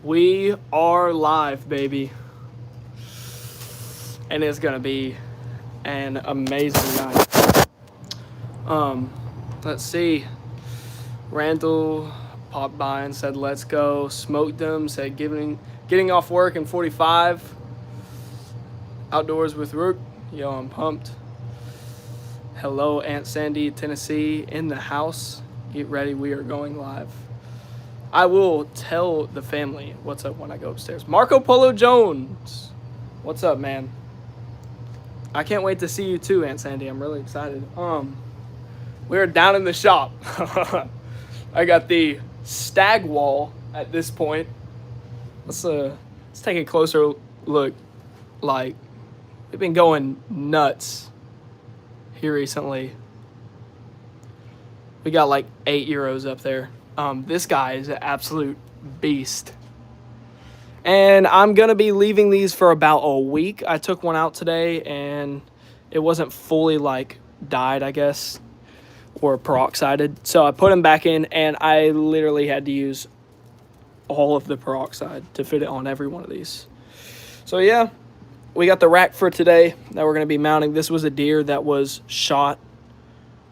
We are live, baby. And it's gonna be an amazing night. Let's see. Randall popped by and said, "Let's go." Smoked them. Said, "Getting off work in 45. Outdoors with Rook." Yo, I'm pumped. Hello, Aunt Sandy, Tennessee, in the house. Get ready. We are going live. I will tell the family what's up when I go upstairs. Marco Polo Jones, what's up, man? I can't wait to see you too, Aunt Sandy. I'm really excited. We're down in the shop. I got the stag wall at this point. Let's take a closer look. Like, we've been going nuts here recently. We got like 8 euros up there. This guy is an absolute beast. And I'm going to be leaving these for about a week. I took one out today and it wasn't fully like dyed, I guess, or peroxided. So I put them back in and I literally had to use all of the peroxide to fit it on every one of these. So yeah, we got the rack for today that we're going to be mounting. This was a deer that was shot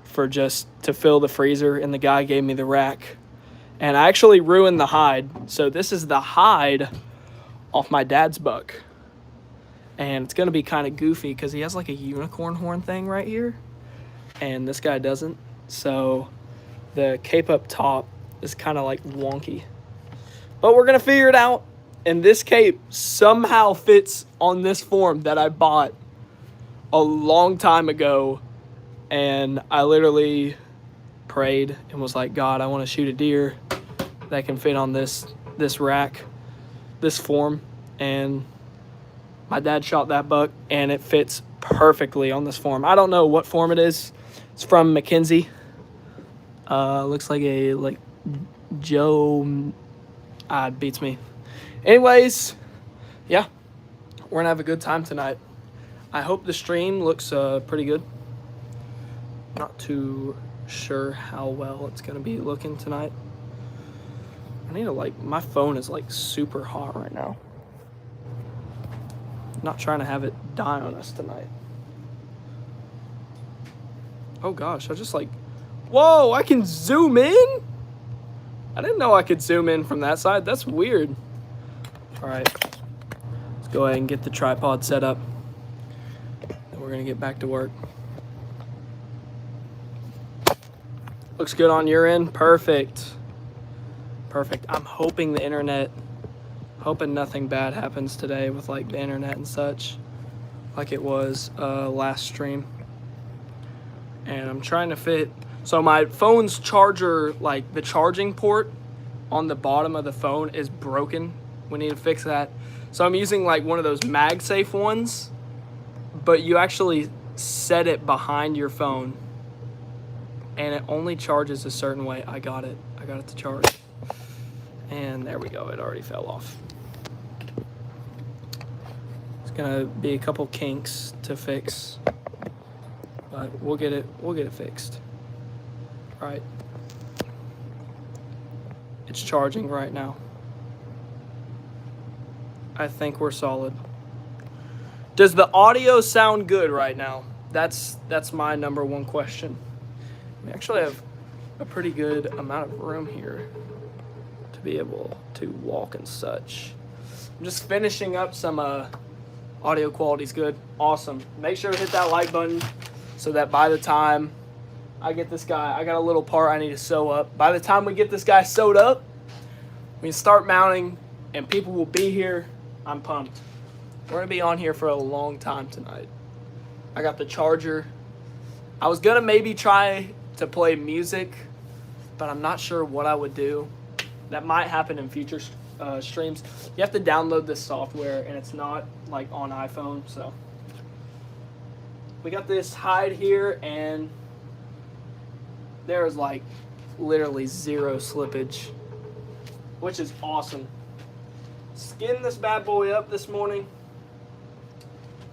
for just to fill the freezer, and the guy gave me the rack. And I actually ruined the hide. So this is the hide off my dad's buck. And it's going to be kind of goofy because he has like a unicorn horn thing right here. And this guy doesn't. So the cape up top is kind of like wonky. But we're going to figure it out. And this cape somehow fits on this form that I bought a long time ago. And I literally prayed and was like, God, I want to shoot a deer that can fit on this rack, this form. And my dad shot that buck and it fits perfectly on this form. I don't know what form it is. It's from Mackenzie. Looks like a Joe. It beats me. Anyways, yeah, we're gonna have a good time tonight. I hope the stream looks pretty good. Not too sure how well it's gonna be looking tonight. I need to my phone is super hot right now. I'm not trying to have it die on us tonight. Oh gosh, I just whoa, I can zoom in? I didn't know I could zoom in from that side. That's weird. All right, let's go ahead and get the tripod set up. And we're gonna get back to work. Looks good on your end. Perfect. Perfect. I'm hoping nothing bad happens today with the internet and such, like it was last stream. And I'm trying to fit. So my phone's charger, the charging port on the bottom of the phone is broken. We need to fix that. So I'm using one of those MagSafe ones, but you actually set it behind your phone. And it only charges a certain way. I got it to charge. And there we go. It already fell off. It's gonna be a couple kinks to fix, but we'll get it fixed. All right. It's charging right now. I think we're solid. Does the audio sound good right now? That's my number one question. We actually have a pretty good amount of room here to be able to walk and such. I'm just finishing up some audio quality's good. Awesome. Make sure to hit that like button so that by the time I get this guy, I got a little part I need to sew up. By the time we get this guy sewed up, we can start mounting and people will be here. I'm pumped. We're going to be on here for a long time tonight. I got the charger. I was going to maybe try to play music, but I'm not sure what I would do. That might happen in future streams. You have to download this software, and it's not on iPhone. So we got this hide here, and there is literally zero slippage, which is awesome. Skinned this bad boy up this morning,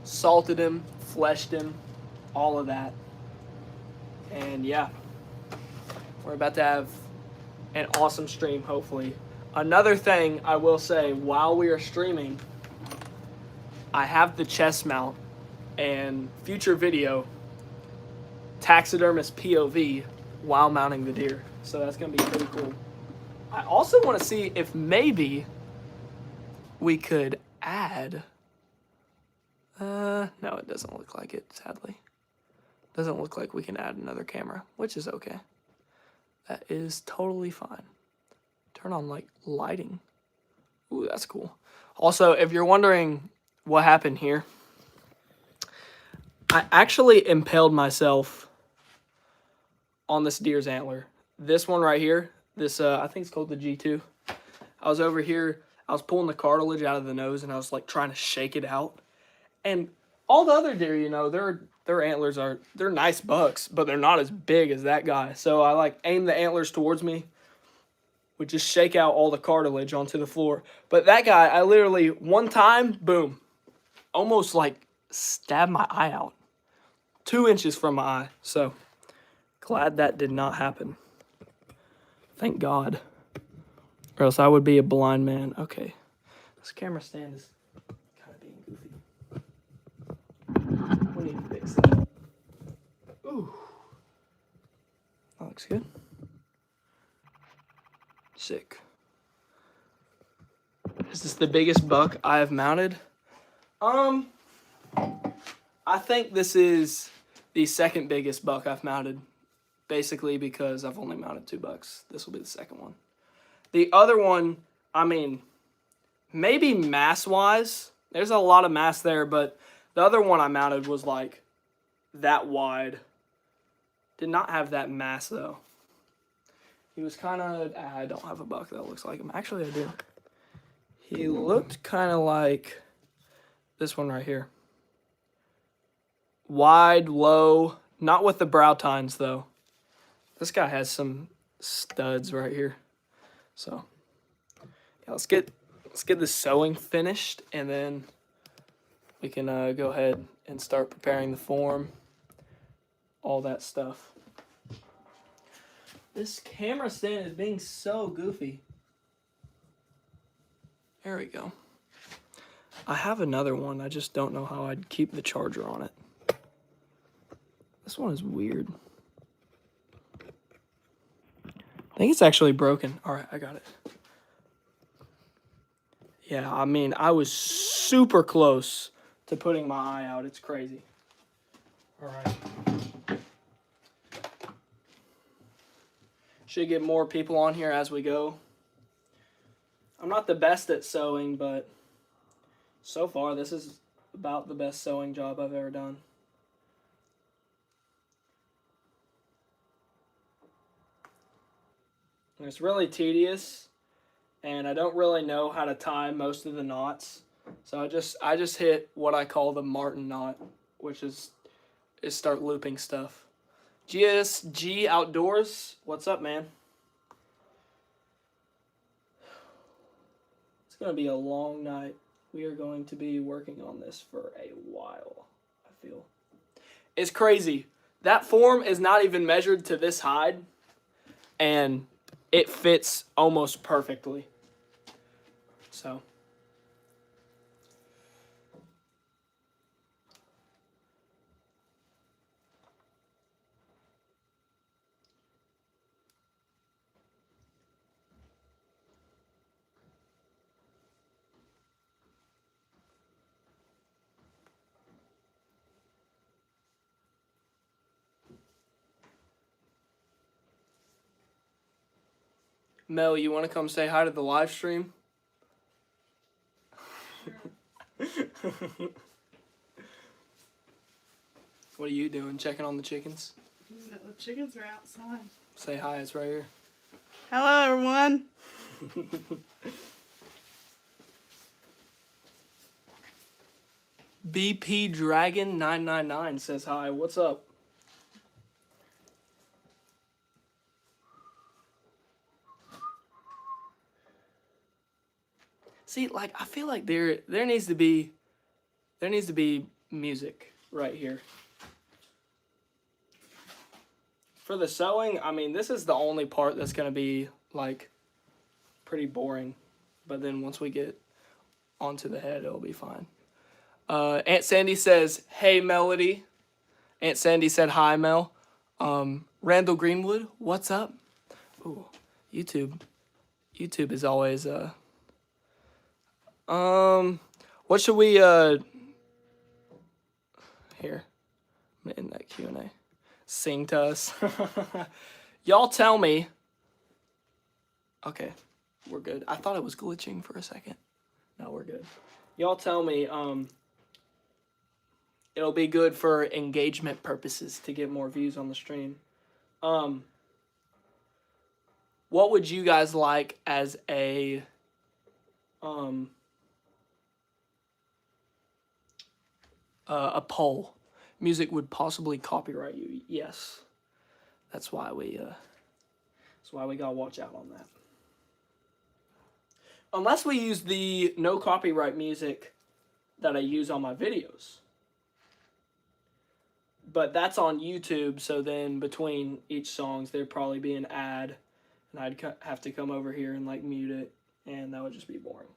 salted him, fleshed him, all of that. And yeah, we're about to have an awesome stream, hopefully. Another thing I will say while we are streaming, I have the chest mount and future video taxidermist POV while mounting the deer. So that's going to be pretty cool. I also want to see if maybe we could add... no, it doesn't look like it, sadly. Doesn't look like we can add another camera, which is okay. That is totally fine. Turn on, like, lighting. Ooh, that's cool. Also, if you're wondering what happened here, I actually impaled myself on this deer's antler. This one right here, this, I think it's called the G2. I was over here, I was pulling the cartilage out of the nose, and I was, like, trying to shake it out. And all the other deer, you know, their antlers are, they're nice bucks, but they're not as big as that guy. So I, like, aimed the antlers towards me, would just shake out all the cartilage onto the floor. But that guy, I literally, one time, boom, almost, like, stabbed my eye out. 2 inches from my eye. So, glad that did not happen. Thank God. Or else I would be a blind man. Okay. This camera stand is kind of being goofy. We need to fix that. Ooh. That looks good. Sick. Is this the biggest buck I have mounted? I think this is the second biggest buck I've mounted. Basically because I've only mounted 2 bucks. This will be the second one. The other one, I mean, maybe mass-wise, there's a lot of mass there, but the other one I mounted was like that wide. Did not have that mass though. He was kind of, I don't have a buck that looks like him. Actually, I do. He looked kind of like this one right here. Wide, low, not with the brow tines though. This guy has some studs right here. So, yeah, let's get the sewing finished, and then we can go ahead and start preparing the form, all that stuff. This camera stand is being so goofy. There we go. I have another one. I just don't know how I'd keep the charger on it. This one is weird. I think it's actually broken. All right, I got it. Yeah, I mean, I was super close to putting my eye out. It's crazy. All right. Should get more people on here as we go. I'm not the best at sewing, but so far this is about the best sewing job I've ever done. And it's really tedious, and I don't really know how to tie most of the knots. So I just hit what I call the Martin knot, which is start looping stuff. GSG Outdoors, what's up, man? It's going to be a long night. We are going to be working on this for a while, I feel. It's crazy. That form is not even measured to this hide, and it fits almost perfectly. So. Mel, you want to come say hi to the live stream? Sure. What are you doing? Checking on the chickens? No, the chickens are outside. Say hi, it's right here. Hello, everyone. BP Dragon 999 says hi. What's up? See, like, I feel like there needs to be music right here. For the sewing, I mean, this is the only part that's going to be, like, pretty boring. But then once we get onto the head, it'll be fine. Aunt Sandy says, "Hey, Melody." Aunt Sandy said, "Hi, Mel." Randall Greenwood, what's up? Ooh, YouTube. YouTube is always what should we here in that Q&A sing to us? Y'all tell me. Okay, we're good. I thought it was glitching for a second. No, we're good. Y'all tell me it'll be good for engagement purposes to get more views on the stream. What would you guys like as a poll? Music would possibly copyright you. Yes, that's why we gotta watch out on that. Unless we use the no copyright music that I use on my videos. But that's on YouTube, so then between each songs there'd probably be an ad, and I'd have to come over here and like mute it, and that would just be boring.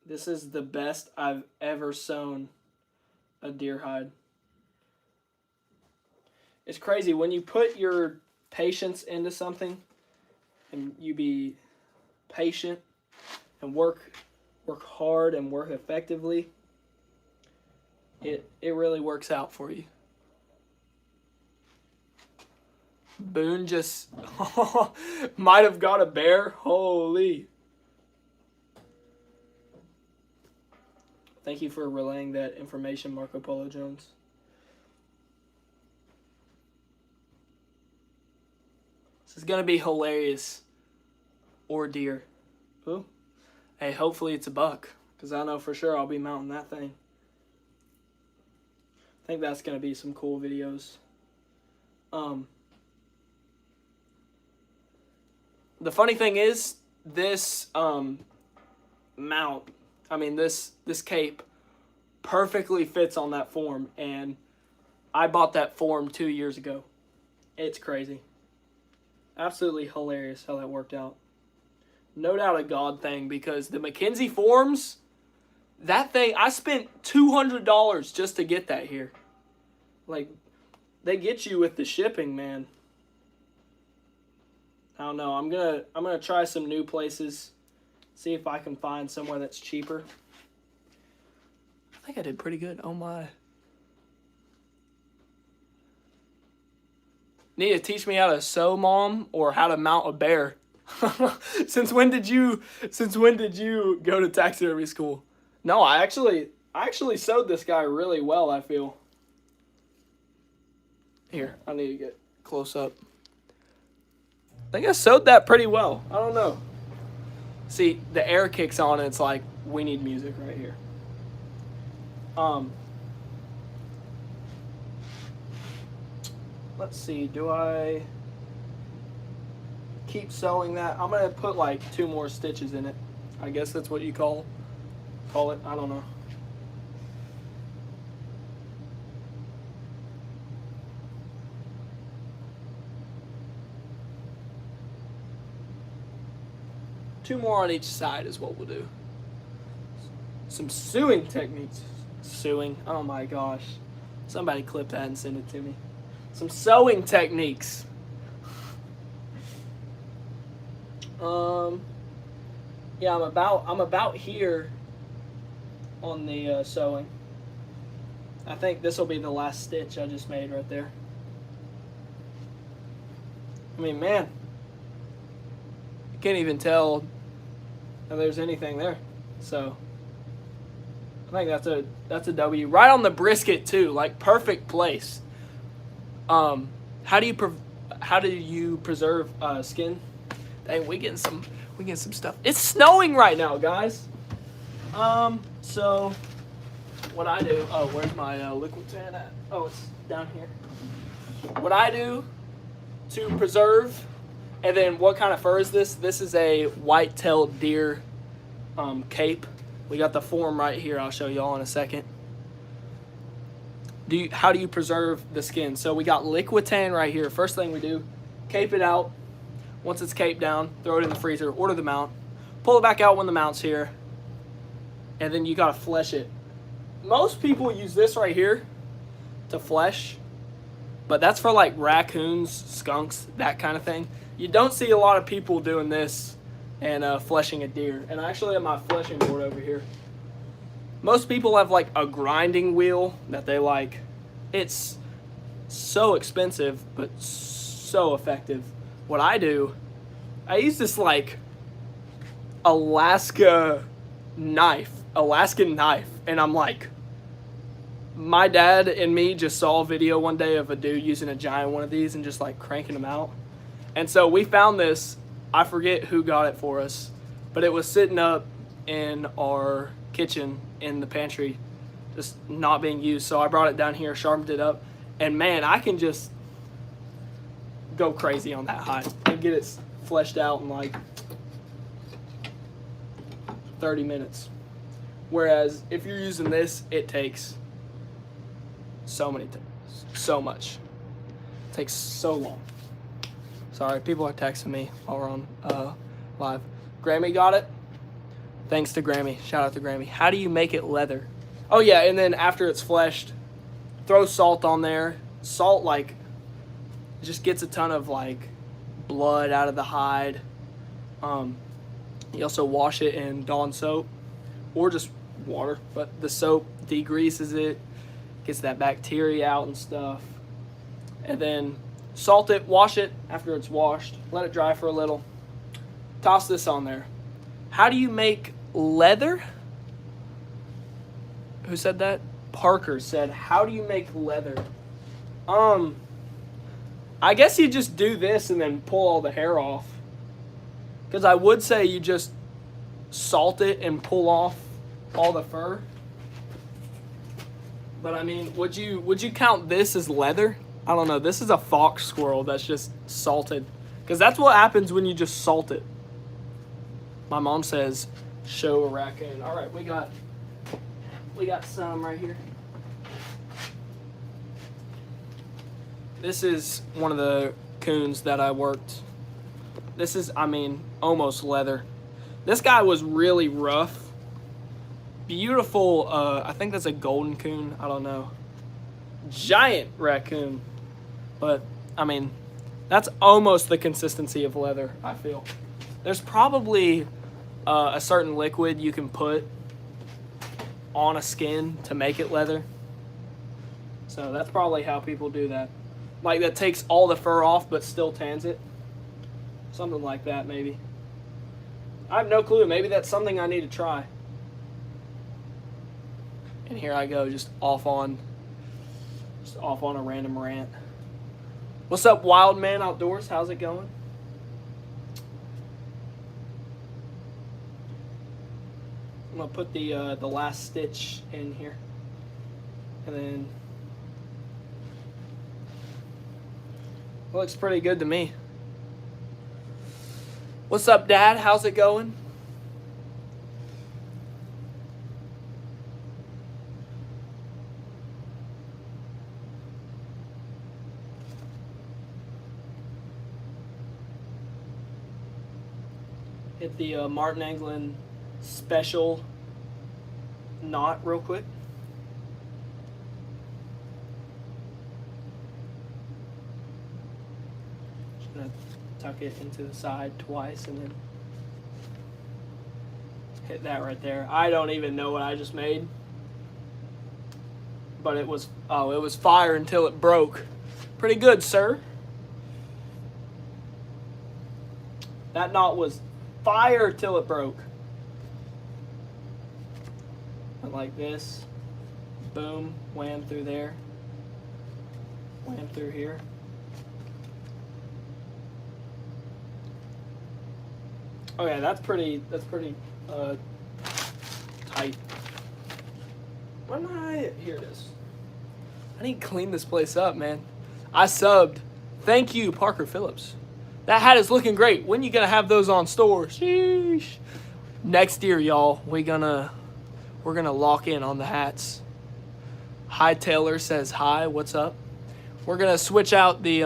This is the best I've ever sewn a deer hide. It's crazy when you put your patience into something and you be patient and work hard and work effectively, it really works out for you. Boone just might have got a bear. Holy. Thank you for relaying that information, Marco Polo Jones. This is going to be hilarious. Or deer. Ooh. Hey, hopefully it's a buck, because I know for sure I'll be mounting that thing. I think that's going to be some cool videos. The funny thing is, this mount, this cape perfectly fits on that form, and I bought that form 2 years ago. It's crazy. Absolutely hilarious how that worked out. No doubt a God thing, because the Mackenzie forms, that thing, I spent $200 just to get that here. Like, they get you with the shipping, man. I don't know. I'm gonna try some new places. See if I can find somewhere that's cheaper. I think I did pretty good. Oh my. Need to teach me how to sew, Mom, or how to mount a bear. Since when did you go to taxidermy school? No, I actually sewed this guy really well, I feel. Here, I need to get close up. I think I sewed that pretty well. I don't know. See, the air kicks on and it's like, we need music right here. Let's see, do I keep sewing that? I'm gonna put like 2 more stitches in it. I guess that's what you call it. I don't know. Two more on each side is what we'll do. Some sewing techniques. Sewing. Oh my gosh. Somebody clip that and send it to me. Some sewing techniques. Yeah, I'm about here on the sewing. I think this will be the last stitch I just made right there. I mean, man, I can't even tell if there's anything there. So I think that's a W. Right on the brisket too, like perfect place. How do you preserve skin? Dang, we getting some stuff. It's snowing right now, guys. So what I do? Oh, where's my liquid tan at? Oh, it's down here. What I do to preserve, and then what kind of fur is this? This is a white-tailed deer cape. We got the form right here. I'll show y'all in a second. how do you preserve the skin? So we got Liquitan right here. First thing we do, cape it out. Once it's caped down, throw it in the freezer, order the mount. Pull it back out when the mount's here. And then you gotta flesh it. Most people use this right here to flesh, but that's for like raccoons, skunks, that kind of thing. You don't see a lot of people doing this and fleshing a deer. And I actually have my fleshing board over here. Most people have like a grinding wheel that they like. It's so expensive, but so effective. What I do, I use this like Alaskan knife, and I'm like, my dad and me just saw a video one day of a dude using a giant one of these and just like cranking them out. And so we found this, I forget who got it for us, but it was sitting up in our kitchen in the pantry, just not being used. So I brought it down here, sharpened it up, and man, I can just go crazy on that hide and get it fleshed out in like 30 minutes. Whereas if you're using this, it takes so much. It takes so long. Sorry, people are texting me while we're on live. Grammy got it. Thanks to Grammy. Shout out to Grammy. How do you make it leather? Oh yeah, and then after it's fleshed, throw salt on there. Salt like just gets a ton of like blood out of the hide. You also wash it in Dawn soap or just water, but the soap degreases it, gets that bacteria out and stuff. And then salt it, wash it after it's washed, let it dry for a little. Toss this on there. How do you make leather? Who said that? Parker said, how do you make leather? I guess you just do this and then pull all the hair off. Because I would say you just salt it and pull off all the fur. But I mean, would you count this as leather? I don't know. This is a fox squirrel that's just salted. Because that's what happens when you just salt it. My mom says, show a raccoon. All right, we got some right here. This is one of the coons that I worked. This is, I mean, almost leather. This guy was really rough. Beautiful, I think that's a golden coon. I don't know. Giant raccoon. But, I mean, that's almost the consistency of leather, I feel. There's probably a certain liquid you can put on a skin to make it leather. So that's probably how people do that. Like that takes all the fur off but still tans it. Something like that maybe. I have no clue. Maybe that's something I need to try. And here I go, just off on a random rant. What's up, Wild Man Outdoors? How's it going? I'm gonna put the last stitch in here, and then it looks pretty good to me. What's up, Dad? How's it going? Hit the Martin Anglin special knot real quick. Just gonna tuck it into the side twice and then hit that right there. I don't even know what I just made, but it was fire until it broke. Pretty good, sir. That knot was fire till it broke. Like this. Boom, wham through there. Wham through here. Okay, that's pretty tight. Where am I? Here it is. I need to clean this place up, man. I subbed. Thank you, Parker Phillips. That hat is looking great. When you gonna have those on store? Sheesh. Next year, y'all, we're gonna lock in on the hats. WhiteTailed says hi. What's up? We're gonna switch out the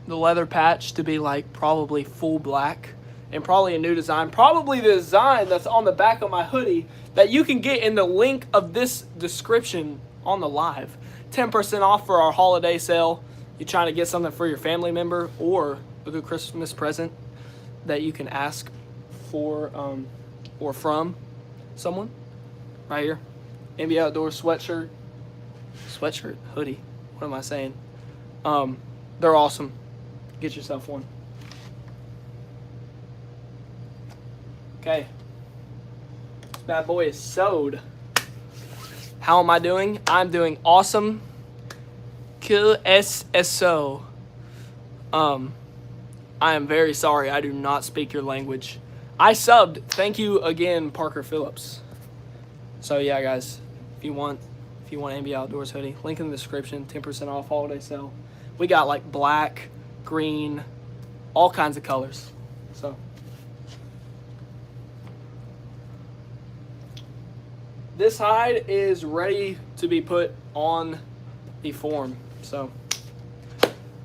leather patch to be like probably full black, and probably a new design. Probably the design that's on the back of my hoodie that you can get in the link of this description on the live. 10% off for our holiday sale. You're trying to get something for your family member or a good Christmas present that you can ask for or from someone. Right here. MBAOutdoors sweatshirt, hoodie. What am I saying? They're awesome. Get yourself one. Okay. This bad boy is sewed. How am I doing? I'm doing awesome. QSSO. I am very sorry. I do not speak your language. I subbed. Thank you again, Parker Phillips. So yeah, guys, if you want MBAOutdoors hoodie, link in the description. 10% off holiday sale. We got like black, green, all kinds of colors. So this hide is ready to be put on the form. So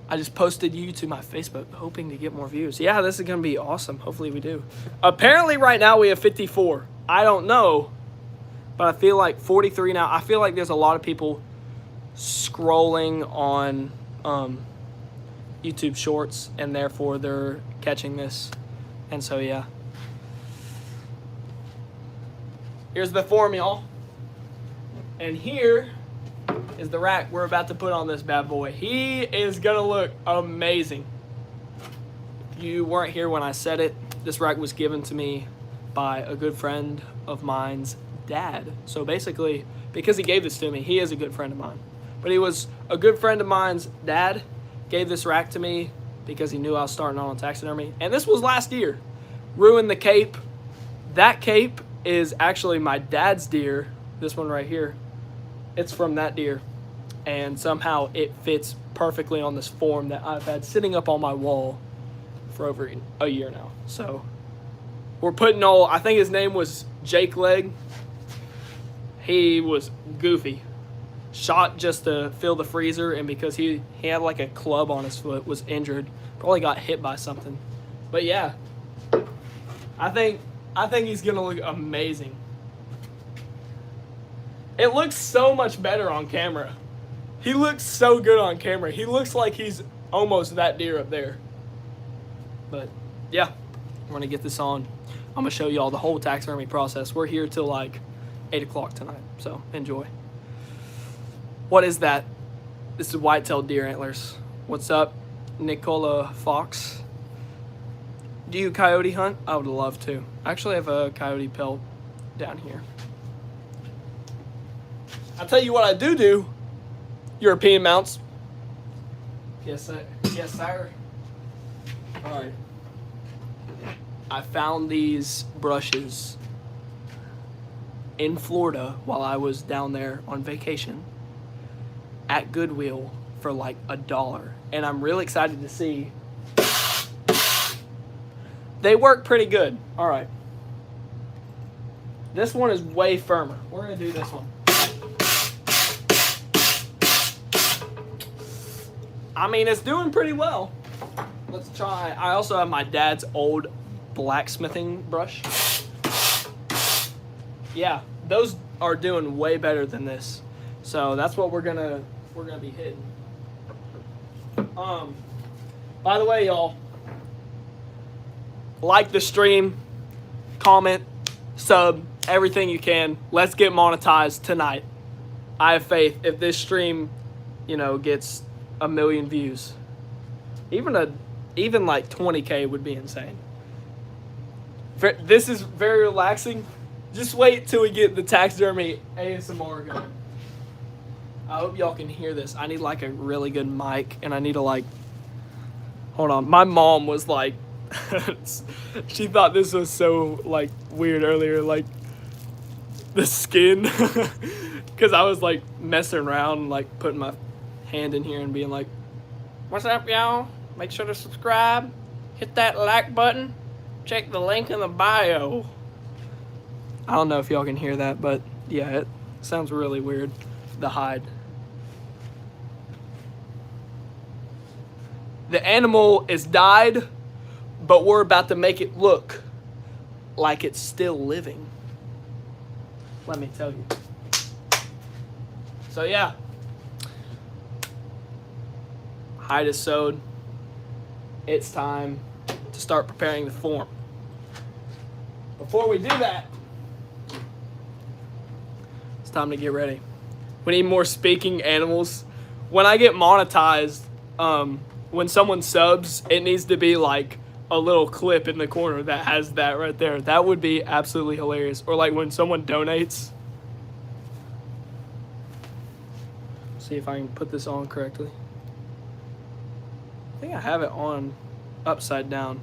I just posted you to my Facebook hoping to get more views. Yeah, this is going to be awesome. Hopefully we do. Apparently right now we have 54. I don't know, but I feel like 43 now. I feel like there's a lot of people scrolling on YouTube Shorts, and therefore they're catching this. And so, yeah. Here's the form, y'all. And here is the rack we're about to put on this bad boy. He is gonna look amazing. If you weren't here when I said it, this rack was given to me by a good friend of mine's dad. So basically, because he gave this to me, he is a good friend of mine. But he was a good friend of mine's dad, gave this rack to me because he knew I was starting on taxidermy. And this was last year. Ruined the cape. That cape is actually my dad's deer. This one right here. It's from that deer. And somehow it fits perfectly on this form that I've had sitting up on my wall for over a year now. So we're putting all, I think his name was Jake Leg. He was goofy. Shot just to fill the freezer, and because he had like a club on his foot, was injured. Probably got hit by something. But yeah, I think he's gonna look amazing. It looks so much better on camera. He looks so good on camera. He looks like he's almost that deer up there. But yeah, we're gonna get this on. I'm gonna show y'all the whole taxidermy process. We're here till like 8 o'clock tonight, so enjoy. What is that? This is white-tailed deer antlers. What's up, Nicola Fox? Do you coyote hunt? I would love to. I actually have a coyote pelt down here. I'll tell you what I do. European mounts. Yes, sir. Yes, sir. All right. I found these brushes in Florida while I was down there on vacation at Goodwill for like $1. And I'm really excited to see. They work pretty good. All right. This one is way firmer. We're going to do this one. I mean, it's doing pretty well. Let's try. I also have my dad's old blacksmithing brush. Yeah, those are doing way better than this. So that's what we're gonna be hitting. By the way, y'all, like the stream, comment, sub, everything you can. Let's get monetized tonight. I have faith. If this stream, gets 1 million views, even like 20K would be insane. This is very relaxing. Just wait till we get the taxidermy ASMR going. I hope y'all can hear this. I need like a really good mic, and I need to like, hold on. My mom was like, she thought this was so like weird earlier, like the skin, because I was like messing around, like putting my hand in here and being like, what's up, y'all? Make sure to subscribe, hit that like button, check the link in the bio. I don't know if y'all can hear that, but yeah, it sounds really weird. The hide. The animal is died, but we're about to make it look like it's still living. Let me tell you. So yeah, hide is sewed. It's time to start preparing the form. Before we do that, it's time to get ready. We need more speaking animals. When I get monetized, when someone subs, it needs to be like a little clip in the corner that has that right there. That would be absolutely hilarious. Or like when someone donates. See if I can put this on correctly. I think I have it on upside down.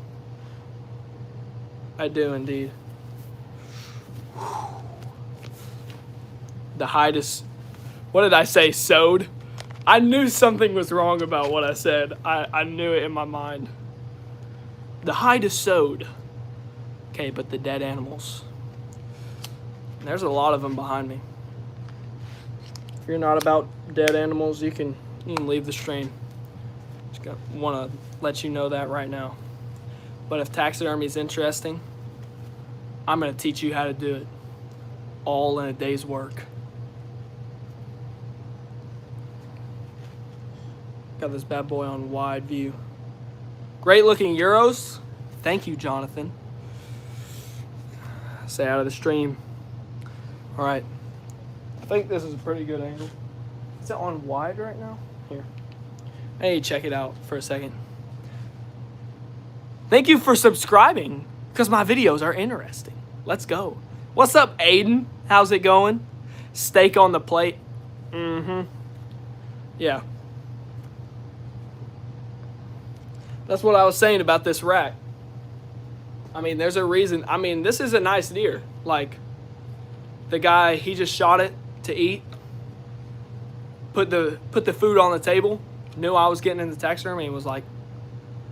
I do indeed. The hide is, what did I say, sewed? I knew something was wrong about what I said. I knew it in my mind. The hide is sewed. Okay, but the dead animals. There's a lot of them behind me. If you're not about dead animals, you can leave the stream. Just want to let you know that right now. But if taxidermy is interesting, I'm going to teach you how to do it. All in a day's work. Got this bad boy on wide view. Great looking Euros. Thank you, Jonathan. Stay out of the stream. All right. I think this is a pretty good angle. Is it on wide right now? Here. I need to check it out for a second. Thank you for subscribing, because my videos are interesting. Let's go. What's up, Aiden? How's it going? Steak on the plate. Yeah. That's what I was saying about this rack. I mean, there's a reason. I mean, this is a nice deer. Like, the guy, he just shot it to eat. Put the food on the table. Knew I was getting into taxidermy and was like,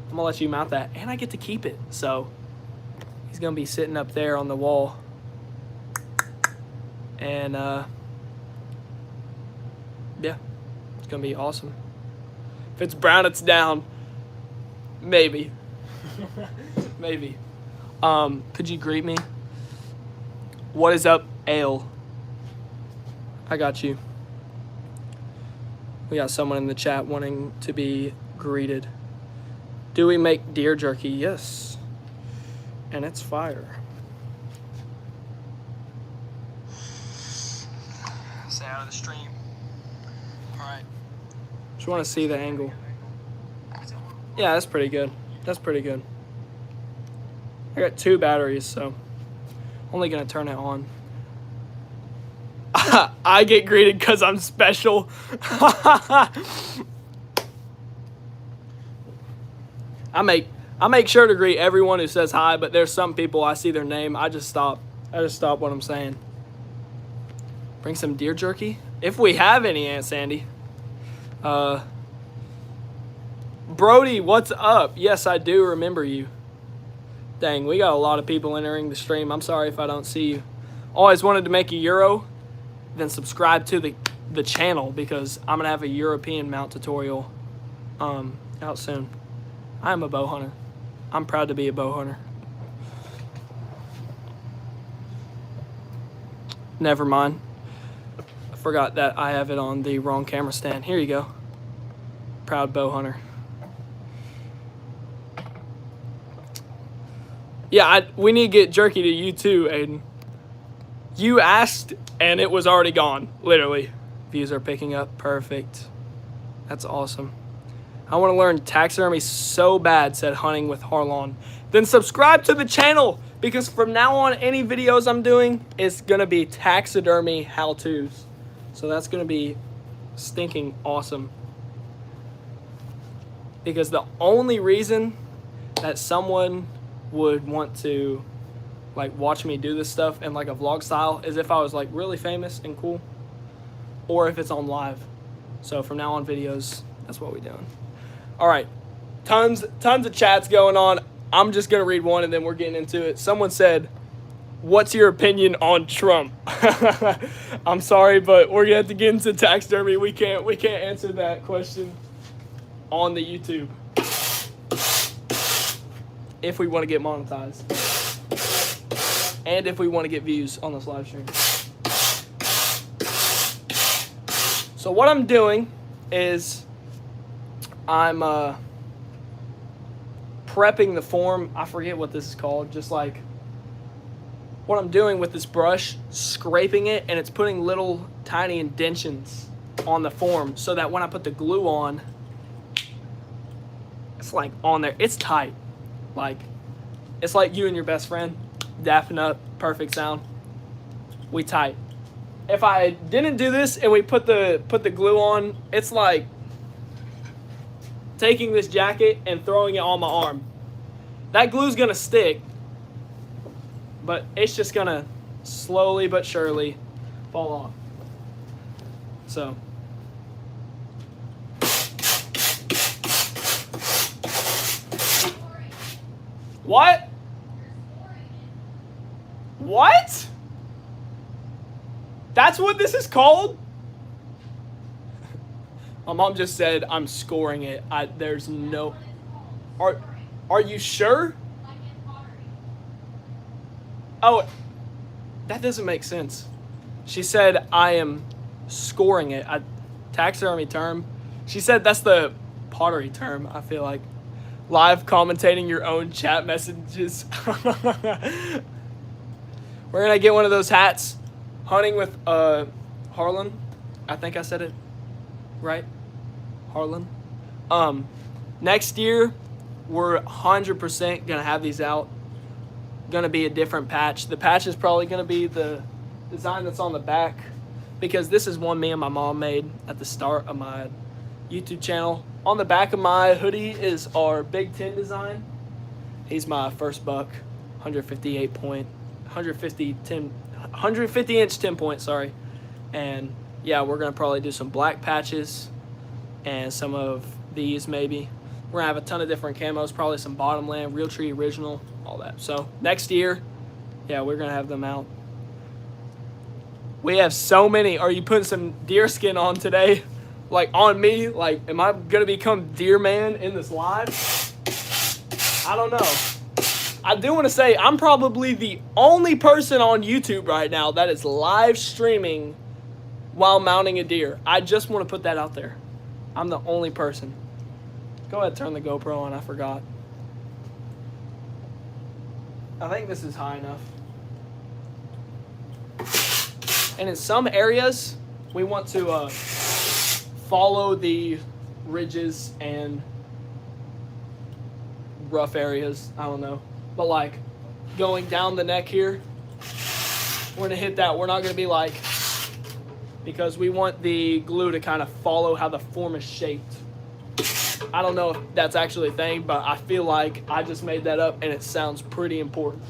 I'm gonna let you mount that, and I get to keep it. So he's gonna be sitting up there on the wall, and yeah, it's gonna be awesome. If it's brown, it's down. Maybe. Maybe. Could you greet me? What is up, Ale? I got you. We got someone in the chat wanting to be greeted. Do we make deer jerky? Yes. And it's fire. Stay out of the stream. Alright. Just want to see the angle. Yeah, that's pretty good. That's pretty good. I got 2 batteries, so only gonna turn it on. I get greeted because I'm special. I make sure to greet everyone who says hi, but there's some people I see their name, I just stop what I'm saying. Bring some deer jerky if we have any, Aunt Sandy. Brody, what's up? Yes, I do remember you. Dang, we got a lot of people entering the stream. I'm sorry if I don't see you. Always wanted to make a Euro, then subscribe to the channel because I'm gonna have a European mount tutorial out soon. I'm a bow hunter. I'm proud to be a bow hunter. Never mind. I forgot that I have it on the wrong camera stand. Here you go. Proud bow hunter. Yeah, we need to get jerky to you too, Aiden. You asked, and it was already gone, literally. Views are picking up. Perfect. That's awesome. I want to learn taxidermy so bad, said Hunting with Harlon. Then subscribe to the channel, because from now on, any videos I'm doing is going to be taxidermy how-tos. So that's going to be stinking awesome. Because the only reason that someone would want to like watch me do this stuff in like a vlog style is if I was like really famous and cool, or if it's on live. So from now on, videos, that's what we're doing. All right, tons of chats going on. I'm just gonna read one and then we're getting into it. Someone said, what's your opinion on Trump? I'm sorry, but we're gonna have to get into taxidermy. We can't answer that question on the YouTube. if we want to get monetized. And if we want to get views on this live stream. So what I'm doing is I'm prepping the form. I forget what this is called. Just like what I'm doing with this brush, scraping it, and it's putting little tiny indentions on the form so that when I put the glue on, it's like on there. It's tight. Like, it's like you and your best friend dapping up, perfect sound. We tight. If I didn't do this and we put the glue on, it's like taking this jacket and throwing it on my arm. That glue's gonna stick, but it's just gonna slowly but surely fall off. So. What? What? That's what this is called? My mom just said I'm scoring it. There's no... Are you sure? Oh, that doesn't make sense. She said I am scoring it. Taxidermy term. She said that's the pottery term, I feel like. Live commentating your own chat messages. We're going to get one of those hats. Hunting with Harlan. I think I said it right. Harlan. Next year, we're 100% going to have these out. Going to be a different patch. The patch is probably going to be the design that's on the back, because this is one me and my mom made at the start of my YouTube channel. On the back of my hoodie is our Big 10 design. He's my first buck, 150 inch 10 point, sorry. And yeah, we're gonna probably do some black patches and some of these maybe. We're gonna have a ton of different camos, probably some Bottomland, Realtree Original, all that. So next year, yeah, we're gonna have them out. We have so many. Are you putting some deer skin on today? Like on me? Like, am I gonna become Deer Man in this live? I don't know. I do want to say I'm probably the only person on YouTube right now that is live streaming while mounting a deer. I just want to put that out there. I'm the only person. Go ahead, turn the GoPro on. I forgot. I think this is high enough. And in some areas, we want to follow the ridges and rough areas. I don't know. But like going down the neck here, we're going to hit that. We're not going to be like, because we want the glue to kind of follow how the form is shaped. I don't know if that's actually a thing, but I feel like I just made that up and it sounds pretty important.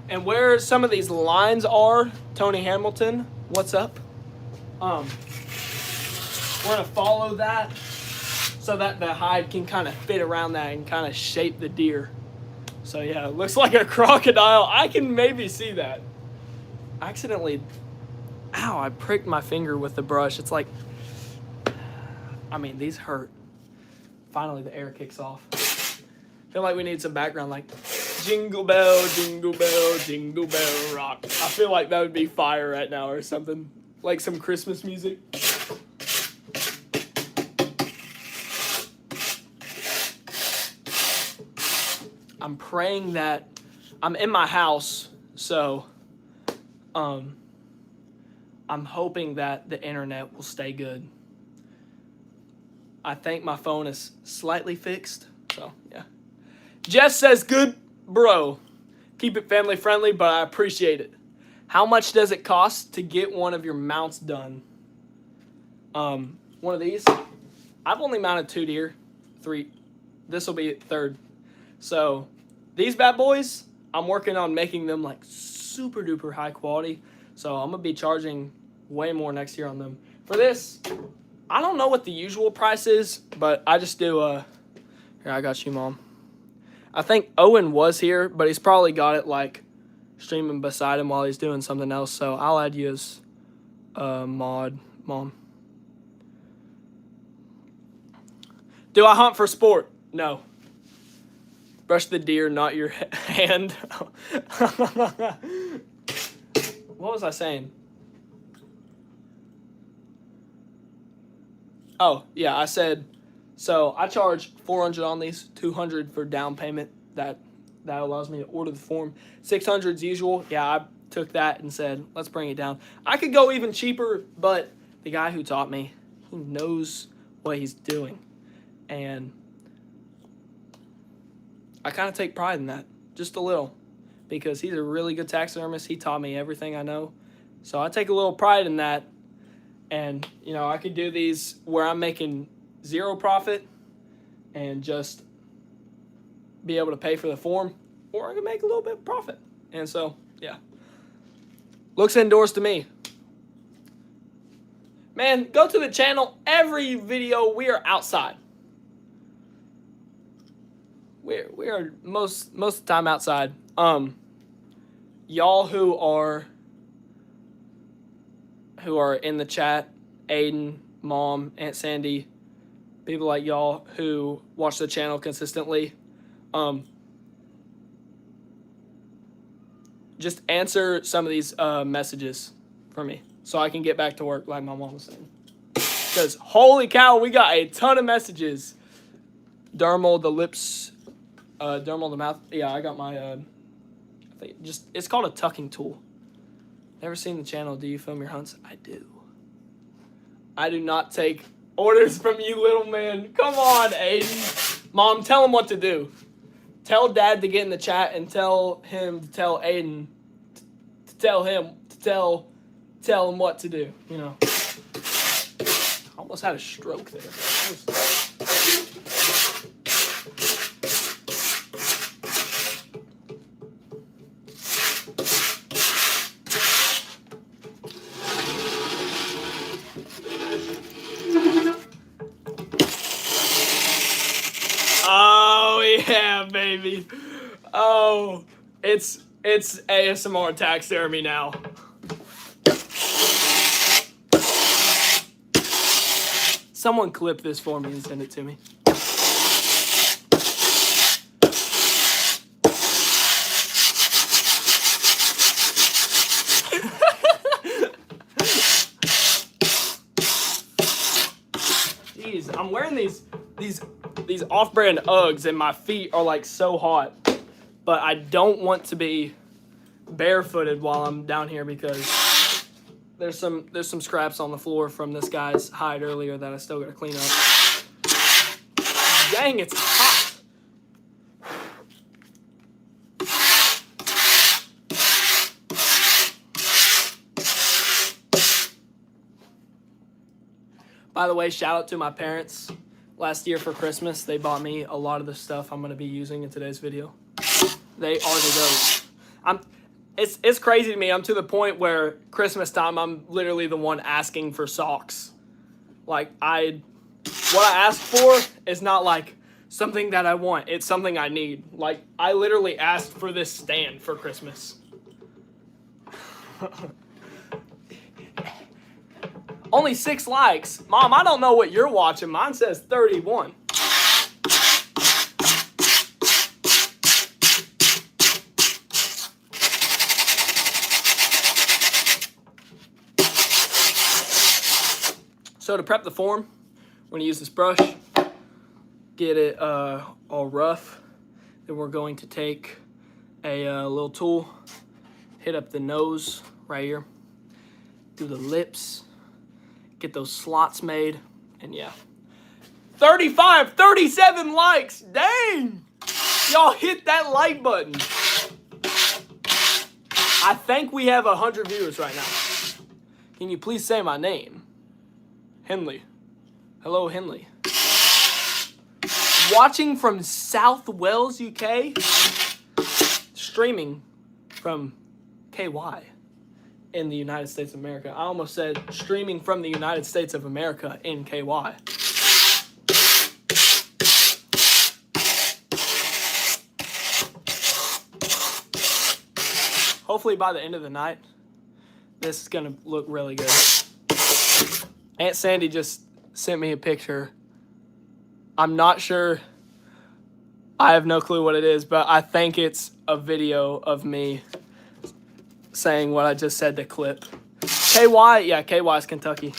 And where some of these lines are, Tony Hamilton, what's up? We're gonna follow that so that the hide can kind of fit around that and kind of shape the deer. So yeah, it looks like a crocodile. I can maybe see that. I accidentally, ow, I pricked my finger with the brush. It's like, I mean, these hurt. Finally, the air kicks off. I feel like we need some background, like, jingle bell, jingle bell rock. I feel like that would be fire right now or something. Like some Christmas music. I'm praying that I'm in my house, so I'm hoping that the internet will stay good. I think my phone is slightly fixed, so yeah. Jess says, good bro. Keep it family friendly, but I appreciate it. How much does it cost to get one of your mounts done? One of these. I've only mounted 2 deer. 3. This will be 3rd. So these bad boys, I'm working on making them like super duper high quality. So I'm gonna be charging way more next year on them. For this, I don't know what the usual price is, but I just do Here, I got you, Mom. I think Owen was here, but he's probably got it like streaming beside him while he's doing something else. So I'll add you as mod, Mom. Do I hunt for sport? No. Brush the deer, not your hand. What was I saying? Oh, yeah, I said, so I charge $400 on these, $200 for down payment. That allows me to order the form. $600 as usual. Yeah, I took that and said, let's bring it down. I could go even cheaper, but the guy who taught me, he knows what he's doing. And I kind of take pride in that, just a little, because he's a really good taxidermist. He taught me everything I know. So I take a little pride in that. And, you know, I could do these where I'm making zero profit and just be able to pay for the form, or I could make a little bit of profit. And so, yeah. Looks indoors to me. Man, go to the channel. Every video, we are outside. We are most of the time outside. Y'all who are in the chat, Aiden, Mom, Aunt Sandy, people like y'all who watch the channel consistently, just answer some of these messages for me so I can get back to work like my mom was saying. Because holy cow, we got a ton of messages. Dermal, the lips, dermal, the mouth. Yeah, I got my, I think it's called a tucking tool. Never seen the channel. Do you film your hunts? I do. I do not take orders from you, little man. Come on, Aiden. Mom, tell him what to do. Tell Dad to get in the chat and tell him to tell Aiden to tell him to tell him what to do. You know. I almost had a stroke there. Yeah, baby. Oh, it's ASMR taxidermy now. Someone clip this for me and send it to me. Jeez, I'm wearing these off-brand Uggs and my feet are like so hot, but I don't want to be barefooted while I'm down here because there's some scraps on the floor from this guy's hide earlier that I still gotta clean up. Dang, it's hot. By the way, shout out to my parents. Last year for Christmas, they bought me a lot of the stuff I'm going to be using in today's video. They are the goats. It's crazy to me. I'm to the point where Christmas time, I'm literally the one asking for socks. Like, what I ask for is not like something that I want. It's something I need. Like, I literally asked for this stand for Christmas. Only 6 likes. Mom, I don't know what you're watching. Mine says 31. So to prep the form, we're going to use this brush, get it all rough. Then we're going to take a little tool, hit up the nose right here, do the lips, get those slots made, and yeah. 35, 37 likes, dang! Y'all hit that like button. I think we have 100 viewers right now. Can you please say my name? Henley. Hello, Henley. Watching from South Wales, UK. Streaming from KY in the United States of America. I almost said streaming from the United States of America in KY. hopefully by the end of the night, this is going to look really good. Aunt Sandy just sent me a picture. I'm not sure. I have no clue what it is, but I think it's a video of me saying what I just said to clip. KY? Yeah, KY is Kentucky.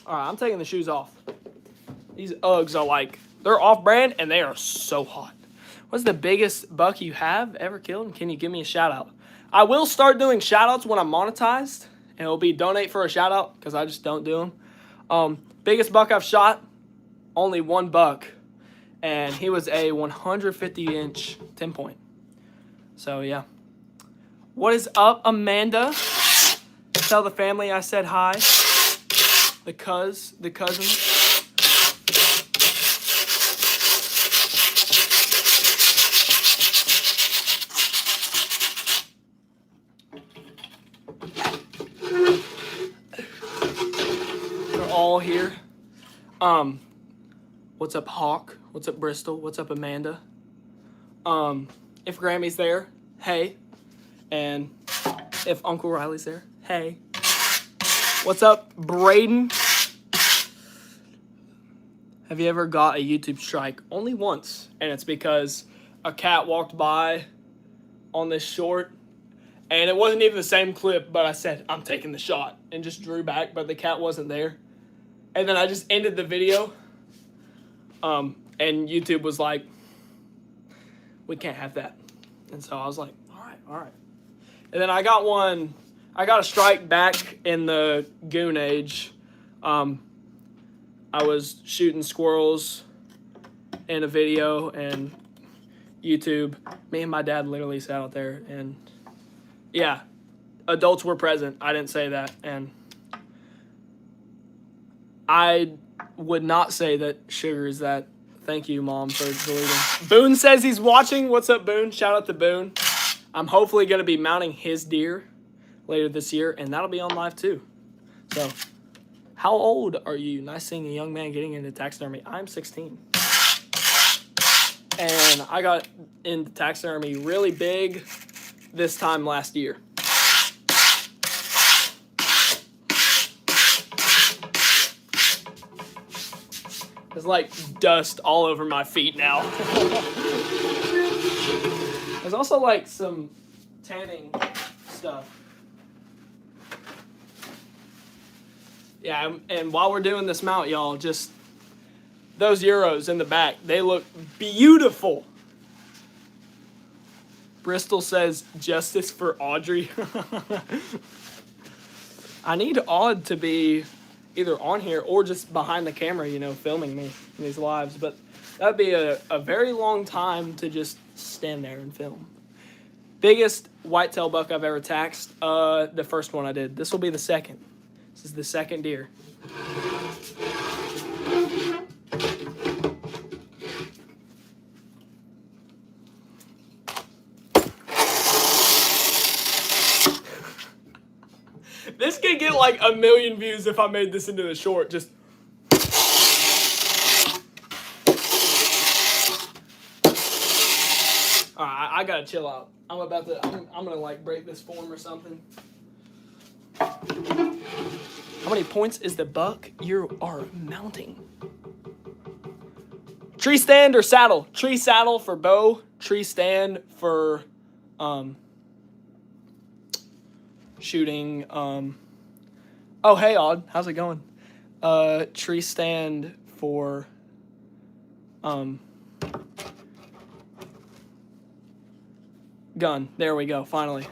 All right, I'm taking the shoes off. These Uggs are like, they're off-brand, and they are so hot. What's the biggest buck you have ever killed? And can you give me a shout-out? I will start doing shout-outs when I'm monetized, and it'll be donate for a shout-out, because I just don't do them. Biggest buck I've shot, only one buck, and he was a 150-inch 10-point. So, yeah. What is up, Amanda? Tell the family I said hi. The cousin. They're all here. What's up, Hawk? What's up, Bristol? What's up, Amanda? If Grammy's there, hey. And if Uncle Riley's there, hey. What's up, Braden? Have you ever got a YouTube strike? Only once, and it's because a cat walked by on this short, and it wasn't even the same clip, but I said, I'm taking the shot, and just drew back, but the cat wasn't there. And then I just ended the video, and YouTube was like, we can't have that. And so I was like, all right. And then I got a strike back in the Goon Age. I was shooting squirrels in a video, and YouTube, me and my dad literally sat out there, and yeah, adults were present. I didn't say that, and I would not say that Sugar is that. Thank you, Mom, for deleting. Boone says he's watching. What's up, Boone? Shout out to Boone. I'm hopefully going to be mounting his deer later this year, and that'll be on live too. So, how old are you? Nice seeing a young man getting into taxidermy. I'm 16. And I got into taxidermy really big this time last year. There's like dust all over my feet now. There's also like some tanning stuff. Yeah, and while we're doing this mount, y'all, just those Euros in the back, they look beautiful. Bristol says, justice for Audrey. I need Aud to be either on here or just behind the camera, you know, filming me in these lives. But that would be a very long time to just stand there and film. Biggest whitetail buck I've ever taxed, the first one I did. This will be the second. This is the second deer. This could get like 1 million views if I made this into a short. Just alright, I gotta chill out. I'm gonna like break this form or something. How many points is the buck you are mounting? Tree stand or saddle? Tree saddle for bow. Tree stand for shooting. Oh, hey, Odd. How's it going? Tree stand for gun. There we go, finally.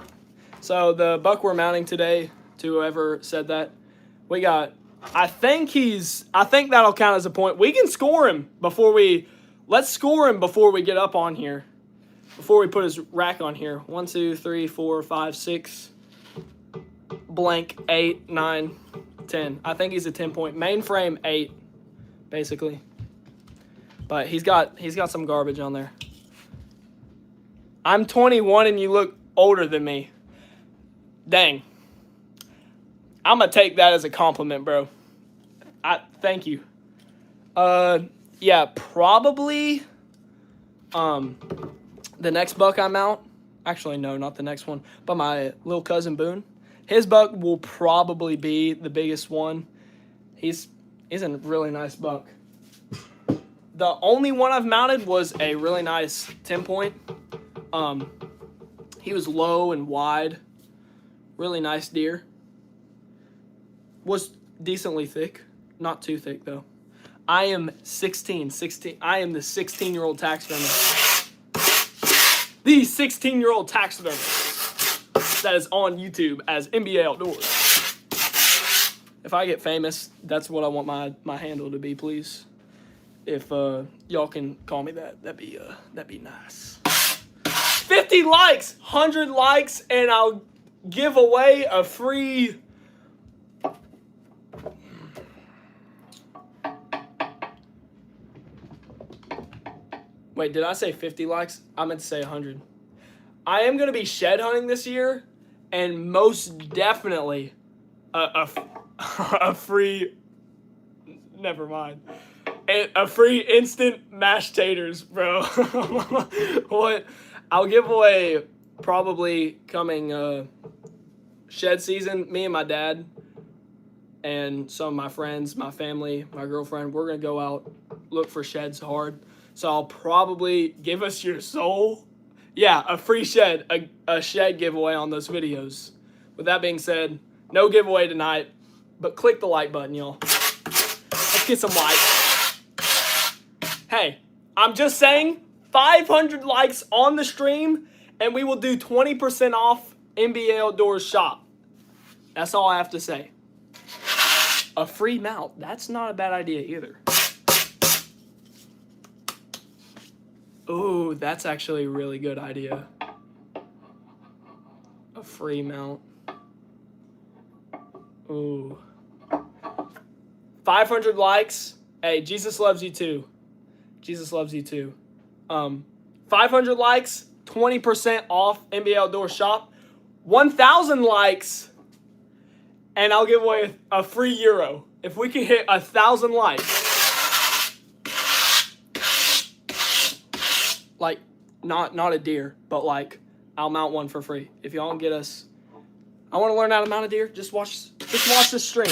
So the buck we're mounting today, to whoever said that, we got, I think that'll count as a point. We can score him let's score him before we get up on here. Before we put his rack on here. 1, 2, 3, 4, 5, 6, blank, 8, 9, 10. I think he's a 10-point. Mainframe 8, basically. But he's got some garbage on there. I'm 21 and you look older than me. Dang. I'm going to take that as a compliment, bro. Thank you. Yeah, probably The next buck I mount, actually no, not the next one, but my little cousin Boone, his buck will probably be the biggest one. He's a really nice buck. The only one I've mounted was a really nice 10-point. He was low and wide, really nice deer. Was decently thick, not too thick though. I am 16. I am the 16-year-old taxidermist. The 16-year-old taxidermist that is on YouTube as MBA Outdoors. If I get famous, that's what I want my handle to be, please. If y'all can call me that, that'd be nice. 50 likes, 100 likes, and I'll give away a free. Wait, did I say 50 likes? I meant to say 100. I am going to be shed hunting this year, and most definitely a free. Never mind. A free instant mashed taters, bro. What? I'll give away probably coming shed season. Me and my dad and some of my friends, my family, my girlfriend, we're going to go out, look for sheds hard. So I'll probably give us your soul. Yeah, a free shed, a shed giveaway on those videos. With that being said, no giveaway tonight, but click the like button, y'all. Let's get some likes. Hey, I'm just saying, 500 likes on the stream, and we will do 20% off MBA Outdoors shop. That's all I have to say. A free mount, that's not a bad idea either. Ooh, that's actually a really good idea. A free mount. Ooh. 500 likes. Hey, Jesus loves you too. Jesus loves you too. 500 likes, 20% off MBA Outdoor shop. 1,000 likes, and I'll give away a free euro. If we can hit 1,000 likes. Like, not a deer, but like, I'll mount one for free. If y'all can get us, I want to learn how to mount a deer. Just watch this stream.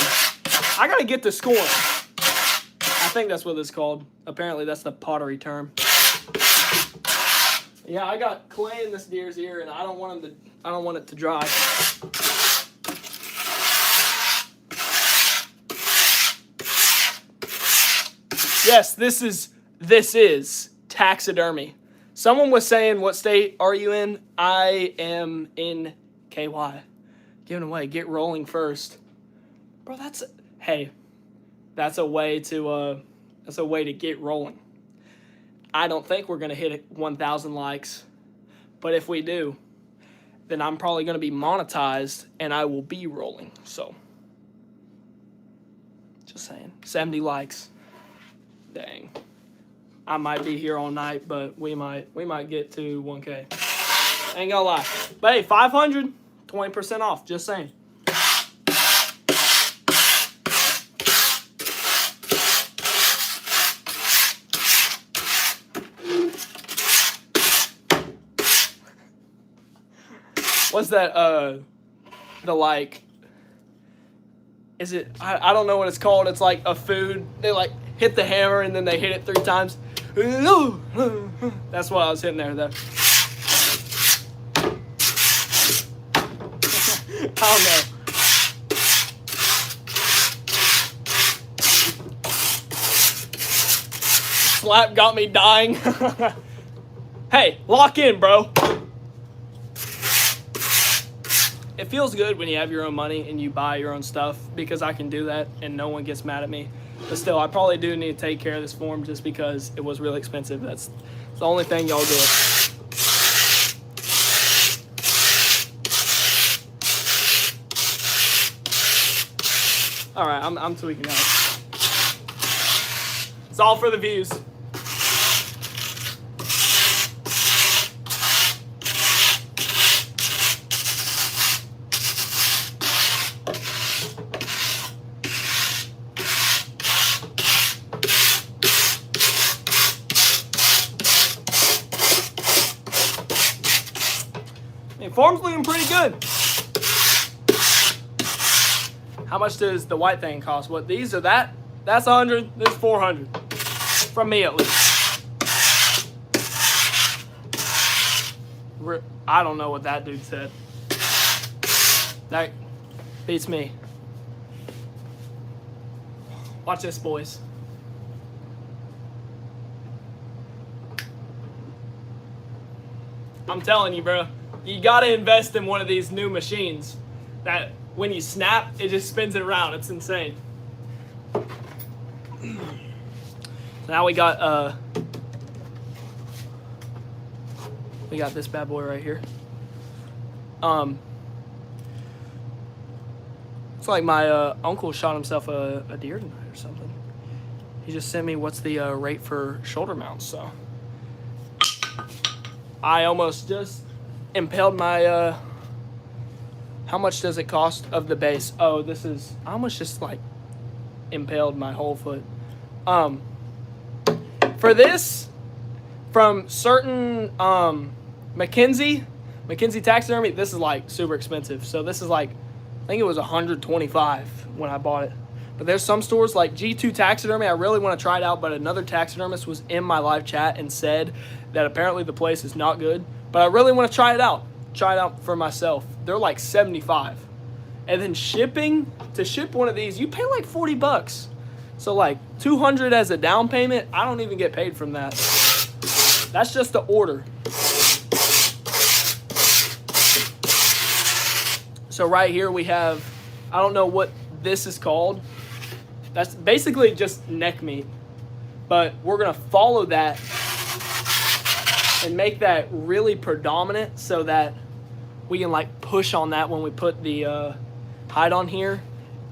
I gotta get to scoring. I think that's what it's called. Apparently, that's the pottery term. Yeah, I got clay in this deer's ear, and I don't want it to dry. Yes, this is taxidermy. Someone was saying, what state are you in? I am in KY. Giving away, get rolling first. Bro, that's a way to get rolling. I don't think we're going to hit 1,000 likes. But if we do, then I'm probably going to be monetized and I will be rolling. So, just saying. 70 likes. Dang. I might be here all night, but we might get to 1K. Ain't gonna lie. But hey, 500, 20% off. Just saying. What's that, the like, is it, I don't know what it's called. It's like a food. They like hit the hammer and then they hit it 3 times. That's what I was hitting there, though. I don't know. Slap got me dying. Hey, lock in, bro. It feels good when you have your own money and you buy your own stuff, because I can do that and no one gets mad at me. But still, I probably do need to take care of this form just because it was really expensive. That's the only thing y'all do. All right, I'm tweaking out. It's all for the views. Form's looking pretty good. How much does the white thing cost? What, these or that? That's 100. This is 400. From me, at least. I don't know what that dude said. That beats me. Watch this, boys. I'm telling you, bro. You gotta invest in one of these new machines that when you snap, it just spins it around. It's insane. Now we got this bad boy right here. It's like my uncle shot himself a deer tonight or something. He just sent me what's the rate for shoulder mounts. So I almost just impaled my. How much does it cost of the base? Oh, I almost just like impaled my whole foot. For this, from certain McKinsey Taxidermy, this is like super expensive. So this is like, I think it was $125 when I bought it. But there's some stores like G2 Taxidermy. I really want to try it out, but another taxidermist was in my live chat and said that apparently the place is not good. But I really want to try it out. Try it out for myself. They're like $75. And then to ship one of these, you pay like $40. So like $200 as a down payment, I don't even get paid from that. That's just the order. So right here we have, I don't know what this is called. That's basically just neck meat. But we're gonna follow that and make that really predominant so that we can like push on that when we put the hide on here,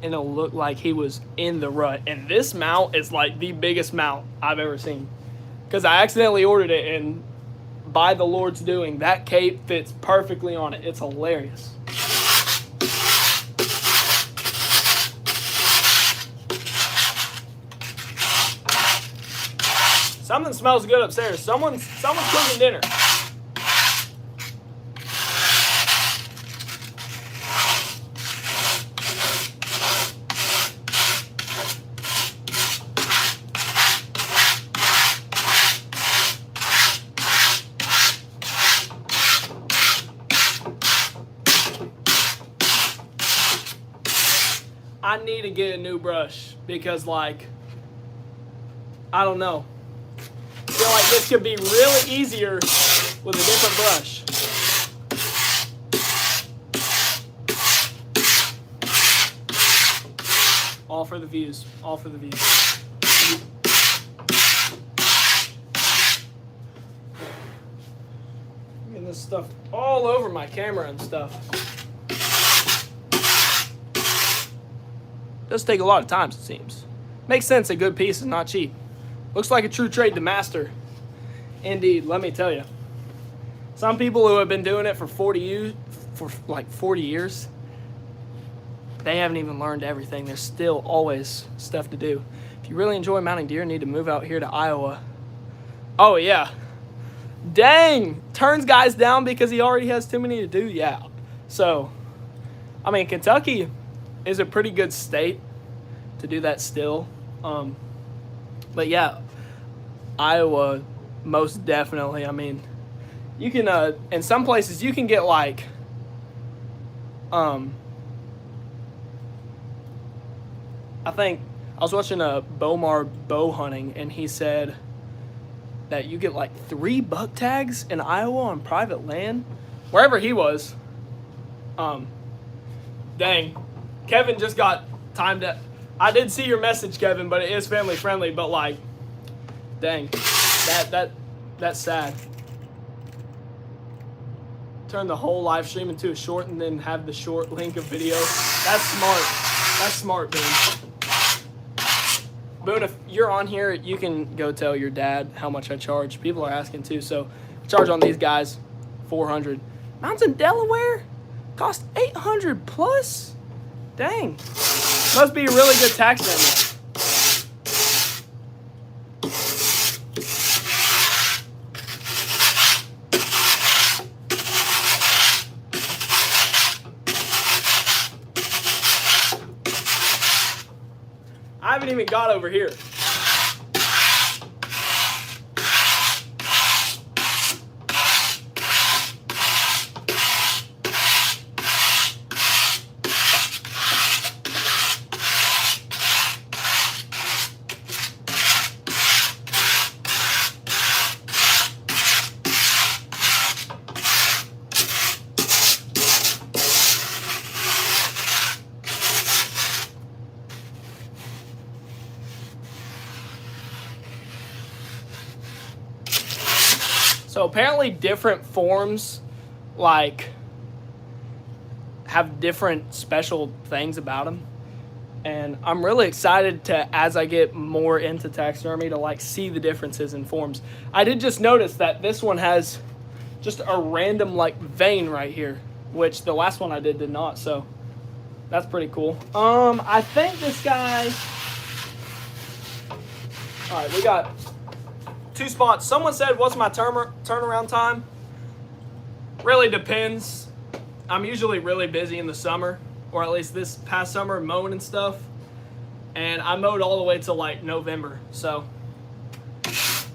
and it'll look like he was in the rut. And this mount is like the biggest mount I've ever seen, because I accidentally ordered it, and by the Lord's doing, that cape fits perfectly on it. It's hilarious. Something smells good upstairs. Someone's cooking dinner. I need to get a new brush because, like, I don't know. I feel like this could be really easier with a different brush. All for the views. All for the views. Getting this stuff all over my camera and stuff. Does take a lot of time, it seems. Makes sense, a good piece is not cheap. Looks like a true trade to master. Indeed, let me tell you. Some people who have been doing it for 40 years, they haven't even learned everything. There's still always stuff to do. If you really enjoy mounting deer, you need to move out here to Iowa. Oh yeah. Dang, turns guys down because he already has too many to do. Yeah. So, I mean, Kentucky is a pretty good state to do that still. But yeah, Iowa, most definitely. I mean, you can, in some places you can get like, I think I was watching a Bomar bow hunting, and he said that you get like 3 buck tags in Iowa on private land, wherever he was. Dang, Kevin just got timed up. I did see your message, Kevin, but it is family friendly. But like, dang, that's sad. Turn the whole live stream into a short and then have the short link of video. That's smart. That's smart, Boone. Boone, if you're on here, you can go tell your dad how much I charge. People are asking too. So I charge on these guys $400. Mounts in Delaware cost $800 plus. Dang. Must be a really good taxidermy. haven't even got over here. So apparently different forms like have different special things about them. And I'm really excited to, as I get more into taxidermy, to like see the differences in forms. I did just notice that this one has just a random like vein right here, which the last one I did not, so that's pretty cool. I think this guy, all right, we got 2 spots. Someone said, what's my turnaround time? Really depends. I'm usually really busy in the summer, or at least this past summer, mowing and stuff. And I mowed all the way till like November. So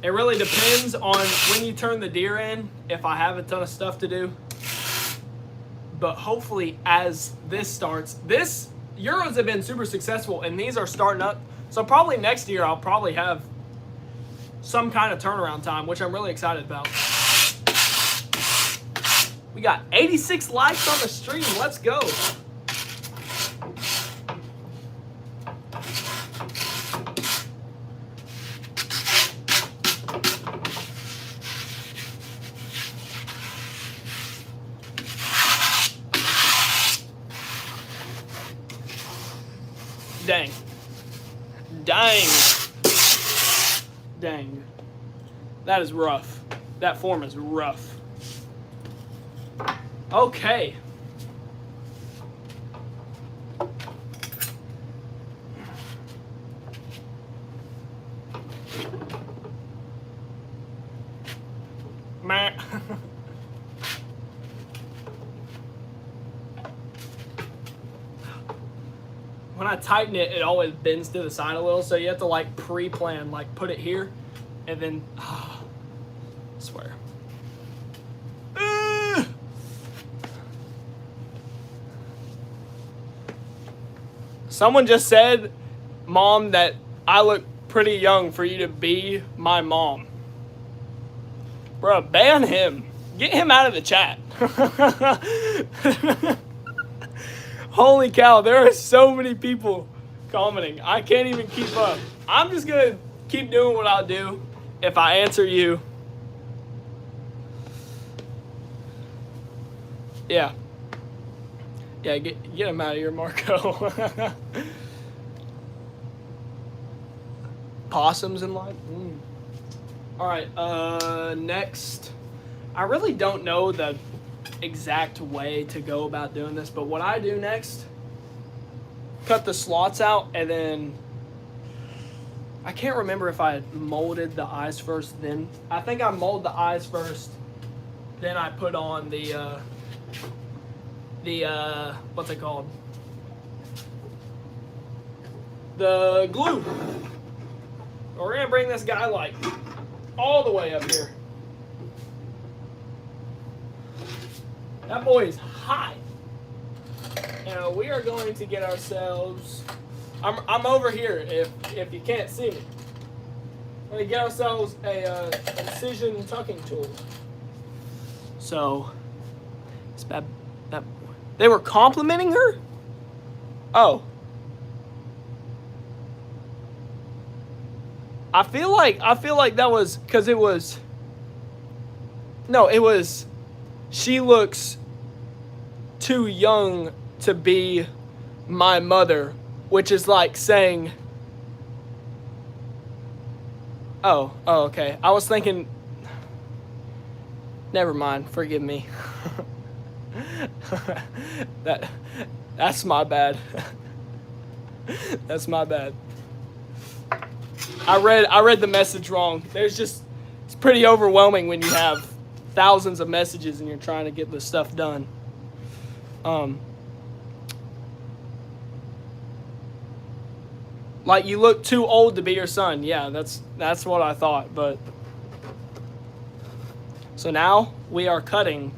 it really depends on when you turn the deer in, if I have a ton of stuff to do. But hopefully as this starts, Euros have been super successful and these are starting up. So probably next year I'll probably have some kind of turnaround time, which I'm really excited about. We got 86 likes on the stream. Let's go. Dang. Dang. Dang. That is rough. That form is rough. Okay. Meh. When I tighten it, it always bends to the side a little, so you have to like pre-plan, like put it here, and then, I swear. Someone just said, Mom, that I look pretty young for you to be my mom. Bruh, ban him. Get him out of the chat. Holy cow, there are so many people commenting. I can't even keep up. I'm just going to keep doing what I'll do if I answer you. Yeah. Yeah, get him out of here, Marco. Possums in line? All right, next. I really don't know the exact way to go about doing this, but what I do next, cut the slots out, and then I can't remember if I molded the eyes first, then I think I mold the eyes first, then I put on the what's it called, the glue. We're gonna bring this guy like all the way up here. That boy is hot. And we are going to get ourselves, I'm over here if you can't see me. We're gonna get ourselves a incision tucking tool. So it's bad. They were complimenting her? Oh. I feel like that was because it was, no, it was, she looks too young to be my mother, which is like saying, oh, okay. I was thinking, never mind, forgive me. That's my bad. That's my bad. I read the message wrong. It's pretty overwhelming when you have thousands of messages and you're trying to get this stuff done. Like, you look too old to be your son. Yeah, that's what I thought. But so now we are cutting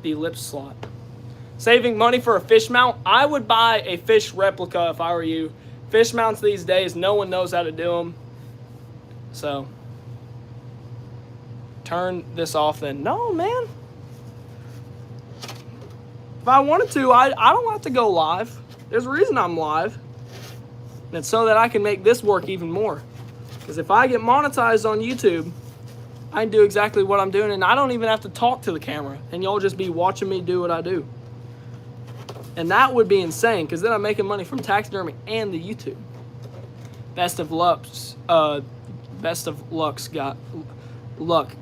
the lip slot. Saving money for a fish mount. I would buy a fish replica if I were you. Fish mounts these days, no one knows how to do them. So turn this off then. No, man. If I wanted to, I don't have to go live. There's a reason I'm live. And it's so that I can make this work even more. Because if I get monetized on YouTube, I can do exactly what I'm doing, and I don't even have to talk to the camera. And y'all just be watching me do what I do. And that would be insane, because then I'm making money from taxidermy and the YouTube. Best of luck,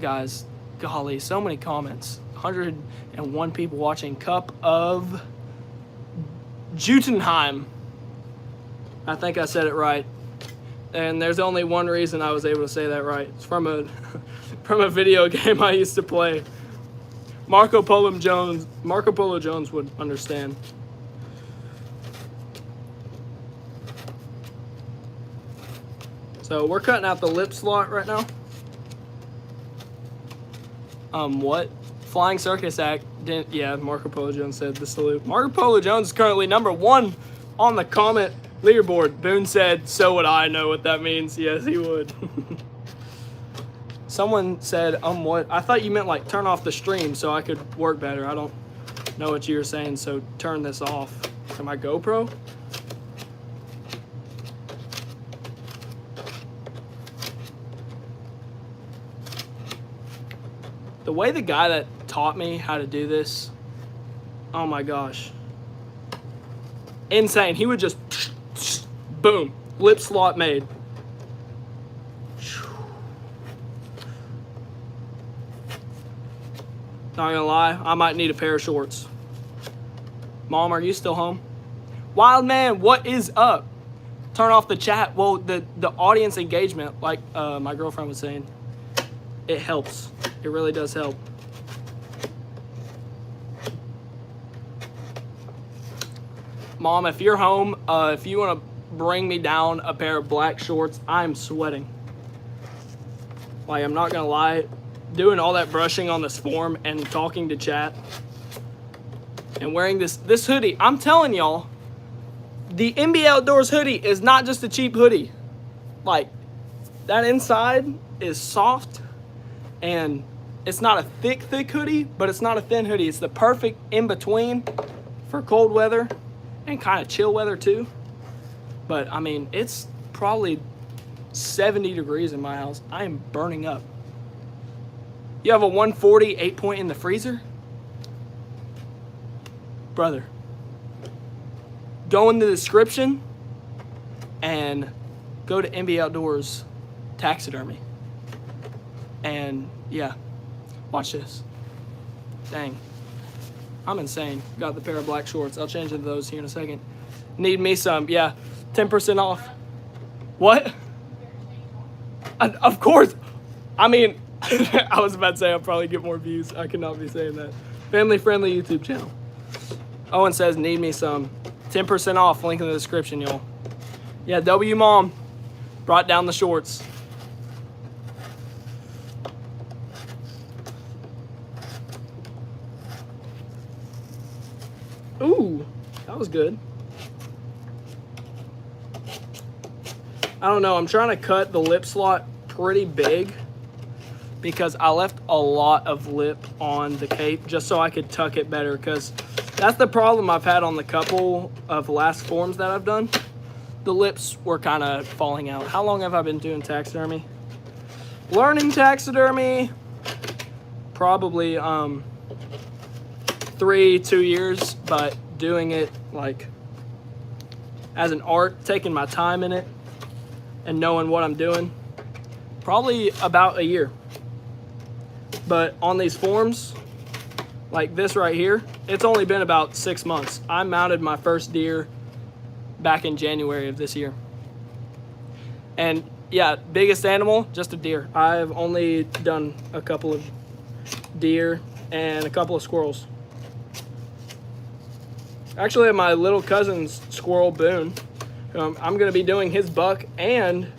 guys. Golly, so many comments. 101 people watching. Cup of Jutenheim. I think I said it right. And there's only one reason I was able to say that right. It's from a video game I used to play. Marco Polo Jones would understand. So we're cutting out the lip slot right now. What? Flying Circus Act didn't, yeah, Marco Polo Jones said the salute. Marco Polo Jones is currently #1 on the comment leaderboard. Boone said, so would I know what that means. Yes, he would. Someone said, what? I thought you meant like turn off the stream so I could work better. I don't know what you were saying, so turn this off. To my GoPro? The way the guy that taught me how to do this, oh my gosh. Insane. He would just, boom, lip slot made. Not gonna lie, I might need a pair of shorts. Mom, are you still home? Wild man, what is up? Turn off the chat. Well, the audience engagement, like my girlfriend was saying, it helps. It really does help. Mom, if you're home, if you want to bring me down a pair of black shorts, I'm sweating. Like, I'm not gonna lie, doing all that brushing on this form and talking to chat and wearing this hoodie, I'm telling y'all, the MB Outdoors hoodie is not just a cheap hoodie. Like, that inside is soft, and it's not a thick hoodie, but it's not a thin hoodie. It's the perfect in-between for cold weather and kind of chill weather too. But I mean, it's probably 70 degrees in my house. I am burning up. You have a 140 8-point in the freezer? Brother, go in the description and go to MB Outdoors Taxidermy. And yeah, watch this. Dang, I'm insane. Got the pair of black shorts. I'll change into those here in a second. Need me some, yeah, 10% off. What? Of course. I mean, I was about to say I'll probably get more views. I cannot be saying that. Family-friendly YouTube channel. Owen says, need me some. 10% off, link in the description, y'all. Yeah, W Mom brought down the shorts. Ooh, that was good. I don't know, I'm trying to cut the lip slot pretty big because I left a lot of lip on the cape just so I could tuck it better, because that's the problem I've had on the couple of last forms that I've done. The lips were kind of falling out. How long have I been doing taxidermy? Learning taxidermy, probably 2 years, but doing it like as an art, taking my time in it and knowing what I'm doing, probably about a year. But on these forms, like this right here, it's only been about 6 months. I mounted my first deer back in January of this year. And yeah, biggest animal, just a deer. I've only done a couple of deer and a couple of squirrels. Actually, my little cousin's squirrel, Boone, I'm going to be doing his buck, and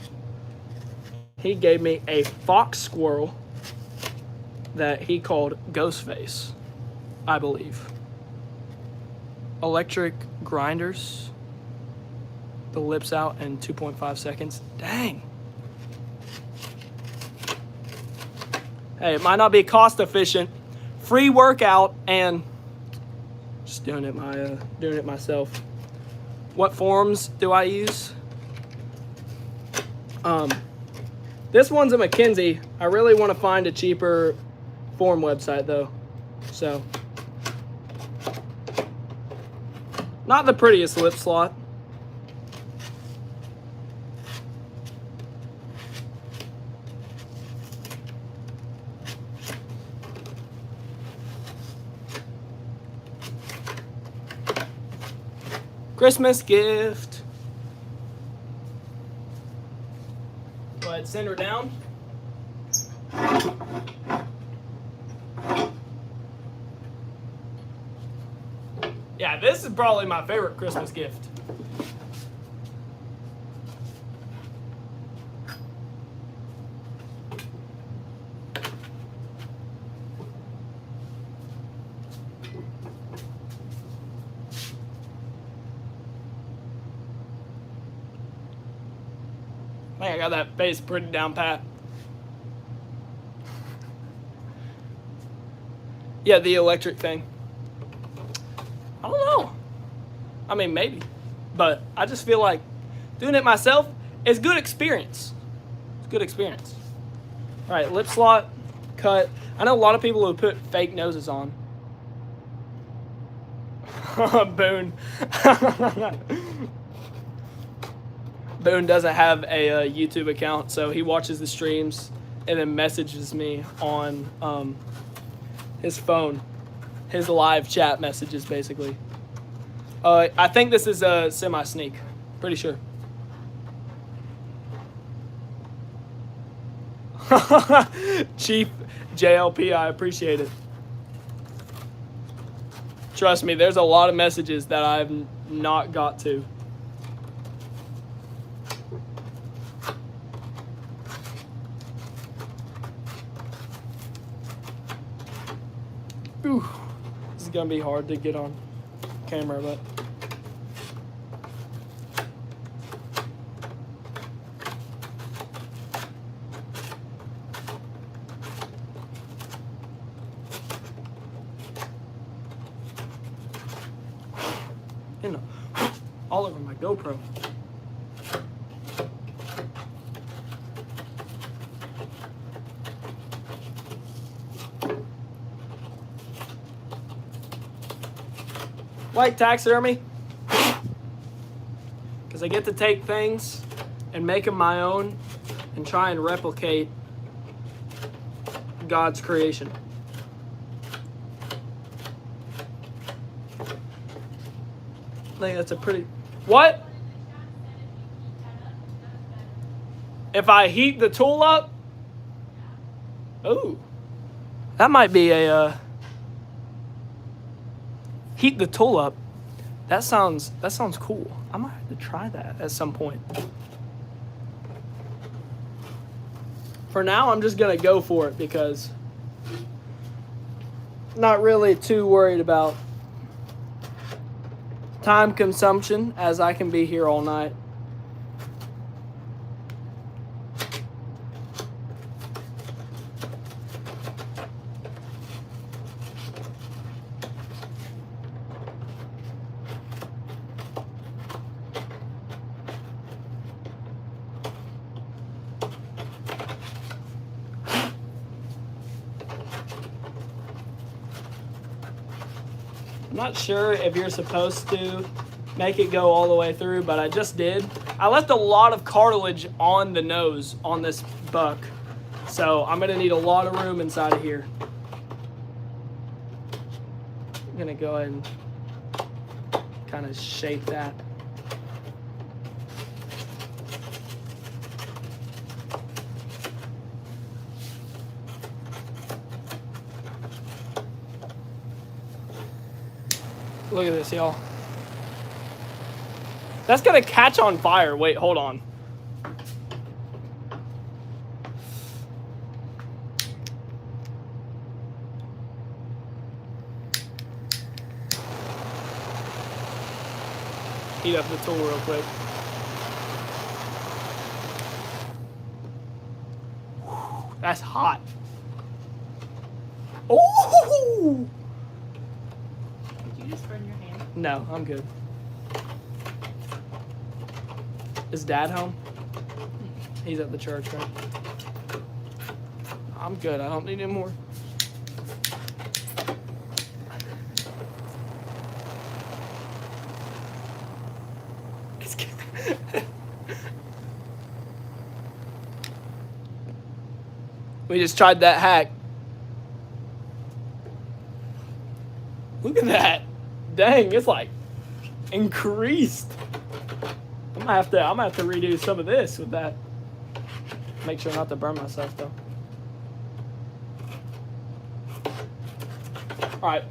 he gave me a fox squirrel that he called Ghostface, I believe. Electric grinders. The lips out in 2.5 seconds. Dang. Hey, it might not be cost efficient. Free workout and just doing it myself. What forms do I use? This one's a McKinsey. I really want to find a cheaper form website though. So, not the prettiest lip slot. Christmas gift. Go ahead, send her down. Yeah, this is probably my favorite Christmas gift. I think I got that face pretty down pat. Yeah, the electric thing. I don't know. I mean, maybe. But I just feel like doing it myself is good experience. It's good experience. All right, lip slot, cut. I know a lot of people who put fake noses on. Boone. Boone doesn't have a YouTube account, so he watches the streams and then messages me on his phone. His live chat messages, basically. I think this is a semi-sneak. Pretty sure. Chief JLP, I appreciate it. Trust me, there's a lot of messages that I've not got to. Ooh, this is gonna be hard to get on camera, but all over my GoPro. Like Taxidermy, because I get to take things and make them my own and try and replicate God's creation. I think that's a pretty... What? If I heat the tool up? Ooh. That might be a... Heat the tool up. That sounds cool. I might have to try that at some point. For now, I'm just gonna go for it because I'm not really too worried about time consumption, as I can be here all night. I'm not sure if you're supposed to make it go all the way through, but I just did. I left a lot of cartilage on the nose on this buck, so I'm gonna need a lot of room inside of here. I'm gonna go ahead and kind of shape that. Look at this, y'all. That's gonna catch on fire. Wait, hold on. Heat up the tool real quick. That's hot. Oh! Did you just burn your hand? No, I'm good. Is Dad home? He's at the church, right? I'm good. I don't need any more. We just tried that hack. Look at that. Dang, it's like increased. I'm gonna have to redo some of this with that. Make sure not to burn myself though. Alright.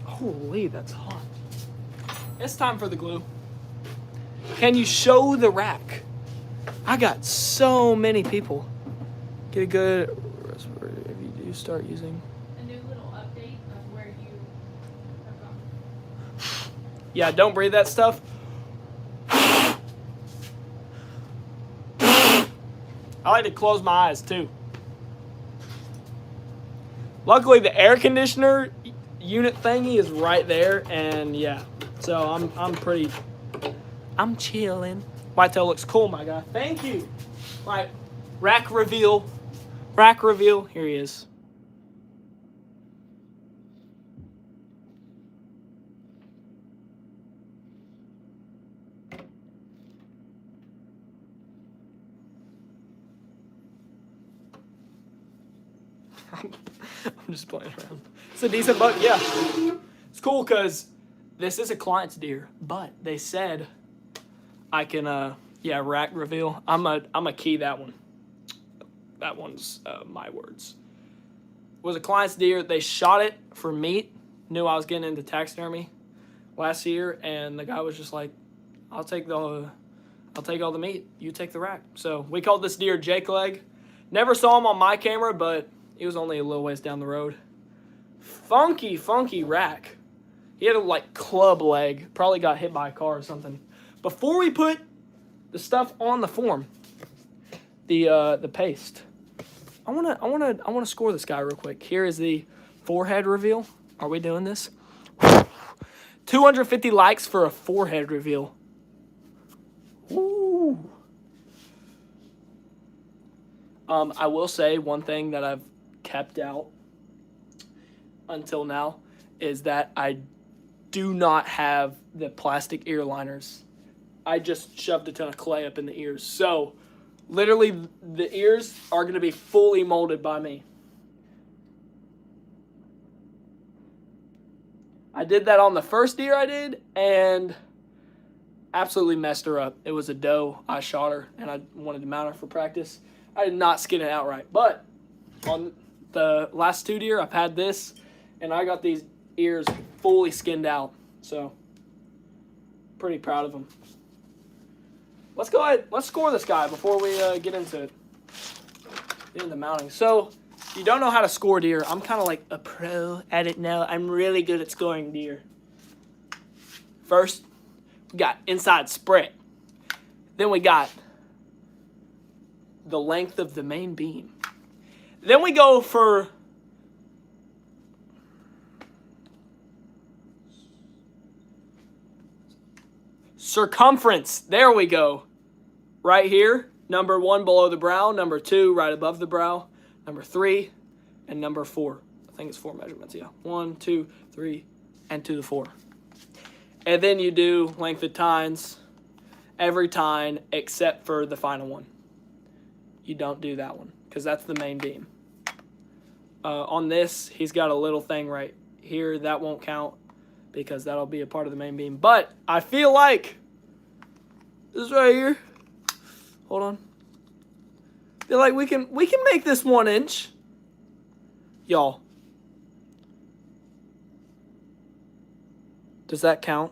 Holy, that's hot. It's time for the glue. Can you show the rack? I got so many people. Get a good if you do start using. A new little update of where you have gone. Yeah, don't breathe that stuff. I like to close my eyes too. Luckily, the air conditioner unit thingy is right there, and yeah, so I'm chilling. Whitetail looks cool, my guy. Thank you. Right, rack reveal. Rack reveal. Here he is. I'm just playing around. It's a decent buck, yeah. It's cool because this is a client's deer, but they said I can, rack reveal. I'm a key that one. That one's my words. It was a client's deer. They shot it for meat. Knew I was getting into taxidermy last year, and the guy was just like, I'll take all the meat. You take the rack. So we called this deer Jake Leg. Never saw him on my camera, but he was only a little ways down the road. Funky rack. He had a like club leg. Probably got hit by a car or something. Before we put the stuff on the form, the paste, I wanna score this guy real quick. Here is the forehead reveal. Are we doing this? 250 likes for a forehead reveal. Ooh. I will say one thing that I've kept out until now is that I do not have the plastic ear liners. I just shoved a ton of clay up in the ears. So literally the ears are going to be fully molded by me. I did that on the first deer I did and absolutely messed her up. It was a doe. I shot her and I wanted to mount her for practice. I did not skin it outright, but on the last two deer, I've had this, and I got these ears fully skinned out, so pretty proud of them. Let's go ahead. Let's score this guy before we get into it. Get into mounting. So, if you don't know how to score deer, I'm kind of like a pro at it now. I'm really good at scoring deer. First, we got inside spread. Then we got the length of the main beam. Then we go for circumference. There we go. Right here, number 1 below the brow, number 2 right above the brow, number 3, and number 4. I think it's 4 measurements, yeah. 1, 2, 3, and to the 4. And then you do length of tines every tine except for the final one. You don't do that one because that's the main beam. On this, he's got a little thing right here. That won't count because that'll be a part of the main beam. But I feel like this right here. Hold on. I feel like we can make this 1 inch. Y'all. Does that count?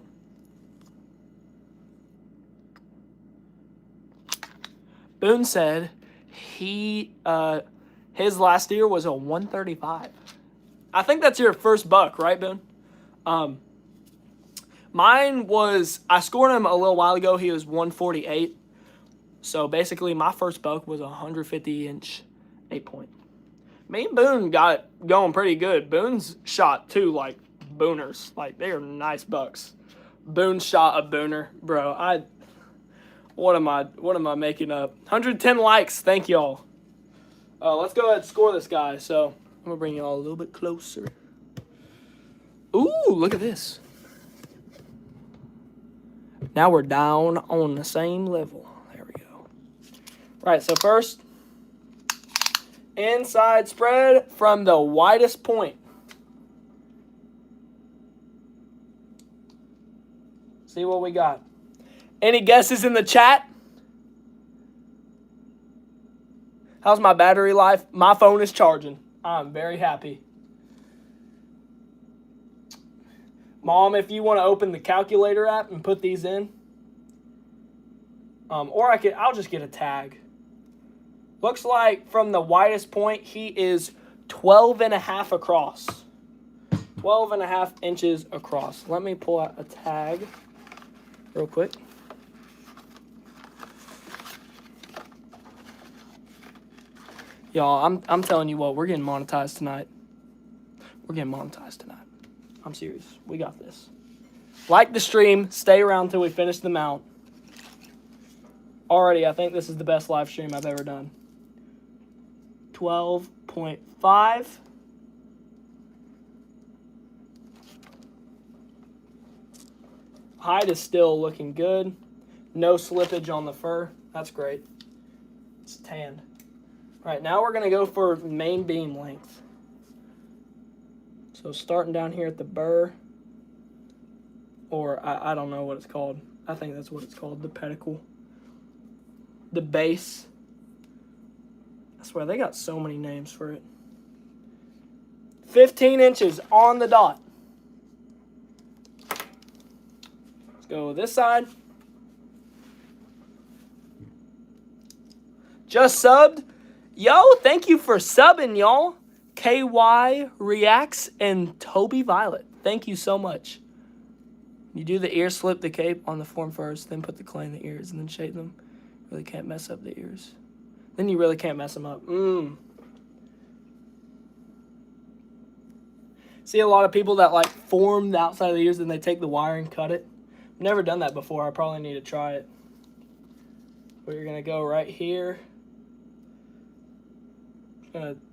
Boone said his last year was a 135. I think that's your first buck, right, Boone? Mine was, I scored him a little while ago. He was 148. So basically, my first buck was a 150-inch 8-point. Me and Boone got it going pretty good. Boone's shot two like booners. Like, they are nice bucks. Boone shot a booner. Bro, what am I making up? 110 likes. Thank y'all. Let's go ahead and score this guy. So I'm gonna bring y'all a little bit closer. Ooh, look at this. Now we're down on the same level. There we go. Right, so first, inside spread from the widest point. See what we got. Any guesses in the chat? How's my battery life? My phone is charging. I'm very happy. Mom, if you want to open the calculator app and put these in. Or I'll just get a tag. Looks like from the widest point, he is 12 and a half across. 12 and a half inches across. Let me pull out a tag real quick. Y'all, I'm telling you what, we're getting monetized tonight. We're getting monetized tonight. I'm serious. We got this. Like the stream. Stay around till we finish the mount. Already, I think this is the best live stream I've ever done. 12.5. Hide is still looking good. No slippage on the fur. That's great. It's tanned. All right, now we're going to go for main beam length. So starting down here at the burr, or I don't know what it's called. I think that's what it's called, the pedicle. The base. I swear, they got so many names for it. 15 inches on the dot. Let's go this side. Just subbed. Yo, thank you for subbing, y'all. KY Reacts and Toby Violet. Thank you so much. You do the ear, slip the cape on the form first, then put the clay in the ears, and then shape them. Really can't mess up the ears. Then you really can't mess them up. See a lot of people that like form the outside of the ears and they take the wire and cut it. Never done that before. I probably need to try it. We're going to go right here.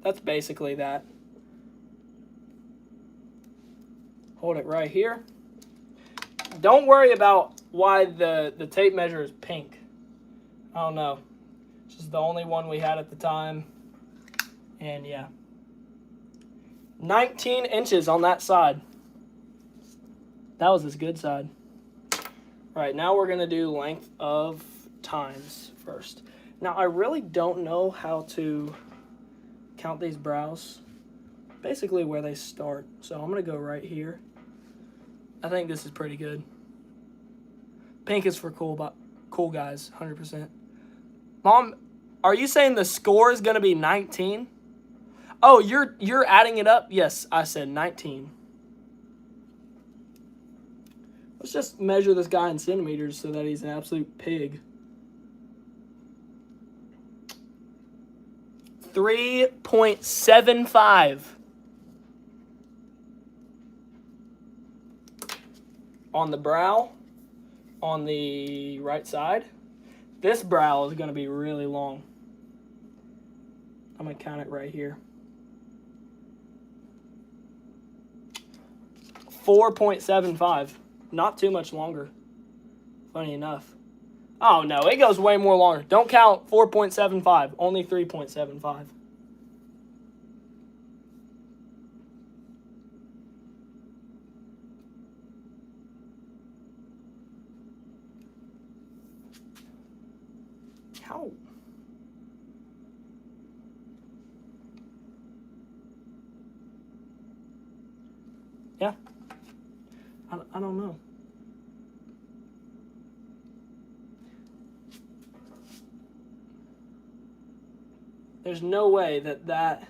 That's basically that. Hold it right here. Don't worry about why the tape measure is pink. I don't know. It's just the only one we had at the time. And yeah. 19 inches on that side. That was his good side. All right, now we're going to do length of tines first. Now, I really don't know how to count these brows. Basically where they start. So I'm going to go right here. I think this is pretty good. Pink is for cool guys, 100%. Mom, are you saying the score is going to be 19? Oh, you're adding it up? Yes, I said 19. Let's just measure this guy in centimeters so that he's an absolute pig. 3.75. On the brow, on the right side. This brow is going to be really long. I'm going to count it right here. 4.75. Not too much longer. Funny enough. Oh, no, it goes way more longer. Don't count 4.75. Only 3.75. How? Yeah. I don't know. There's no way that...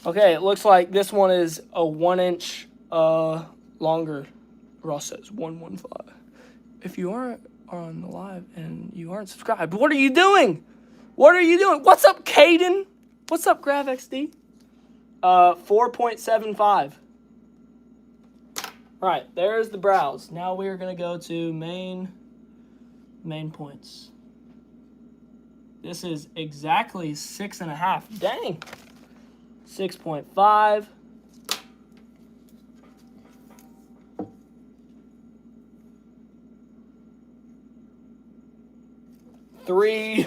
Okay, it looks like this one is a 1 inch longer. Ross says 115. If you aren't on the live and you aren't subscribed, what are you doing? What are you doing? What's up, Caden? What's up, GravXD? 4.75. All right, there's the brows. Now we are going to go to main points. This is exactly 6.5. Dang. 6.5. 3.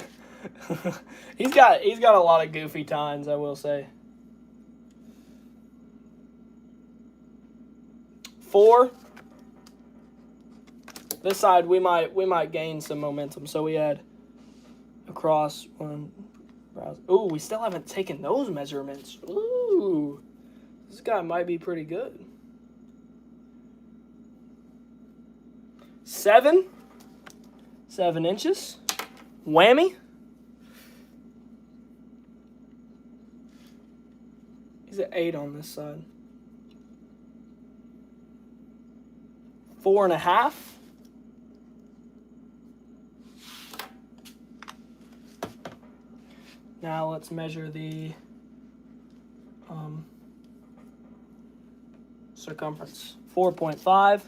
he's got a lot of goofy tines, I will say. 4. This side we might gain some momentum. So we had across one brows. Ooh, we still haven't taken those measurements. Ooh, this guy might be pretty good. 7 inches. Whammy. He's at 8 on this side. 4.5. Now let's measure the circumference. 4.5.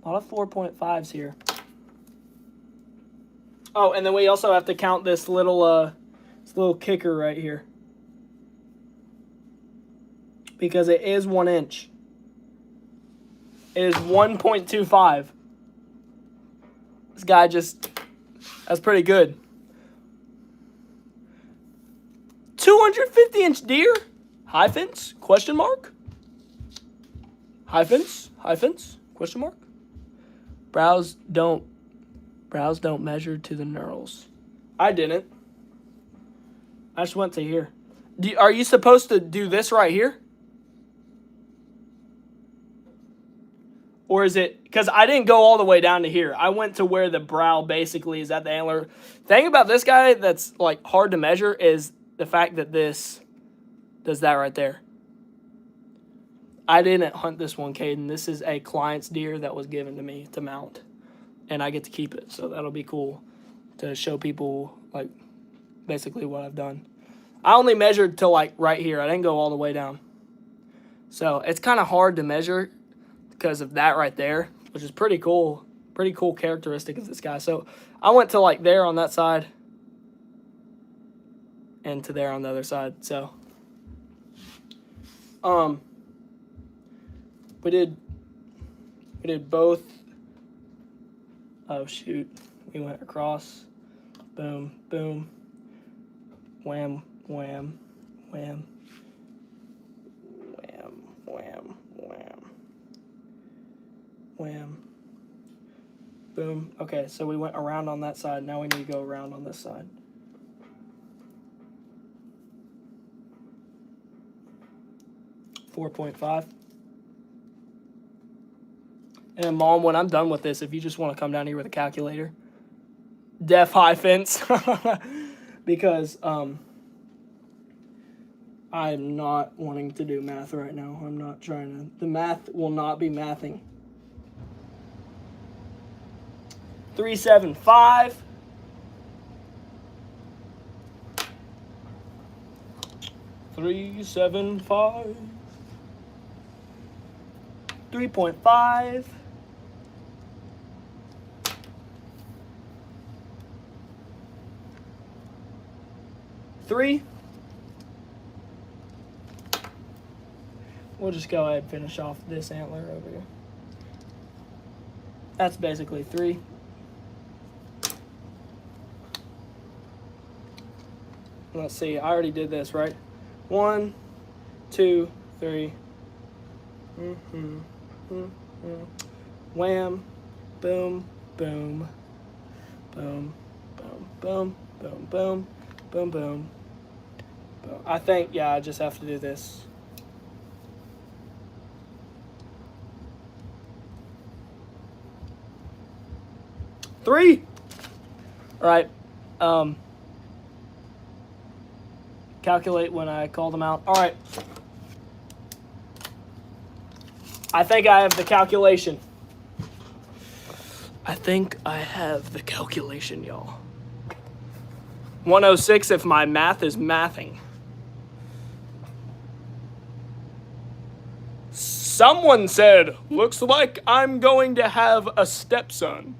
A lot of 4.5s here. Oh, and then we also have to count this little kicker right here, because it is 1 inch. It is 1.25. This guy that's pretty good. 250-inch deer? Hyphens? Question mark? Hyphens? Question mark? Brows don't measure to the knurls. I didn't. I just went to here. Are you supposed to do this right here? Or is it... Because I didn't go all the way down to here. I went to where the brow basically is at the antler. Thing about this guy that's like hard to measure is the fact that this does that right there. I didn't hunt this one, Caden. This is a client's deer that was given to me to mount. And I get to keep it. So that'll be cool to show people like basically what I've done. I only measured to like right here. I didn't go all the way down. So it's kind of hard to measure because of that right there, which is pretty cool. Pretty cool characteristic of this guy. So I went to like there on that side and to there on the other side. So we did both. Oh shoot, we went across. Boom, boom. Wham, wham, wham. Wham, wham, wham. Wham. Boom. Okay, so we went around on that side. Now we need to go around on this side. $4.5. And Mom, when I'm done with this, if you just want to come down here with a calculator, def high fence, because I'm not wanting to do math right now. I'm not trying to. The math will not be mathing. 3.75. $3.75. 3.5. 3. We'll just go ahead and finish off this antler over here. That's basically 3. Let's see, I already did this, right? 1, 2, 3. Wham, boom, boom, boom, boom, boom, boom, boom, boom, boom. I think, yeah, I just have to do this. Three. All right. calculate when I call them out. All right. I think I have the calculation. Y'all. 106 if my math is mathing. Someone said, looks like I'm going to have a stepson.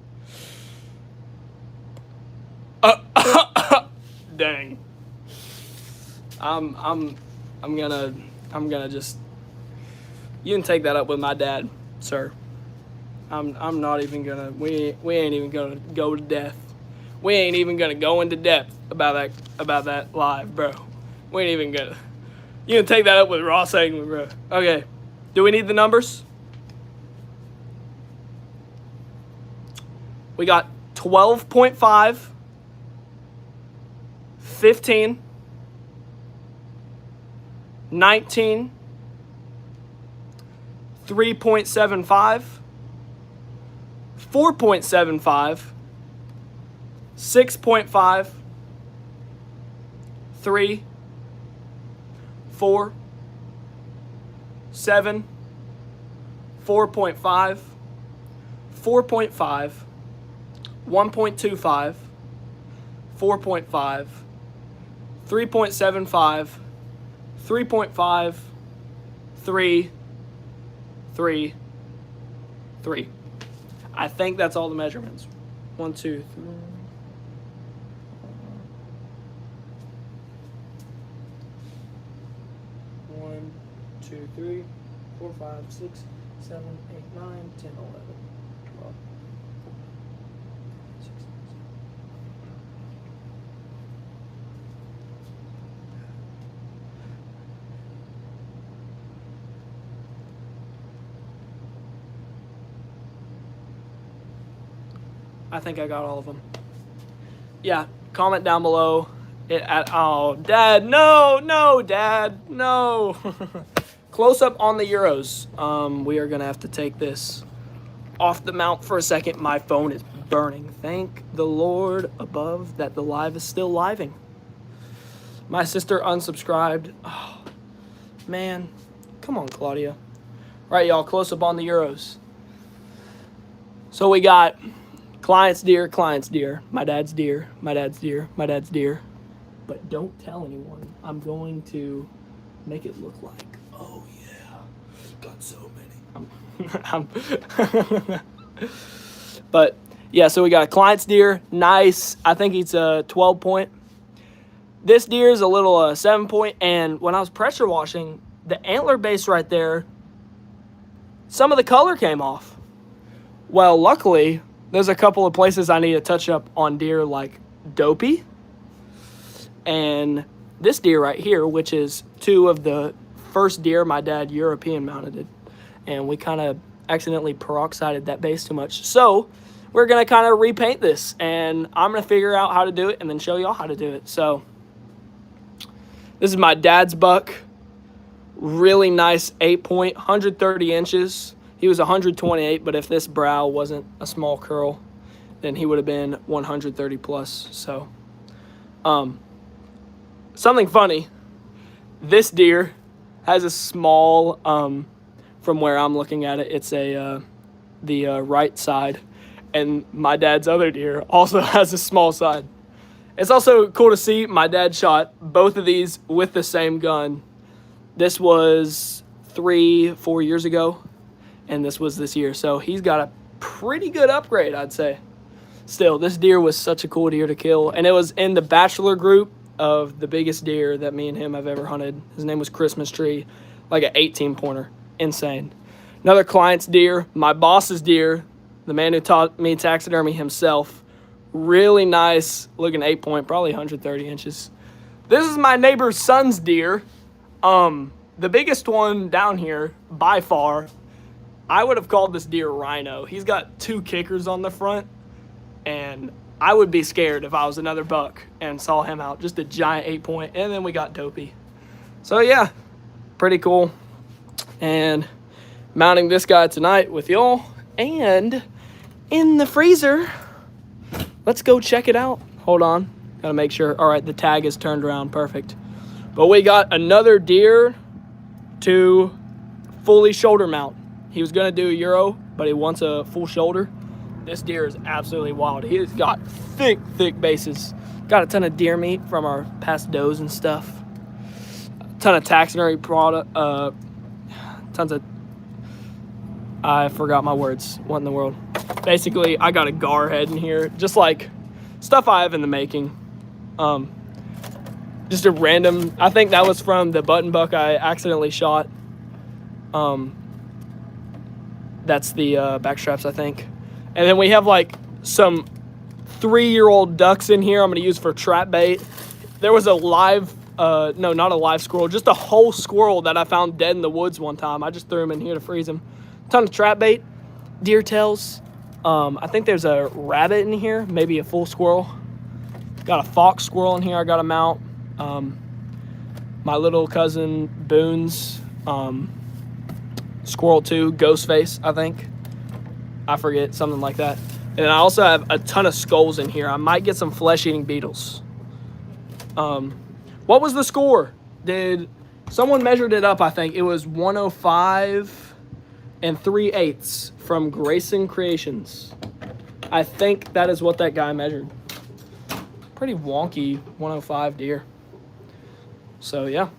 Dang. I'm gonna just, you can take that up with my dad, sir. I'm not even gonna, we ain't even gonna go to death. We ain't even gonna go into depth about that live, bro. We ain't even gonna, you can take that up with Ross Hageman, bro. Okay. Do we need the numbers? We got 12.5, 15, 19, 3.75, 4.75, 6.5, 3, 4, 7, 4.5, 4.5, 1.25, 4.5, 3.75, 3.5, 3, 3, 3. I think that's all the measurements. 1, 2, 3. 1, 2, 3, 4, 5, 6, 7, 8, 9, 10, 11, 12. 16. I think I got all of them. Yeah, comment down below. Oh, Dad, no, Dad, no. Close up on the Euros. We are gonna have to take this off the mount for a second. My phone is burning. Thank the Lord above that the live is still living. My sister unsubscribed. Oh, man. Come on, Claudia. All right, y'all, close up on the Euros. So we got client's deer, my dad's deer, my dad's deer, my dad's deer. But don't tell anyone. I'm going to make it look like, oh yeah, got so many. But yeah, so we got a client's deer, nice. I think he's a 12 point. This deer is a little 7 point. And when I was pressure washing, the antler base right there, some of the color came off. Well, luckily, there's a couple of places I need to touch up on deer like Dopey. And this deer right here, which is 2 of the first deer my dad European mounted it. And we kind of accidentally peroxided that base too much. So we're going to kind of repaint this. And I'm going to figure out how to do it and then show y'all how to do it. So this is my dad's buck. Really nice 8 point, 130 inches. He was 128, but if this brow wasn't a small curl, then he would have been 130 plus. So, something funny. This deer has a small, from where I'm looking at it, it's the right side. And my dad's other deer also has a small side. It's also cool to see my dad shot both of these with the same gun. This was 3-4 years ago, and this was this year. So he's got a pretty good upgrade, I'd say. Still, this deer was such a cool deer to kill. And it was in the bachelor group of the biggest deer that me and him have ever hunted. His name was Christmas Tree, like an 18-pointer. Insane. Another client's deer, my boss's deer, the man who taught me taxidermy himself. Really nice looking 8 point, probably 130 inches. This is my neighbor's son's deer. The biggest one down here, by far, I would have called this deer Rhino. He's got 2 kickers on the front, and I would be scared if I was another buck and saw him out. Just a giant 8 point, and then we got Dopey. So yeah, pretty cool. And mounting this guy tonight with y'all, and in the freezer, let's go check it out. Hold on, gotta make sure. All right, the tag is turned around, perfect. But we got another deer to fully shoulder mount. He was going to do a Euro, but he wants a full shoulder. This deer is absolutely wild. He's got thick bases. Got a ton of deer meat from our past does and stuff. A ton of taxidermy product. Tons of... I forgot my words. What in the world? Basically, I got a gar head in here. Just like stuff I have in the making. Just a random... I think that was from the button buck I accidentally shot. That's the back straps, I think. And then we have like some 3-year-old ducks in here I'm going to use for trap bait. There was a live, no, not a live squirrel, just a whole squirrel that I found dead in the woods one time. I just threw him in here to freeze him. Ton of trap bait, deer tails. I think there's a rabbit in here, maybe a full squirrel. Got a fox squirrel in here I got to mount. My little cousin Boone's squirrel too, ghost face, I think. I forget, something like that. And I also have a ton of skulls in here. I might get some flesh-eating beetles. What was the score? Did someone measured it up? I think it was 105 3/8 from Grayson Creations. I think that is what that guy measured. Pretty wonky 105 deer. So yeah,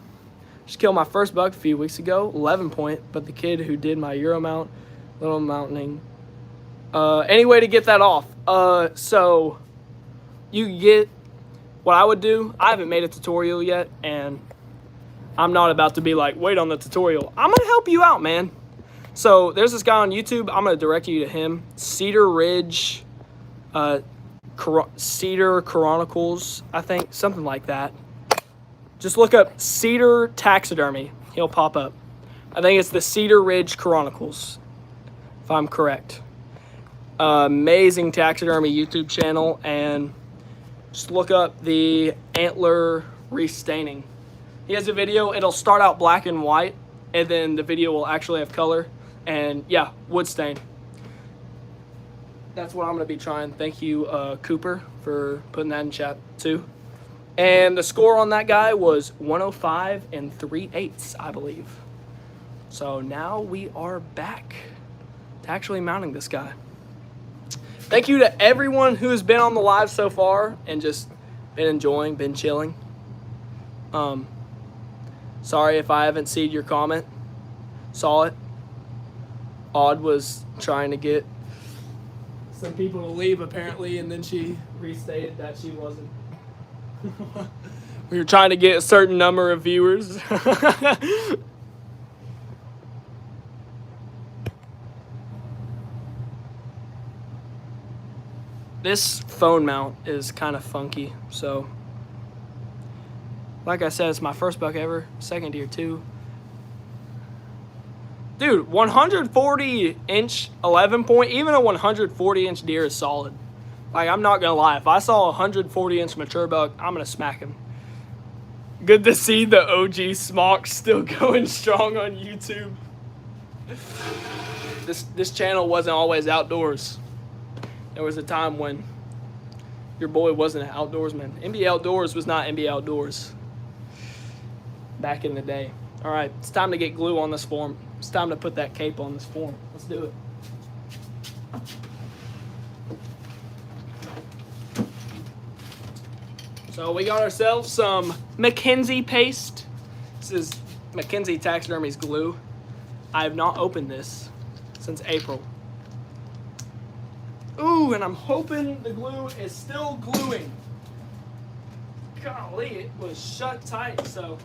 just killed my first buck a few weeks ago, 11 point. But the kid who did my Euro mount, little mounting. Any way to get that off? So you get what I would do. I haven't made a tutorial yet, and I'm not about to be like, wait on the tutorial. I'm gonna help you out, man. So there's this guy on YouTube. I'm gonna direct you to him. Cedar Ridge, Cedar Chronicles, I think, something like that. Just look up Cedar Taxidermy. He'll pop up. I think it's the Cedar Ridge Chronicles, if I'm correct. Amazing taxidermy YouTube channel, and just look up the antler restaining. He has a video. It'll start out black and white, and then the video will actually have color. And yeah, wood stain. That's what I'm going to be trying. Thank you, Cooper, for putting that in chat too. And the score on that guy was 105 3/8, I believe. So now we are back to actually mounting this guy. Thank you to everyone who has been on the live so far and just been enjoying, been chilling. Sorry if I haven't seen your comment. Saw it. Odd was trying to get some people to leave apparently, and then she restated that she wasn't. We were trying to get a certain number of viewers. This phone mount is kind of funky, so like I said, it's my first buck ever, second deer too. Dude, 140-inch 11 point, even a 140-inch deer is solid. Like, I'm not gonna lie, if I saw a 140-inch mature buck, I'm gonna smack him. Good to see the OG Smock still going strong on YouTube. This channel wasn't always outdoors. There was a time when your boy wasn't an outdoorsman. MBAOutdoors was not MBAOutdoors back in the day. All right, it's time to get glue on this form. It's time to put that cape on this form. Let's do it. So we got ourselves some Mackenzie paste. This is Mackenzie Taxidermy's glue. I have not opened this since April. Ooh, and I'm hoping the glue is still gluing. Golly, it was shut tight, so.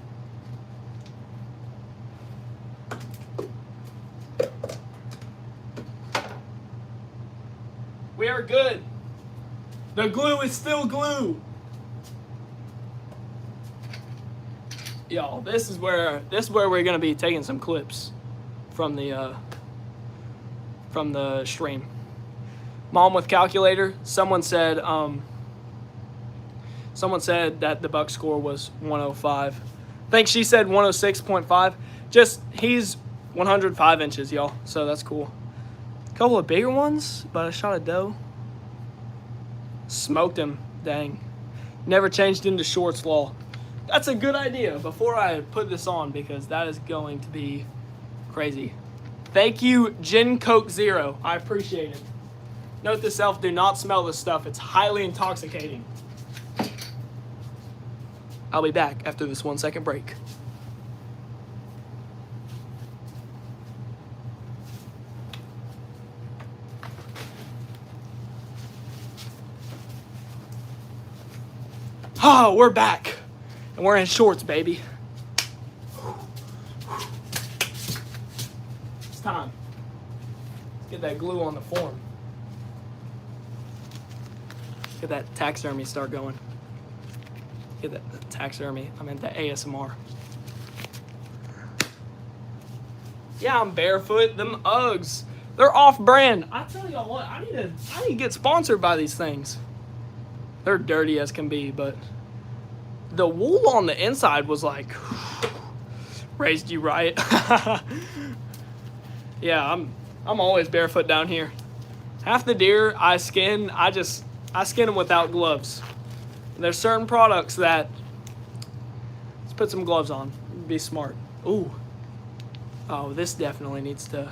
We are good. The glue is still glue. Y'all, this is where we're gonna be taking some clips from the stream. Mom with calculator. Someone said that the buck score was 105. I think she said 106.5. Just he's 105 inches, y'all. So that's cool. A couple of bigger ones, but I shot a doe. Smoked him. Dang. Never changed into shorts, lol. That's a good idea before I put this on, because that is going to be crazy. Thank you, Gin Coke Zero. I appreciate it. Note to self, do not smell this stuff. It's highly intoxicating. I'll be back after this 1 second break. Oh, we're back. And we're in shorts, baby. It's time. Let's get that glue on the form. Get that taxidermy start going. Get that taxidermy. I meant that ASMR. Yeah, I'm barefoot. Them Uggs. They're off-brand. I tell y'all what, I need to get sponsored by these things. They're dirty as can be, but the wool on the inside was like raised you right. Yeah, I'm always barefoot down here. Half the deer I skin them without gloves. And there's certain products that, let's put some gloves on. Be smart. Ooh. Oh, this definitely needs to.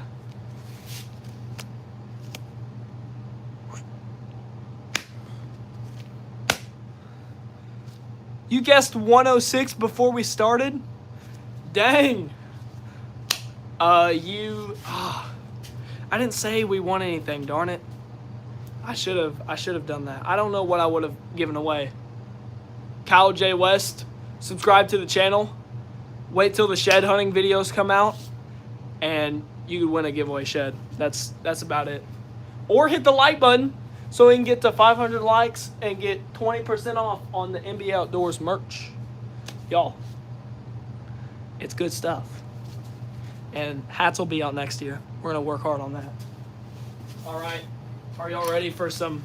You guessed 106 before we started? Dang. I didn't say we won anything, darn it. I should have done that. I don't know what I would have given away. Kyle J. West, subscribe to the channel. Wait till the shed hunting videos come out, and you could win a giveaway shed. That's about it. Or hit the like button so we can get to 500 likes and get 20% off on the MBA Outdoors merch. Y'all, it's good stuff. And hats will be out next year. We're going to work hard on that. All right. Are y'all ready for some?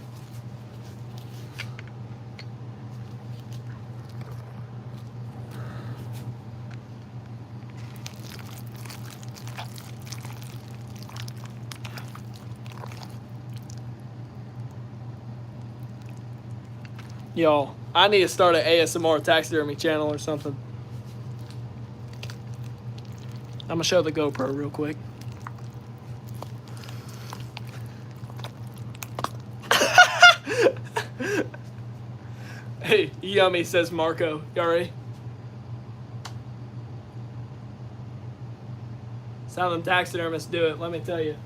Y'all, I need to start an ASMR taxidermy channel or something. I'm going to show the GoPro real quick. Hey, yummy, says Marco. Y'all ready? That's how them taxidermists do it, let me tell you.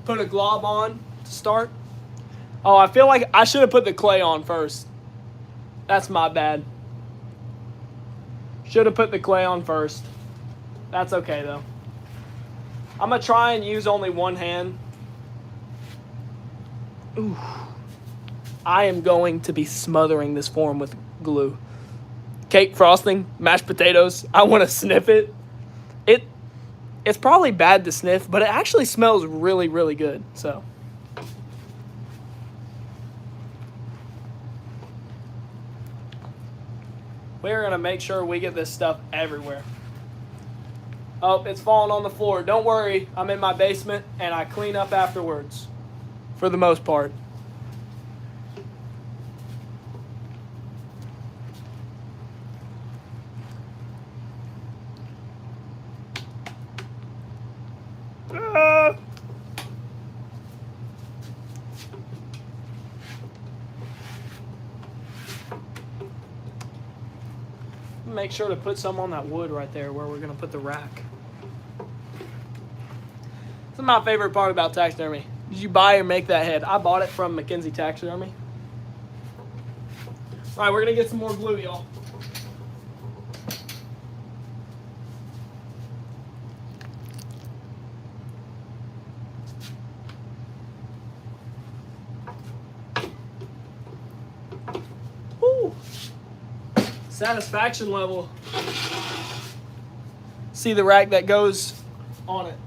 Put a glob on to start. Oh, I feel like I should have put the clay on first. That's my bad. Should have put the clay on first. That's okay, though. I'm going to try and use only one hand. Ooh. I am going to be smothering this form with glue. Cake frosting, mashed potatoes. I want to sniff it. It's probably bad to sniff, but it actually smells really, really good. So. We're going to make sure we get this stuff everywhere. Oh, it's falling on the floor. Don't worry. I'm in my basement, and I clean up afterwards. For the most part. Make sure to put some on that wood right there where we're going to put the rack. This is my favorite part about taxidermy. Did you buy or make that head? I bought it from Mackenzie Taxidermy. All right, we're going to get some more glue, y'all. Woo! Satisfaction level. See the rack that goes on it.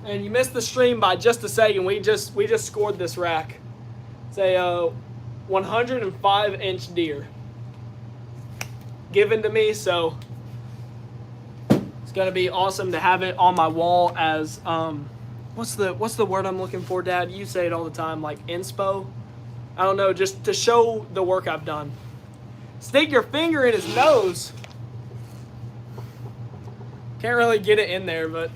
And you missed the stream by just a second. We just scored this rack. It's a 105-inch deer given to me, so it's gonna be awesome to have it on my wall as what's the word I'm looking for, Dad? You say it all the time, like inspo. I don't know, just to show the work I've done. Stick your finger in his nose. Can't really get it in there, but.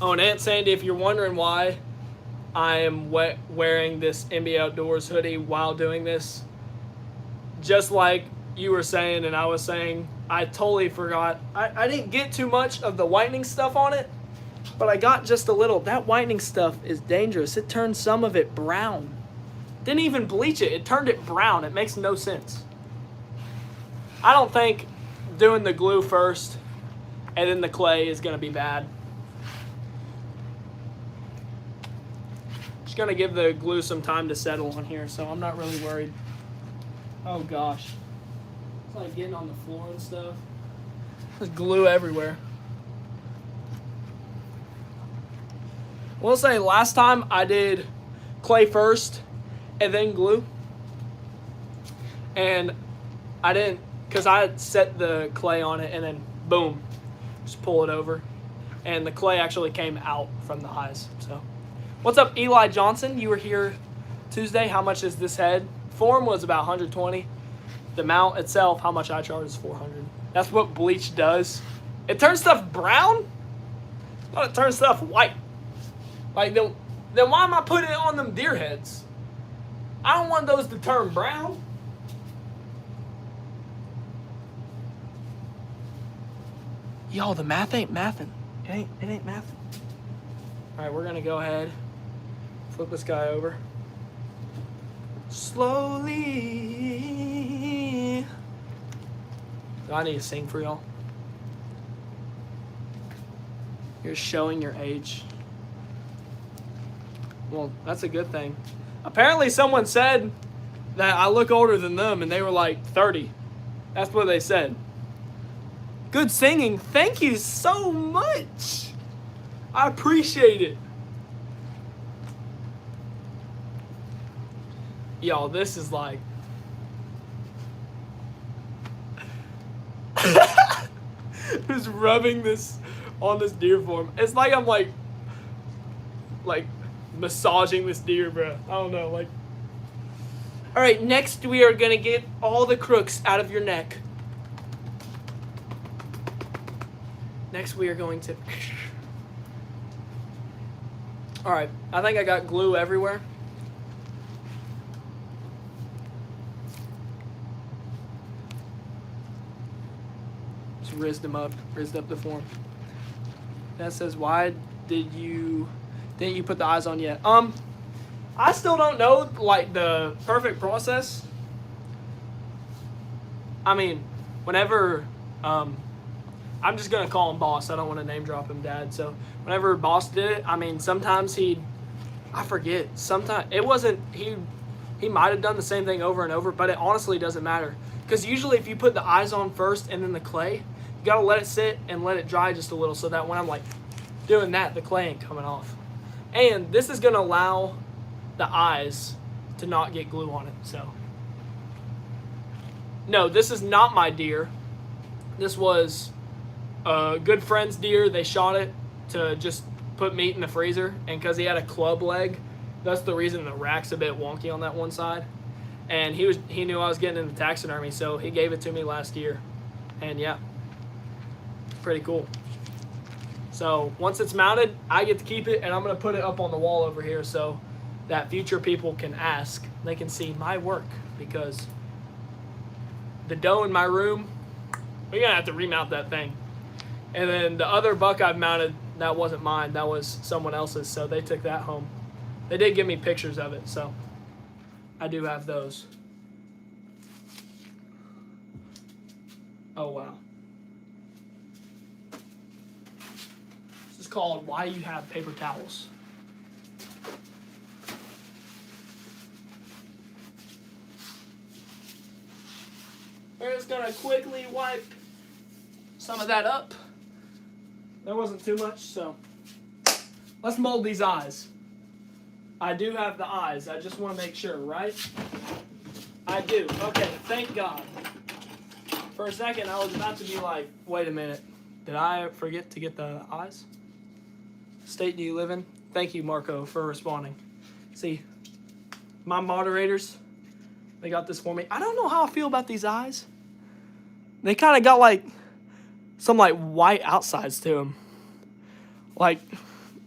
Oh, and Aunt Sandy, if you're wondering why I am wearing this MBA Outdoors hoodie while doing this, just like you were saying and I was saying, I totally forgot. I didn't get too much of the whitening stuff on it, but I got just a little. That whitening stuff is dangerous. It turned some of it brown. Didn't even bleach it. It turned it brown. It makes no sense. I don't think doing the glue first and then the clay is going to be bad. Just going to give the glue some time to settle on here, so I'm not really worried. Oh gosh. It's like getting on the floor and stuff. There's glue everywhere. We'll say last time I did clay first and then glue. And I didn't, because I had set the clay on it and then boom, just pull it over. And the clay actually came out from the eyes. So, what's up, Eli Johnson? You were here Tuesday. How much is this head? Form was about 120. The mount itself, how much I charge is 400. That's what bleach does. It turns stuff brown? I thought it turns stuff white. Like, then why am I putting it on them deer heads? I don't want those to turn brown. Yo, the math ain't mathin'. It ain't mathin'. All right, we're gonna go ahead, flip this guy over. Slowly. Do I need to sing for y'all? You're showing your age. Well, that's a good thing. Apparently someone said that I look older than them and they were like 30. That's what they said. Good singing. Thank you so much. I appreciate it. Y'all, this is like... just rubbing this on this deer form. It's like I'm like massaging this deer, bro. I don't know, like... Alright, next we are gonna get all the crooks out of your neck. Next we are going to... Alright, I think I got glue everywhere. Just rizzed up the form. That says, why didn't you put the eyes on yet? I still don't know, like, the perfect process. I mean, whenever, I'm just going to call him Boss. I don't want to name drop him, Dad. So, whenever Boss did it, I mean, sometimes I forget. Sometimes, it wasn't, he might have done the same thing over and over, but it honestly doesn't matter. Because usually if you put the eyes on first and then the clay, you got to let it sit and let it dry just a little so that when I'm, like, doing that, the clay ain't coming off. And this is going to allow the eyes to not get glue on it, so. No, this is not my deer. This was a good friend's deer. They shot it to just put meat in the freezer, and because he had a club leg, that's the reason the rack's a bit wonky on that one side. And he knew I was getting into taxidermy, so he gave it to me last year. And yeah, pretty cool. So once it's mounted, I get to keep it, and I'm going to put it up on the wall over here so that future people can ask. They can see my work, because the doe in my room, we're going to have to remount that thing. And then the other buck I've mounted, that wasn't mine. That was someone else's, so they took that home. They did give me pictures of it, so I do have those. Oh, wow. This is called Why You Have Paper Towels. We're just going to quickly wipe some of that up. There wasn't too much, so let's mold these eyes. I do have the eyes. I just want to make sure, right? I do. Okay, thank God. For a second, I was about to be like, wait a minute. Did I forget to get the eyes? state do you live in? Thank you, Marco, for responding. See, my moderators, they got this for me. I don't know how I feel about these eyes. They kind of got like some like white outsides to them, like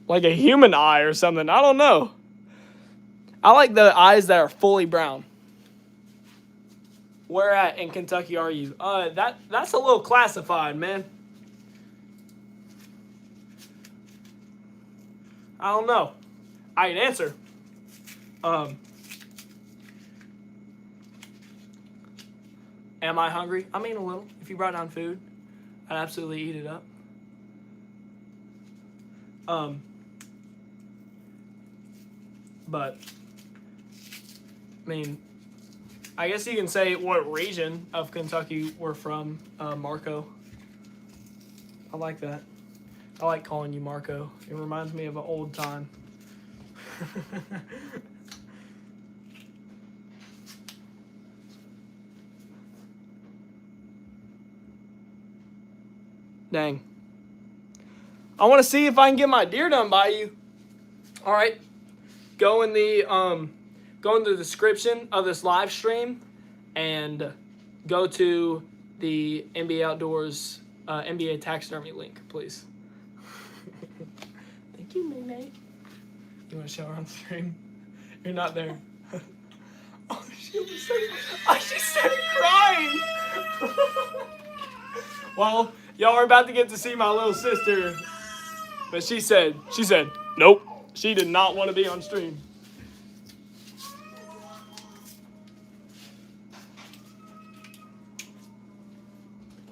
a human eye or something. I don't know. I like the eyes that are fully brown. Where at in Kentucky are you? That's a little classified, man. I don't know. I can answer. Am I hungry? I mean, a little. If you brought down food, I'd absolutely eat it up. But I mean, I guess you can say what region of Kentucky we're from, Marco. I like that. I like calling you Marco. It reminds me of an old time. Dang. I want to see if I can get my deer done by you. All right. Go in the description of this live stream and go to the MBA Outdoors MBA Taxidermy link, please. Thank you, Nene. You want to show her on stream? You're not there. Oh, she started crying. Well, y'all are about to get to see my little sister. But she said, nope. She did not want to be on stream.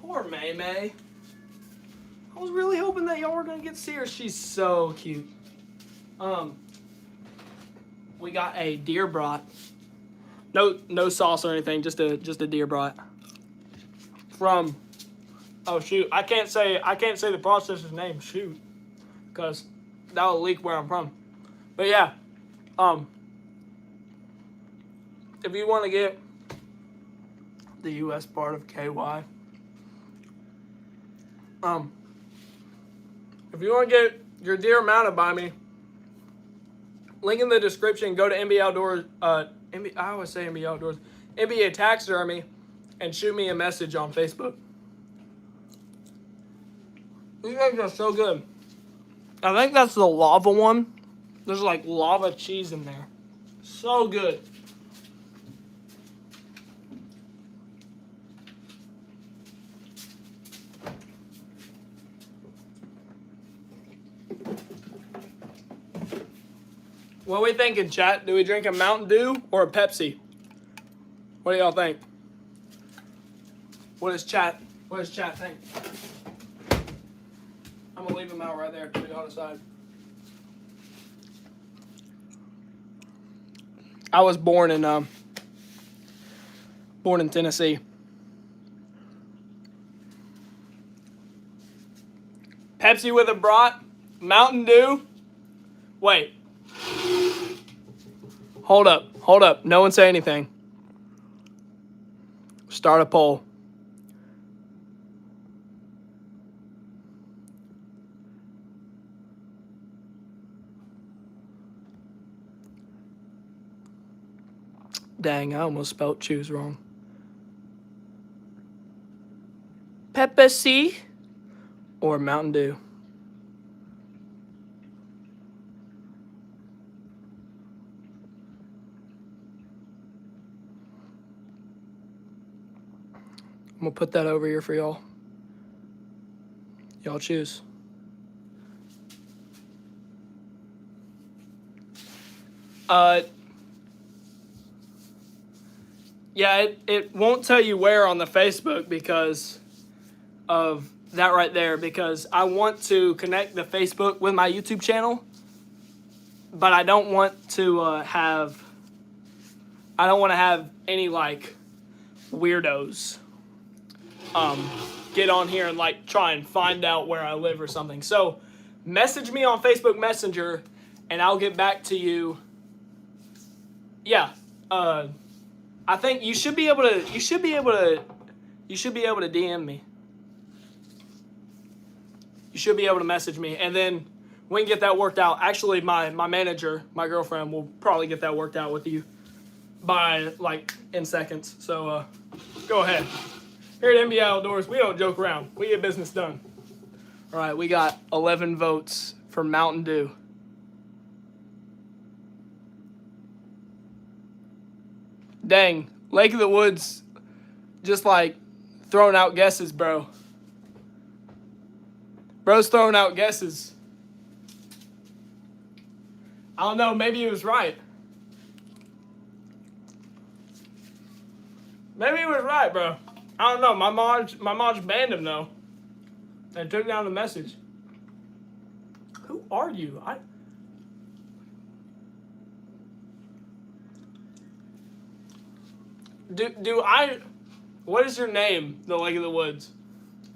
Poor May May. I was really hoping that y'all were gonna get to see her. She's so cute. We got a deer brat. No sauce or anything. Just a deer brat. From. Oh shoot! I can't say the processor's name. Shoot, because that'll leak where I'm from. But yeah, if you want to get the U.S. part of KY, if you want to get your deer mounted by me, link in the description. Go to MBA Outdoors. I always say MBA Outdoors. MBA Taxidermy, and shoot me a message on Facebook. These eggs are so good. I think that's the lava one. There's like lava cheese in there. So good. What are we thinking, chat? Do we drink a Mountain Dew or a Pepsi? What do y'all think? What does chat think? I'm gonna leave them out right there so y'all decide. I was born in Tennessee. Pepsi with a brat, Mountain Dew. Wait. Hold up. No one say anything. Start a poll. Dang, I almost spelled choose wrong. Pepsi or Mountain Dew? I'm gonna put that over here for y'all. Y'all choose. Yeah, it won't tell you where on the Facebook because of that right there, because I want to connect the Facebook with my YouTube channel, but I don't want to have any like weirdos get on here and like try and find out where I live or something. So message me on Facebook Messenger and I'll get back to you. Yeah. I think you should be able to DM me. You should be able to message me, and then We can get that worked out. Actually, my manager, my girlfriend, will probably get that worked out with you by, like, in seconds. So, go ahead. Here at MBA Outdoors, we don't joke around. We get business done. All right, we got 11 votes for Mountain Dew. Dang, Lake of the Woods, just like throwing out guesses, bro. Bro's throwing out guesses. I don't know, maybe he was right. Maybe he was right, bro. I don't know. My mom's banned him though, and took down the message. Who are you? Do I? What is your name? The Lake of the Woods.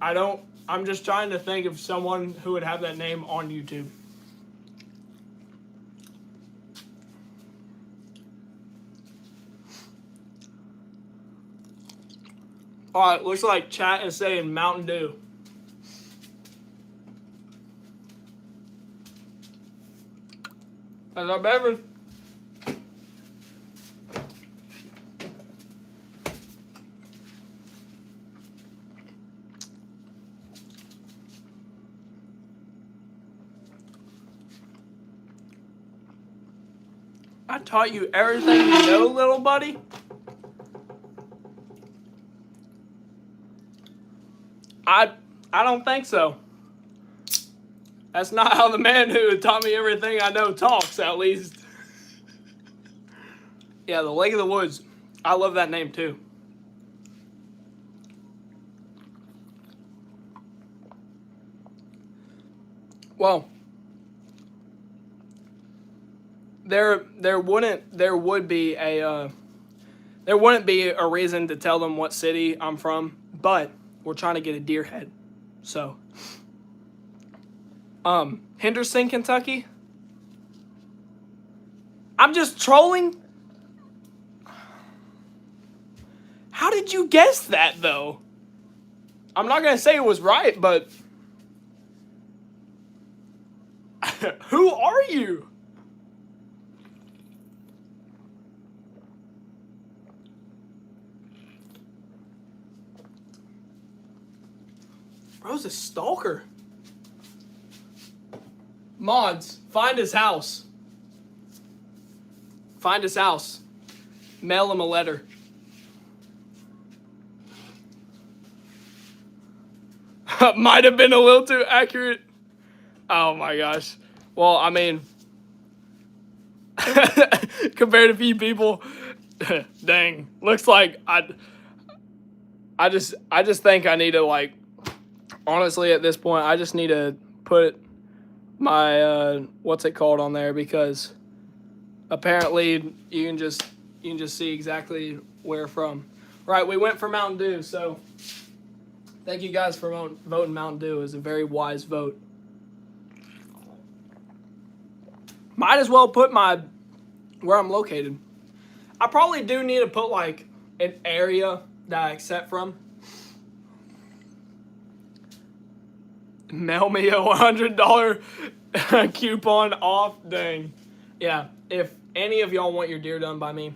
I don't. I'm just trying to think of someone who would have that name on YouTube. All right, looks like chat is saying Mountain Dew. That's our beverage. I taught you everything you know, little buddy. I don't think so. That's not how the man who taught me everything I know talks, at least. Yeah, the Lake of the Woods. I love that name too. Well, there wouldn't be a reason to tell them what city I'm from, but we're trying to get a deer head. So, Henderson, Kentucky. I'm just trolling. How did you guess that though? I'm not gonna say it was right, but who are you? Bro's a stalker. Mods, find his house. Find his house. Mail him a letter. Might have been a little too accurate. Oh my gosh. Well, I mean, compared to a few people, dang, looks like I just think I need to, like, honestly at this point, I just need to put my what's it called on there, because apparently you can just see exactly where from. Right, we went for Mountain Dew, so thank you guys for voting Mountain Dew. It was a very wise vote. Might as well put where I'm located. I probably do need to put, like, an area that I accept from. Mail me a $100 coupon off. Dang. Yeah, if any of y'all want your deer done by me,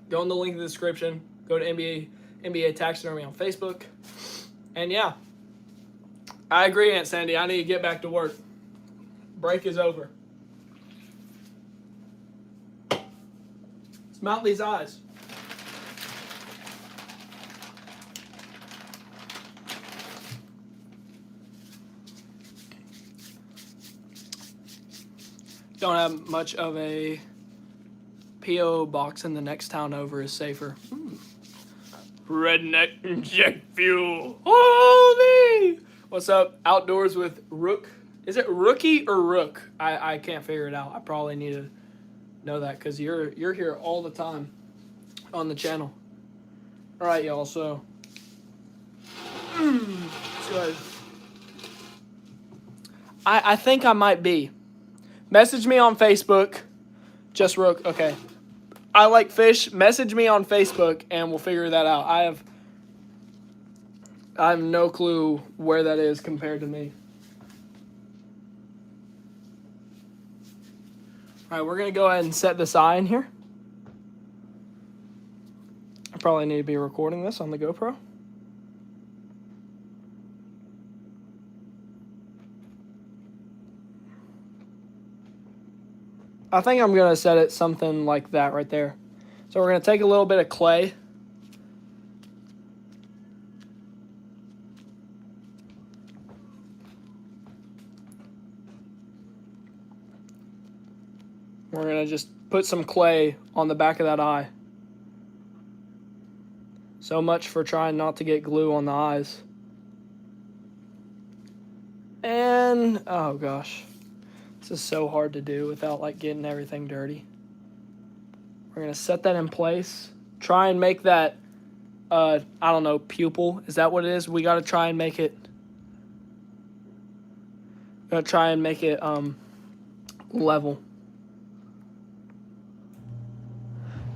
go in the link in the description. Go to NBA Taxidermy on Facebook. And yeah, I agree, Aunt Sandy. I need to get back to work. Break is over. Let's mount these eyes. Don't have much of a P.O. box, in the next town over is safer. Redneck inject fuel. Holy! What's up? Outdoors with Rook. Is it Rookie or Rook? I can't figure it out. I probably need to know that, because you're here all the time on the channel. All right, y'all. So, I think I might be. Message me on Facebook. Just Rook. Okay. I like fish. Message me on Facebook and we'll figure that out. I have no clue where that is compared to me. All right, we're going to go ahead and set this eye in here. I probably need to be recording this on the GoPro. I think I'm going to set it something like that right there. So we're going to take a little bit of clay. We're going to just put some clay on the back of that eye. So much for trying not to get glue on the eyes. And, oh gosh. This is so hard to do without like getting everything dirty. We're going to set that in place. Try and make that, I don't know, pupil. Is that what it is? We got to try and make it, level.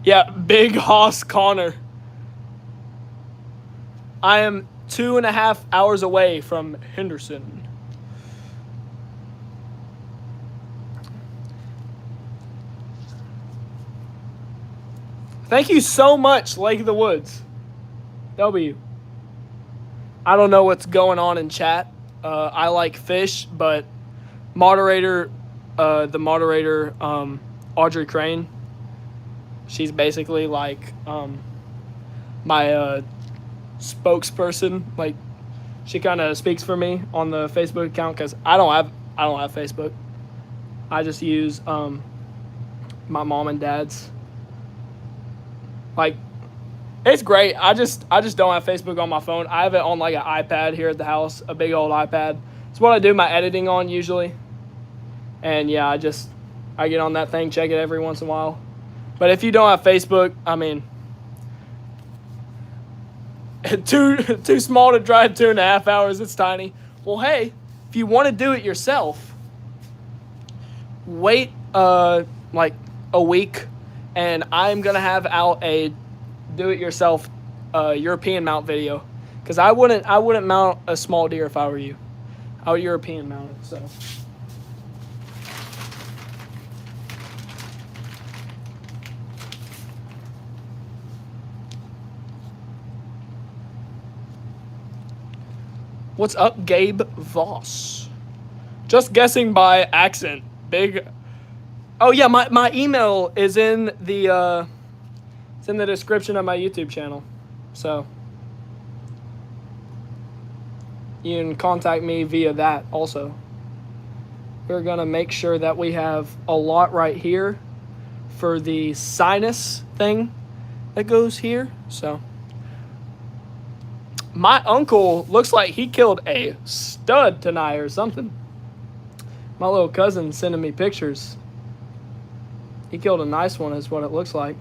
Yeah, Big Hoss Connor. I am 2.5 hours away from Henderson. Thank you so much, Lake of the Woods. W. I don't know what's going on in chat. I like fish, but the moderator, Audrey Crane, she's basically like my spokesperson. Like, she kind of speaks for me on the Facebook account because I don't have Facebook. I just use my mom and dad's. Like, it's great. I just don't have Facebook on my phone. I have it on like an iPad here at the house, a big old iPad. It's what I do my editing on usually. And yeah, I get on that thing, check it every once in a while. But if you don't have Facebook, I mean, too small to drive 2.5 hours. It's tiny. Well, hey, if you want to do it yourself, wait like a week, and I'm gonna have out a do-it-yourself European mount video, because I wouldn't mount a small deer if I were you. I would European mount it. So. What's up, Gabe Voss? Just guessing by accent. Big. Oh yeah, my email is in the it's in the description of my YouTube channel, so you can contact me via that also. We're gonna make sure that we have a lot right here for the sinus thing that goes here. So my uncle looks like he killed a stud tonight or something. My little cousin sending me pictures. He killed a nice one is what it looks like.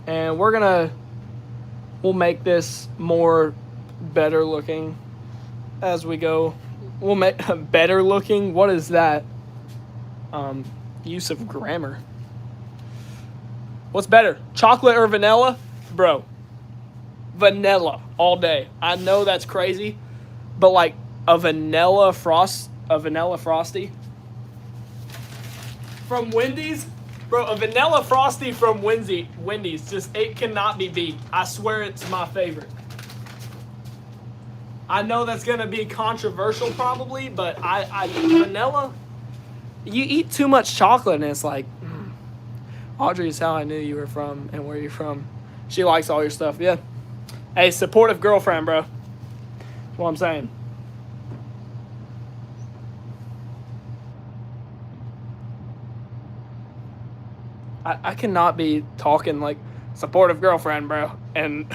And we'll make this more better looking as we go. We'll make better looking. What is that? Use of grammar. What's better, chocolate or vanilla? Bro, vanilla all day. I know that's crazy, but like a vanilla frosty from Wendy's, bro, a vanilla frosty from Wendy's, just, it cannot be beat. I swear it's my favorite. I know that's gonna be controversial probably, but I vanilla. You eat too much chocolate and it's like, Audrey is how I knew you were from and where you're from. She likes all your stuff, yeah. Hey, supportive girlfriend, bro. That's what I'm saying. I cannot be talking like supportive girlfriend, bro. And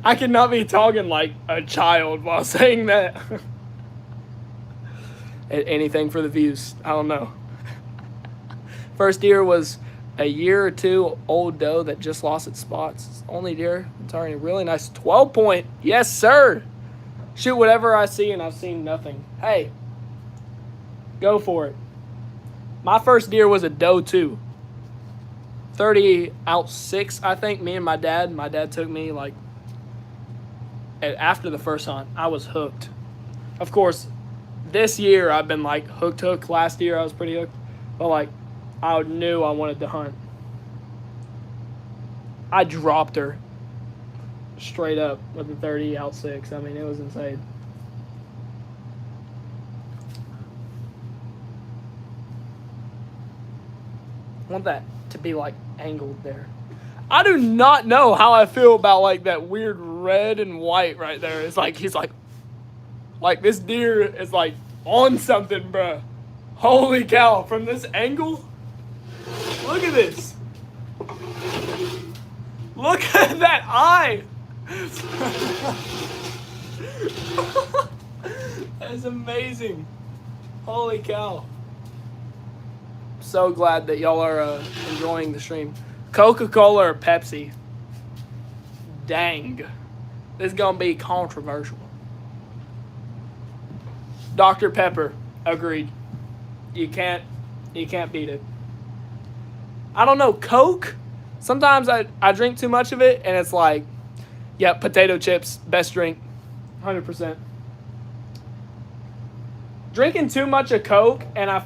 I cannot be talking like a child while saying that. Anything for the views. I don't know. First deer was a year or two old doe that just lost its spots. It's the only deer. It's already really nice. 12 point. Yes, sir. Shoot whatever I see, and I've seen nothing. Hey, go for it. My first deer was a doe too. 30 out 6, I think. Me and my dad. My dad took me like after the first hunt. I was hooked. Of course, this year I've been like hooked. Last year I was pretty hooked. But like, I knew I wanted to hunt. I dropped her straight up with a 30 out 6. I mean, it was insane. I want that to be like angled there. I do not know how I feel about like that weird red and white right there. It's like he's like this deer is like on something, bruh. Holy cow! From this angle, look at this. Look at that eye. That is amazing. Holy cow. So glad that y'all are enjoying the stream. Coca-Cola or Pepsi? Dang. This is going to be controversial. Dr. Pepper. Agreed. You can't beat it. I don't know. Coke? Sometimes I drink too much of it, and it's like, yeah, potato chips, best drink. 100%. Drinking too much of Coke, and I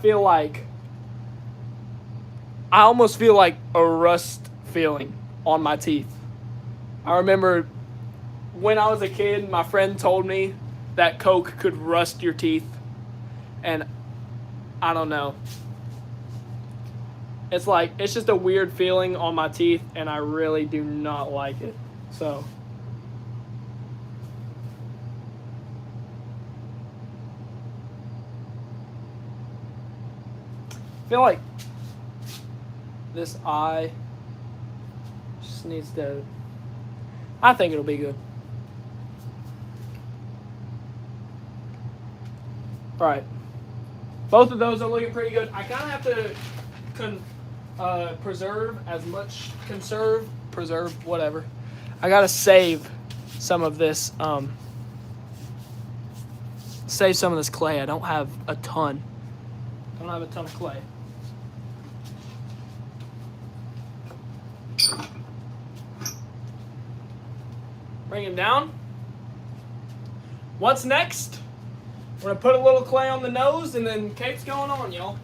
almost feel like a rust feeling on my teeth. I remember when I was a kid, my friend told me that Coke could rust your teeth. And I don't know. It's like, it's just a weird feeling on my teeth, and I really do not like it. So. I feel like this eye just needs to, I think it'll be good. All right. Both of those are looking pretty good. I kind of have to preserve, whatever. I got to save some of this, clay. I don't have a ton. I don't have a ton of clay. Bring him down. What's next? We're going to put a little clay on the nose, and then cape's going on, y'all.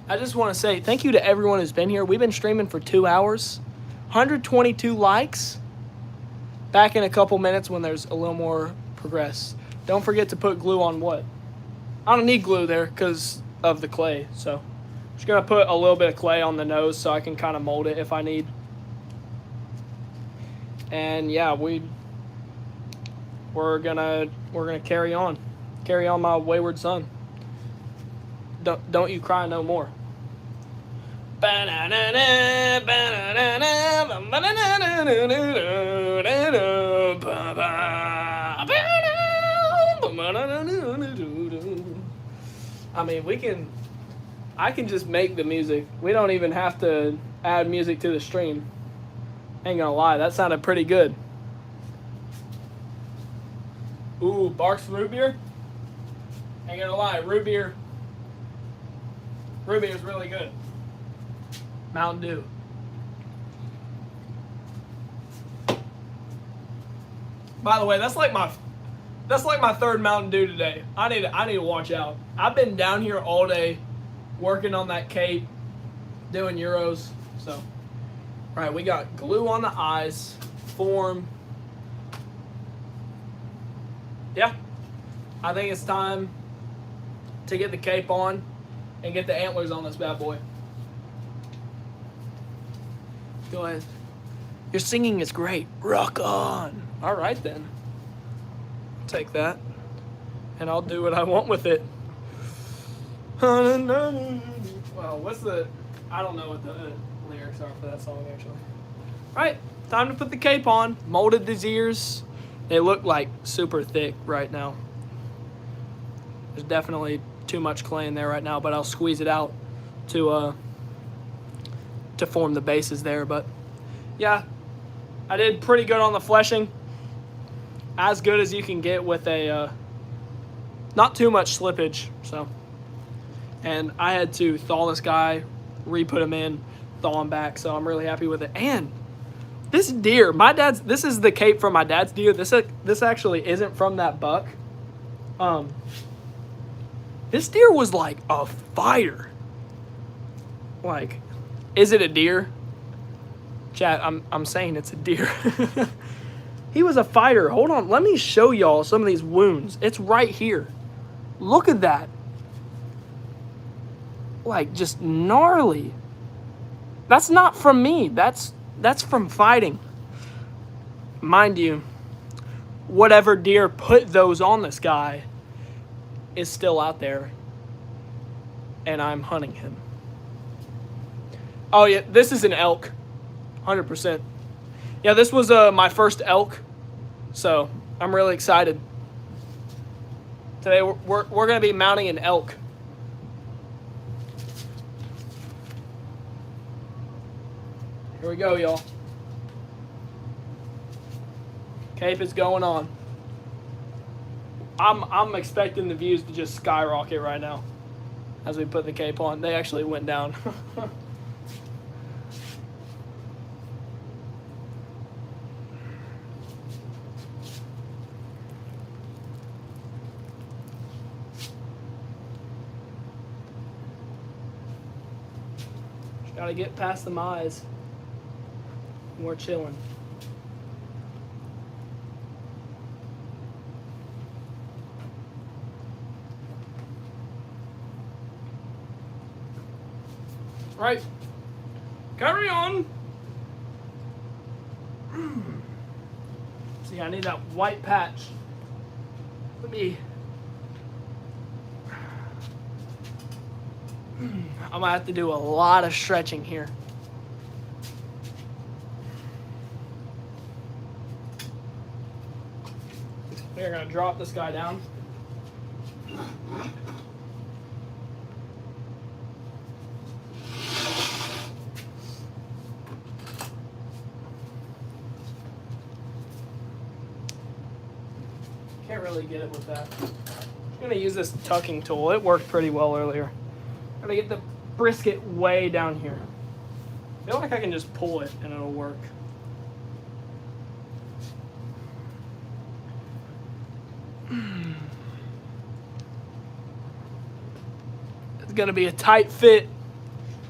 I just want to say thank you to everyone who's been here. We've been streaming for 2 hours. 122 likes. Back in a couple minutes when there's a little more progress. Don't forget to put glue on what? I don't need glue there because of the clay. So I'm just going to put a little bit of clay on the nose so I can kind of mold it if I need. And yeah, we're gonna carry on my wayward son. Don't you cry no more. I mean, I can just make the music. We don't even have to add music to the stream. Ain't gonna lie, that sounded pretty good. Ooh, Barks root beer? Ain't gonna lie, root beer is really good. Mountain Dew. By the way, that's like my third Mountain Dew today. I need to watch out. I've been down here all day working on that cape, doing Euros, so. All right, we got glue on the eyes, form. Yeah, I think it's time to get the cape on and get the antlers on this bad boy. Go ahead. Your singing is great. Rock on. All right, then. I'll take that, and I'll do what I want with it. Well, I don't know what the lyrics are for that song, actually. All right, time to put the cape on. Molded these ears. They look like super thick right now. There's definitely too much clay in there right now, but I'll squeeze it out to form the bases there. But yeah, I did pretty good on the fleshing. As good as you can get with a not too much slippage. So, and I had to thaw this guy, re-put him in, thaw him back. So I'm really happy with it. And this deer, this is the cape from my dad's deer. This actually isn't from that buck. This deer was like a fighter. Like, is it a deer? Chat, I'm saying it's a deer. He was a fighter. Hold on, let me show y'all some of these wounds. It's right here. Look at that. Like, just gnarly. That's not from me. That's from fighting. Mind you, whatever deer put those on this guy is still out there, and I'm hunting him. Oh yeah, this is an elk, 100%. Yeah, this was my first elk, so I'm really excited. Today we're gonna be mounting an elk. Here we go, y'all. Cape is going on. I'm expecting the views to just skyrocket right now as we put the cape on. They actually went down. Just gotta get past the eyes. We're chilling. Right. Carry on. See, I need that white patch. Let me. I'm gonna have to do a lot of stretching here. We're gonna drop this guy down. Can't really get it with that. I'm gonna use this tucking tool. It worked pretty well earlier. I'm gonna get the brisket way down here. I feel like I can just pull it and it'll work. It's gonna be a tight fit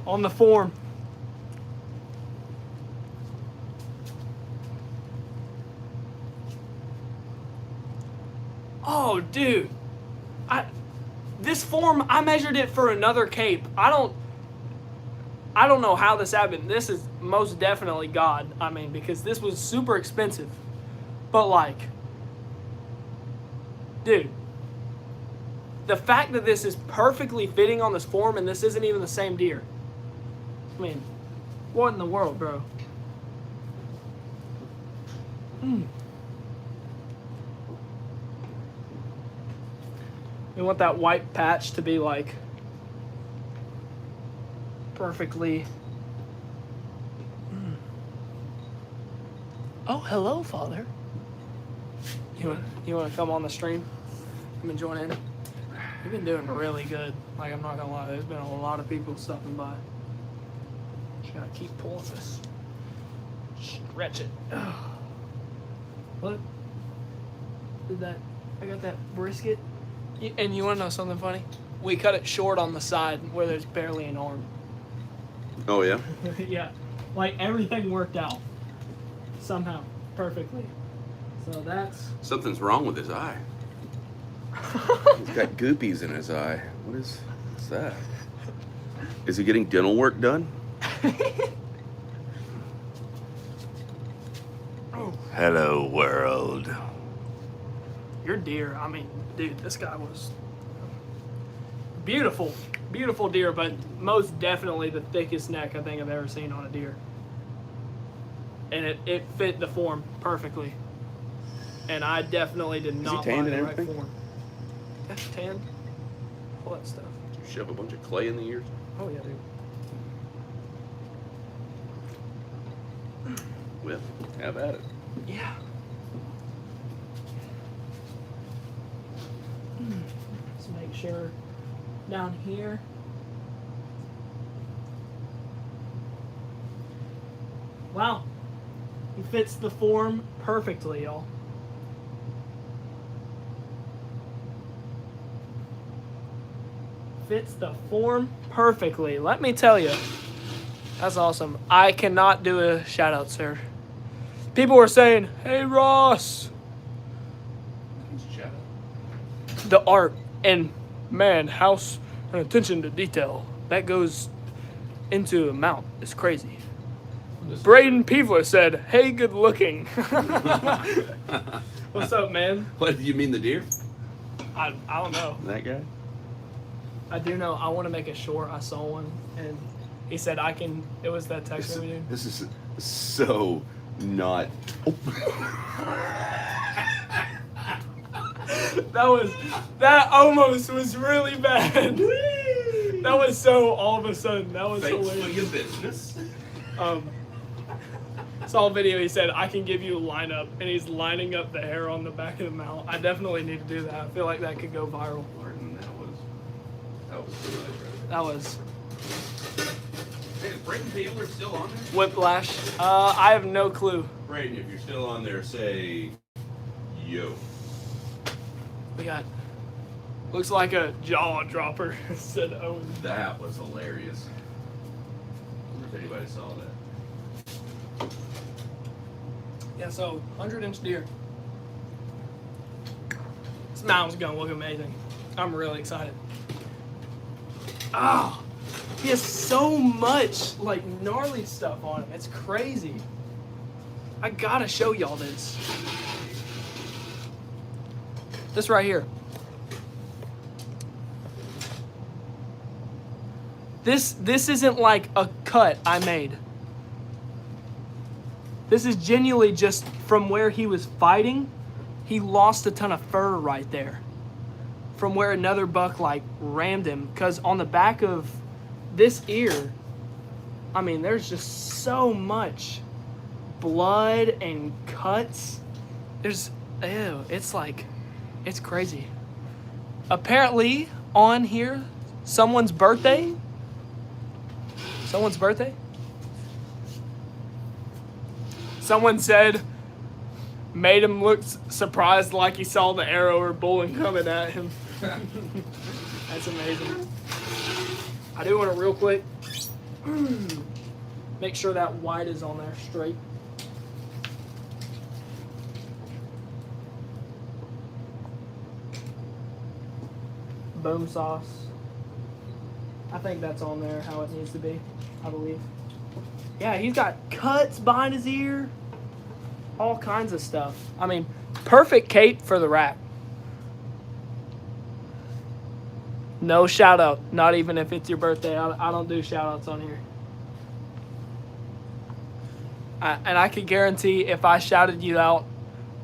on the form. Oh, dude. This form, I measured it for another cape. I don't know how this happened. This is most definitely God. I mean, because this was super expensive. But like, dude, the fact that this is perfectly fitting on this form and this isn't even the same deer. I mean, what in the world, bro? You want that white patch to be like perfectly. Oh, hello, Father. You want to come on the stream? Come and join in. You've been doing really good. Like, I'm not gonna lie, there's been a lot of people stopping by. Just gotta keep pulling this. Stretch it. Look. Did that? I got that brisket. And you want to know something funny? We cut it short on the side where there's barely an arm. Oh, yeah? Yeah. Like, everything worked out. Somehow. Perfectly. So that's... Something's wrong with his eye. He's got goopies in his eye. What's that? Is he getting dental work done? Oh. Hello, world. Your deer, I mean, dude, this guy was beautiful. Beautiful deer, but most definitely the thickest neck I think I've ever seen on a deer. And it fit the form perfectly. And I definitely did not find the right form. That's tanned. All that stuff. Did you shove a bunch of clay in the ears? Oh yeah, dude. Well, have at it. Yeah. Let's make sure down here. Wow. He fits the form perfectly, y'all. fits the form perfectly. Let me tell you. That's awesome. I cannot do a shout out, sir. People were saying, hey, Ross. The art and, man, house and attention to detail. That goes into a mount. It's crazy. Braden Peevler said, hey, good looking. What's up, man? What, do you mean the deer? I don't know. That guy? I do know. I want to make a short. I saw one, and he said I can. It was that Taxidermy dude. This is so not. That almost was really bad. That was so all of a sudden. That was Thanks for hilarious. your business. Saw a video. He said I can give you a lineup, and he's lining up the hair on the back of the mount. I definitely need to do that. I feel like that could go viral. Martin, that was too much, right? That was Hey, is Braden Taylor still on there? whiplash. I have no clue. Braden, if you're still on there, say yo. We got looks like a jaw dropper. Said Owen. That was hilarious. I wonder if anybody saw that. Yeah, so 100-inch deer. This mount's gonna look amazing. I'm really excited. Ah, he has so much like gnarly stuff on him. It's crazy. I gotta show y'all this. This right here. This isn't like a cut I made. This is genuinely just from where he was fighting. He lost a ton of fur right there. From where another buck like rammed him. Because on the back of this ear, I mean, there's just so much blood and cuts. There's, ew, it's like, it's crazy. Apparently, on here, someone's birthday. Someone said, made him look surprised like he saw the arrow or bullet coming at him. That's amazing. I do want to real quick make sure that white is on there straight. Boom sauce. I think that's on there how it needs to be, I believe. Yeah, he's got cuts behind his ear. All kinds of stuff. I mean, perfect cape for the rack. No shout out, not even if it's your birthday. I don't do shout outs on here. And I can guarantee if I shouted you out,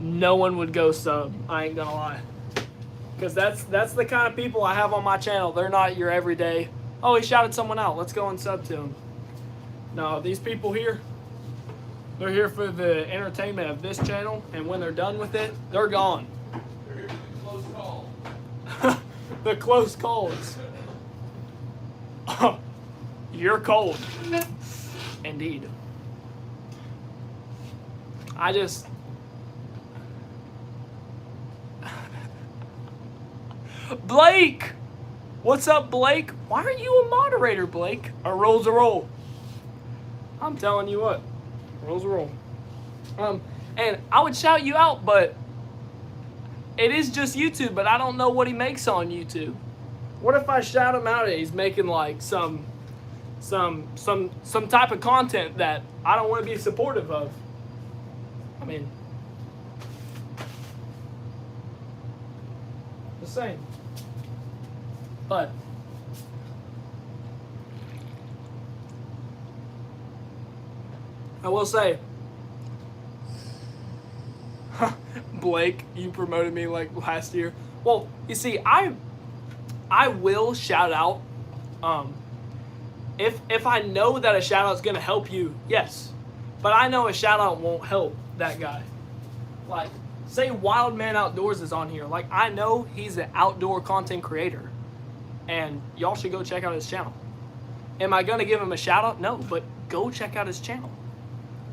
no one would go sub. I ain't gonna lie. Because that's the kind of people I have on my channel. They're not your everyday, oh, he shouted someone out, let's go and sub to him. No, these people here, they're here for the entertainment of this channel, and when they're done with it, they're gone. They're here for the close call. The close calls. You're cold. Indeed. I just... Blake! What's up, Blake? Why are you a moderator, Blake? A roll's a roll. I'm telling you what. Roll's a roll. And I would shout you out, but it is just YouTube, but I don't know what he makes on YouTube. What if I shout him out and he's making like some type of content that I don't want to be supportive of? I mean, just saying. But I will say, Blake, you promoted me like last year. Well, you see, I will shout out. If I know that a shout out is gonna help you, yes. But I know a shout out won't help that guy. Like, say Wild Man Outdoors is on here. Like, I know he's an outdoor content creator. And y'all should go check out his channel. Am I gonna give him a shout out? No, but go check out his channel.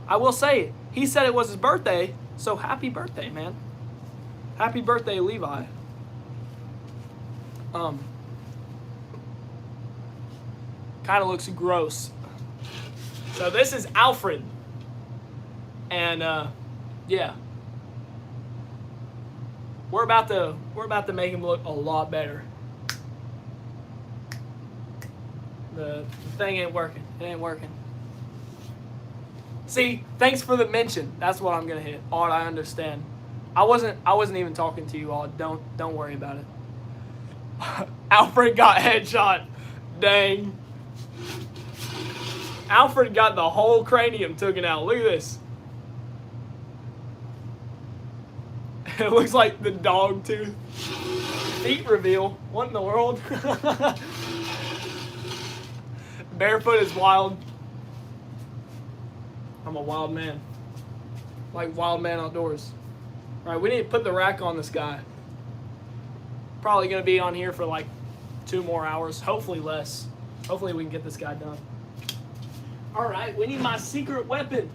I will say, he said it was his birthday, so happy birthday, man. Happy birthday, Levi. Kind of looks gross. So this is Alfred. And yeah. We're about to make him look a lot better. The thing ain't working. It ain't working. See, thanks for the mention. That's what I'm gonna hit. Odd, I understand. I wasn't even talking to you, Odd. Don't worry about it. Alfred got headshot. Dang. Alfred got the whole cranium taken out. Look at this. It looks like the dog tooth. Feet reveal. What in the world? Barefoot is wild. I'm a wild man. Like Wild Man Outdoors. Alright, we need to put the rack on this guy. Probably going to be on here for like 2 more hours. Hopefully less. Hopefully we can get this guy done. Alright, we need my secret weapon.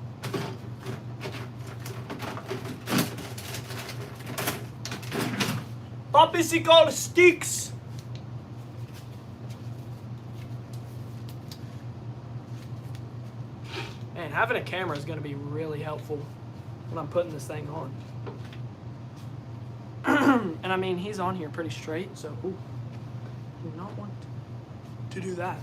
Popsicle sticks. Man, having a camera is going to be really helpful when I'm putting this thing on. And I mean, he's on here pretty straight, so ooh, do not want to do that.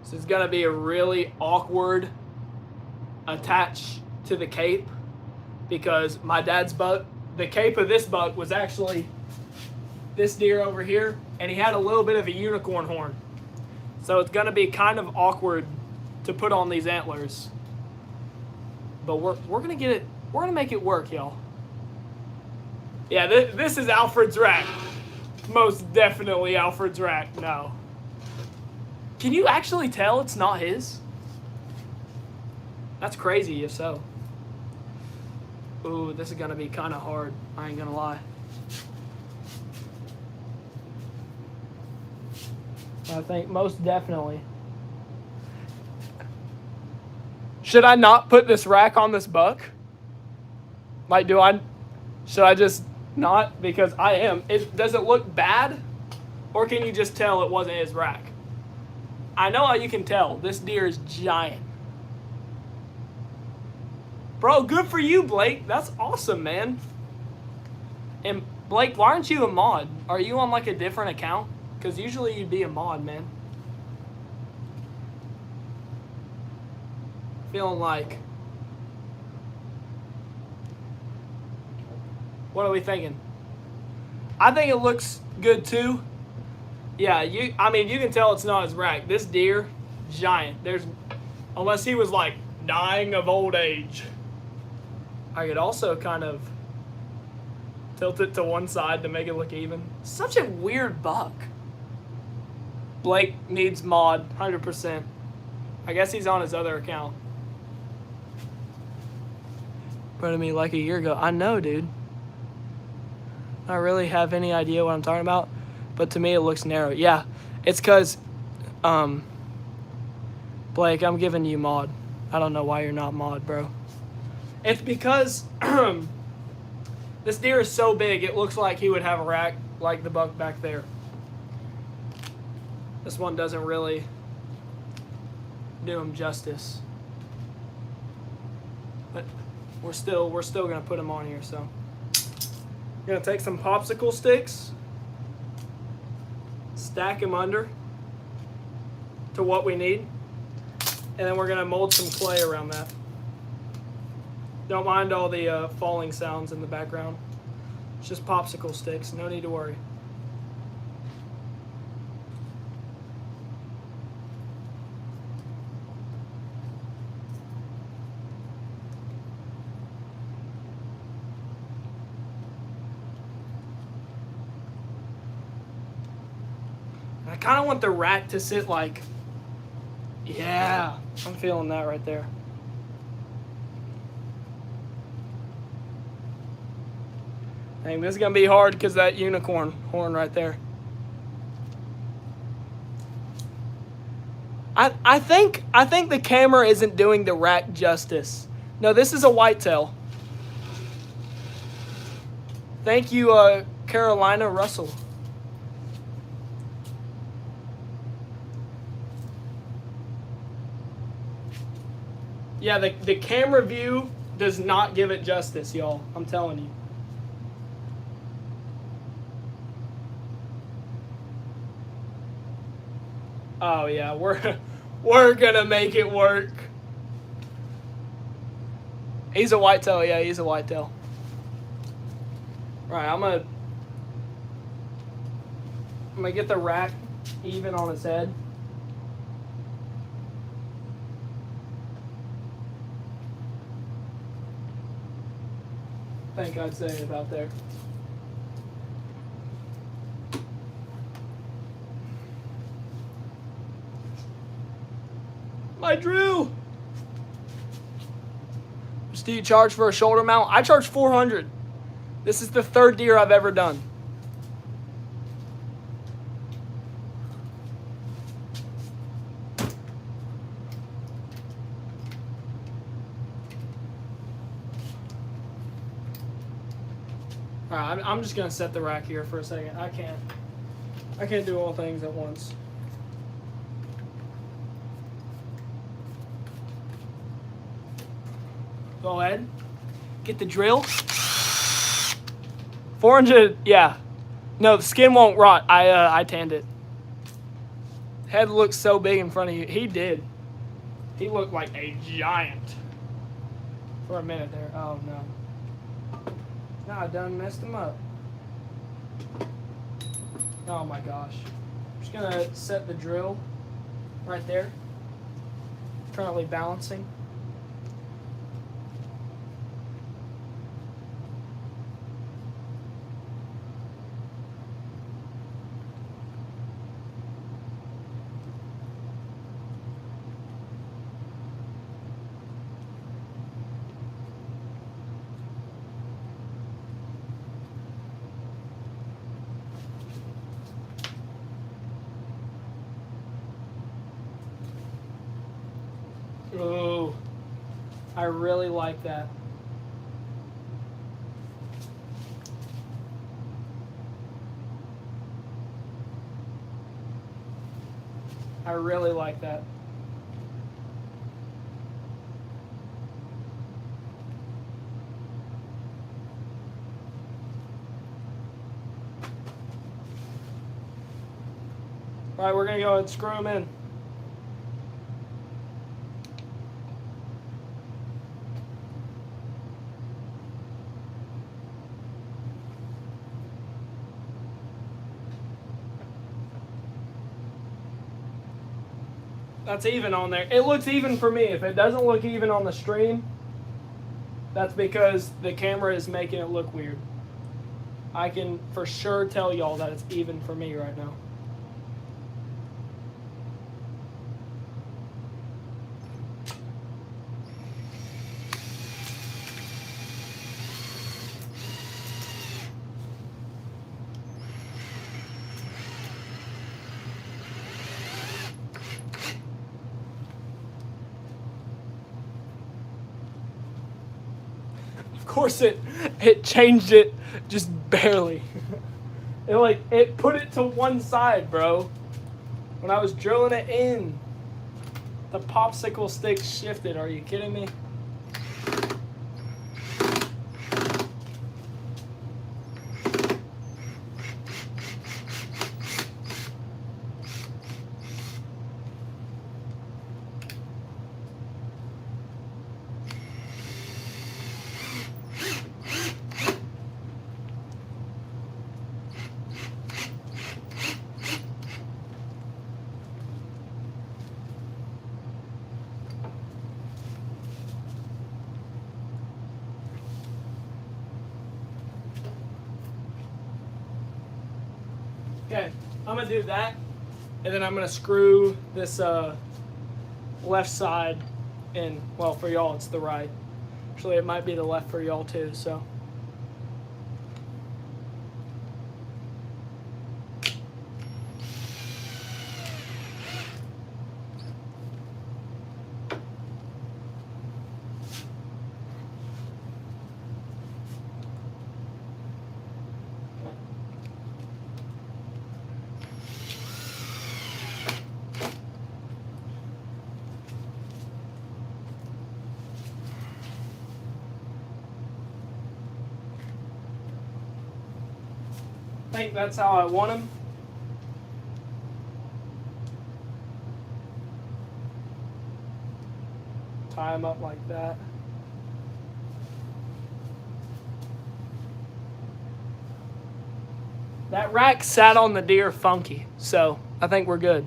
So it's going to be a really awkward attach to the cape because my dad's buck, the cape of this buck was actually this deer over here, and he had a little bit of a unicorn horn. So it's going to be kind of awkward to put on these antlers. But we're going to get it, we're going to make it work, y'all. Yeah, this is Alfred's rack. Most definitely Alfred's rack. No. Can you actually tell it's not his? That's crazy if so. Ooh, this is going to be kind of hard. I ain't going to lie. I think most definitely. Should I not put this rack on this buck? Like, should I just not? Because I am. Does it look bad? Or can you just tell it wasn't his rack? I know how you can tell. This deer is giant. Bro, good for you, Blake. That's awesome, man. And Blake, why aren't you a mod? Are you on like a different account? Because usually you'd be a mod, man. Feeling like... What are we thinking? I think it looks good too. Yeah, I mean, you can tell it's not his rack. This deer, giant. Unless he was like dying of old age. I could also kind of tilt it to one side to make it look even. Such a weird buck. Blake needs mod, 100%. I guess he's on his other account. But I mean, like a year ago. I know, dude. I don't really have any idea what I'm talking about. But to me, it looks narrow. Yeah, it's because, Blake, I'm giving you mod. I don't know why you're not mod, bro. It's because this deer is so big, it looks like he would have a rack like the buck back there. This one doesn't really do him justice. But we're still gonna put him on here, so. We're gonna take some popsicle sticks, stack them under to what we need, and then we're gonna mold some clay around that. Don't mind all the falling sounds in the background. It's just popsicle sticks, no need to worry. I kind of want the rack to sit like, yeah, I'm feeling that right there. Dang, this is going to be hard because that unicorn horn right there. I think the camera isn't doing the rack justice. No, this is a whitetail. Thank you, Carolina Russell. Yeah, the camera view does not give it justice, y'all. I'm telling you. Oh yeah, we're gonna make it work. He's a whitetail, yeah, he's a whitetail. Right, I'm gonna get the rack even on his head. I think I'd say it about there. My drill. Just do you charge for a shoulder mount? I charge $400. This is the third deer I've ever done. All right, I'm just gonna set the rack here for a second. I can't do all things at once. Go ahead. Get the drill. 400, yeah. No, the skin won't rot. I tanned it. Head looks so big in front of you. He did. He looked like a giant for a minute there. Oh no. Now I done messed him up. Oh my gosh. I'm just gonna set the drill right there. Currently balancing. Ooh, I really like that. I really like that. All right, we're gonna go ahead and screw them in. That's even on there. It looks even for me. If it doesn't look even on the stream, that's because the camera is making it look weird. I can for sure tell y'all that it's even for me right now. Of course it changed it just barely. It put it to one side, bro. When I was drilling it in, the popsicle stick shifted. Are you kidding me? Okay, I'm gonna do that, and then I'm gonna screw this left side in. Well, for y'all, it's the right. Actually, it might be the left for y'all too, so. think that's how I want him. Tie him up like that. That rack sat on the deer funky, so I think we're good.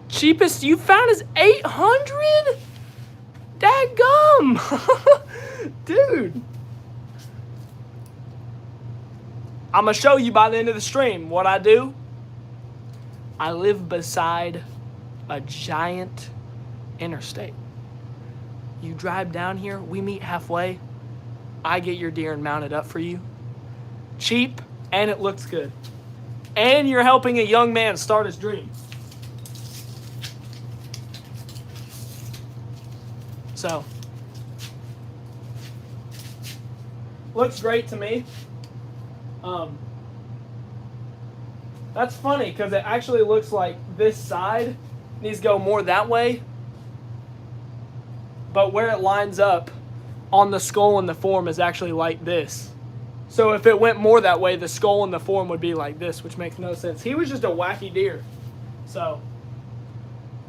Cheapest you found is $800? Dadgum! Dude. I'm going to show you by the end of the stream what I do. I live beside a giant interstate. You drive down here, we meet halfway. I get your deer and mount it up for you. Cheap, and it looks good. And you're helping a young man start his dream. So, looks great to me. That's funny because it actually looks like this side needs to go more that way. But where it lines up on the skull and the form is actually like this. So if it went more that way, the skull and the form would be like this, which makes no sense. He was just a wacky deer. So,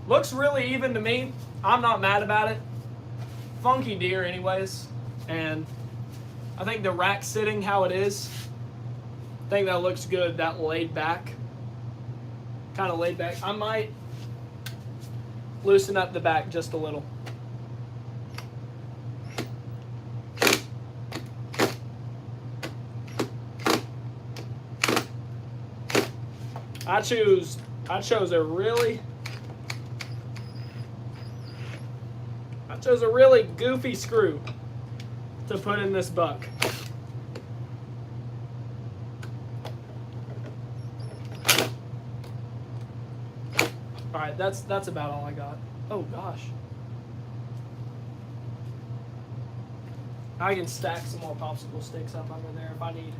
looks really even to me. I'm not mad about it. Funky deer anyways. And I think the rack sitting how it is, I think that looks good, that laid back. Kind of laid back. I might loosen up the back just a little. I chose a really goofy screw to put in this buck. All right, that's about all I got. Oh gosh. I can stack some more popsicle sticks up under there if I need.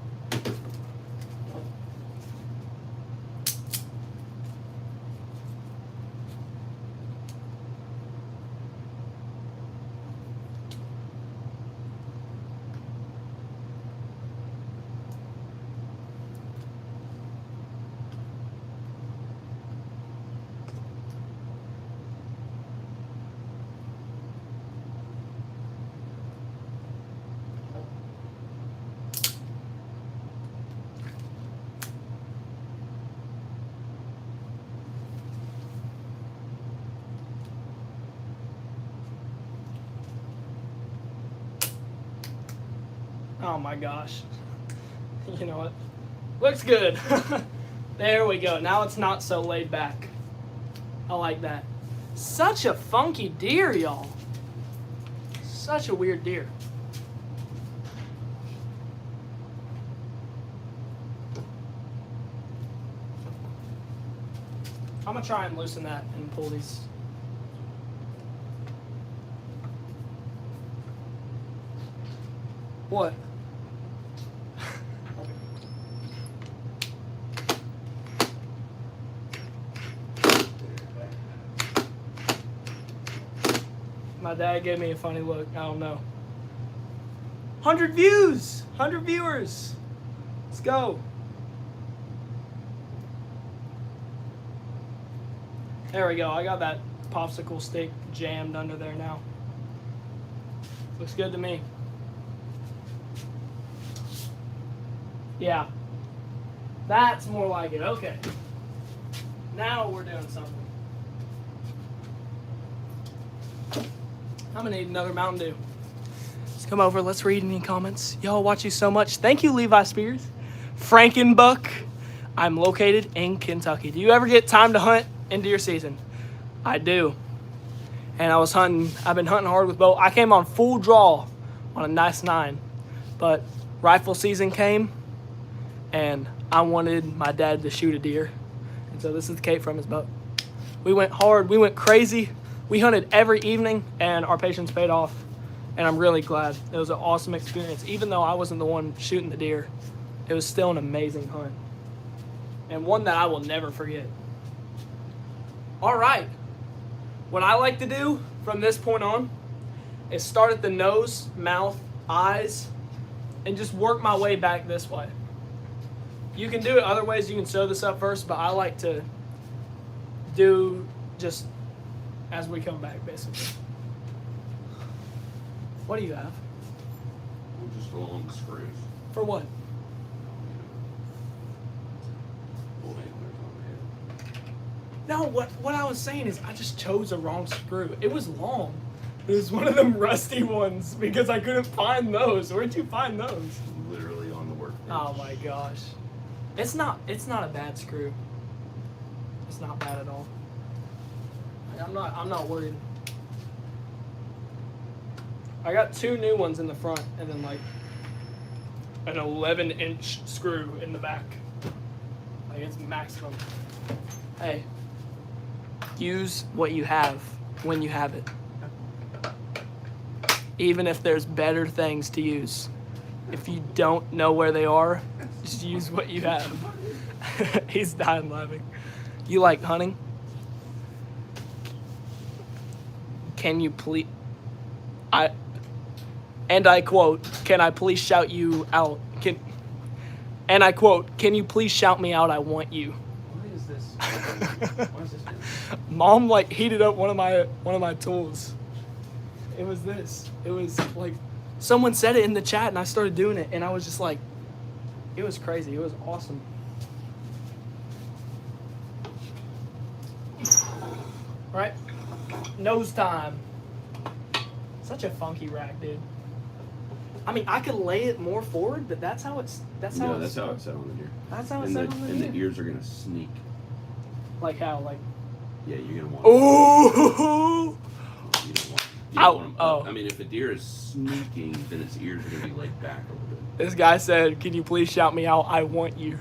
Oh my gosh. You know what? Looks good. There we go. Now it's not so laid back. I like that. Such a funky deer, y'all. Such a weird deer. I'm gonna try and loosen that and pull these. What? My dad gave me a funny look. I don't know. 100 views! 100 viewers! Let's go. There we go. I got that popsicle stick jammed under there now. Looks good to me. Yeah. That's more like it. Okay. Now we're doing something. I'm gonna need another Mountain Dew. Let's come over. Let's read any comments. Y'all watch you so much. Thank you, Levi Spears. Frankenbuck. I'm located in Kentucky. Do you ever get time to hunt in deer season? I do. And I was hunting. I've been hunting hard with bow. I came on full draw on a nice 9. But rifle season came, and I wanted my dad to shoot a deer. And so this is the Kate from his bow. We went hard. We went crazy. We hunted every evening, and our patience paid off, and I'm really glad. It was an awesome experience. Even though I wasn't the one shooting the deer, it was still an amazing hunt, and one that I will never forget. All right. What I like to do from this point on is start at the nose, mouth, eyes, and just work my way back this way. You can do it other ways. You can sew this up first, but I like to do just as we come back, basically. What do you have? Just long screws. For what? No, what I was saying is I just chose a wrong screw. It was long. It was one of them rusty ones because I couldn't find those. Where'd you find those? Literally on the workbench. Oh my gosh. It's not a bad screw. It's not bad at all. Like, I'm not worried. I got 2 new ones in the front and then like an 11-inch screw in the back. Like it's maximum. Hey, use what you have when you have it. Even if there's better things to use. If you don't know where they are, just use what you have. He's dying laughing. You like hunting? Can you please... I quote, can I please shout you out? And I quote, can you please shout me out, I want you. Why is this? Why is this? Mom like heated up one of my tools. It was this. It was like someone said it in the chat and I started doing it and I was just like, it was crazy. It was awesome. All right, nose time. Such a funky rack, dude. I mean, I could lay it more forward, but that's how it's. That's how it's set on the deer. That's how it's And set on the and deer. the ears are gonna sneak. Like how? Like. Yeah, you're gonna want. Ooh. You don't want. Oh. I mean, if a deer is sneaking, then its ears are gonna be laid back a little bit. This guy said, "Can you please shout me out? I want you."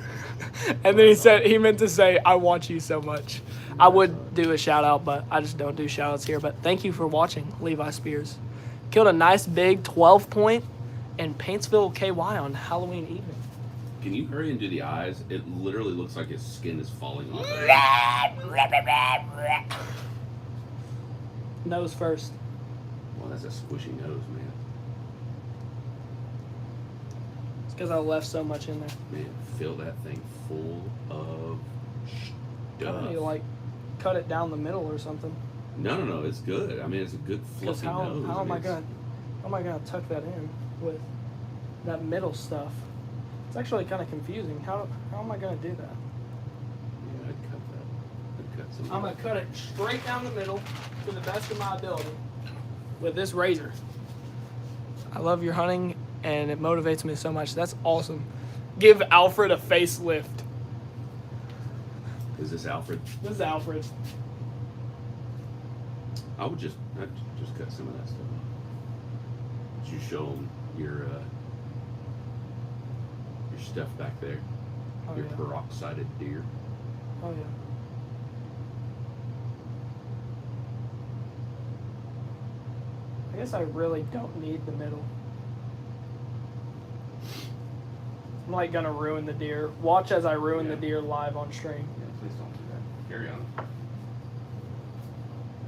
And then he meant to say, "I want you so much." I would do a shout out, but I just don't do shout outs here. But thank you for watching, Levi Spears. Killed a nice big 12-point in Paintsville, KY on Halloween evening. Can you hurry and do the eyes? It literally looks like his skin is falling off. Nose first. Well, that's a squishy nose, man. It's because I left so much in there. Man, fill that thing full of I stuff. need to like cut it down the middle or something. No, it's good. I mean, it's a good Because fluffy nose. how am I mean, gonna tuck that in with that middle stuff? It's actually kind of confusing. How am I gonna do that? Yeah, I'd cut that. I'd cut some. I'm gonna cut it straight down the middle to the best of my ability with this razor. I love your hunting and it motivates me so much. That's awesome. Give Alfred a facelift. Is this Alfred? This is Alfred. I'd just cut some of that stuff off. You show them your stuff back there. Oh, Your yeah. peroxided deer. Oh yeah. I guess I really don't need the middle. I'm like gonna ruin the deer. Watch as I ruin the deer live on stream. Yeah, please don't do that. Carry on.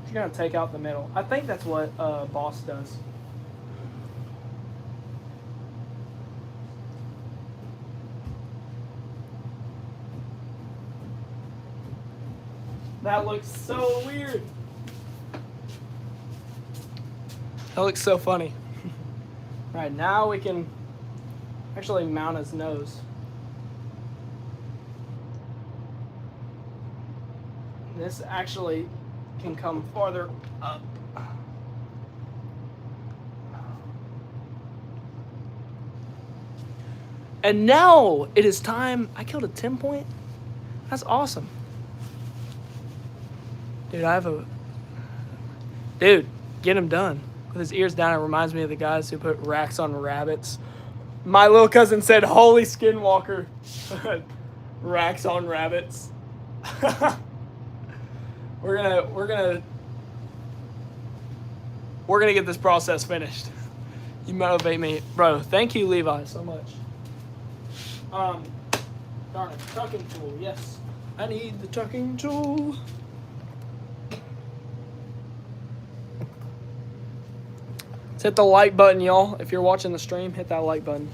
You're gonna take out the middle. I think that's what Boss does. That looks so weird. That looks so funny. All right, now we can actually mount his nose. This actually can come farther up. And now it is time. I killed a 10-point. That's awesome. Dude, Dude, get him done. With his ears down, it reminds me of the guys who put racks on rabbits. My little cousin said, "Holy Skinwalker." Racks on rabbits. We're gonna get this process finished. You motivate me, bro. Thank you, Levi, so much. Darn it, tucking tool. Yes, I need the tucking tool. Let's hit the like button, y'all. If you're watching the stream, hit that like button.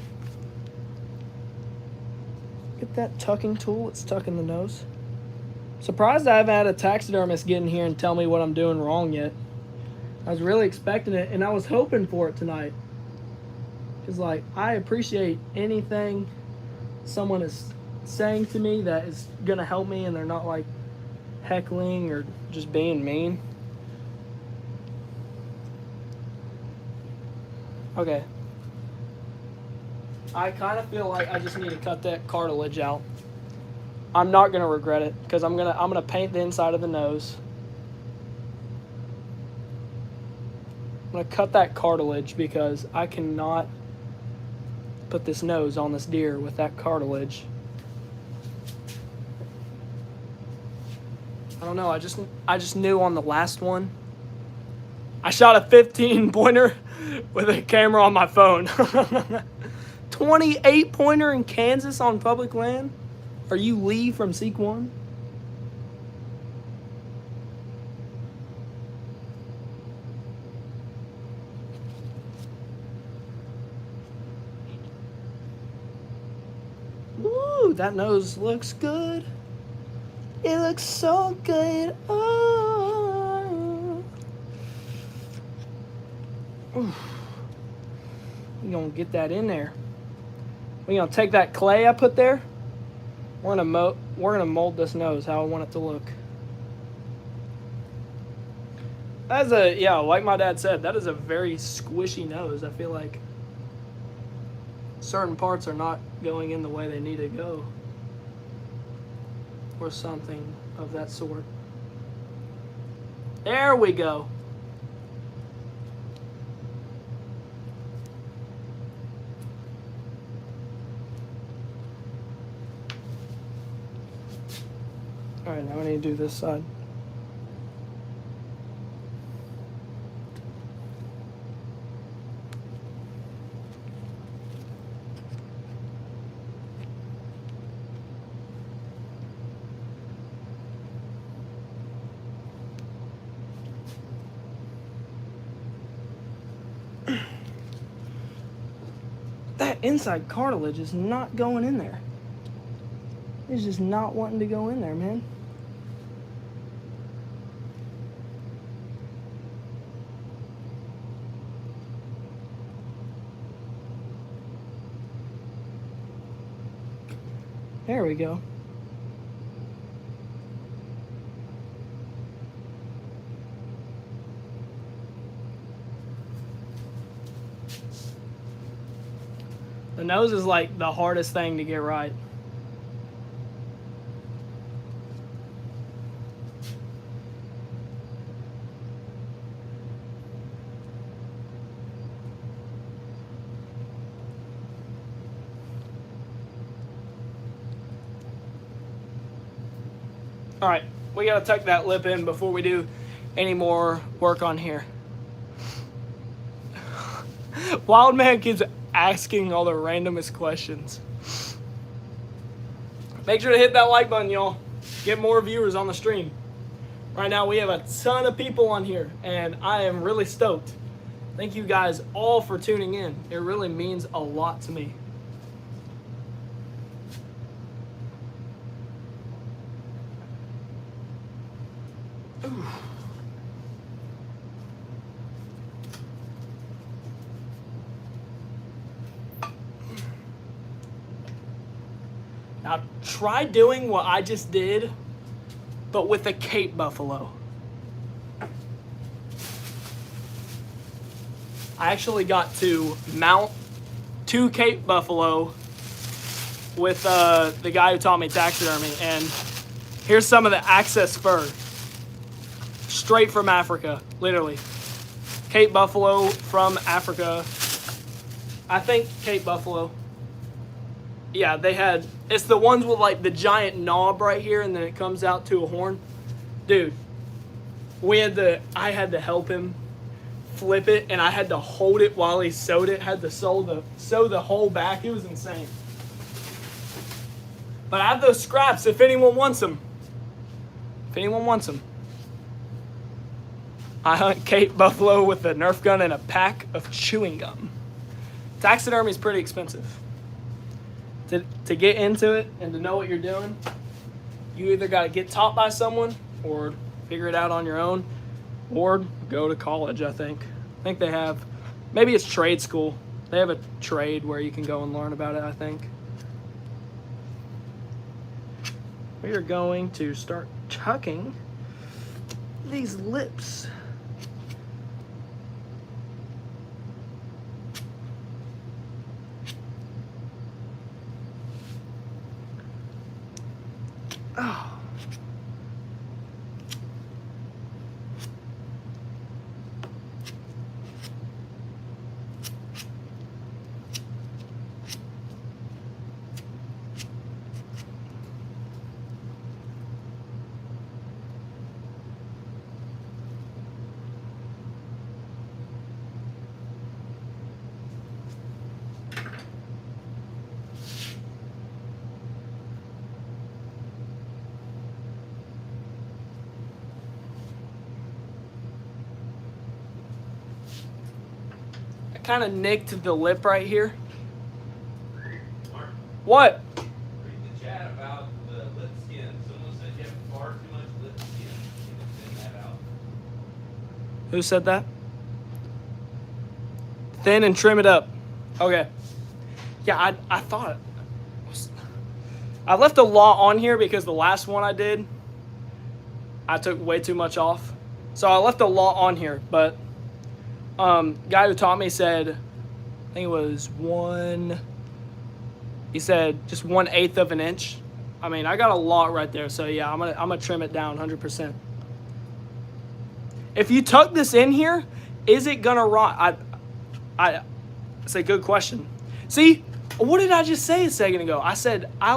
at that tucking tool. It's tucking the nose. Surprised I haven't had a taxidermist get in here and tell me what I'm doing wrong yet. I was really expecting it, and I was hoping for it tonight. Because, like, I appreciate anything someone is saying to me that is going to help me, and they're not, like, heckling or just being mean. Okay. I kind of feel like I just need to cut that cartilage out. I'm not going to regret it because I'm gonna paint the inside of the nose. I'm going to cut that cartilage because I cannot put this nose on this deer with that cartilage. I don't know. I just knew on the last one. I shot a 15 pointer with a camera on my phone. 28 pointer in Kansas on public land? Are you Lee from Seek One? Ooh, that nose looks good. It looks so good. Oh. Ooh. We're gonna get that in there. We're gonna take that clay I put there. We're gonna mold this nose how I want it to look. Like my dad said, that is a very squishy nose. I feel like certain parts are not going in the way they need to go. Or something of that sort. There we go. Alright, now I need to do this side. That inside cartilage is not going in there. It's just not wanting to go in there, man. There we go. The nose is like the hardest thing to get right. All right, we gotta tuck that lip in before we do any more work on here. Wild Man keeps asking all the randomest questions. Make sure to hit that like button, y'all. Get more viewers on the stream. Right now we have a ton of people on here, and I am really stoked. Thank you guys all for tuning in. It really means a lot to me. Now try doing what I just did, but with a Cape buffalo. I actually got to mount 2 Cape buffalo with the guy who taught me taxidermy, and here's some of the access fur. Straight from Africa, literally. Cape buffalo from Africa. I think Cape buffalo. Yeah, they had, it's the ones with like the giant knob right here and then it comes out to a horn. Dude, I had to help him flip it and I had to hold it while he sewed it. Had to sew the whole back. It was insane. But I have those scraps if anyone wants them. If anyone wants them. I hunt Cape buffalo with a Nerf gun and a pack of chewing gum. Taxidermy is pretty expensive. to get into it and to know what you're doing, you either got to get taught by someone or figure it out on your own, or go to college. I think they have, maybe it's trade school. They have a trade where you can go and learn about it, I think. We are going to start tucking these lips. Oh. Kind of nicked the lip right here. Mark, What? read the chat about the lip skin. Someone said you have far too much lip skin. You can thin that out. Who said that? Thin and trim it up. Okay. Yeah, I thought I left a lot on here because the last one I did, I took way too much off. So I left a lot on here, but guy who taught me said, I think it was he said just 1/8 of an inch. I mean, I got a lot right there, so yeah, I'm gonna trim it down 100%. If you tuck this in here, is it gonna rot? It's a good question. See, what did I just say a second ago? I said I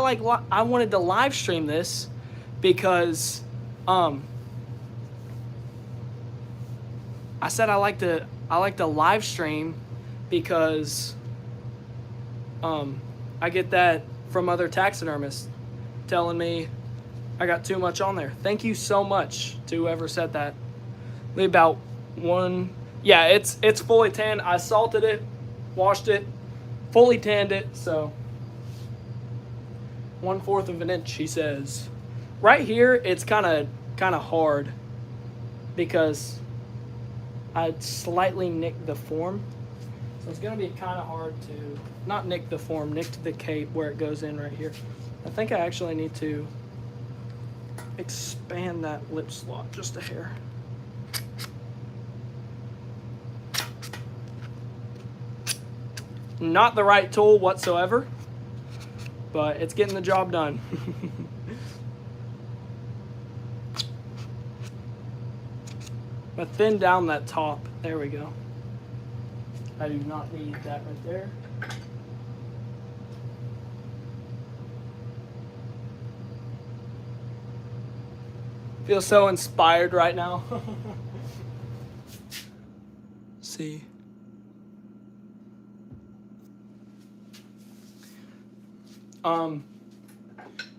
wanted to live stream this because I said I like to live stream because I get that from other taxidermists telling me I got too much on there. Thank you so much to whoever said that. About one, yeah, it's fully tanned. I salted it, washed it, fully tanned it, so 1/4 of an inch, he says. Right here, it's kind of hard because I slightly nicked the form. So it's going to be kind of hard to, not nick the form, nick the cape where it goes in right here. I think I actually need to expand that lip slot just a hair. Not the right tool whatsoever, but it's getting the job done. But thin down that top. There we go. I do not need that right there. Feel so inspired right now. See.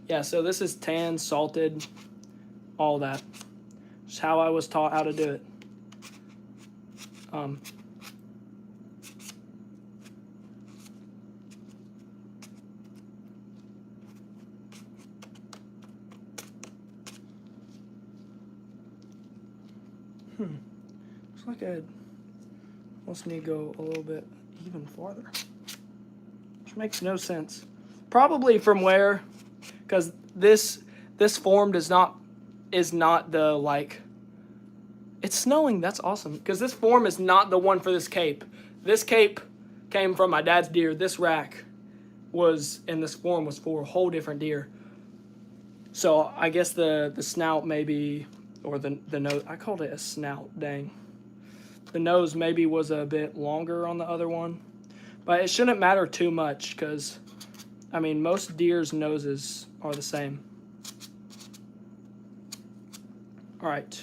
Yeah, so this is tan, salted, all that. Just how I was taught how to do it. Looks like I almost need to go a little bit even farther. Which makes no sense. Probably from where, because this form is not the, like, it's snowing, that's awesome. Because this form is not the one for this cape. This cape came from my dad's deer. This rack was, and this form was for a whole different deer. So I guess the snout maybe, or the nose, I called it a snout, dang. The nose maybe was a bit longer on the other one. But it shouldn't matter too much because, I mean, most deer's noses are the same. All right.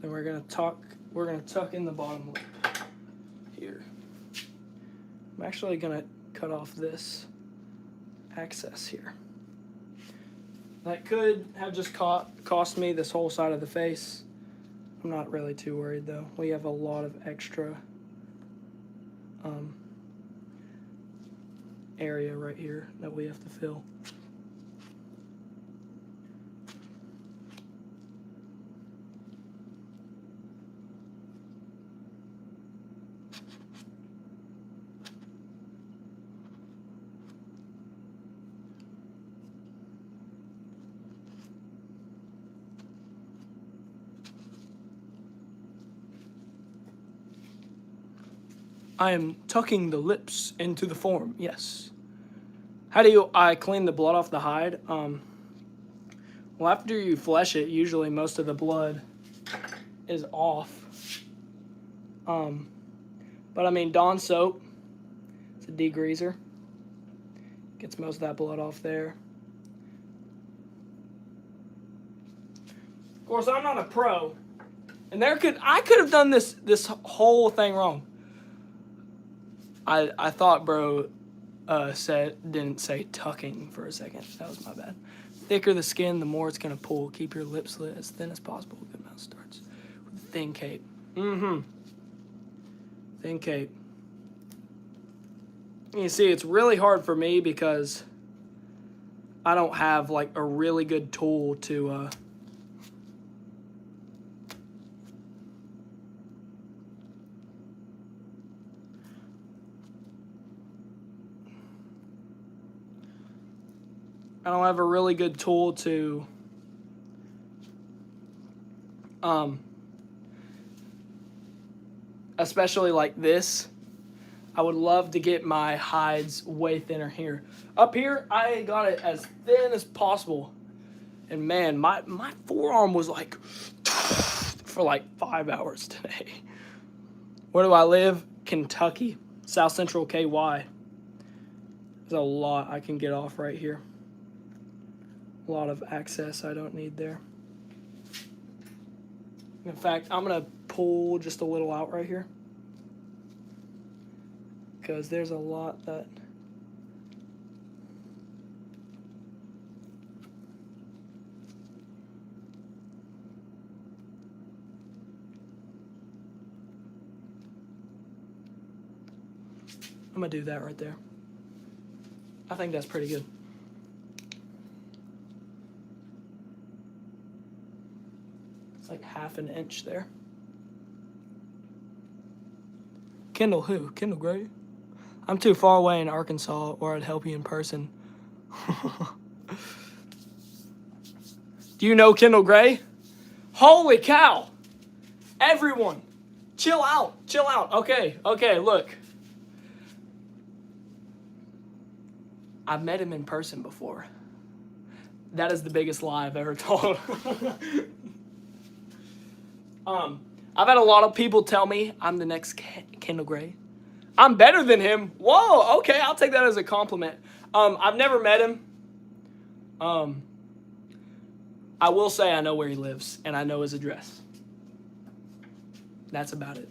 Then we're gonna tuck in the bottom lip here. I'm actually gonna cut off this excess here. That could have just cost me this whole side of the face. I'm not really too worried though. We have a lot of extra area right here that we have to fill. I am tucking the lips into the form, yes. How do I clean the blood off the hide? Well, after you flesh it, usually most of the blood is off. But I mean, Dawn soap, it's a degreaser. Gets most of that blood off there. Of course, I'm not a pro, and I could have done this whole thing wrong. I thought bro didn't say tucking for a second. That was my bad. Thicker the skin, the more it's gonna pull. Keep your lips slit as thin as possible. Good mouth starts with a thin cape. Thin cape. You see, it's really hard for me because I don't have like a really good tool to I don't have a really good tool to especially like this. I would love to get my hides way thinner here. Up here, I got it as thin as possible. And man, my forearm was like for like 5 hours today. Where do I live? Kentucky, South Central KY. There's a lot I can get off right here. A lot of access I don't need there. In fact, I'm gonna pull just a little out right here, because there's a lot that I'm gonna do that right there. I think that's pretty good. It's like half an inch there. Kendall who? Kendall Gray? I'm too far away in Arkansas, or I'd help you in person. Do you know Kendall Gray? Holy cow! Everyone, chill out, chill out. Okay, look. I've met him in person before. That is the biggest lie I've ever told. I've had a lot of people tell me I'm the next Kendall Gray. I'm better than him. Whoa, okay, I'll take that as a compliment. I've never met him. I will say I know where he lives, and I know his address. That's about it.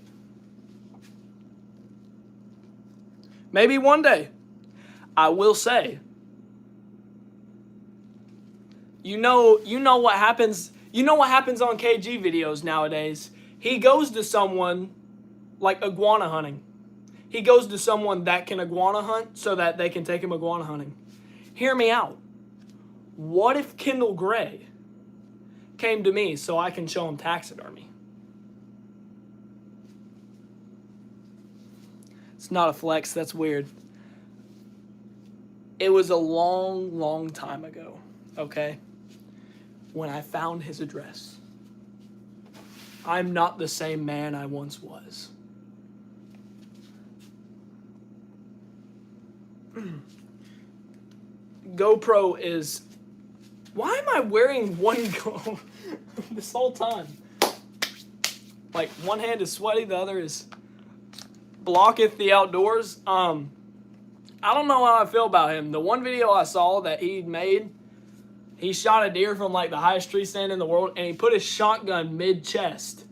Maybe one day. I will say. You know what happens. You know what happens on KG videos nowadays. He goes to someone like iguana hunting. He goes to someone that can iguana hunt so that they can take him iguana hunting. Hear me out. What if Kendall Gray came to me so I can show him taxidermy? It's not a flex. That's weird. It was a long, long time ago, okay, when I found his address. I'm not the same man I once was. GoPro is... Why am I wearing one Go this whole time? Like, one hand is sweaty, the other is blocketh the outdoors. I don't know how I feel about him. The one video I saw that he made, he shot a deer from like the highest tree stand in the world, and he put his shotgun mid-chest.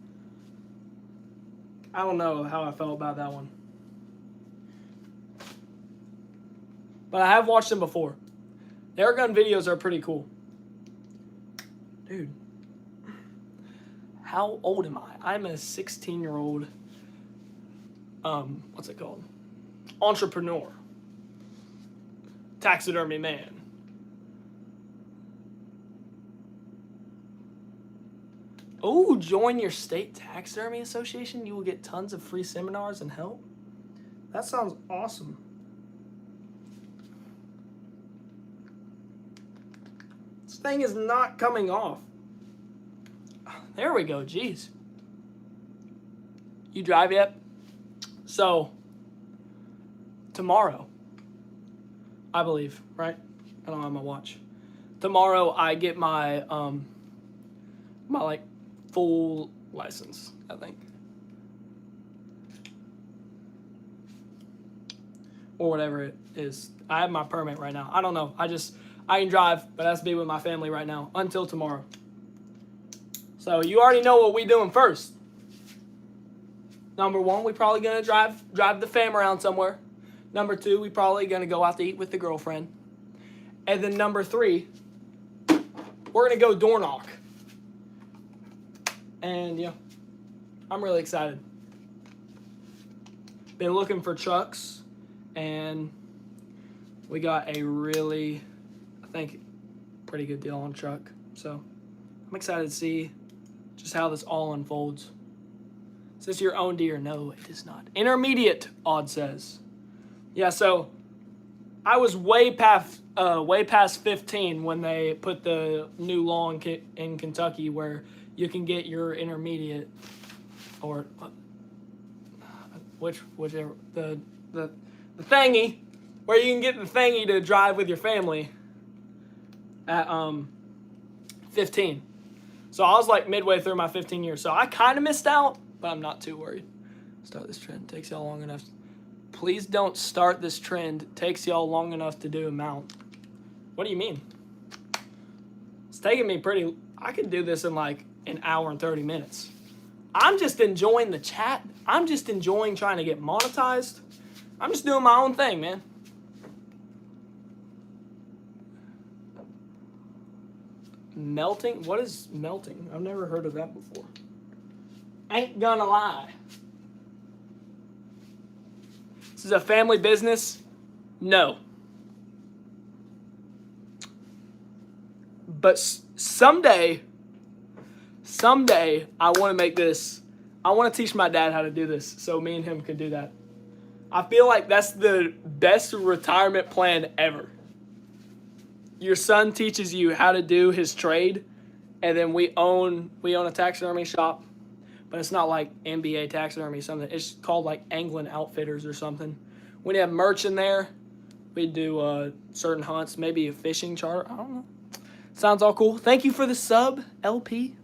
I don't know how I felt about that one. But I have watched them before. The air gun videos are pretty cool. Dude. How old am I? I'm a 16-year-old, what's it called? entrepreneur, taxidermy man. Oh, join your state taxidermy association. You will get tons of free seminars and help. That sounds awesome. This thing is not coming off. There we go. Jeez. You drive yet? So, tomorrow, I believe, right? I don't have my watch. Tomorrow, I get my my full license, I think, or whatever it is. I have my permit right now. I don't know. I can drive, but it has to be with my family right now until tomorrow. So you already know what we doing first. Number one, we probably gonna drive the fam around somewhere. Number two, we probably gonna go out to eat with the girlfriend. And then number three, we're gonna go door knock. And yeah, I'm really excited. Been looking for trucks, and we got a really, I think, pretty good deal on a truck. So I'm excited to see just how this all unfolds. Is this your own deer? No, it is not. Intermediate, Odd says. Yeah, so I was way past 15 when they put the new law in Kentucky where you can get your intermediate, or whichever the thingy, where you can get the thingy to drive with your family at 15. So I was like midway through my 15 years, so I kind of missed out, but I'm not too worried. Start this trend. Takes y'all long enough. Please don't start this trend. Takes y'all long enough to do a mount. What do you mean? It's taking me pretty. I could do this in like an hour and 30 minutes. I'm just enjoying the chat. I'm just enjoying trying to get monetized. I'm just doing my own thing, man. Melting? What is melting? I've never heard of that before. Ain't gonna lie. This is a family business? No. But someday, I want to make this. I want to teach my dad how to do this so me and him could do that. I feel like that's the best retirement plan ever. Your son teaches you how to do his trade, and then we own a taxidermy shop, but it's not like MBA Taxidermy or something. It's called like Anglin Outfitters or something. We'd have merch in there. We'd do certain hunts, maybe a fishing charter. I don't know. Sounds all cool. Thank you for the sub, LP.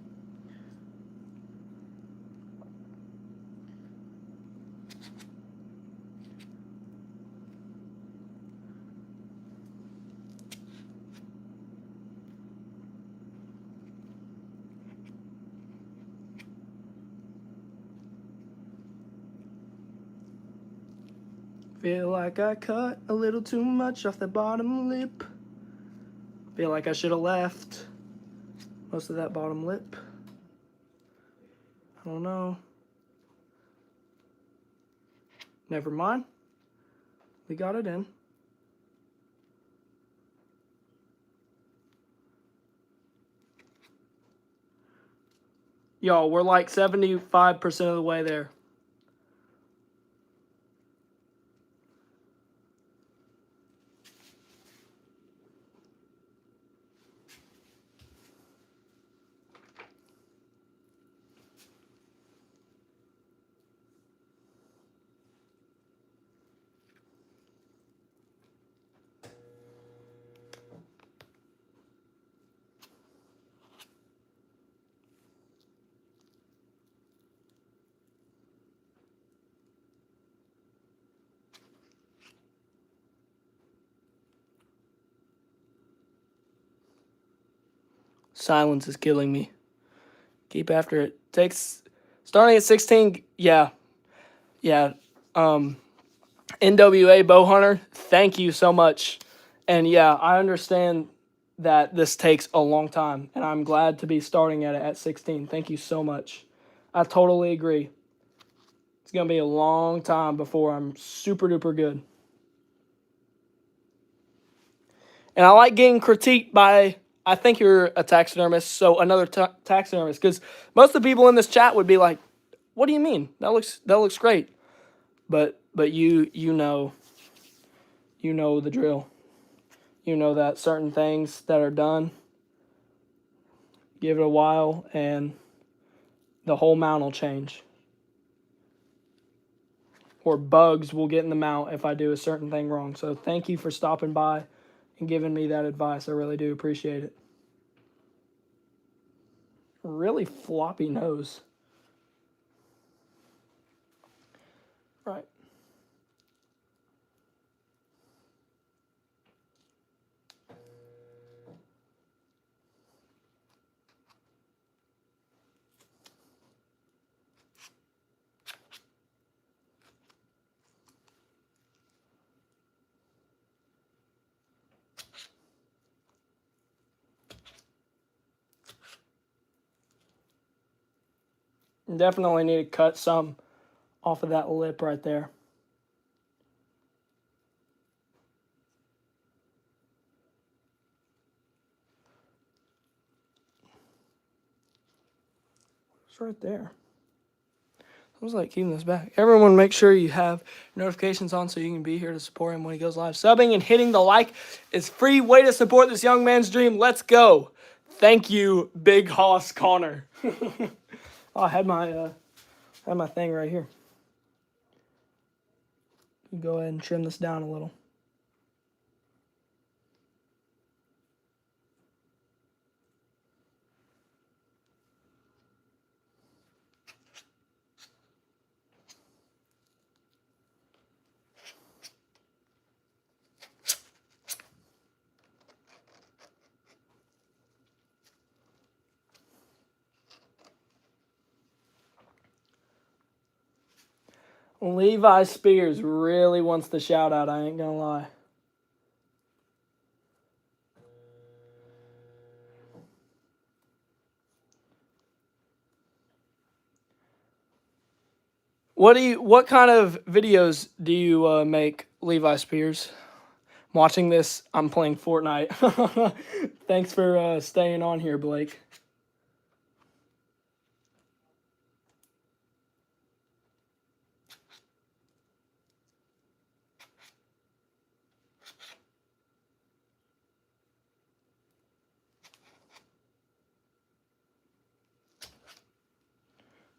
Feel like I cut a little too much off the bottom lip. Feel like I should have left most of that bottom lip. I don't know. Never mind. We got it in. Y'all, we're like 75% of the way there. Silence is killing me. Keep after it. Starting at 16, yeah. NWA Bowhunter, thank you so much. And yeah, I understand that this takes a long time, and I'm glad to be starting at it at 16. Thank you so much. I totally agree. It's going to be a long time before I'm super duper good. And I like getting critiqued by, I think you're a taxidermist, so another taxidermist. Because most of the people in this chat would be like, what do you mean? That looks great. But you know the drill. You know that certain things that are done, give it a while, and the whole mount will change. Or bugs will get in the mount if I do a certain thing wrong. So thank you for stopping by and giving me that advice. I really do appreciate it. Really floppy nose. Right. Definitely need to cut some off of that lip right there. It's right there. I was like keeping this back. Everyone make sure you have notifications on so you can be here to support him when he goes live. Subbing and hitting the like is free way to support this young man's dream. Let's go. Thank you, Big Hoss Connor. Oh, I had my thing right here. Go ahead and trim this down a little. Levi Spears really wants the shout out, I ain't gonna lie. What kind of videos do you make, Levi Spears? I'm watching this, I'm playing Fortnite. Thanks for staying on here, Blake.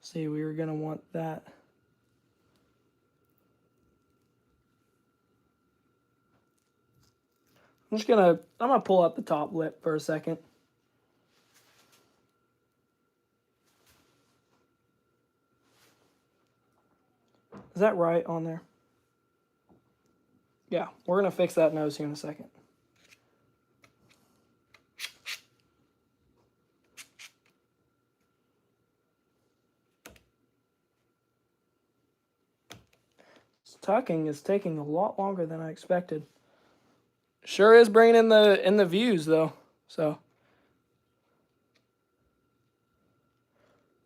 See, we were gonna want that. I'm gonna pull up the top lip for a second. Is that right on there? Yeah, we're gonna fix that nose here in a second. Tucking is taking a lot longer than I expected. Sure is bringing in the views though. So,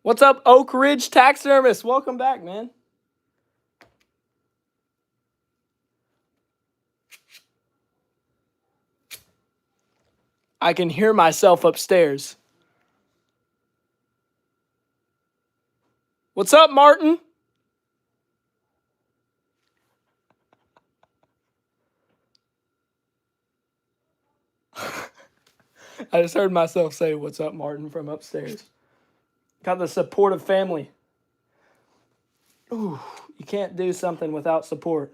what's up, Oak Ridge Taxidermist? Welcome back, man. I can hear myself upstairs. What's up, Martin? I just heard myself say, "What's up, Martin?" from upstairs. Got the supportive family. Ooh, you can't do something without support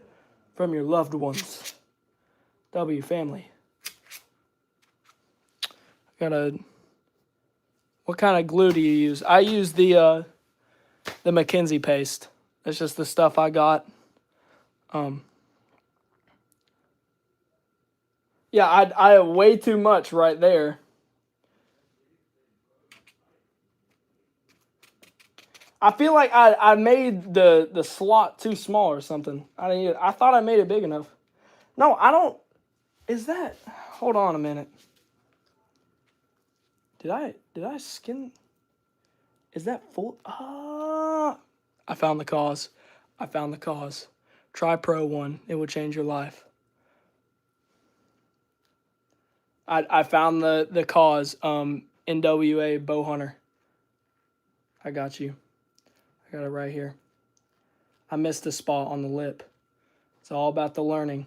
from your loved ones. W family. What kind of glue do you use? I use the McKinsey paste. That's just the stuff I got. Yeah, I have way too much right there. I feel like I made the slot too small or something. I thought I made it big enough. No, I don't. Is that? Hold on a minute. Did I skin? Is that full? I found the cause. I found the cause. Try Pro 1. It will change your life. I found the cause. NWA bow hunter. I got you. I got it right here. I missed a spot on the lip. It's all about the learning.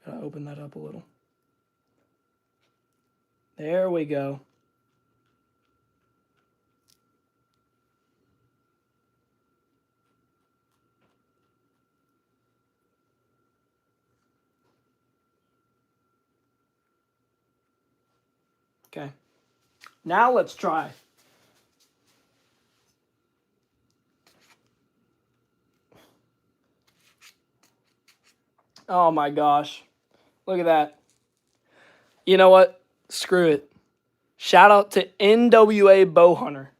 Gotta open that up a little. There we go. Okay. Now let's try. Oh my gosh. Look at that. You know what? Screw it. Shout out to NWA bow hunter.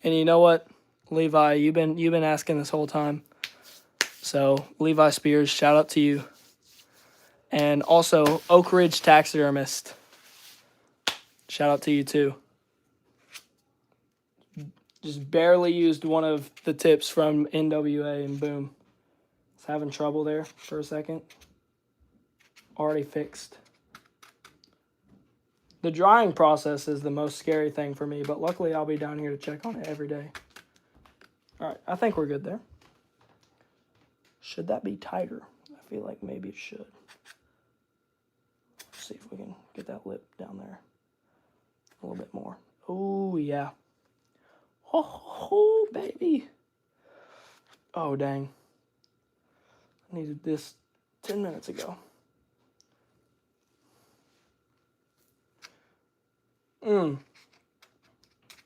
And you know what, Levi, you've been asking this whole time. So Levi Spears, shout out to you. And also Oak Ridge Taxidermist. Shout out to you too. Just barely used one of the tips from NWA and boom. Was having trouble there for a second. Already fixed. The drying process is the most scary thing for me, but luckily I'll be down here to check on it every day. All right, I think we're good there. Should that be tighter? I feel like maybe it should. Let's see if we can get that lip down there a little bit more. Oh, yeah. Oh, baby. Oh, dang. I needed this 10 minutes ago.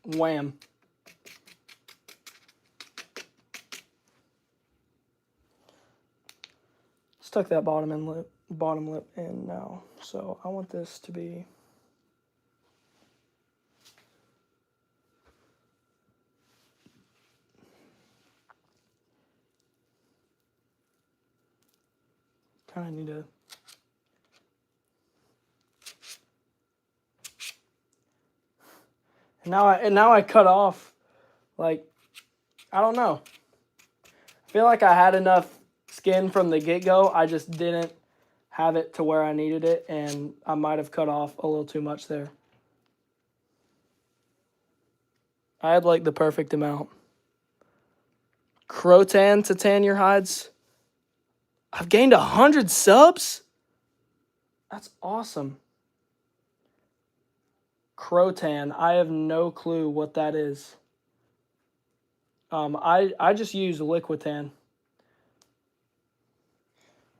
Wham. Let's tuck that bottom lip in now. So I want this to be kind of need to and now I cut off, like, I don't know. I feel like I had enough skin from the get-go. I just didn't have it to where I needed it, and I might have cut off a little too much there. I had like the perfect amount. Crotan to tan your hides. I've gained 100 subs? That's awesome. Crotan. I have no clue what that is. I just use Liquitan.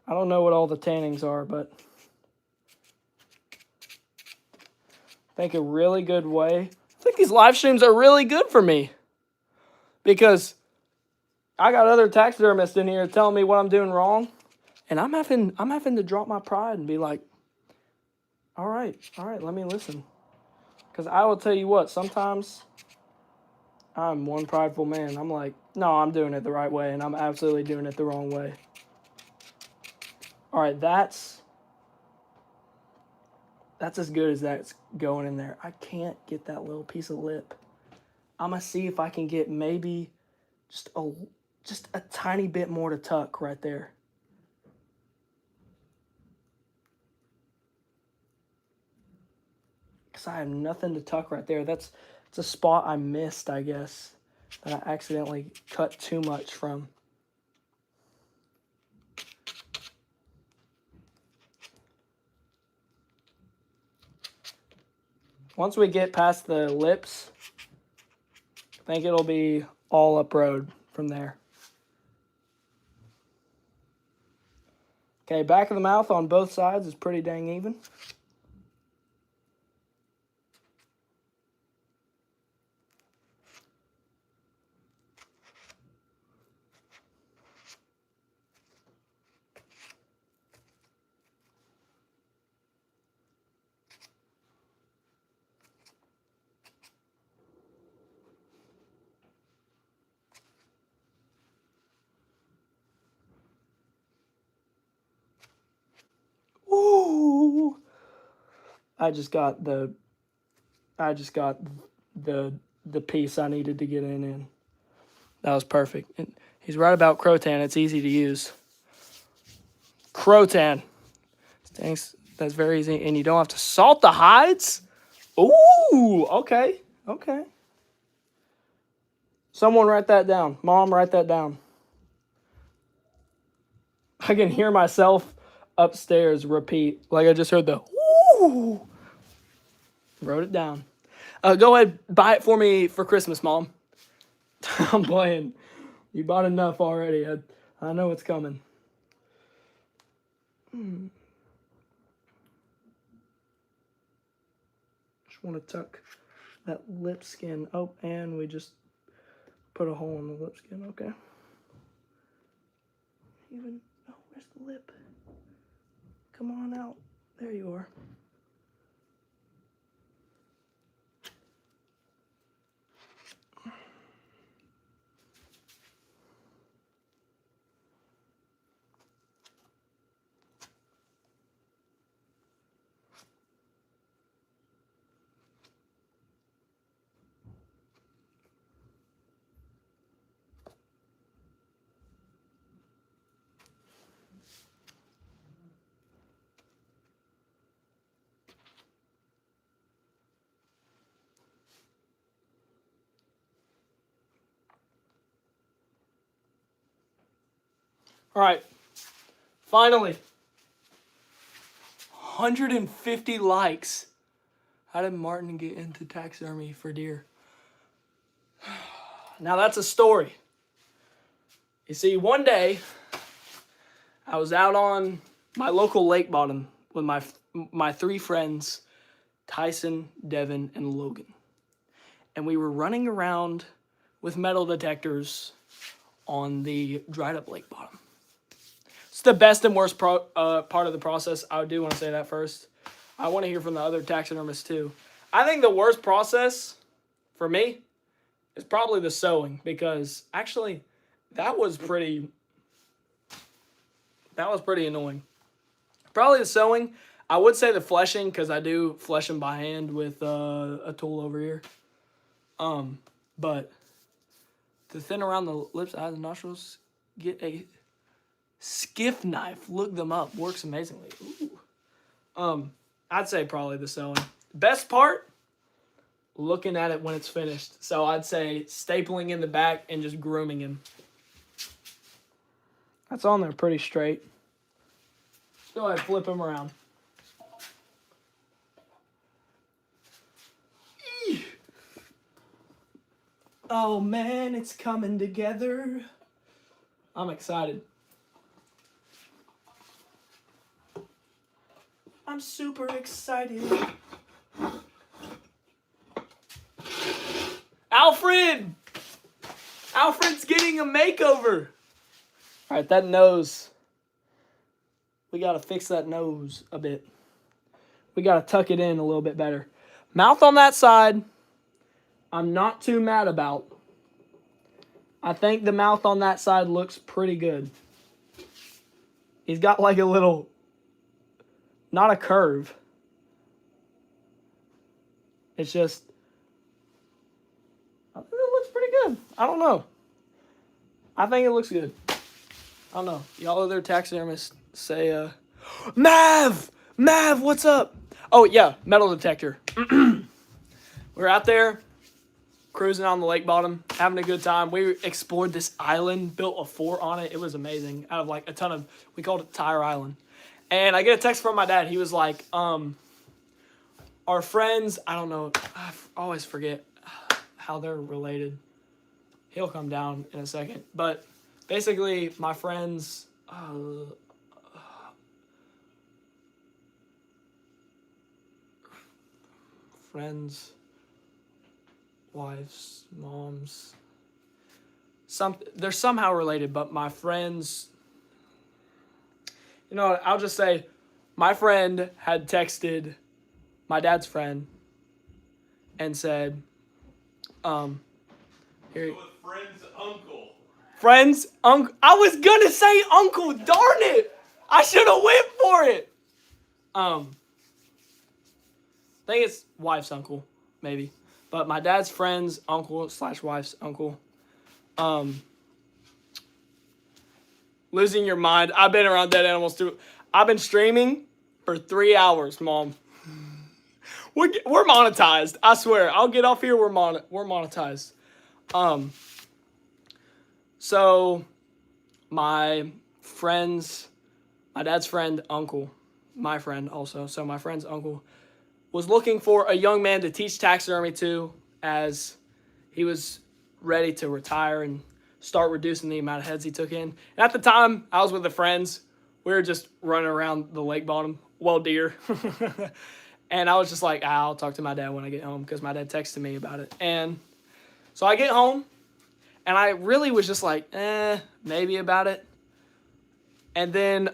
I don't know what all the tannings are, but I think a really good way. I think these live streams are really good for me because I got other taxidermists in here telling me what I'm doing wrong, and I'm having to drop my pride and be like, all right, let me listen. Because I will tell you what, sometimes I'm one prideful man. I'm like, no, I'm doing it the right way, and I'm absolutely doing it the wrong way. All right, that's as good as that's going in there. I can't get that little piece of lip. I'm going to see if I can get maybe just a tiny bit more to tuck right there. Because I have nothing to tuck right there. It's a spot I missed, I guess, that I accidentally cut too much from. Once we get past the lips, I think it'll be all up road from there. Okay, back of the mouth on both sides is pretty dang even. Ooh! I just got the I just got the piece I needed to get in. That was perfect. And he's right about crotan. It's easy to use. Crotan. Thanks. That's very easy. And you don't have to salt the hides? Ooh, okay. Okay. Someone write that down. Mom, write that down. I can hear myself upstairs repeat. Like I just heard the ooh. Wrote it down. Go ahead, buy it for me for Christmas, Mom. I'm playing. You bought enough already. I know it's coming. Just want to tuck that lip skin. Oh, and we just put a hole in the lip skin. Okay. Where's the lip? Come on out. There you are. All right. Finally. 150 likes. How did Martin get into taxidermy for deer? Now that's a story. You see, one day I was out on my local lake bottom with my three friends, Tyson, Devin, and Logan. And we were running around with metal detectors on the dried up lake bottom. It's the best and worst part of the process. I do want to say that first. I want to hear from the other taxidermists too. I think the worst process for me is probably the sewing, because actually that was pretty annoying. Probably the sewing. I would say the fleshing, because I do flesh them by hand with a tool over here. But to thin around the lips, eyes, and nostrils, get a skiff knife. Look them up. Works amazingly. Ooh. I'd say probably the sewing. Best part, looking at it when it's finished. So I'd say stapling in the back and just grooming him. That's on there pretty straight. Go ahead, flip him around. Eee. Oh man, it's coming together. I'm excited. I'm super excited. Alfred! Alfred's getting a makeover. All right, that nose. We got to fix that nose a bit. We got to tuck it in a little bit better. Mouth on that side, I'm not too mad about. I think the mouth on that side looks pretty good. He's got like a little, not a curve. It's just, I think it looks pretty good. I don't know. I think it looks good. I don't know. Y'all other taxidermists say, Mav, what's up? Oh, yeah, metal detector. We're out there cruising on the lake bottom, having a good time. We explored this island, built a fort on it. It was amazing. Out of like a ton of, we called it Tire Island. And I get a text from my dad. He was like, our friends, I don't know, I always forget how they're related. He'll come down in a second. But basically, my friends, friends, wives, moms, they're somehow related, but my friends, you know what, I'll just say my friend had texted my dad's friend and said, here, friend's uncle. I was gonna say uncle, darn it! I should have went for it. I think it's wife's uncle. maybe. But my dad's friend's uncle / wife's uncle. Losing your mind. I've been around dead animals too. I've been streaming for 3 hours, Mom. We're monetized. I swear. I'll get off here. We're monetized. So my dad's friend, uncle, my friend also. So my friend's uncle was looking for a young man to teach taxidermy to, as he was ready to retire and start reducing the amount of heads he took in. And at the time, I was with the friends. We were just running around the lake bottom, well, deer. And I was just like, I'll talk to my dad when I get home, because my dad texted me about it. And so I get home, and I really was just like, maybe about it. And then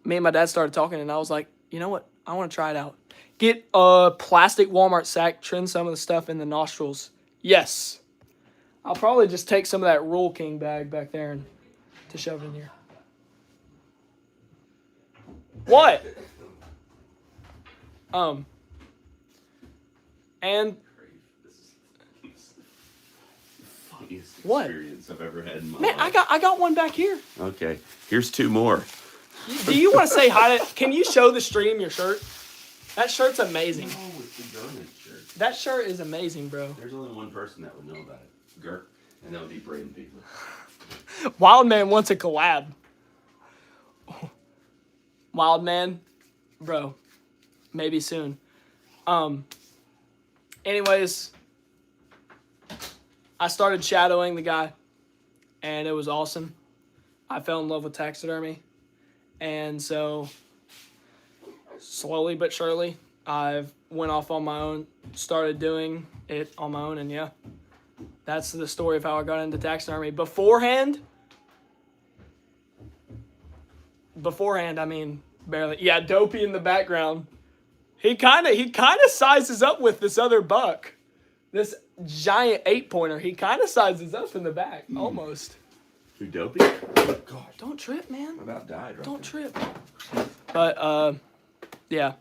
me and my dad started talking, and I was like, you know what? I want to try it out. Get a plastic Walmart sack, trim some of the stuff in the nostrils. Yes. I'll probably just take some of that Rule King bag back there and to shove it in here. What? And Funniest What? experience I've ever had in my man, life. I got one back here. Okay, here's 2 more. Do you want to say hi to? Can you show the stream your shirt? That shirt's amazing. Oh, it's the garment shirt. That shirt is amazing, bro. There's only one person that would know about it. Gert, and that would be Braden people. Wild Man wants a collab. Wild Man, bro, maybe soon. Anyways, I started shadowing the guy, and it was awesome. I fell in love with taxidermy, and so slowly but surely, I went off on my own, started doing it on my own, and yeah, that's the story of how I got into taxidermy. Beforehand, I mean, barely. Yeah, Dopey in the background. He kind of sizes up with this other buck. This giant 8-pointer. He kind of sizes up in the back, almost. Too dopey? Oh, gosh. Don't trip, man. I about died right Don't there. trip. But, yeah.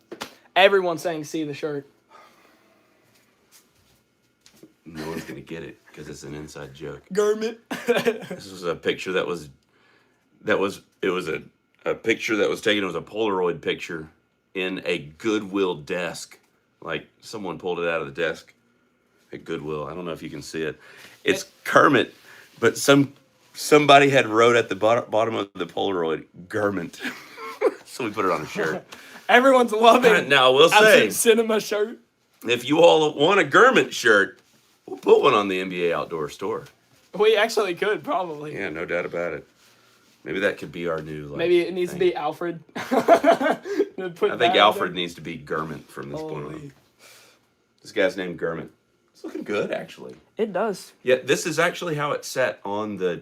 Everyone's saying see the shirt. No one's going to get it because it's an inside joke. Garment. This was a picture it was a picture that was taken. It was a Polaroid picture in a Goodwill desk. Like someone pulled it out of the desk at Goodwill. I don't know if you can see it. It's Kermit, but somebody had wrote at the bottom of the Polaroid, garment. So we put it on a shirt. Everyone's loving Now, we'll say, cinema shirt. if you all want a garment shirt, we'll put one on the MBA Outdoor store. We actually could, probably. Yeah, no doubt about it. Maybe that could be our new. Maybe it needs to be Alfred. I think Alfred needs to be Garment from this point on. This guy's named Garment. It's looking good, actually. It does. Yeah, this is actually how it sat on the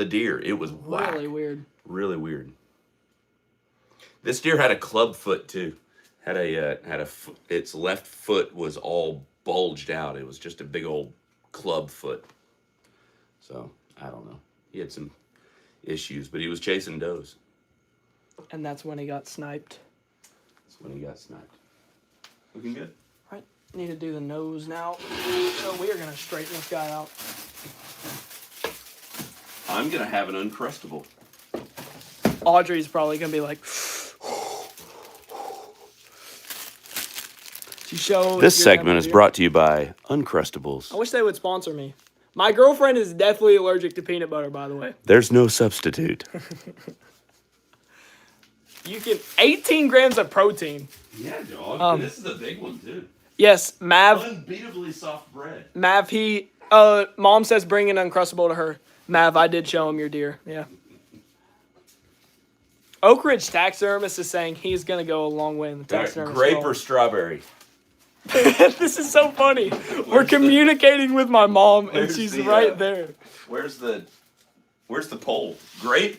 deer. It was whack. Really weird. Really weird. This deer had a club foot too. Its left foot was all bulged out. It was just a big old club foot. So I don't know. He had some issues, but he was chasing does. And that's when he got sniped. That's when he got sniped. Looking good. Right. Need to do the nose now. So we are gonna straighten this guy out. I'm gonna have an uncrustable. Audrey's probably gonna be like. This segment is brought to you by Uncrustables. I wish they would sponsor me. My girlfriend is definitely allergic to peanut butter, by the way. There's no substitute. You can 18 grams of protein. Yeah, dog. This is a big one too. Yes, Mav. Unbeatably soft bread. Mav, Mom says bring an Uncrustable to her. Mav, I did show him your deer. Yeah. Oak Ridge taxidermist is saying he's gonna go a long way in the taxidermist. Grape role. or strawberry? This is so funny. We're communicating with my mom, and Where's she's the, right there. Where's the poll? Grape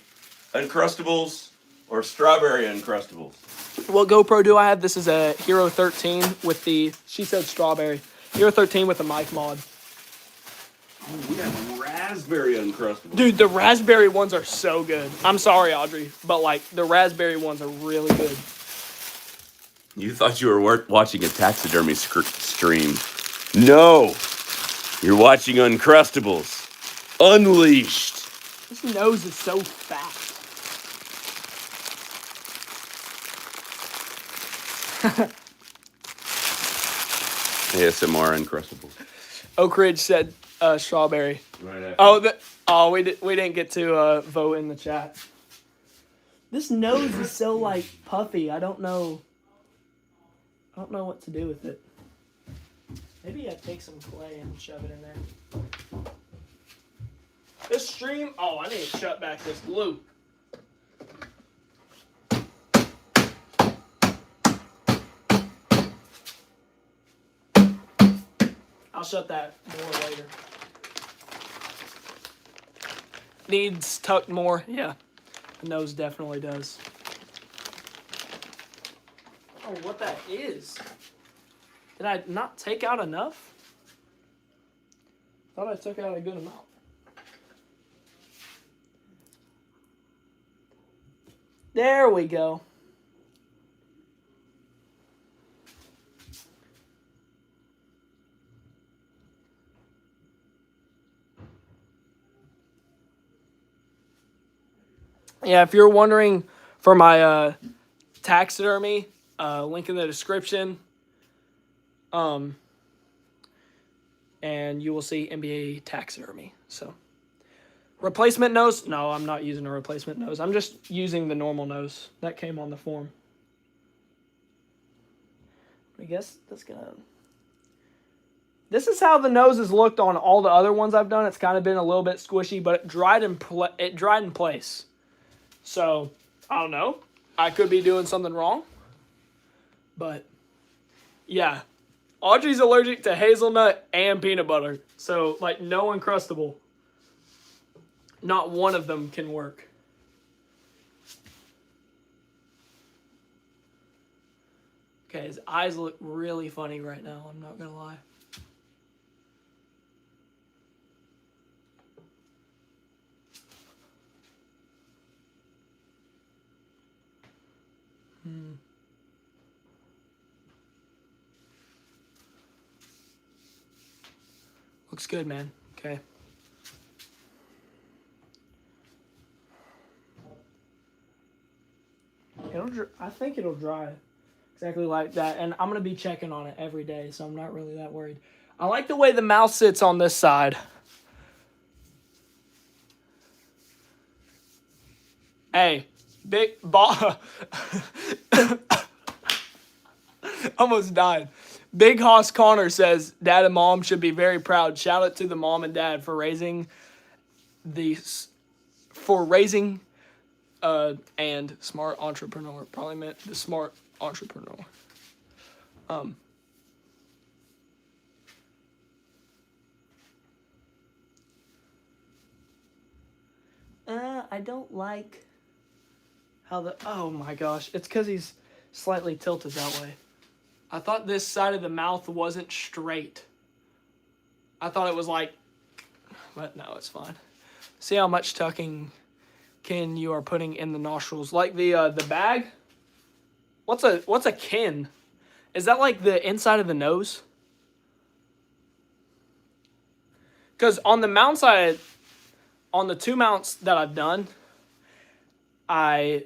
Uncrustables or strawberry Uncrustables? What GoPro do I have? This is a Hero 13 with the. She said strawberry. Hero 13 with the mic mod. Oh, we have raspberry Uncrustables. Dude, the raspberry ones are so good. I'm sorry, Audrey, but like the raspberry ones are really good. You thought you were watching a taxidermy stream. No! You're watching Uncrustables. Unleashed. This nose is so fat. ASMR Uncrustables. Oak Ridge said strawberry. Right Oh, we didn't get to vote in the chat. This nose is so like puffy. I don't know what to do with it. Maybe I take some clay and shove it in there. This stream. Oh, I need to shut back this glue. I'll shut that more later. Needs tucked more. Yeah, the nose definitely does. Oh, what that is? Did I not take out enough? Thought I took out a good amount. There we go. Yeah, if you're wondering for my taxidermy, link in the description. And you will see MBA taxidermy. So, replacement nose? No, I'm not using a replacement nose. I'm just using the normal nose that came on the form. I guess that's gonna. This is how the nose has looked on all the other ones I've done. It's kind of been a little bit squishy, but it dried in place. So, I don't know. I could be doing something wrong. But, yeah. Audrey's allergic to hazelnut and peanut butter. So, like, no Uncrustable. Not one of them can work. Okay, his eyes look really funny right now. I'm not going to lie. Looks good, man. Okay. I think it'll dry exactly like that. And I'm going to be checking on it every day, so I'm not really that worried. I like the way the mouth sits on this side. Hey, big ball. Almost died. Big Hoss Connor says, Dad and Mom should be very proud. Shout out to the mom and dad for raising and smart entrepreneur. Probably meant the smart entrepreneur. I don't like how oh my gosh, it's because he's slightly tilted that way. I thought this side of the mouth wasn't straight. I thought it was like, but no, it's fine. See how much tucking you are putting in the nostrils. Like the bag. What's a kin? Is that like the inside of the nose? Because on the mount side, on the two mounts that I've done, I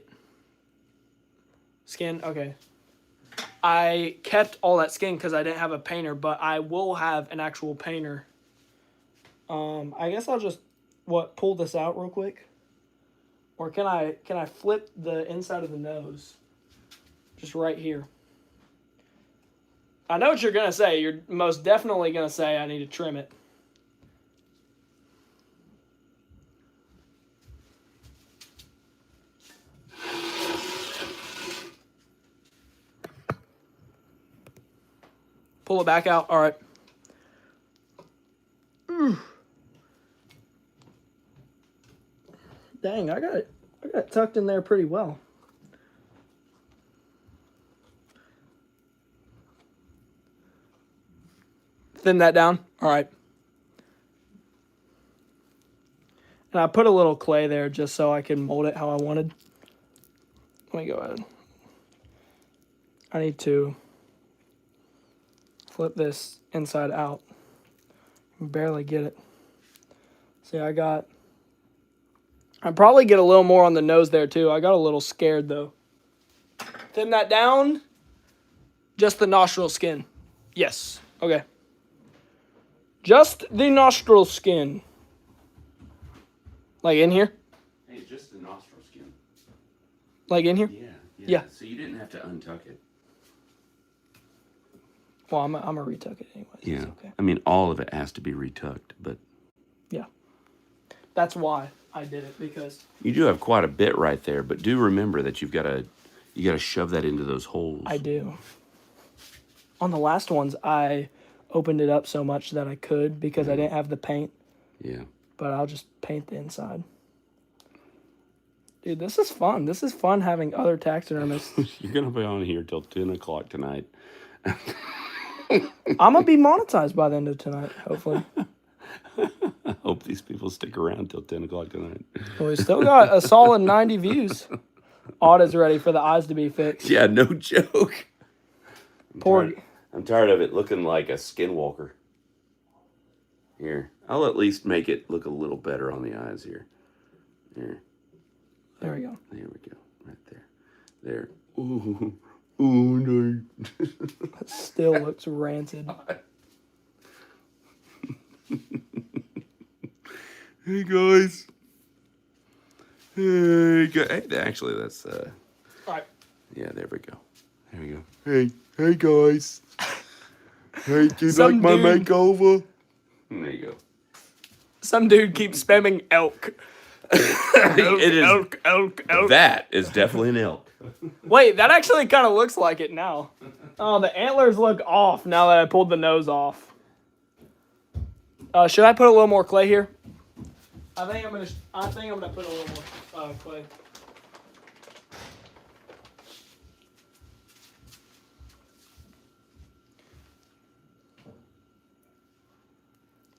kept all that skin because I didn't have a painter, but I will have an actual painter. I guess I'll just pull this out real quick, or can I flip the inside of the nose, just right here? I know what you're gonna say. You're most definitely gonna say I need to trim it. Pull it back out. All right. Dang, I got it tucked in there pretty well. Thin that down. All right. And I put a little clay there just so I can mold it how I wanted. Let me go ahead. I need to flip this inside out. I can barely get it. See, I probably get a little more on the nose there too. I got a little scared though. Thin that down. Just the nostril skin. Yes. Okay. Just the nostril skin. Like in here? Hey, just the nostril skin. Like in here? Yeah. So you didn't have to untuck it. Well, I'm gonna retuck it anyway. Yeah. It's okay. I mean, all of it has to be retucked, but Yeah. That's why I did it, because you do have quite a bit right there. But do remember that you got to shove that into those holes. I do. On the last ones, I opened it up so much that I could because I didn't have the paint. Yeah. But I'll just paint the inside. Dude, this is fun. This is fun having other taxidermists. You're gonna be on here till 10 o'clock tonight. I'm gonna be monetized by the end of tonight, hopefully. I hope these people stick around till 10 o'clock tonight. Well, we still got a solid 90 views. Audit's ready for the eyes to be fixed. Yeah, no joke. Poor. I'm tired of it looking like a skinwalker. Here, I'll at least make it look a little better on the eyes here. Here. There we go. There we go. Right there. There. Ooh. Ooh, no. That still looks rancid. Hey, guys. Hey, actually, that's, All right. yeah, there we go. There we go. Hey, guys. Hey, do you Some like my dude- makeover? There you go. Some dude keeps spamming elk. It is. Elk. That is definitely an elk. Wait, that actually kind of looks like it now. Oh, the antlers look off now that I pulled the nose off. Should I put a little more clay here? I think I'm gonna put a little more clay.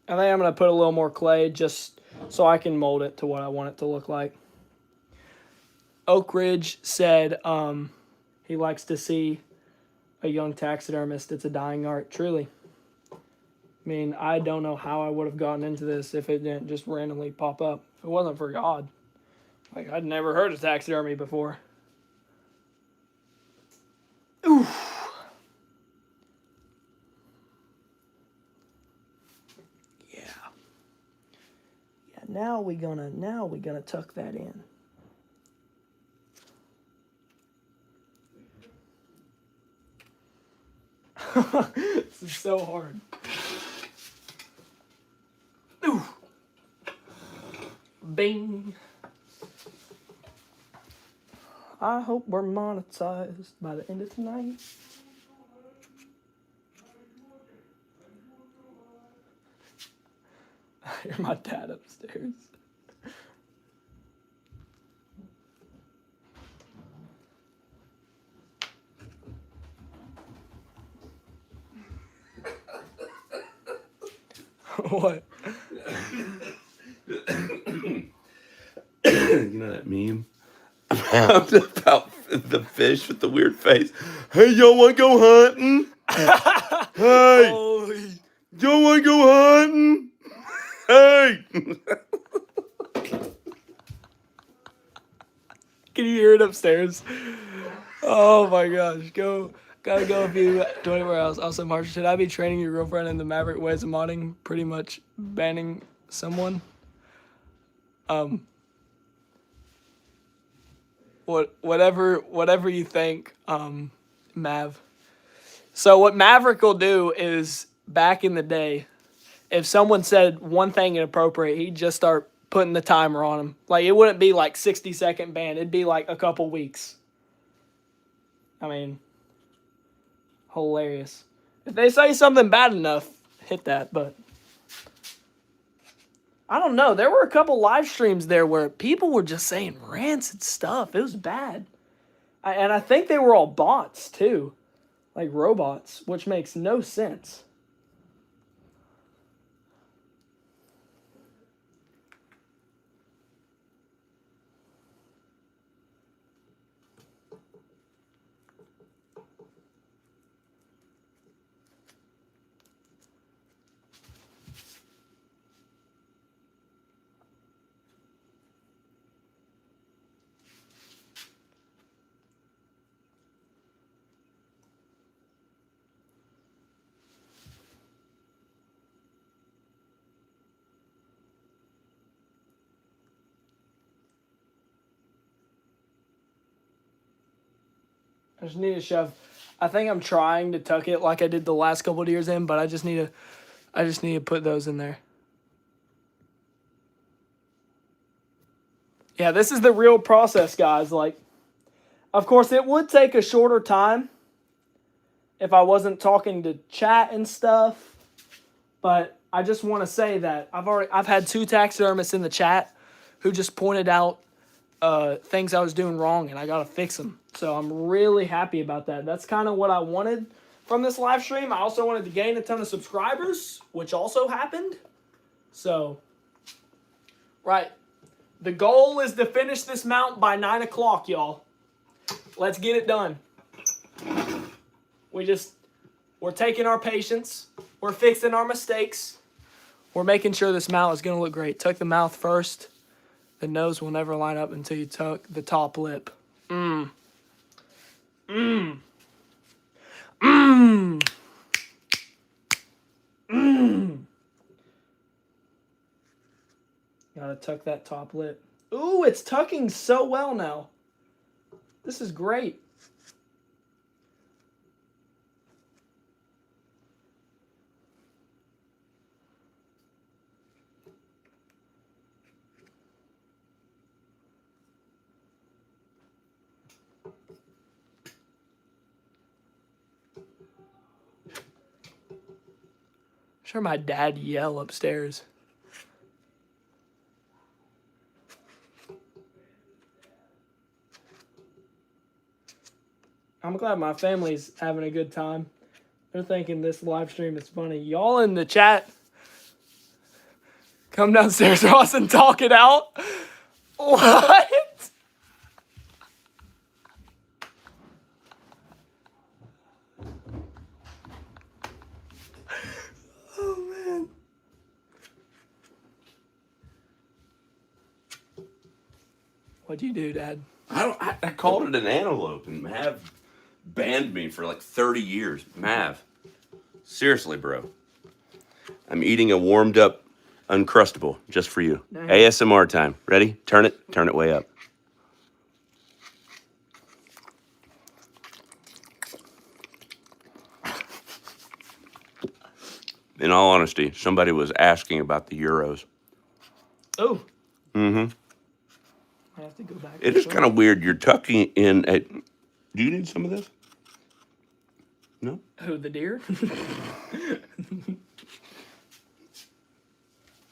I think I'm gonna put a little more clay just so I can mold it to what I want it to look like. Oak Ridge said he likes to see a young taxidermist. It's a dying art, truly. I mean, I don't know how I would have gotten into this if it didn't just randomly pop up. If it wasn't for God. Like, I'd never heard of taxidermy before. Oof. Yeah. Yeah, now we gonna tuck that in. This is so hard. Ooh. Bing. I hope we're monetized by the end of tonight. I hear my dad upstairs. What? You know that meme about the fish with the weird face? Hey, y'all want to go hunting? Hey, Holy. y'all want to go hunting? Hey. Can you hear it upstairs? Oh my gosh. Gotta go if you do anywhere else. Also, Marshall, should I be training your girlfriend in the Maverick ways of modding? Pretty much banning someone? Whatever you think, Mav. So what Maverick will do is, back in the day, if someone said one thing inappropriate, he'd just start putting the timer on them. Like, it wouldn't be like 60-second ban. It'd be like a couple weeks. I mean, hilarious. If they say something bad enough, hit that, but I don't know. There were a couple live streams there where people were just saying rancid stuff. It was bad. And I think they were all bots, too. Like robots, which makes no sense. I just need to shove. I think I'm trying to tuck it like I did the last couple of deers in, but I just need to put those in there. Yeah, this is the real process, guys. Like, of course, it would take a shorter time if I wasn't talking to chat and stuff. But I just want to say that I've had 2 taxidermists in the chat who just pointed out things I was doing wrong, and I gotta fix them. So I'm really happy about that. That's kind of what I wanted from this live stream. I also wanted to gain a ton of subscribers, which also happened. So, right. The goal is to finish this mount by 9 o'clock, y'all. Let's get it done. We're taking our patience. We're fixing our mistakes. We're making sure this mount is going to look great. Tuck the mouth first. The nose will never line up until you tuck the top lip. Mmm. Mmm. Mmm. Mmm. Gotta tuck that top lip. Ooh, it's tucking so well now. This is great. I'm sure my dad yell upstairs. I'm glad my family's having a good time. They're thinking this live stream is funny. Y'all in the chat, come downstairs, Ross, and talk it out. What? Oh, man. What'd you do, Dad? I called it an antelope, and Mav banned me for like 30 years. Mav, seriously, bro. I'm eating a warmed up uncrustable just for you. Nice. ASMR time. Ready? Turn it way up. In all honesty, somebody was asking about the euros. Oh. Mm-hmm. I have to go back. It is kind of weird. You're tucking in a... Do you need some of this? No? Who, the deer?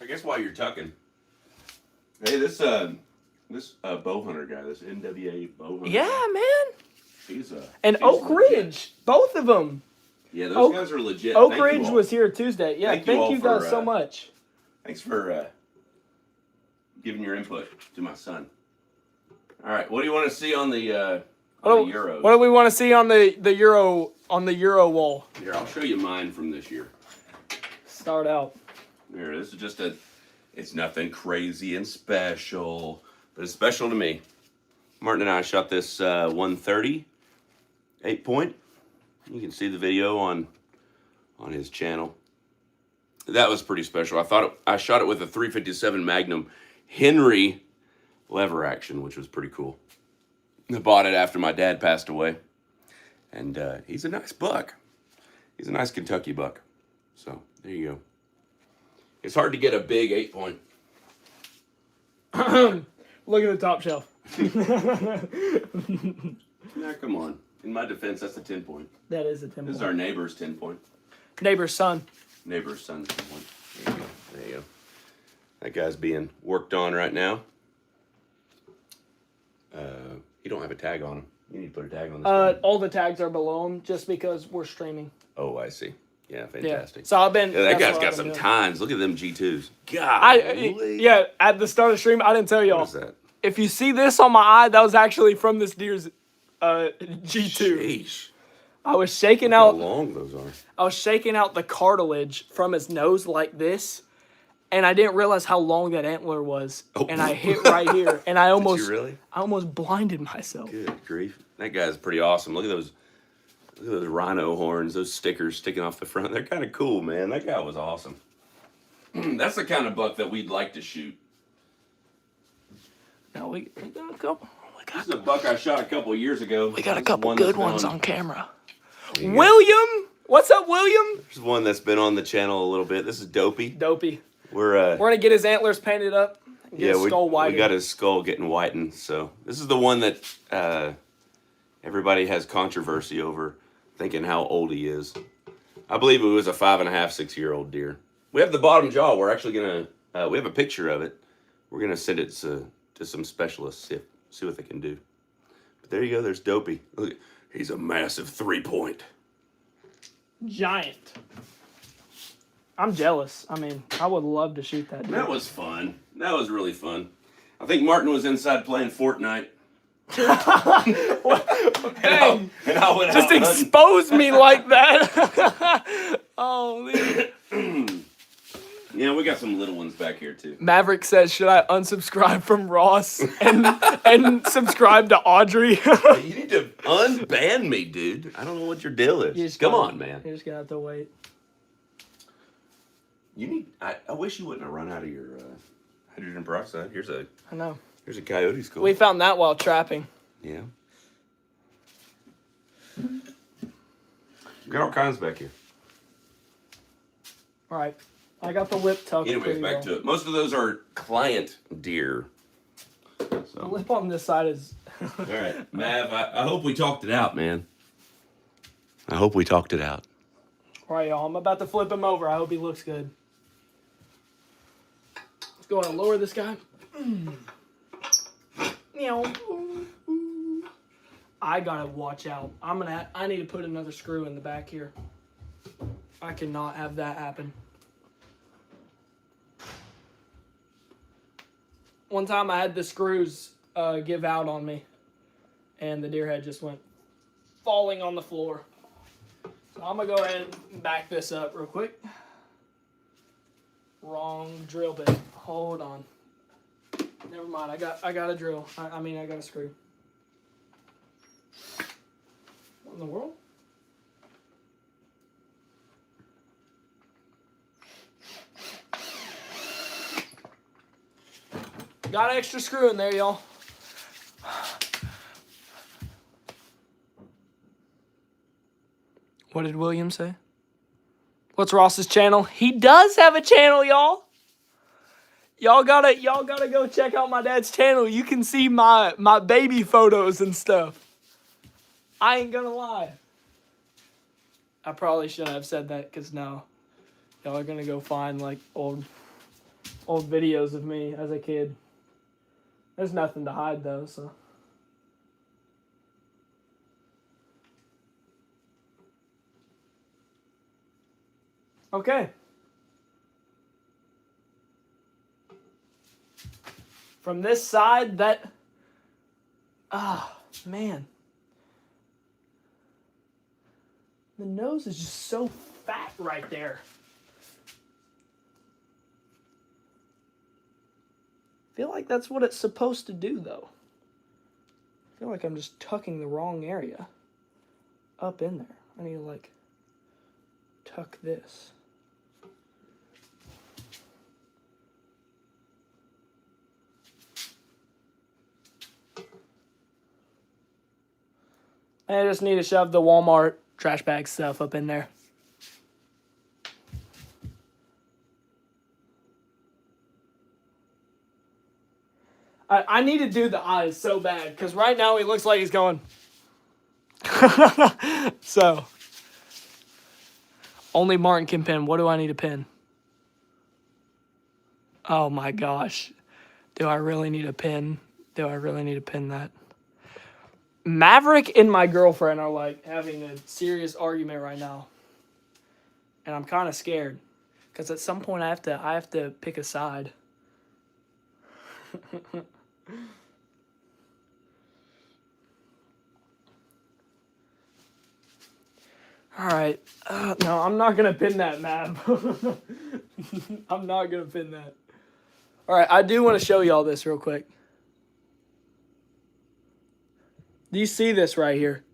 I guess while you're tucking. Hey, this bow hunter guy, this NWA bow hunter. Yeah, man. He's and he's Oak legit. Ridge, both of them. Yeah, those guys are legit. Oak Thank Ridge was here Tuesday. Yeah, thank you guys so much. Thanks for giving your input to my son. All right, what do you want to see on the Euros? What do we want to see on the Euro wall? Here, I'll show you mine from this year. Start out. Here, this is just it's nothing crazy and special, but it's special to me. Martin and I shot this 130 8-point. You can see the video on his channel. That was pretty special. I shot it with a 357 Magnum Henry lever action, which was pretty cool. I bought it after my dad passed away, and he's a nice buck. He's a nice Kentucky buck. So there you go. It's hard to get a big 8-point. Look at the top shelf. Nah, come on. In my defense, that's a 10-point. That is a 10-point. This is our neighbor's 10-point. Neighbor's son. Neighbor's son's 10-point. There you go. There you go. That guy's being worked on right now. You don't have a tag on him. You need to put a tag on this guy. All the tags are below him just because we're streaming. Oh, I see. Yeah, fantastic. Yeah. So I've been. Yeah, that guy's got some tines. Look at them G2s. God. At the start of the stream, I didn't tell y'all. What is that? If you see this on my eye, that was actually from this deer's G2. Sheesh. I was shaking Look out. how long those are. I was shaking out the cartilage from his nose like this, and I didn't realize how long that antler was. Oh. And I hit right here, and I almost. Did you really? I almost blinded myself. Good grief. That guy's pretty awesome. Look at those rhino horns, those stickers sticking off the front. They're kind of cool, man. That guy was awesome. That's the kind of buck that we'd like to shoot. Now we got a couple. This is a buck I shot a couple years ago. We got a This is couple one that's good been ones on camera. There you go. William, what's up, William? This is one that's been on the channel a little bit. This is Dopey. Dopey. We're gonna get his antlers painted up. And get his skull we whitened. got his skull getting whitened. So this is the one that everybody has controversy over, thinking how old he is. I believe it was a 5.5, 6-year-old deer. We have the bottom jaw. We're actually gonna we have a picture of it. We're gonna send it to some specialists, see what they can do. But there you go. There's Dopey. Look, he's a massive 3-point. Giant. I'm jealous. I mean, I would love to shoot that deer. That was fun. That was really fun. I think Martin was inside playing Fortnite. Dang. And I went Just out hunting. expose me like that. Oh, man. Yeah, we got some little ones back here too. Maverick says, should I unsubscribe from Ross and subscribe to Audrey? You need to unban me, dude. I don't know what your deal is. Come on, man. You're just going to have to wait. You need. I wish you wouldn't have run out of your hydrogen peroxide. Here's a I know. coyote skull. We found that while trapping. Yeah. We got all kinds back here. All right. I got the lip tucked. Anyways, pretty back well. to it. Most of those are client deer. The So, lip on this side is... all right, Mav. I hope we talked it out, man. I hope we talked it out. All right, y'all. I'm about to flip him over. I hope he looks good. Let's go ahead and lower this guy. Meow. I gotta watch out. I need to put another screw in the back here. I cannot have that happen. One time I had the screws give out on me, and the deer head just went falling on the floor. So I'm gonna go ahead and back this up real quick. Wrong drill bit. Hold on. Never mind. I got a drill. I mean I got a screw. What in the world? Got an extra screw in there, y'all. What did William say? What's Ross's channel? He does have a channel, y'all. Y'all gotta go check out my dad's channel. You can see my baby photos and stuff. I ain't gonna lie. I probably shouldn't have said that, because now y'all are gonna go find like old videos of me as a kid. There's nothing to hide though, so. Okay. From this side, man. The nose is just so fat right there. I feel like that's what it's supposed to do, though. I feel like I'm just tucking the wrong area up in there. I need to, like, tuck this. I just need to shove the Walmart trash bag stuff up in there. I need to do the eyes so bad, because right now he looks like he's going. So, only Martin can pin. What do I need to pin? Oh my gosh. Do I really need a pin? Do I really need to pin that? Maverick and my girlfriend are like having a serious argument right now. And I'm kind of scared, because at some point I have to pick a side. All right. No, I'm not going to pin that, Mav. I'm not going to pin that. All right, I do want to show y'all this real quick. Do you see this right here?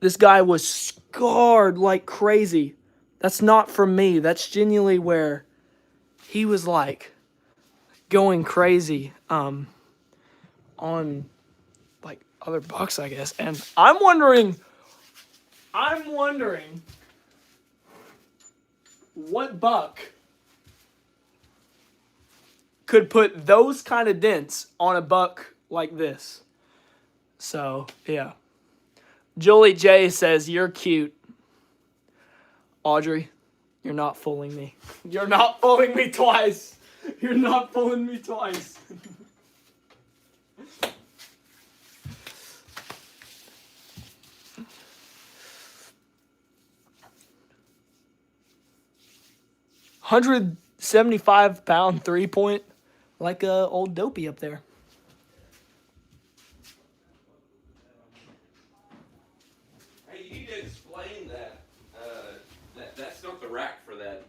This guy was scarred like crazy. That's not from me. That's genuinely where he was like going crazy. on like other bucks, I guess. And I'm wondering what buck could put those kind of dents on a buck like this. So, yeah. Julie J says, "You're cute." Audrey, you're not fooling me. You're not fooling me twice. You're not fooling me twice. £175 3-point, like a old dopey up there. Hey, you need to explain that. That's not the rack for that.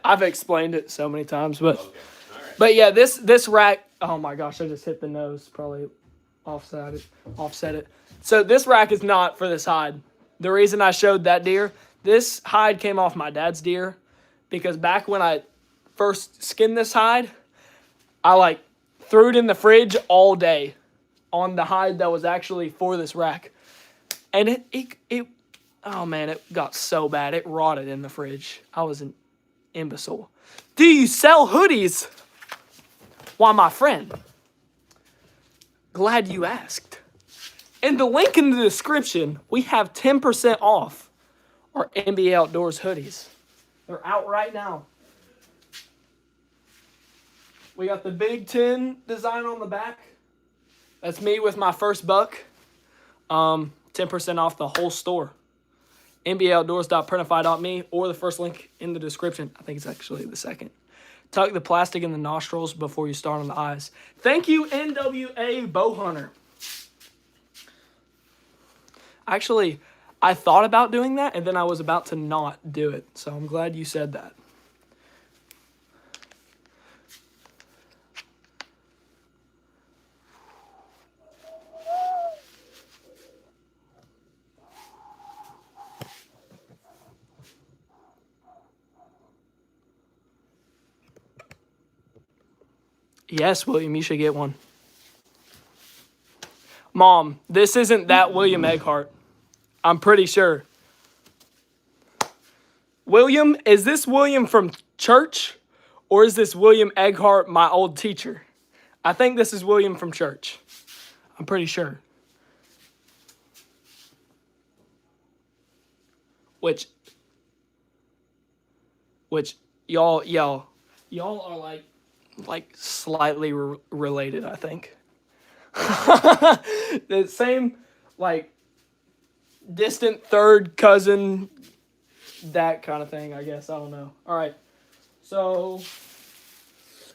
I've explained it so many times, but Okay. All right. but yeah, this rack. Oh my gosh, I just hit the nose. Probably offset it. So this rack is not for this hide. The reason I showed that deer, this hide came off my dad's deer, because back when I first skinned this hide, I like threw it in the fridge all day on the hide that was actually for this rack, and it oh man, it got so bad it rotted in the fridge. I was an imbecile. Do you sell hoodies? Why, my friend, glad you asked. In the link in the description, we have 10% off our MBA Outdoors hoodies. They're out right now. We got the Big 10 design on the back. That's me with my first buck. 10% off the whole store. MBAOutdoors.printify.me or the first link in the description. I think it's actually the second. Tuck the plastic in the nostrils before you start on the eyes. Thank you, NWA Bowhunter. Actually, I thought about doing that, and then I was about to not do it. So I'm glad you said that. Yes, William, you should get one. Mom, this isn't that William Egghart. I'm pretty sure. William, is this William from church? Or is this William Egghart, my old teacher? I think this is William from church. I'm pretty sure. Which y'all are like slightly related, I think. The same, like, distant third cousin, that kind of thing, I guess. I don't know. All right. So,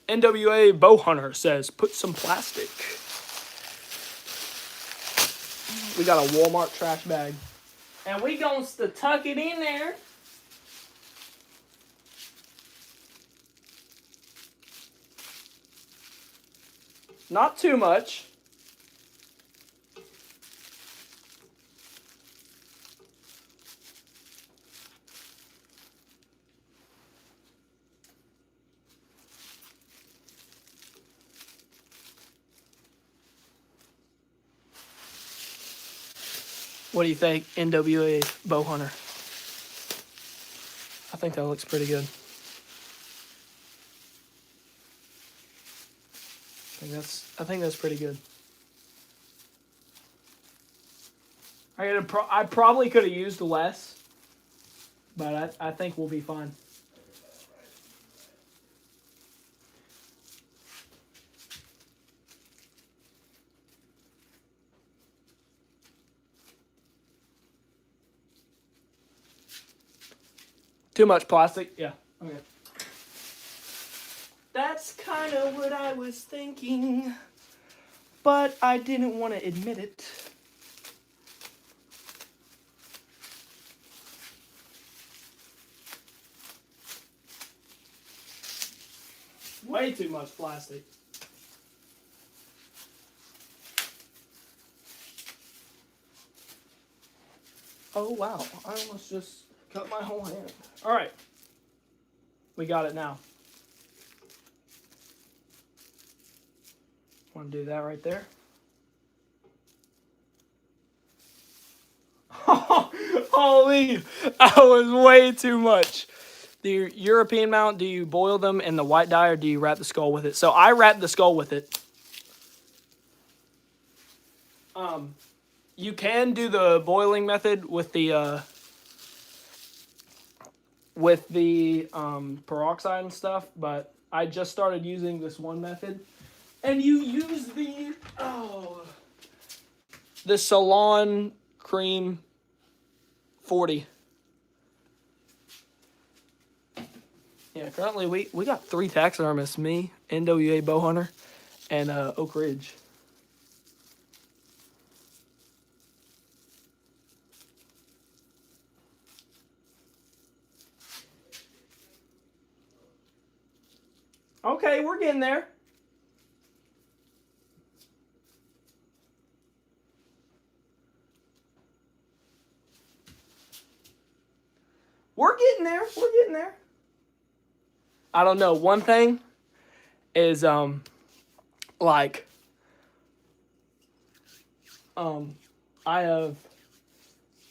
NWA Bowhunter says, put some plastic. We got a Walmart trash bag. And we going to tuck it in there. Not too much. What do you think, NWA Bowhunter? I think that looks pretty good. I think that's pretty good. I probably could have used less, but I think we'll be fine. Too much plastic? Yeah. Okay. That's kind of what I was thinking, but I didn't want to admit it. Way too much plastic. Oh, wow. I almost just cut my whole hand. All right. We got it now. Want to do that right there. Holy, that was way too much. The European mount, do you boil them in the white dye or do you wrap the skull with it? So I wrap the skull with it. You can do the boiling method with the peroxide and stuff, but I just started using this one method. And you use the Salon Cream 40. Yeah, currently we got 3 taxidermists, me, NWA Bowhunter, and Oak Ridge. Okay, we're getting there. We're getting there. We're getting there. I don't know. One thing is like I have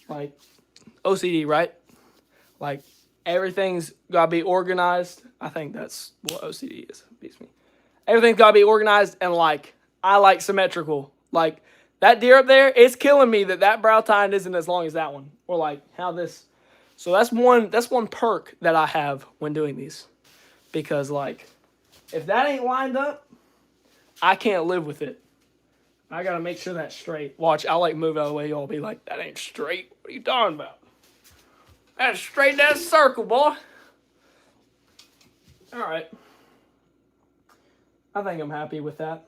like OCD, right? Like everything's gotta be organized. I think that's what OCD is. Beats me. Everything's gotta be organized, and like I like symmetrical. Like that deer up there, it's killing me that brow tine isn't as long as that one. Or like how this. So that's one perk that I have when doing these. Because like if that ain't lined up, I can't live with it. I gotta make sure that's straight. Watch, I'll like move out of the way. Y'all be like, that ain't straight. What are you talking about? That's straight that circle, boy. Alright. I think I'm happy with that.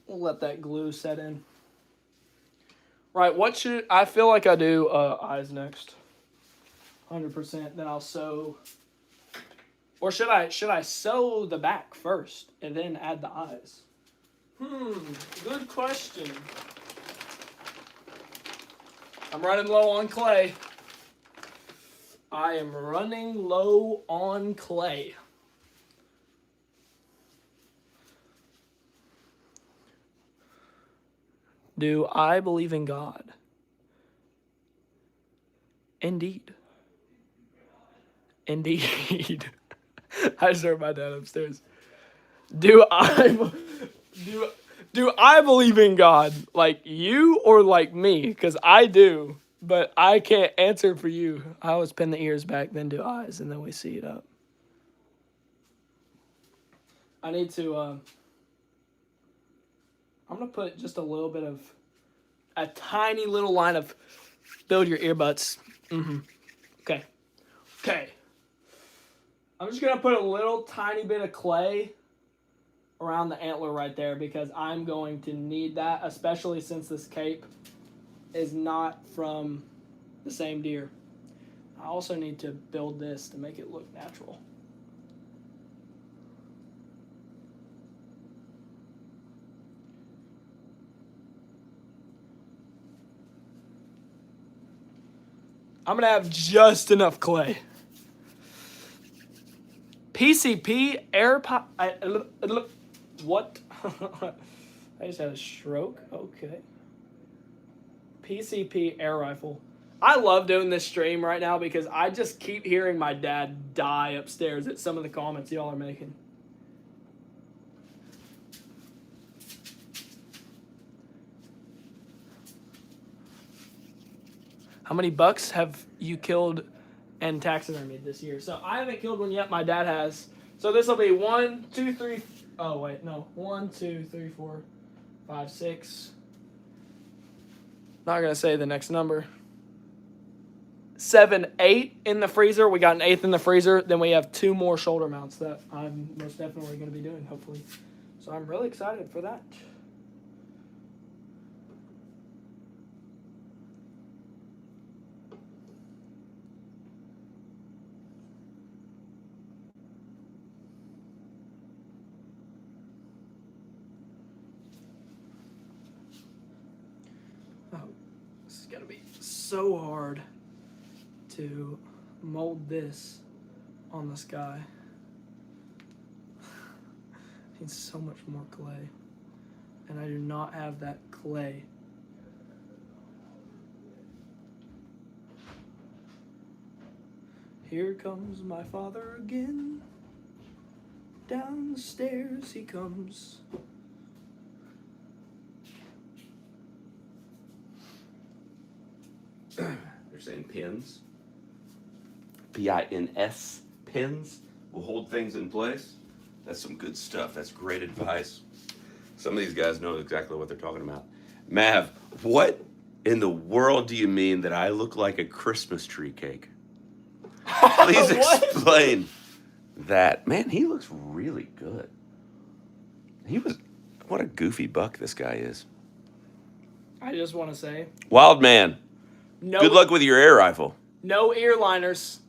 We'll let that glue set in. Right, what should I feel like I do eyes next. 100%. Then I'll sew. Or should I sew the back first and then add the eyes? Good question. I'm running low on clay. I am running low on clay. Do I believe in God? Indeed. Indeed. I just heard my dad upstairs. Do I believe in God? Like you or like me? Because I do, but I can't answer for you. I always pin the ears back, then do eyes, and then we see it up. I need to, I'm going to put just a tiny little line of build your earbuds. Okay. I'm just going to put a little tiny bit of clay around the antler right there because I'm going to need that, especially since this cape is not from the same deer. I also need to build this to make it look natural. I'm going to have just enough clay. PCP air pop. What? I just had a stroke. Okay. PCP air rifle. I love doing this stream right now because I just keep hearing my dad die upstairs at some of the comments y'all are making. How many bucks have you killed and taxidermied this year? So I haven't killed one yet. My dad has. So this will be 1, 2, 3. Oh wait, no. 1, 2, 3, 4, 5, 6. Not gonna say the next number. 7, 8 in the freezer. We got an 8th in the freezer. Then we have 2 more shoulder mounts that I'm most definitely gonna be doing, hopefully. So I'm really excited for that. This is gonna be so hard to mold this on the sky. needs so much more clay. And I do not have that clay. Here comes my father again. Down the stairs he comes. They're saying pins. P-I-N-S, pins will hold things in place. That's some good stuff. That's great advice. Some of these guys know exactly what they're talking about. Mav, what in the world do you mean that I look like a Christmas tree cake? Please What? explain that. Man, he looks really good. What a goofy buck this guy is. I just want to say, Wild man, no, good luck with your air rifle. no ear liners.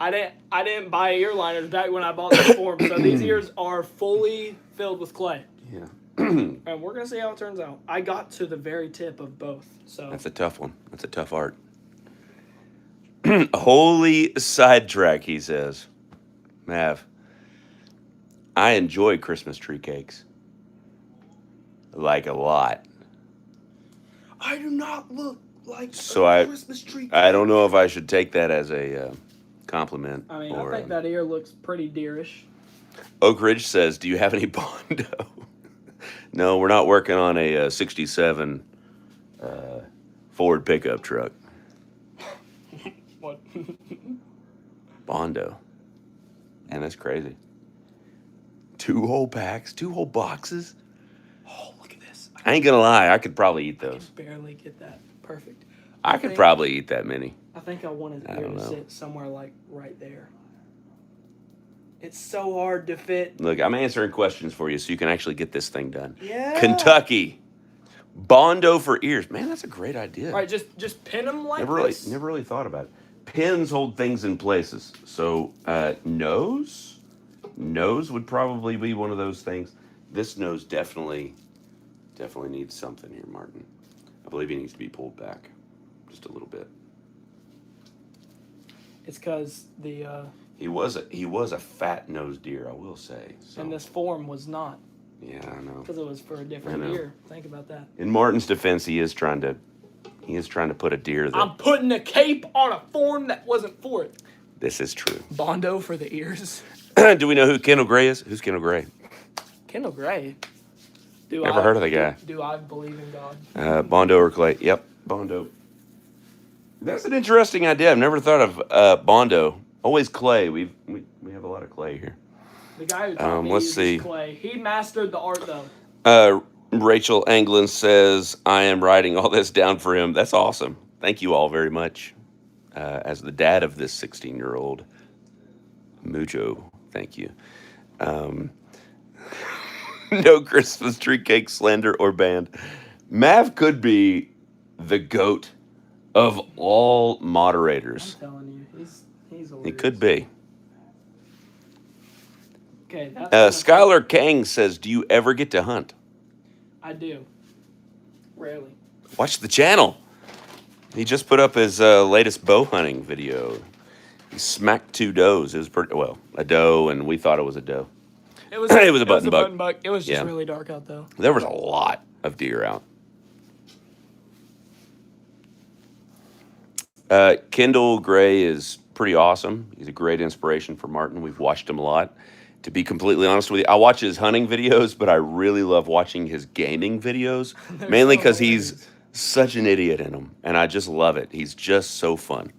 I didn't buy ear liners back when I bought this form, so these ears are fully filled with clay. Yeah. And we're gonna see how it turns out. I got to the very tip of both, so That's a tough one. That's a tough art. Holy sidetrack, he says. Mav, I enjoy Christmas tree cakes. Like a lot. I do not look like So a Christmas tree. I don't know if I should take that as a compliment. I mean, or, I think that ear looks pretty deerish. Oak Ridge says, do you have any Bondo? No, we're not working on a 67 Ford pickup truck. What? Bondo. Man, that's crazy. 2 whole packs, 2 whole boxes. Oh, look at this. I ain't gonna lie, I could probably eat I those. can barely get that perfect. I could probably eat that many. I think I wanted the I ear don't to know. sit somewhere like right there. It's so hard to fit. Look, I'm answering questions for you so you can actually get this thing done. Yeah. Kentucky. Bondo for ears. Man, that's a great idea. All right, just pin them like Never this. really thought about it. Pins hold things in places. So nose would probably be one of those things. This nose definitely needs something here, Martin. I believe he needs to be pulled back just a little bit. It's because the He was a fat nosed deer, I will say. So, and this form was not, yeah, I know. because it was for a different I know. ear. Think about that. In Martin's defense, he is trying to put a deer that. I'm putting a cape on a form that wasn't for it. This is true. Bondo for the ears. Do we know who Kendall Gray is? Who's Kendall Gray? Kendall Gray. Never heard of the guy. Do I believe in God? Bondo or clay? Yep, Bondo. That's an interesting idea. I've never thought of Bondo. Always clay. We have a lot of clay here. The guy who taught me let's uses see. clay. He mastered the art though. Rachel Anglin says, I am writing all this down for him. That's awesome. Thank you all very much. As the dad of this 16-year-old, Mucho, thank you. No Christmas tree cake, slender, or band. Mav could be the GOAT of all moderators. I'm telling you, he's hilarious. He could be. Okay, that's Skylar Kang says, do you ever get to hunt? I do. Rarely. Watch the channel. He just put up his latest bow hunting video. He smacked 2 does. It was pretty, well, a doe, and we thought it was a doe. It was It was a button buck. It was just Yeah. really dark out though. There was a lot of deer out. Kendall Gray is pretty awesome. He's a great inspiration for Martin. We've watched him a lot. To be completely honest with you, I watch his hunting videos, but I really love watching his gaming videos, mainly so because he's hilarious. such an idiot in them, and I just love it. He's just so fun.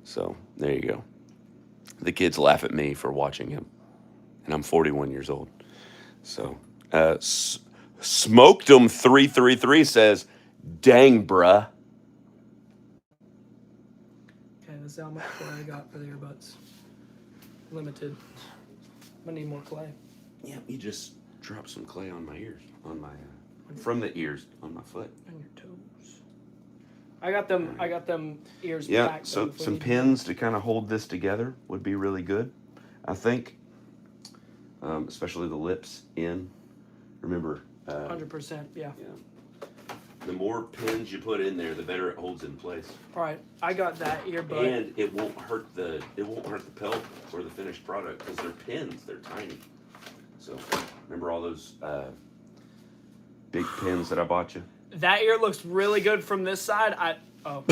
So there you go. The kids laugh at me for watching him, and I'm 41 years old. So Smoked 'em 333 says, "Dang, bruh." Okay, that's how much clay I got for the earbuds. Limited. I need more clay. Yeah, you just dropped some clay on my ears, on my from the ears on my foot. On your toes. I got them ears Yeah, back. so though, before some you do pins to kind of hold this together would be really good, I think. Especially the lips in. Remember, that. 100%, yeah. the more pins you put in there, the better it holds in place, All right, I got that earbud. and it won't hurt the pelt or the finished product because they're pins. They're tiny, So remember all those big pins that I bought you? That ear looks really good from this side. Oh.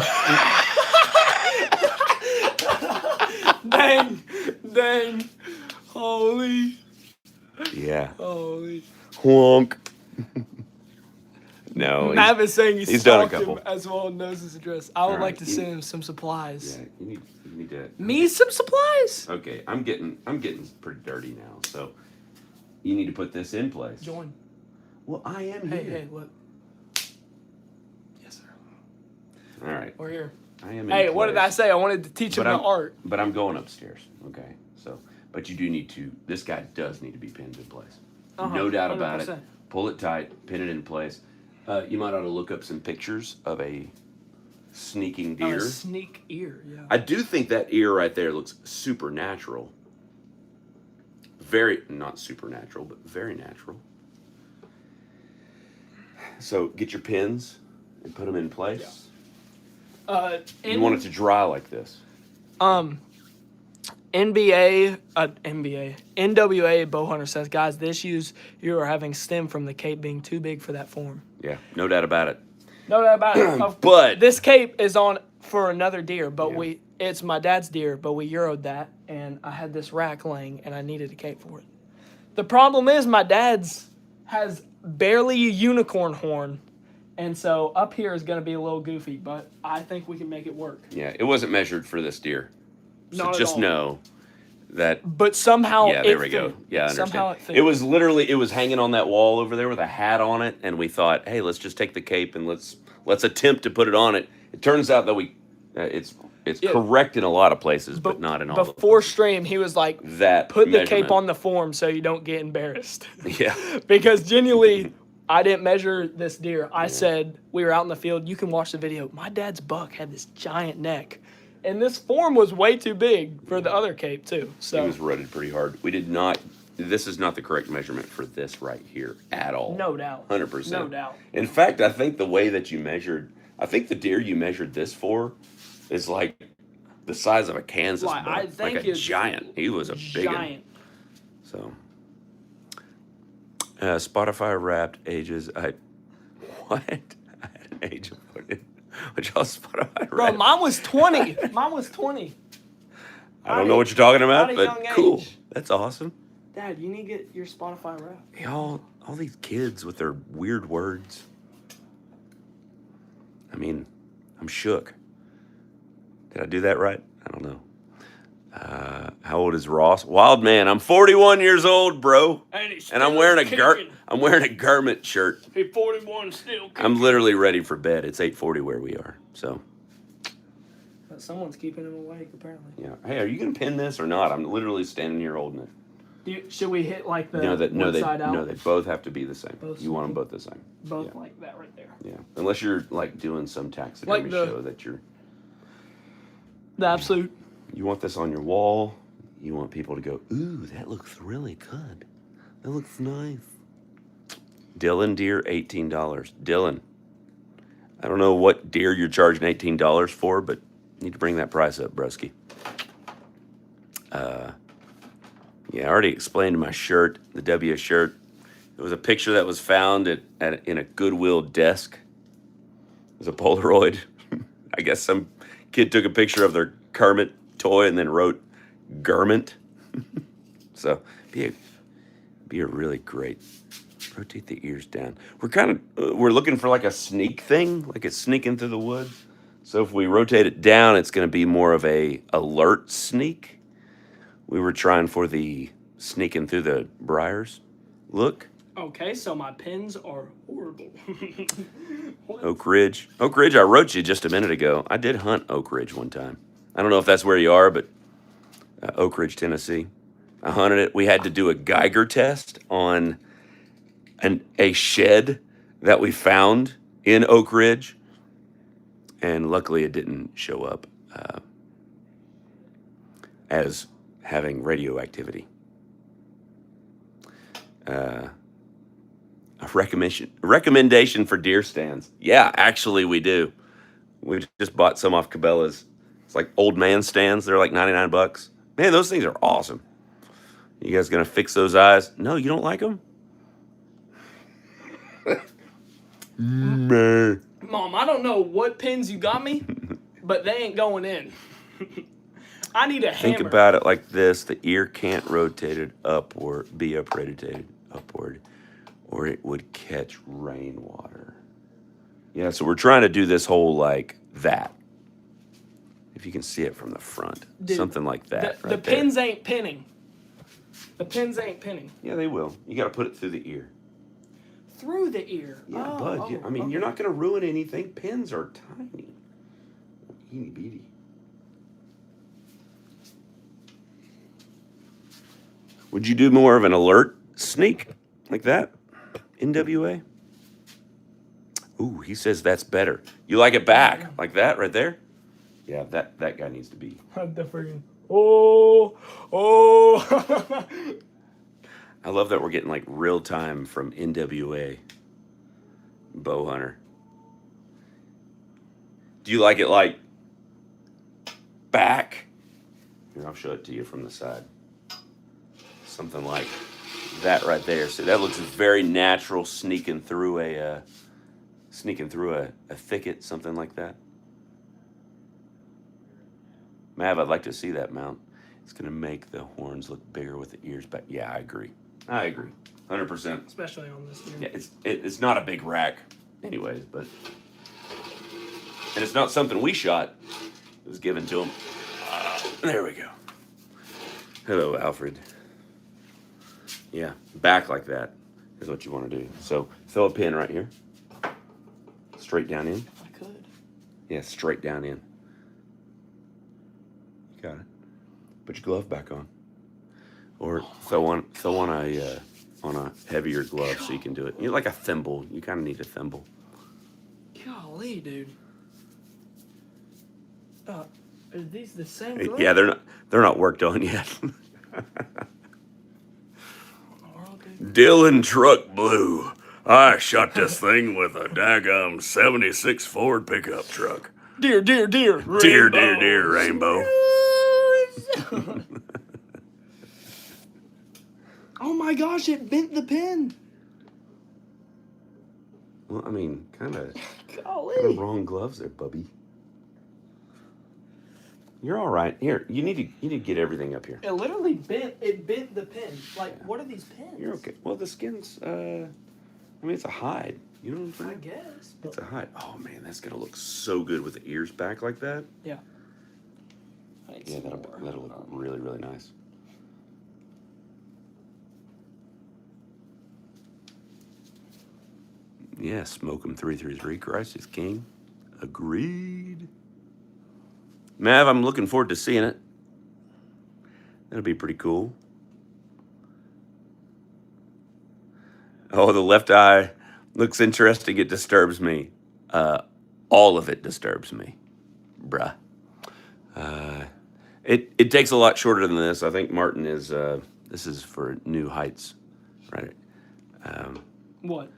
Dang. Holy. Yeah. Holy. Honk. No, Matt is saying he's done a stalked him couple. as well and knows his address. I would All like right, to you- send him some supplies. Yeah, you need to. Me some supplies? Okay, I'm getting pretty dirty now, so you need to put this in place. Join. Well, I am Hey, here. hey, look. Yes, sir. All right, We're here. I am. Hey, in what did I place. say? I wanted to teach him But the I'm- art. But I'm going upstairs. Okay, so but you do need to. This guy does need to be pinned in place. No doubt about it. 100%. Pull it tight, pin it in place. You might ought to look up some pictures of a sneaking Oh, deer. a sneak ear, yeah. I do think that ear right there looks supernatural. Very, not supernatural, but very natural. So get your pins and put them in place. You want it to dry like this. NWA Bowhunter says, guys, the issues you are having stem from the cape being too big for that form. Yeah, no doubt about it. No doubt about it. But- this cape is on for another deer, but Yeah. it's my dad's deer, but we Euro'd that, and I had this rack laying, and I needed a cape for it. The problem is my dad's has barely a unicorn horn, and so up here is going to be a little goofy, but I think we can make it work. Yeah, it wasn't measured for this deer. So Not at just all. know that. But somehow Yeah, there it we go. fit. Yeah, I understand. Somehow it fit. It was literally, it was hanging on that wall over there with a hat on it, and we thought, hey, let's just take the cape and let's attempt to put it on it. It turns out that it's Yeah. correct in a lot of places, but not in all. of them. Before stream, he was like, That put the measurement. cape on the form so you don't get embarrassed. Yeah. Because genuinely, I didn't measure this deer. I said, we were out in the field. You can watch the video. My dad's buck had this giant neck. And this form was way too big for the other cape, too. It So, was rutted pretty hard. We did not. This is not the correct measurement for this right here at all. no doubt. 100%. No doubt. In fact, I think the way that you measured, I think the deer you measured this for is like the size of a Kansas Like, buck. I think like a it's giant. He was a big one. Giant. So, Spotify Wrapped ages. What? I had an age of what? What y'all Spotify Bro, Wrapped? mine was 20. Mine was 20. I don't know what you're talking about, at a but young cool. age. That's awesome. Dad, you need to get your Spotify wrap. Y'all, all these kids with their weird words. I mean, I'm shook. Did I do that right? I don't know. How old is Ross? Wild man. I'm 41 years old, bro, and I'm wearing a garment shirt. Hey, 41 still. I'm literally ready for bed. It's 8:40 where we are. So Someone's keeping him awake, apparently. yeah. Hey, are you gonna pin this or not? I'm literally standing here holding it. Should we hit like the No, one side out? no, they both have to be the same. Both You want them same. both the same. Both yeah. like that right there. Yeah, unless you're like doing some taxidermy Like the- show that The absolute. you want this on your wall. You want people to go, ooh, that looks really good. That looks nice. Dylan deer, $18. Dylan, I don't know what deer you're charging $18 for, but you need to bring that price up, broski. Yeah, I already explained my shirt, the W shirt. It was a picture that was found in a Goodwill desk. It was a Polaroid. I guess some kid took a picture of their Kermit toy and then wrote garment. So be a really great. Rotate the ears down. We're looking for like a sneak thing, like it's sneaking through the woods. So if we rotate it down, it's going to be more of a alert sneak. We were trying for the sneaking through the briars look. Okay, so my pins are horrible. Oak Ridge. Oak Ridge, I wrote you just a minute ago. I did hunt Oak Ridge one time. I don't know if that's where you are, but Oak Ridge, Tennessee. I hunted it. We had to do a Geiger test on a shed that we found in Oak Ridge. And luckily it didn't show up as having radioactivity. A recommendation for deer stands. Yeah, actually we do. We just bought some off Cabela's. It's like old man stands. They're like $99. Man, those things are awesome. You guys gonna fix those eyes? No, you don't like them? Meh. Mom, I don't know what pins you got me, but they ain't going in. I need a Think hammer. about it like this: the ear can't rotate it upward, be uprated upward, or it would catch rainwater. Yeah, so we're trying to do this whole like that. If you can see it from the front, Dude, something like that. The right there. pins ain't pinning. The pins ain't pinning. Yeah, they will. You got to put it through the ear. Through the ear. Yeah, Oh, bud. I mean, okay. you're not going to ruin anything. Pins are tiny. Eeny beady. Would you do more of an alert sneak like that? NWA? Ooh, he says that's better. You like it back like that right there? Yeah, that guy needs to be. The freaking. Oh. I love that we're getting like real time from NWA bow hunter. Do you like it like back? Here, I'll show it to you from the side. Something like that right there. So that looks very natural, sneaking through a thicket, something like that. Mav, I'd like to see that mount. It's gonna make the horns look bigger with the ears back. Yeah, I agree. 100%. Especially on this deer. Yeah, it's not a big rack, anyways, but and it's not something we shot. It was given to him. There we go. Hello, Alfred. Yeah, back like that is what you want to do. So throw a pin right here. Straight down in. I could. Yeah, straight down in. You got it. Put your glove back on. Or throw on a heavier glove so you can do it. You like a thimble. You kind of need a thimble. Golly, dude. Are these the same Hey, gloves? yeah, they're not worked on yet. Dylan Truck Blue. I shot this thing with a daggum 76 Ford pickup truck. Deer. Deer, rainbow. Oh my gosh, it bent the pin. Well, I mean, kind of Golly. wrong gloves there, bubby. You're all right. Here, you need to get everything up here. It literally bent the pin. Like, what are these pins? You're okay. Well, the skin's, I mean, it's a hide. You know what I'm saying? I guess. It's a hide. Oh, man, that's going to look so good with the ears back like that. Yeah. Yeah, that'll look really, really nice. Yeah, smoke 'em 333. Christ is king. Agreed. Mav, I'm looking forward to seeing it. That'll be pretty cool. Oh, the left eye looks interesting. It disturbs me. All of it disturbs me, bruh. It takes a lot shorter than this. I think Martin is. This is for new heights, right? What?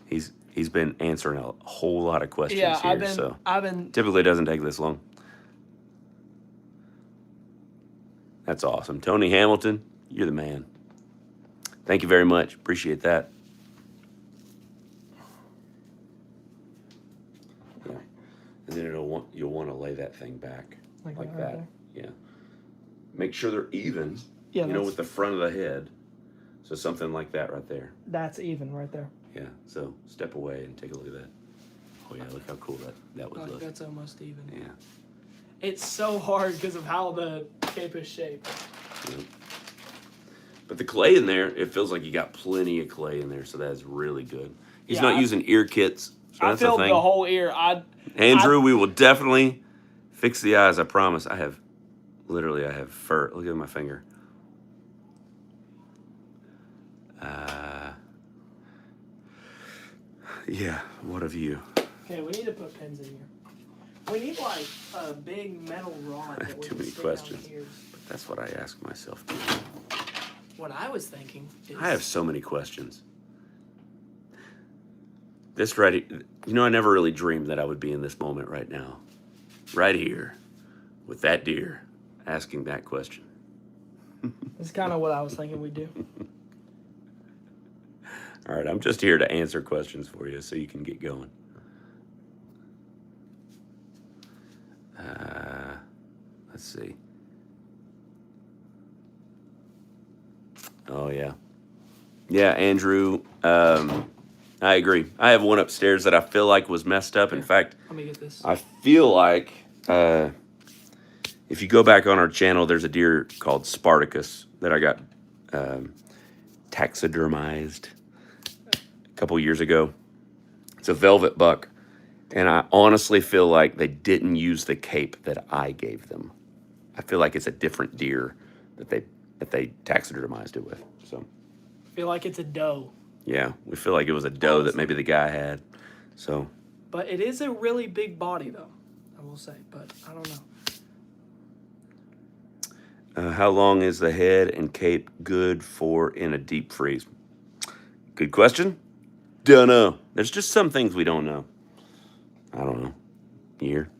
He's been answering a whole lot of questions Yeah, here, so I've been. typically it doesn't take this long. That's awesome. Tony Hamilton, you're the man. Thank you very much. Appreciate that. Yeah. And then you'll want to lay that thing back like right that. there? Yeah. Make sure they're even. Yeah, you know, with the front of the head. So something like that right there. That's even right there. Yeah. So step away and take a look at that. Oh yeah, look how cool that would Like, look. that's almost even. Yeah. It's so hard because of how the cape is shaped. Yeah. But the clay in there, it feels like you got plenty of clay in there, so that's really good. He's Yeah, not using ear kits. So I that's the filled thing. the whole ear. Andrew, we will definitely fix the eyes, I promise. I have fur. Look at my finger. Yeah, what of you? Okay, we need to put pins in here. We need like a big metal rod. I have that we too can many stick down questions. here. But that's what I ask myself too. What I was thinking is I have so many questions. This right, I never really dreamed that I would be in this moment right now, right here, with that deer, asking that question. That's kind of what I was thinking we'd do. All right, I'm just here to answer questions for you so you can get going. Let's see. Oh, yeah. Yeah, Andrew, I agree. I have one upstairs that I feel like was messed up. In fact, Let me get this. I feel like if you go back on our channel, there's a deer called Spartacus that I got taxidermized a couple years ago. It's a velvet buck, and I honestly feel like they didn't use the cape that I gave them. I feel like it's a different deer that they taxidermized it with. So I feel like it's a doe. yeah, we feel like it was a doe that maybe the guy had. So, But it is a really big body, though, I will say. But I don't know. how long is the head and cape good for in a deep freeze? Good question. Don't know. There's just some things we don't know. I don't know. Year.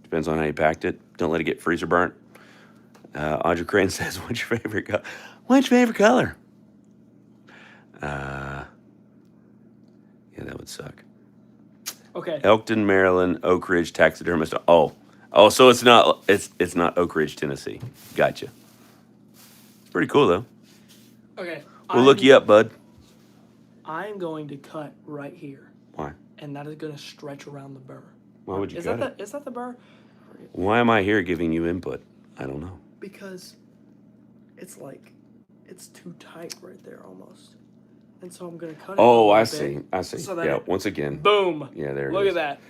Depends on how you packed it. Don't let it get freezer burnt. Audrey Crane says, "What's your favorite color?" What's your favorite color? Yeah, that would suck. Okay. Elkton, Maryland, Oak Ridge taxidermist. Oh, so it's not Oak Ridge, Tennessee. Gotcha. It's pretty cool though. Okay. We'll look you up, bud. I'm going to cut right here, Why? and that is going to stretch around the burr. Why would you cut it? Is that the burr? Why am I here giving you input? I don't know. Because it's like, it's too tight right there almost. And so I'm going to cut it. Oh, a I little see. bit, I see. so that Yeah, it- once again. Boom. Yeah, there it Look is. at that.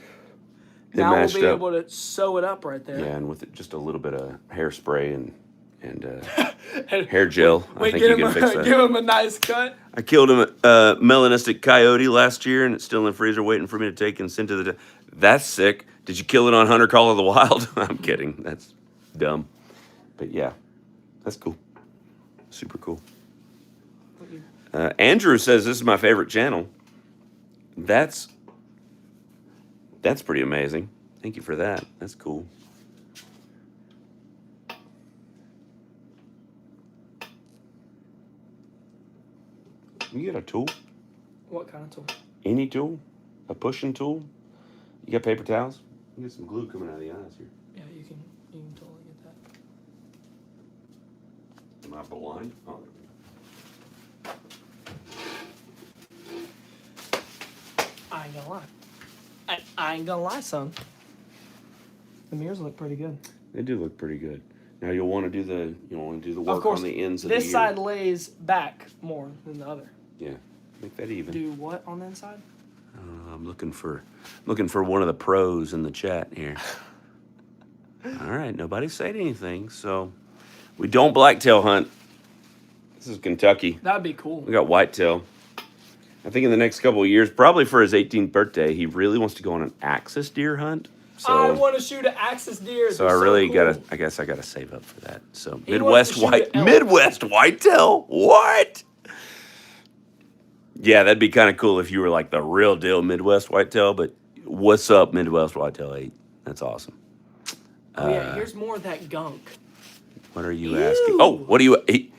It Now we'll matched be up. able to sew it up right there. Yeah, and with just a little bit of hairspray and hair gel, I Wait, think you can fix that. give him a nice cut. I killed a melanistic coyote last year, and it's still in the freezer waiting for me to take and send to the... That's sick. Did you kill it on Hunter Call of the Wild? I'm kidding. That's dumb. But yeah, that's cool. Super cool. Andrew says this is my favorite channel. That's pretty amazing. Thank you for that. That's cool. You got a tool? What kind of tool? Any tool? A pushing tool? You got paper towels? You got some glue coming out of the eyes here. Yeah, you can totally get that. Am I blind? Oh. I ain't gonna lie. I ain't gonna lie, son. The mirrors look pretty good. They do look pretty good. Now you'll want to do the work Of course, on the ends of the this ear. side lays back more than the other. Yeah, make that even. Do what on the inside? I'm looking for one of the pros in the chat here. All right, nobody said anything, so we don't blacktail hunt. This is Kentucky. That'd be cool. We got whitetail. I think in the next couple of years, probably for his 18th birthday, he really wants to go on an axis deer hunt. So I want to shoot an axis deer. So I really I guess I gotta save up for that. So He wants to shoot an elk. Midwest whitetail? What? Yeah, that'd be kind of cool if you were like the real deal Midwest whitetail, but what's up, Midwest Whitetail 8? That's awesome. Oh yeah, here's more of that gunk. What are you asking? Oh, what are you,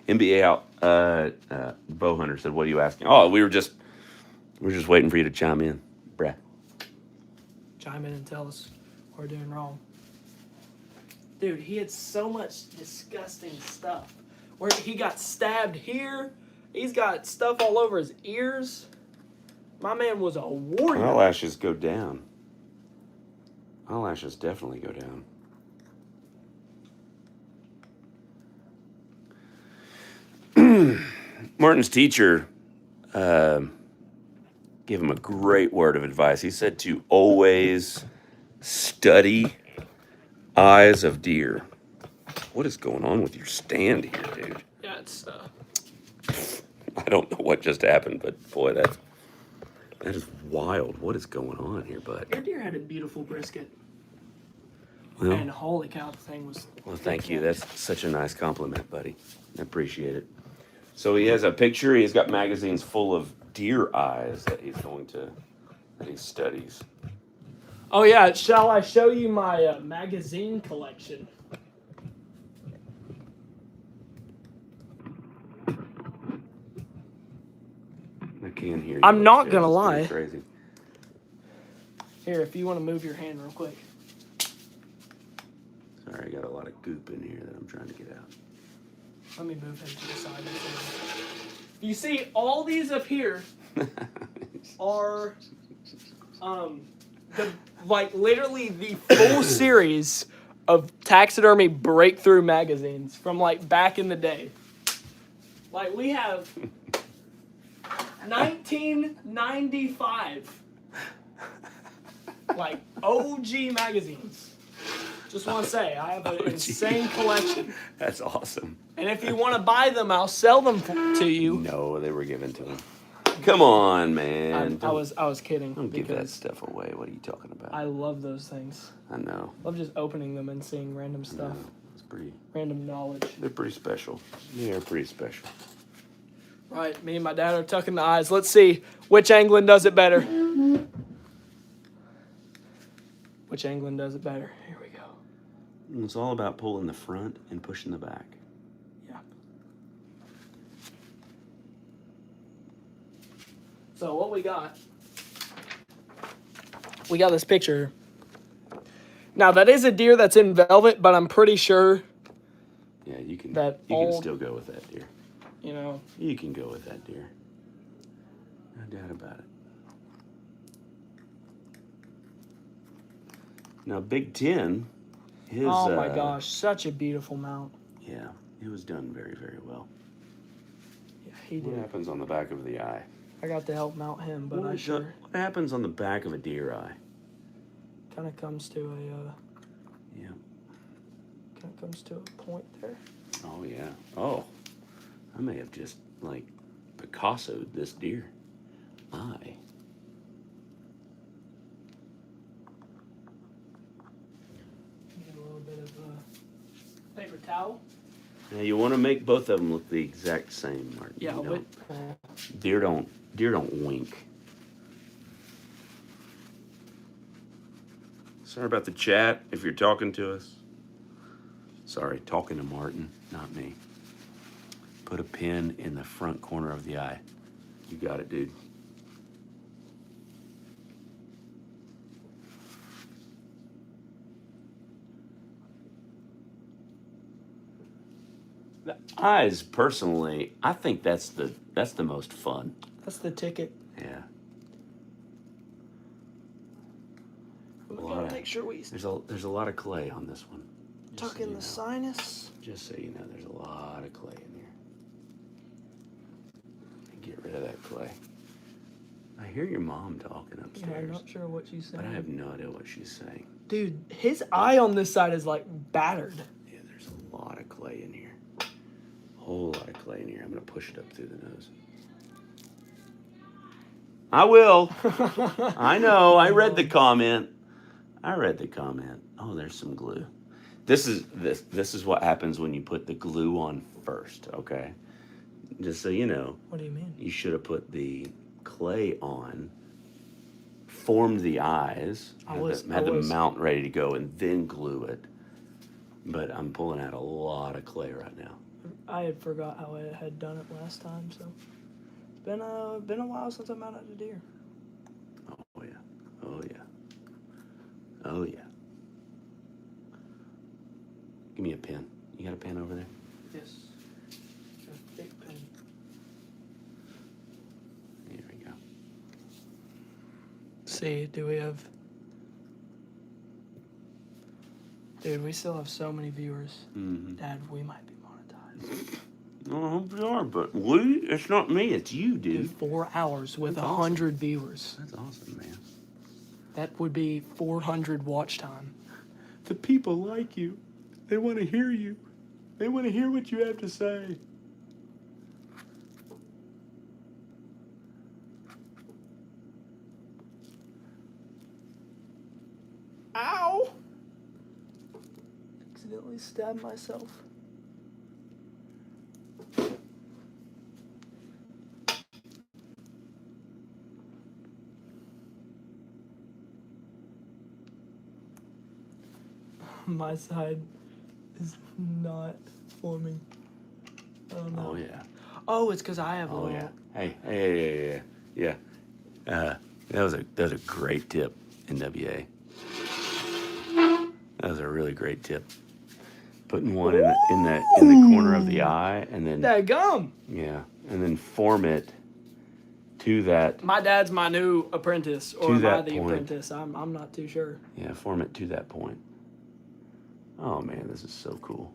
MBA out, bow hunter said, what are you asking? Oh, we're just waiting for you to chime in, bruh. Chime in and tell us what we're doing wrong. Dude, he had so much disgusting stuff. Where he got stabbed here. He's got stuff all over his ears. My man was a warrior. Eyelashes go down. Eyelashes definitely go down. Martin's teacher gave him a great word of advice. He said to always study eyes of deer. What is going on with your stand here, dude? Yeah, it's I don't know what just happened, but boy, that is wild. What is going on here, bud? your deer had a beautiful brisket. Well, And holy cow, the thing was. well, thank you. That's such a nice compliment, buddy. I appreciate it. So he has a picture. He's got magazines full of deer eyes that he studies. Oh yeah, shall I show you my magazine collection? can't hear you. I'm not upstairs. gonna It's pretty lie. Crazy. Here, if you want to move your hand real quick. Sorry, I got a lot of goop in here that I'm trying to get out. Let me move him to the side. You see, all these up here are, literally the full series of taxidermy breakthrough magazines from like back in the day. Like we have 1995, like OG magazines. Just want to say, I have an insane collection. That's awesome. And if you want to buy them, I'll sell them to you. No, they were given to him. Come on, man. I was kidding. Don't give that because stuff away. What are you talking about? I love those things. I know. Love just opening them and seeing random stuff, It's pretty. random knowledge. They're pretty special. They are pretty special. Right, me and my dad are tucking the eyes. Let's see which Anglin does it better. Which Anglin does it better? Here we go. It's all about pulling the front and pushing the back. Yeah. So what we got? We got this picture. Now that is a deer that's in velvet, but I'm pretty sure, Yeah, you can. That You can old- still go with that deer. you know, You can go with that deer. No doubt about it. Now, Big Ten, his. oh my gosh, such a beautiful mount. Yeah, it was done very, very well. Yeah, he What did. happens on the back of the eye? I got to help mount him, but What happens on the back of a deer eye? kind of comes to a Yeah. kind of comes to a point there. Oh, yeah. Oh, I may have just, like, Picasso'd this deer eye. Get a little bit of paper towel. Now, you want to make both of them look the exact same, Martin. Yeah, You but don't- Deer don't wink. Sorry about the chat if you're talking to us. Sorry, talking to Martin, not me. Put a pin in the front corner of the eye. You got it, dude. The eyes, personally, I think that's the most fun. that's the ticket. Yeah. We Wow. gotta make sure we There's a lot of clay on this one. Just tuck so in you the know. sinus. Just so you know, there's a lot of clay in here. Get rid of that clay. I hear your mom talking Yeah, I'm upstairs, not sure what she's saying. but I have no idea what she's saying. Dude, his eye on this side is like battered. Yeah, there's a lot of clay in here. A whole lot of clay in here. I'm gonna push it up through the nose. I will. I know. I read the comment. Oh, there's some glue. This is what happens when you put the glue on first, okay? Just so you know, What do you mean? you should have put the clay on, formed the eyes, had the mount ready to go, and then glue it. But I'm pulling out a lot of clay right now. I had forgot how I had done it last time, so it's been a while since I mounted a deer. Oh yeah. Oh yeah. Oh yeah. Give me a pen. You got a pen over there? Yes. A thick pen. Here we go. See, do we have? Dude, we still have so many viewers. Mm-hmm. Dad, we might be monetized. I hope you are, but we? It's not me. It's you, Dude, dude. 4 hours with That's 100 viewers. That's awesome, man. That would be 400 watch time. The people like you. They want to hear you. They want to hear what you have to say. Ow! Accidentally stabbed myself. My side is not forming. I don't know. Oh, yeah. Oh, it's because I have a Oh, little. yeah. Hey. Yeah. That was a great tip, NWA. That was a really great tip. Putting one in the corner of the eye, and then That gum. yeah, and then form it to that. My dad's my new apprentice, or To am I that the point. apprentice? I'm not too sure. Yeah, form it to that point. Oh man, this is so cool.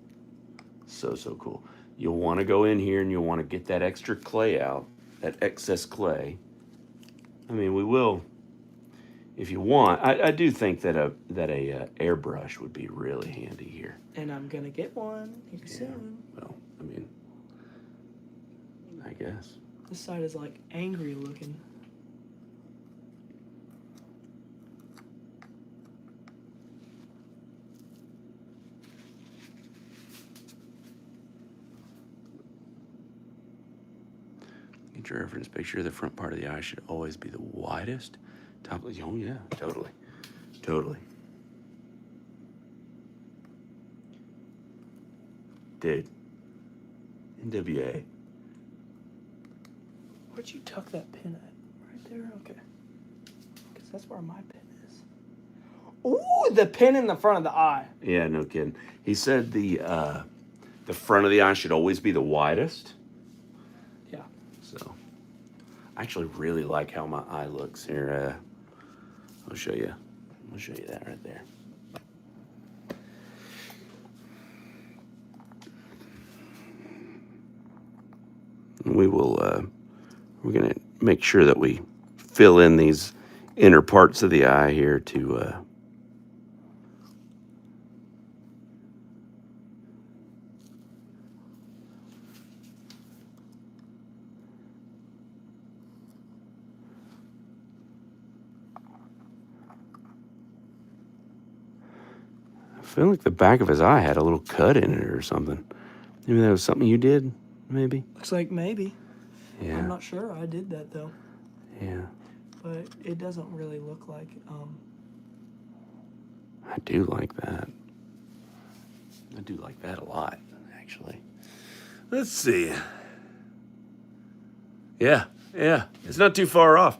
So cool. You'll want to go in here and you'll want to get that extra clay out, that excess clay. I mean, we will, if you want. I do think that a airbrush would be really handy here. And I'm gonna get one here soon. Well, I mean, I guess. This side is like angry looking. Get your reference picture. The front part of the eye should always be the widest. Top of the, oh yeah, totally. Dude, NWA. Where'd you tuck that pin at? Right there? Okay. Because that's where my pin is. Ooh, the pin in the front of the eye. Yeah, no kidding. He said the front of the eye should always be the widest. Yeah. So, I actually really like how my eye looks here. I'll show you. I'll show you that right there. We will. We're gonna make sure that we fill in these inner parts of the eye here to. I feel like the back of his eye had a little cut in it or something. Maybe that was something you did, maybe? Looks like maybe. Yeah. I'm not sure I did that though. Yeah. But it doesn't really look like I do like that. I do like that a lot, actually. Let's see. Yeah. It's not too far off.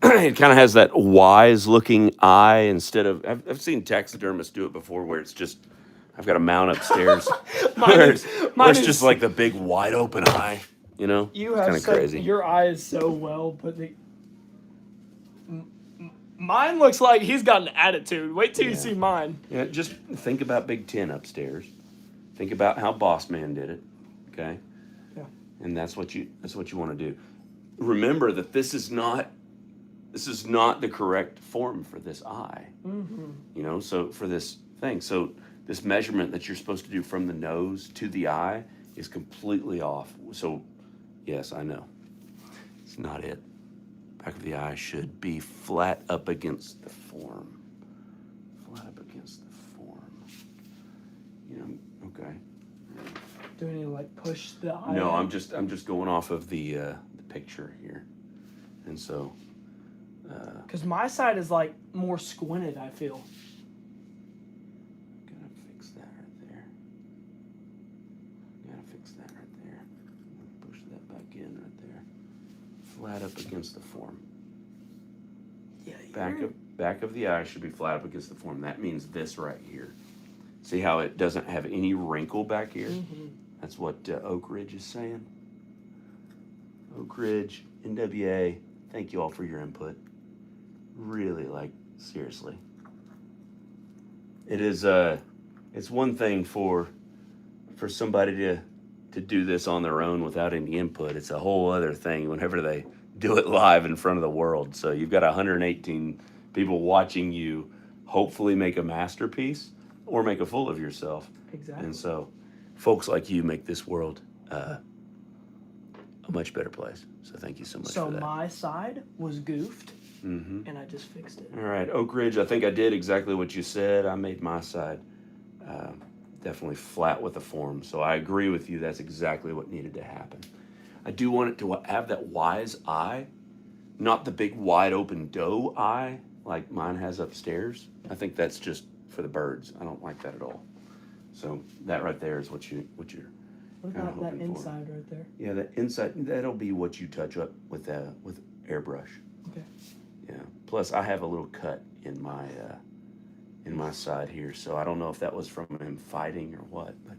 It kind of has that wise-looking eye instead of... I've seen taxidermists do it before where it's just... I've got a mount upstairs. where it's just like the big wide-open eye, you know? you It's have kind of crazy. Your eye is so well put. Mine looks like he's got an attitude. Wait till you Yeah. see mine. Yeah, just think about Big Ten upstairs. Think about how Boss Man did it, okay? Yeah. And that's what you want to do. Remember that this is not the correct form for this eye. Mm-hmm. You know, so for this thing, so this measurement that you're supposed to do from the nose to the eye is completely off. So, yes, I know. It's not it. Back of the eye should be flat up against the form. Flat up against the form. You know, okay. Do we need to like push the eye? No, out? I'm just going off of the picture here, and so. Because my side is like more squinted, I feel. Gotta fix that right there. Gotta fix that right there. Push that back in right there. Flat up against the form. Yeah. Back of the eye should be flat up against the form. That means this right here. See how it doesn't have any wrinkle back here? Mm-hmm. That's what Oak Ridge is saying. Oak Ridge, NWA, thank you all for your input. Really, like, seriously. It is, it's one thing for somebody to do this on their own without any input. It's a whole other thing whenever they do it live in front of the world. So you've got 118 people watching you hopefully make a masterpiece or make a fool of yourself. Exactly. And so folks like you make this world a much better place. So thank you so much So for that. my side was goofed, Mm-hmm. and I just fixed it. All right, Oak Ridge, I think I did exactly what you said. I made my side definitely flat with the form. So I agree with you. That's exactly what needed to happen. I do want it to have that wise eye, not the big wide open doe eye like mine has upstairs. I think that's just for the birds. I don't like that at all. So that right there is what you're What kinda about that hoping for. inside right there? Yeah, the inside, that'll be what you touch up with airbrush. Okay. Yeah. Plus, I have a little cut in my side here, so I don't know if that was from him fighting or what. But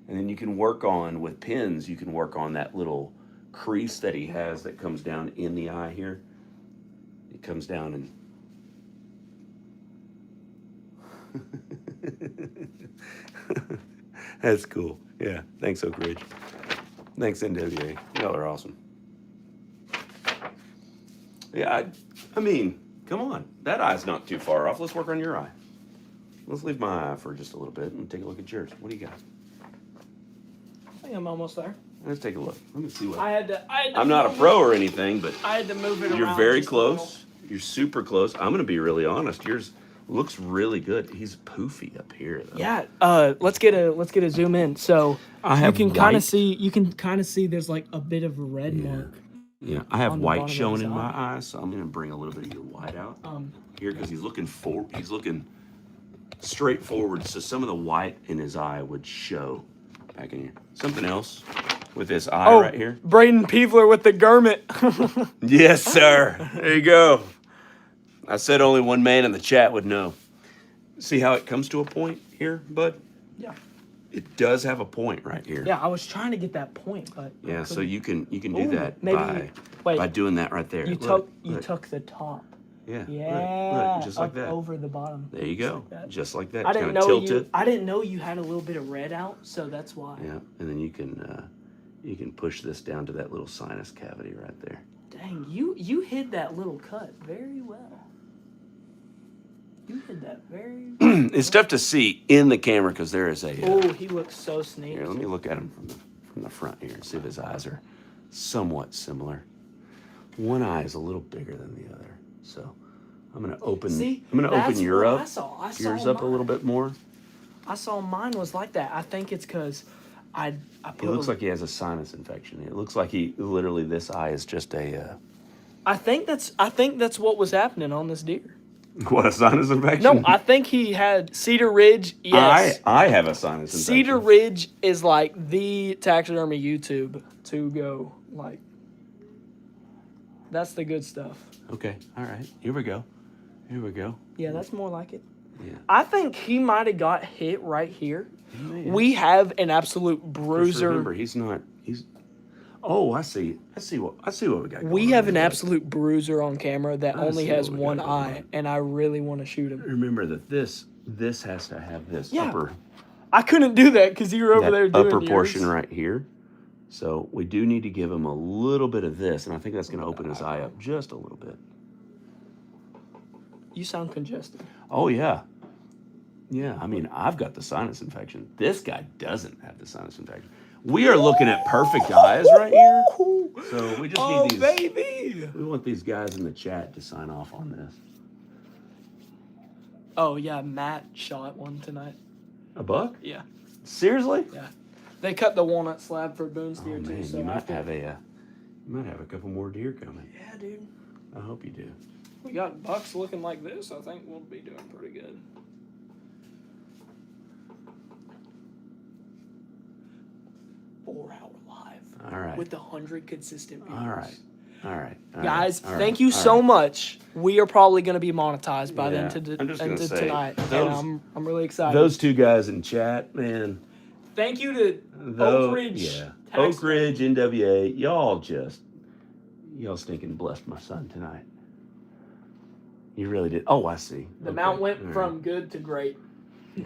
and then you can work on with pins. You can work on that little crease that he has that comes down in the eye here. It comes down and. That's cool. Yeah. Thanks, Oak Ridge. Thanks, NWA. Y'all are awesome. Yeah, I mean, come on. That eye's not too far off. Let's work on your eye. Let's leave my eye for just a little bit and take a look at yours. What do you got? I think I'm almost there. Let's take a look. Let me see what. I had to I'm not a move pro or anything, but I had to move it around. you're very just a little. close. You're super close. I'm gonna be really honest. Yours looks really good. He's poofy up here, though. Yeah. Let's get a zoom in. So I have you can kind white. of see. You can kind of see. There's like a bit of a red mark. Yeah, I have on the white bottom of showing his in my eye. eye, so I'm gonna bring a little bit of your white out here because he's looking straight forward. So some of the white in his eye would show back in here. Something else with this eye right here. Braden Peevler with the garment. Yes, sir. There you go. I said only one man in the chat would know. See how it comes to a point here, bud? Yeah. It does have a point right here. Yeah, I was trying to get that point, but Yeah, so you can do Ooh, that maybe- by wait. doing that right there. you Look, took look. the top. Yeah. Yeah. Look, just like up that. over the bottom. There you go. Just like that. I Kind didn't of know tilt you. it. I didn't know you had a little bit of red out, so that's why. Yeah, and then you can push this down to that little sinus cavity right there. Dang, you hid that little cut very well. You hid that very. It's tough to see in the camera because there is a. Oh, he looks so sneaky. Here, let me look at him from the front here and see if his eyes are somewhat similar. One eye is a little bigger than the other, so I'm gonna open. See, I'm gonna open that's your what up. I saw Yours up a little mine. bit more. I saw mine was like that. I think it's because I It put. looks like he has a sinus infection. It looks like he literally this eye is just a. I think that's what was happening on this deer. What, a sinus infection? No, I think he had Cedar Ridge. Yes. I have a sinus infection. Cedar Ridge is like the taxidermy YouTube to go. Like, that's the good stuff. Okay, all right. Here we go. Yeah, that's more like it. Yeah. I think he might have got hit right here. Man. We have an absolute Just bruiser. remember, he's. Oh, I see what we got. We going have on an there. absolute bruiser on camera that I only see has what we one got going eye, on. and I really want to shoot him. Remember that this has to have this Yeah. upper I couldn't do that because you were over that there doing upper yours. portion right here. So we do need to give him a little bit of this, and I think that's going to open his eye up just a little bit. You sound congested. Oh yeah, yeah. I mean, I've got the sinus infection. This guy doesn't have the sinus infection. We are looking at perfect eyes right here. So we just Oh, need these. baby. We want these guys in the chat to sign off on this. Oh, yeah, Matt shot one tonight. A buck? Yeah, Seriously? yeah. They cut the walnut slab for Boone's Oh deer, too. man, So you might after- have a couple more deer coming. Yeah, dude. I hope you do. We got bucks looking like this. I think we'll be doing pretty good. Four-hour live All right. with 100 consistent viewers. All right. Guys, all right, thank you all so right. much. We are probably going to be monetized by Yeah, then I'm just gonna into say, tonight. those- And I'm really excited. Those two guys in chat, man. Thank you to Those, Oak Ridge. yeah. Tax- Oak Ridge, NWA, y'all stinking blessed my son tonight. You really did. Oh, I see. The Okay, mount went all right. from good to great. Yeah.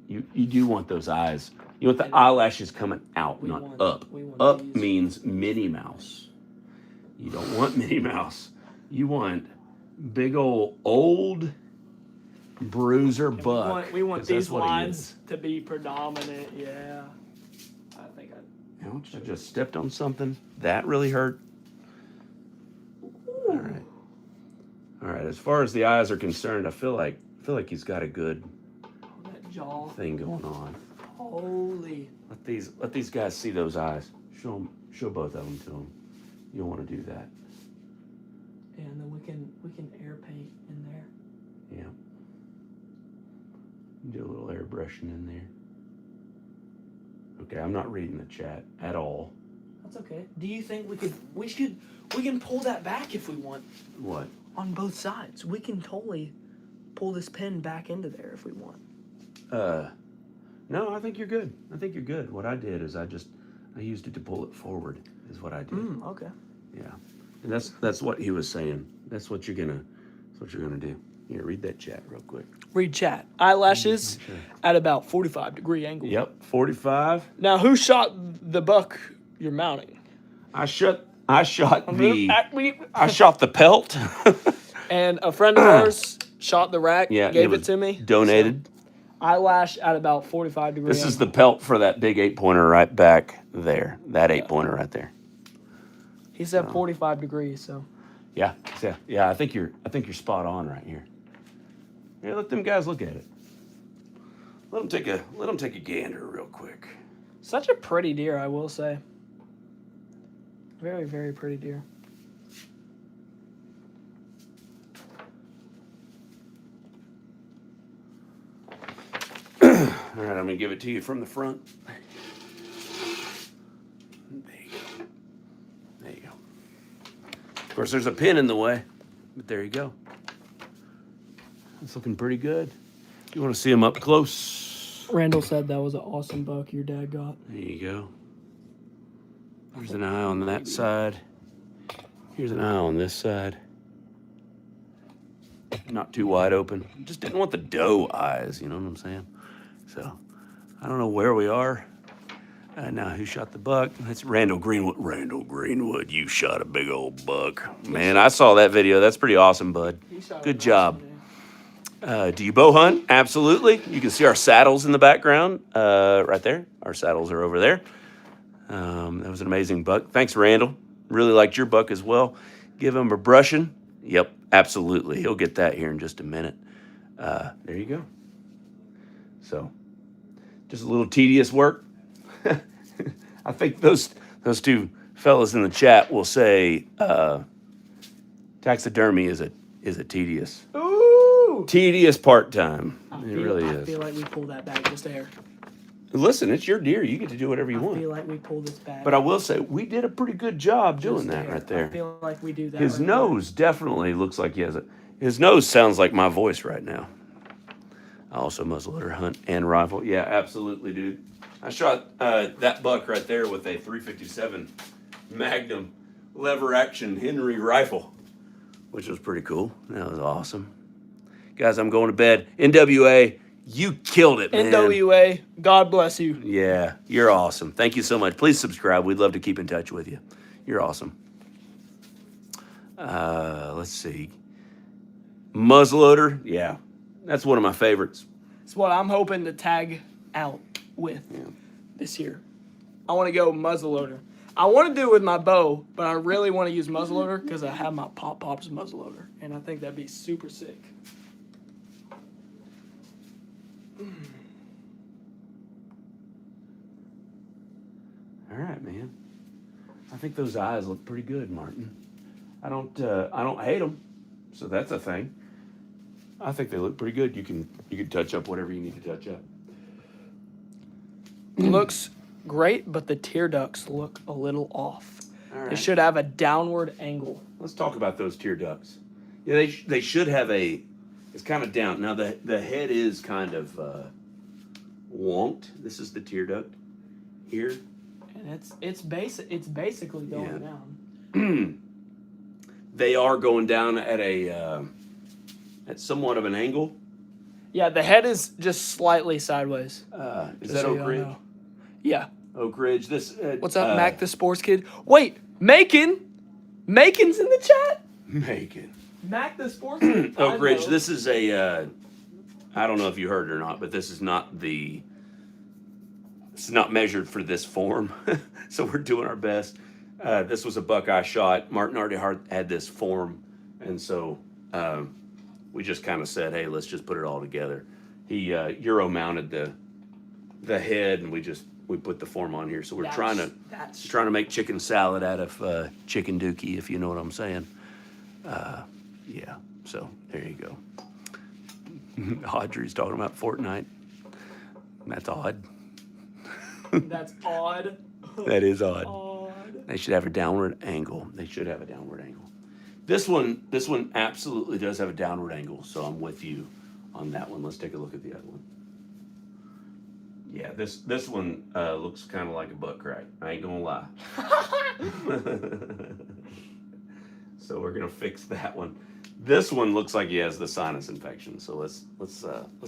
You do want those eyes. You want the eyelashes coming out, We not want- up. we want Up these. means Minnie Mouse. You don't want Minnie Mouse. You want big old bruiser buck. We want 'cause that's these what he lines is. to be predominant. Yeah. I think Ouch, I just stepped on something. That really hurt. All right. All right. As far as the eyes are concerned, I feel like he's got a good that jaw. thing going on. Holy. Let these guys see those eyes. Show both of them to them. You don't want to do that. Yeah, and then we can air paint in there. Yeah. Do a little airbrushing in there. Okay, I'm not reading the chat at all. That's okay. Do you think we can pull that back if we want What? on both sides? We can totally pull this pin back into there if we want. No, I think you're good. I think you're good. What I did is I used it to pull it forward. Is what I did. Okay. Yeah, and that's what he was saying. That's what you're gonna do. Here, read that chat real quick. Read chat. Eyelashes at about 45-degree angle. Yep, 45. Now, who shot the buck you're mounting? I shot the And pelt. a friend of ours shot the rack, Yeah, gave it to me. donated. So, eyelash at about 45-degree This angle. is the pelt for that big 8-pointer right back there. That 8-pointer right there. He said 45 degrees, so. Yeah. I think you're spot on right here. Yeah, let them guys look at it. Let them take a gander real quick. Such a pretty deer, I will say. Very, very pretty deer. All right, I'm gonna give it to you from the front. There you go. There you go. Of course, there's a pin in the way, but there you go. It's looking pretty good. You want to see him up close? Randall said that was an awesome buck your dad got. There you go. There's an eye on that side. Here's an eye on this side. Not too wide open. Just didn't want the doe eyes, you know what I'm saying? So, I don't know where we are. Now, who shot the buck? It's Randall Greenwood. Randall Greenwood, you shot a big old buck. Man, I saw that video. That's pretty awesome, bud. Good job. Do you bow hunt? Absolutely. You can see our saddles in the background right there. Our saddles are over there. That was an amazing buck. Thanks, Randall. Really liked your buck as well. Give him a brushing. Yep, absolutely. He'll get that here in just a minute. There you go. So, just a little tedious work. I think those two fellas in the chat will say taxidermy is a tedious part-time. It really is. I feel like we pulled that back just a hair. Listen, it's your deer. You get to do whatever you want. I feel like we pulled this back. But I will say, we did a pretty good job doing just a that hair. right there. I feel like we do that. His right nose definitely looks like he has his nose sounds like my voice right now. I also muzzleloader hunt and rifle. Yeah, absolutely, dude. I shot that buck right there with a 357 Magnum lever action Henry rifle, which was pretty cool. That was awesome. Guys, I'm going to bed. NWA, you killed it, man. NWA, God bless you. Yeah, you're awesome. Thank you so much. Please subscribe. We'd love to keep in touch with you. You're awesome. Let's see. Muzzleloader, yeah. That's one of my favorites. It's what I'm hoping to tag out with this year. I want to go muzzleloader. I want to do it with my bow, but I really want to use muzzleloader because I have my Pop Pop's muzzleloader, and I think that'd be super sick. All right, man. I think those eyes look pretty good, Martin. I don't hate them, so that's a thing. I think they look pretty good. You can touch up whatever you need to touch up. Looks great, but the tear ducts look a little off. All right. They should have a downward angle. Let's talk about those tear ducts. Yeah, they should have it's kind of down. Now the head is kind of wonked. This is the tear duct here. And it's basically going down. They are going down at at somewhat of an angle. Yeah, the head is just slightly sideways. Is Just that so Oak y'all Ridge? know. Yeah. Oak Ridge. This. What's up, Mac the Sports Kid? Wait, Macon's in the chat? Macon. Mac the Sports Kid? Oak Ridge. know. This is I don't know if you heard it or not, but this is not measured for this form. So we're doing our best. This was a buck I shot. Martin already had this form, and so we just kind of said, hey, let's just put it all together. He Euro mounted the head, and we put the form on here. So we're trying to make chicken salad out of chicken dookie, if you know what I'm saying. Yeah, so there you go. Audrey's talking about Fortnite. That's odd. That's odd. That is odd. Odd. They should have a downward angle. They should have a downward angle. This one absolutely does have a downward angle, so I'm with you on that one. Let's take a look at the other one. Yeah, this one looks kind of like a butt crack. I ain't gonna lie. So we're gonna fix that one. This one looks like he has the sinus infection. So let's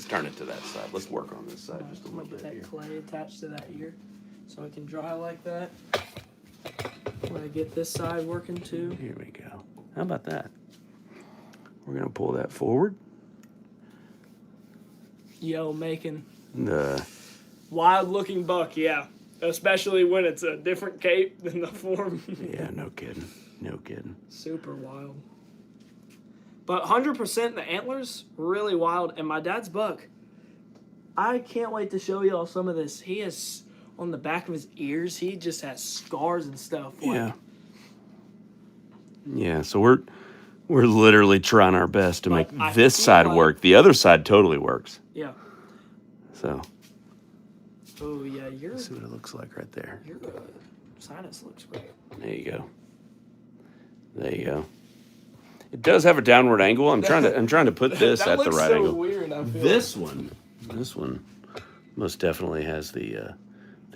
turn it to that side. Let's work on this side just a little bit Get here. that clay attached to that ear, so it can dry like that. I'm gonna get this side working too. Here we go. How about that? We're gonna pull that forward. Yo, making The wild looking buck, yeah. Especially when it's a different cape than the form. yeah, no kidding, no kidding. Super wild. But 100% the antlers, really wild. And my dad's buck, I can't wait to show y'all some of this. He has, on the back of his ears, he just has scars and stuff. Like, Yeah. Yeah, so we're literally trying our best to make But I this feel side like- work. The other side totally works. Yeah. So Oh, yeah, your let's see what it looks like right there. sinus looks great. There you go. There you go. It does have a downward angle. I'm trying to put this That at the looks right so angle. weird, I feel. This one most definitely has the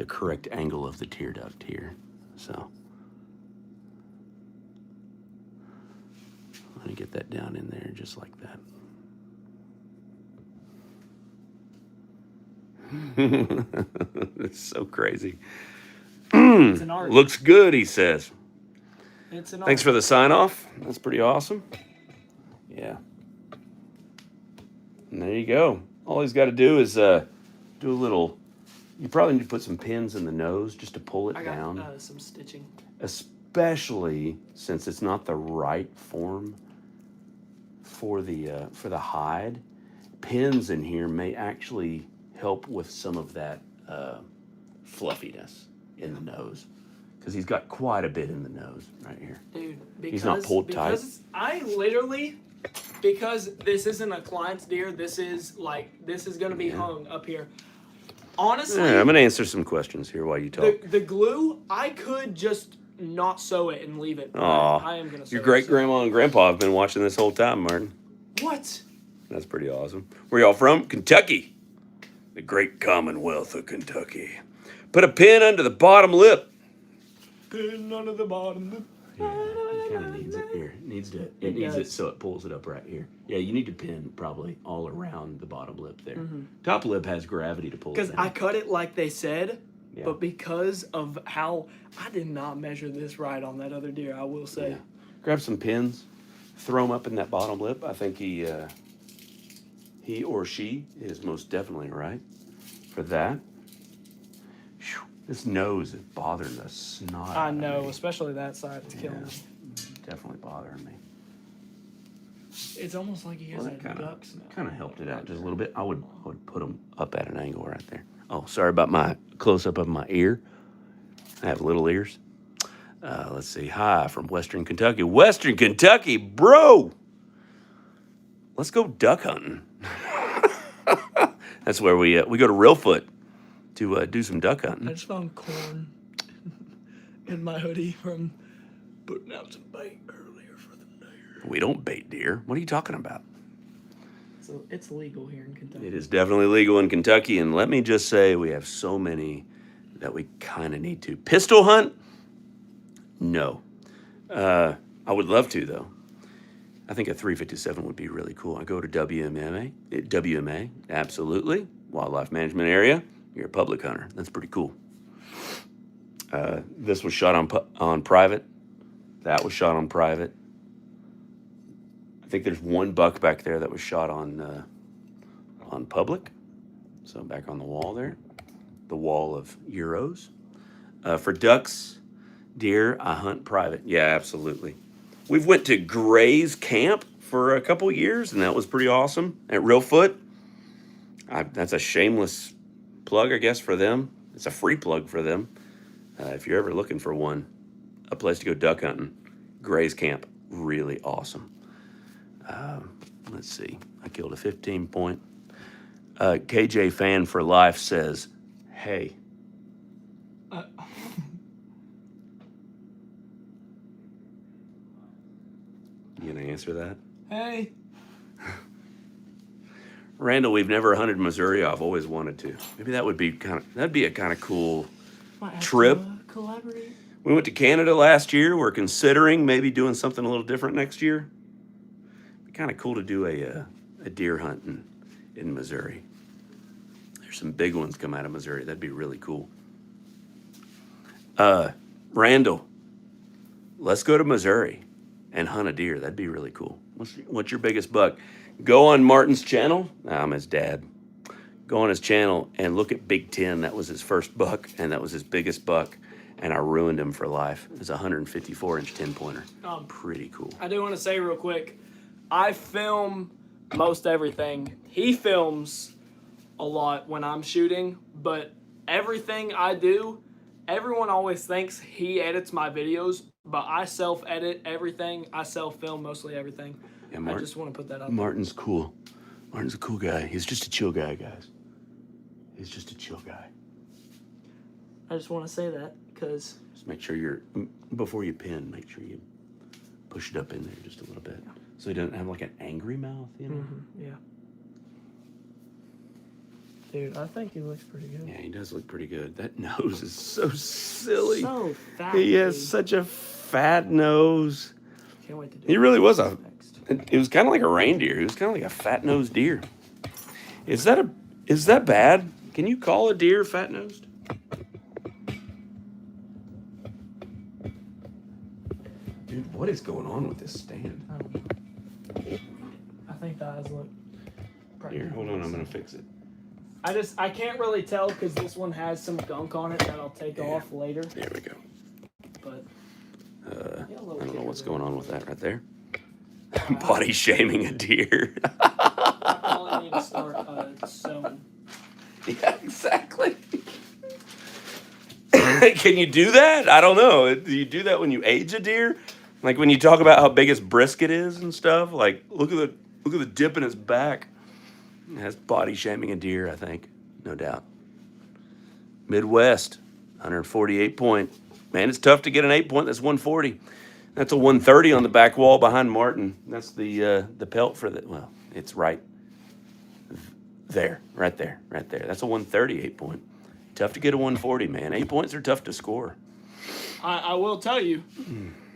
correct angle of the tear duct here. So I'm gonna get that down in there just like that. It's so crazy. It's an art. Looks good, he says. It's an art. Thanks for the sign off. That's pretty awesome. Yeah. And there you go. All he's got to do is do a little. You probably need to put some pins in the nose just to pull it I got down, some stitching. especially since it's not the right form for the hide. Pins in here may actually help with some of that fluffiness in the nose, because he's got quite a bit in the nose right here. Dude, because, He's not pulled tight. because I literally, because this isn't a client's deer, this is going to be hung up here. Honestly, Yeah, I'm gonna answer some questions here while you talk. the glue, I could just not sew it and leave it. But Aw, I am going to sew your it, great so- grandma and grandpa have been watching this whole time, Martin. What? That's pretty awesome. Where y'all from? Kentucky. The great Commonwealth of Kentucky. Put a pin under the bottom lip. Pin under the bottom. It kind of needs it here. It needs does. it so it pulls it up right here. Yeah, you need to pin probably all around the bottom lip there. Top lip has gravity to pull it Because down. I cut it like they said, Yeah. but because of how I did not measure this right on that other deer, I will say. Yeah. Grab some pins, throw them up in that bottom lip. I think he or she is most definitely right for that. Phew, this nose is bothering the snot I out of know, me. especially that side. It's killing me. Definitely bothering me. It's almost like he has Well, a that duck snout. kind of helped it out just a little bit. I would put them up at an angle right there. Oh, sorry about my close up of my ear. I have little ears. Let's see. Hi from Western Kentucky. Western Kentucky, bro. Let's go duck hunting. That's where we go to Reelfoot to do some duck I hunting. just found corn in my hoodie from putting out some bait earlier for the deer. We don't bait deer. What are you talking about? So it's legal here in Kentucky. It is definitely legal in Kentucky, and let me just say we have so many that we kind of need to. Pistol hunt? No. I would love to, though. I think a 357 would be really cool. I go to WMA, absolutely. Wildlife Management Area. You're a public hunter. That's pretty cool. This was shot on private. That was shot on private. I think there's one buck back there that was shot on public. So back on the wall there, the wall of Euros. For ducks, deer, I hunt private. Yeah, absolutely. We've went to Gray's Camp for a couple years, and that was pretty awesome at Reelfoot. That's a shameless plug, I guess, for them. It's a free plug for them. If you're ever looking for one, a place to go duck hunting, Gray's Camp, really awesome. Let's see. I killed a 15 point. KJ Fan for Life says, hey. answer that. Hey. Randall, we've never hunted Missouri. I've always wanted to. Maybe that'd be a kind of cool Might have trip. to, collaborate. We went to Canada last year. We're considering maybe doing something a little different next year. It'd be kind of cool to do a deer hunt in Missouri. There's some big ones come out of Missouri. That'd be really cool. Randall, let's go to Missouri and hunt a deer. That'd be really cool. What's your biggest buck? Go on Martin's channel. I'm his dad. Go on his channel and look at Big 10. That was his first buck, and that was his biggest buck. And I ruined him for life. It was a 154-inch 10-pointer. Pretty cool. I do want to say real quick, I film most everything. He films a lot when I'm shooting, but everything I do, everyone always thinks he edits my videos, but I self-edit everything. I self-film mostly everything. Yeah, I just want to put that out there. Martin's cool. Martin's a cool guy. He's just a chill guy, guys. He's just a chill guy. I just want to say that because... Just make sure before you pin, make sure you push it up in there just a little bit. So he doesn't have like an angry mouth, you know? Yeah. Dude, I think he looks pretty good. Yeah, he does look pretty good. That nose is so silly. So fat. He has such a fat nose. Can't wait to do He it really was next. it was kind of like a reindeer. He was kind of like a fat-nosed deer. Is that bad? Can you call a deer fat-nosed? Dude, what is going on with this stand? I don't know. I think the eyes look... Here, hold on, I'm gonna fix it. I can't really tell because this one has some gunk on it that I'll take off later. There we go. But I don't know what's going on with that right there. Body shaming a deer. I probably need to start sewing. Yeah, exactly. Can you do that? I don't know. Do you do that when you age a deer? Like when you talk about how big its brisket is and stuff? Like look at the dip in its back. That's body shaming a deer, I think. No doubt. Midwest, 148 point. Man, it's tough to get an 8 point. That's 140. That's a 130 on the back wall behind Martin. That's the pelt for the, well, it's right there. That's a 138 point. Tough to get a 140, man. 8 points are tough to score. I will tell you,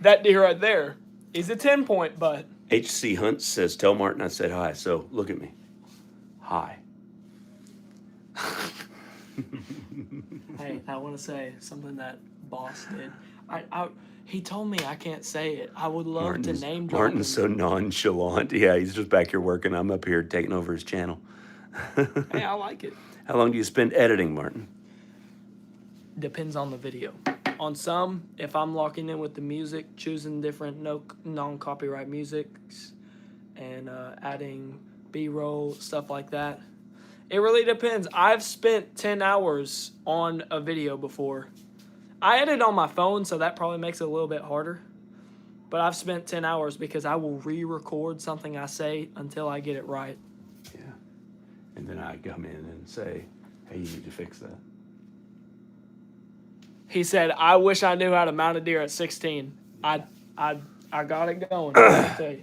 that deer right there is a 10-point, but... HC Hunt says, tell Martin I said hi. So look at me. Hi. Hey, I want to say something that Boss did. He told me I can't say it. I would love to name drop Martin's so nonchalant. Yeah, he's just back here working. I'm up here taking over his channel. Hey, I like it. How long do you spend editing, Martin? Depends on the video. On some, if I'm locking in with the music, choosing different non-copyright musics, and adding B-roll, stuff like that. It really depends. I've spent 10 hours on a video before. I edit on my phone, so that probably makes it a little bit harder. But I've spent 10 hours because I will re-record something I say until I get it right. Yeah. And then I come in and say, hey, you need to fix that. He said, I wish I knew how to mount a deer at 16. I got it going, I'll tell you.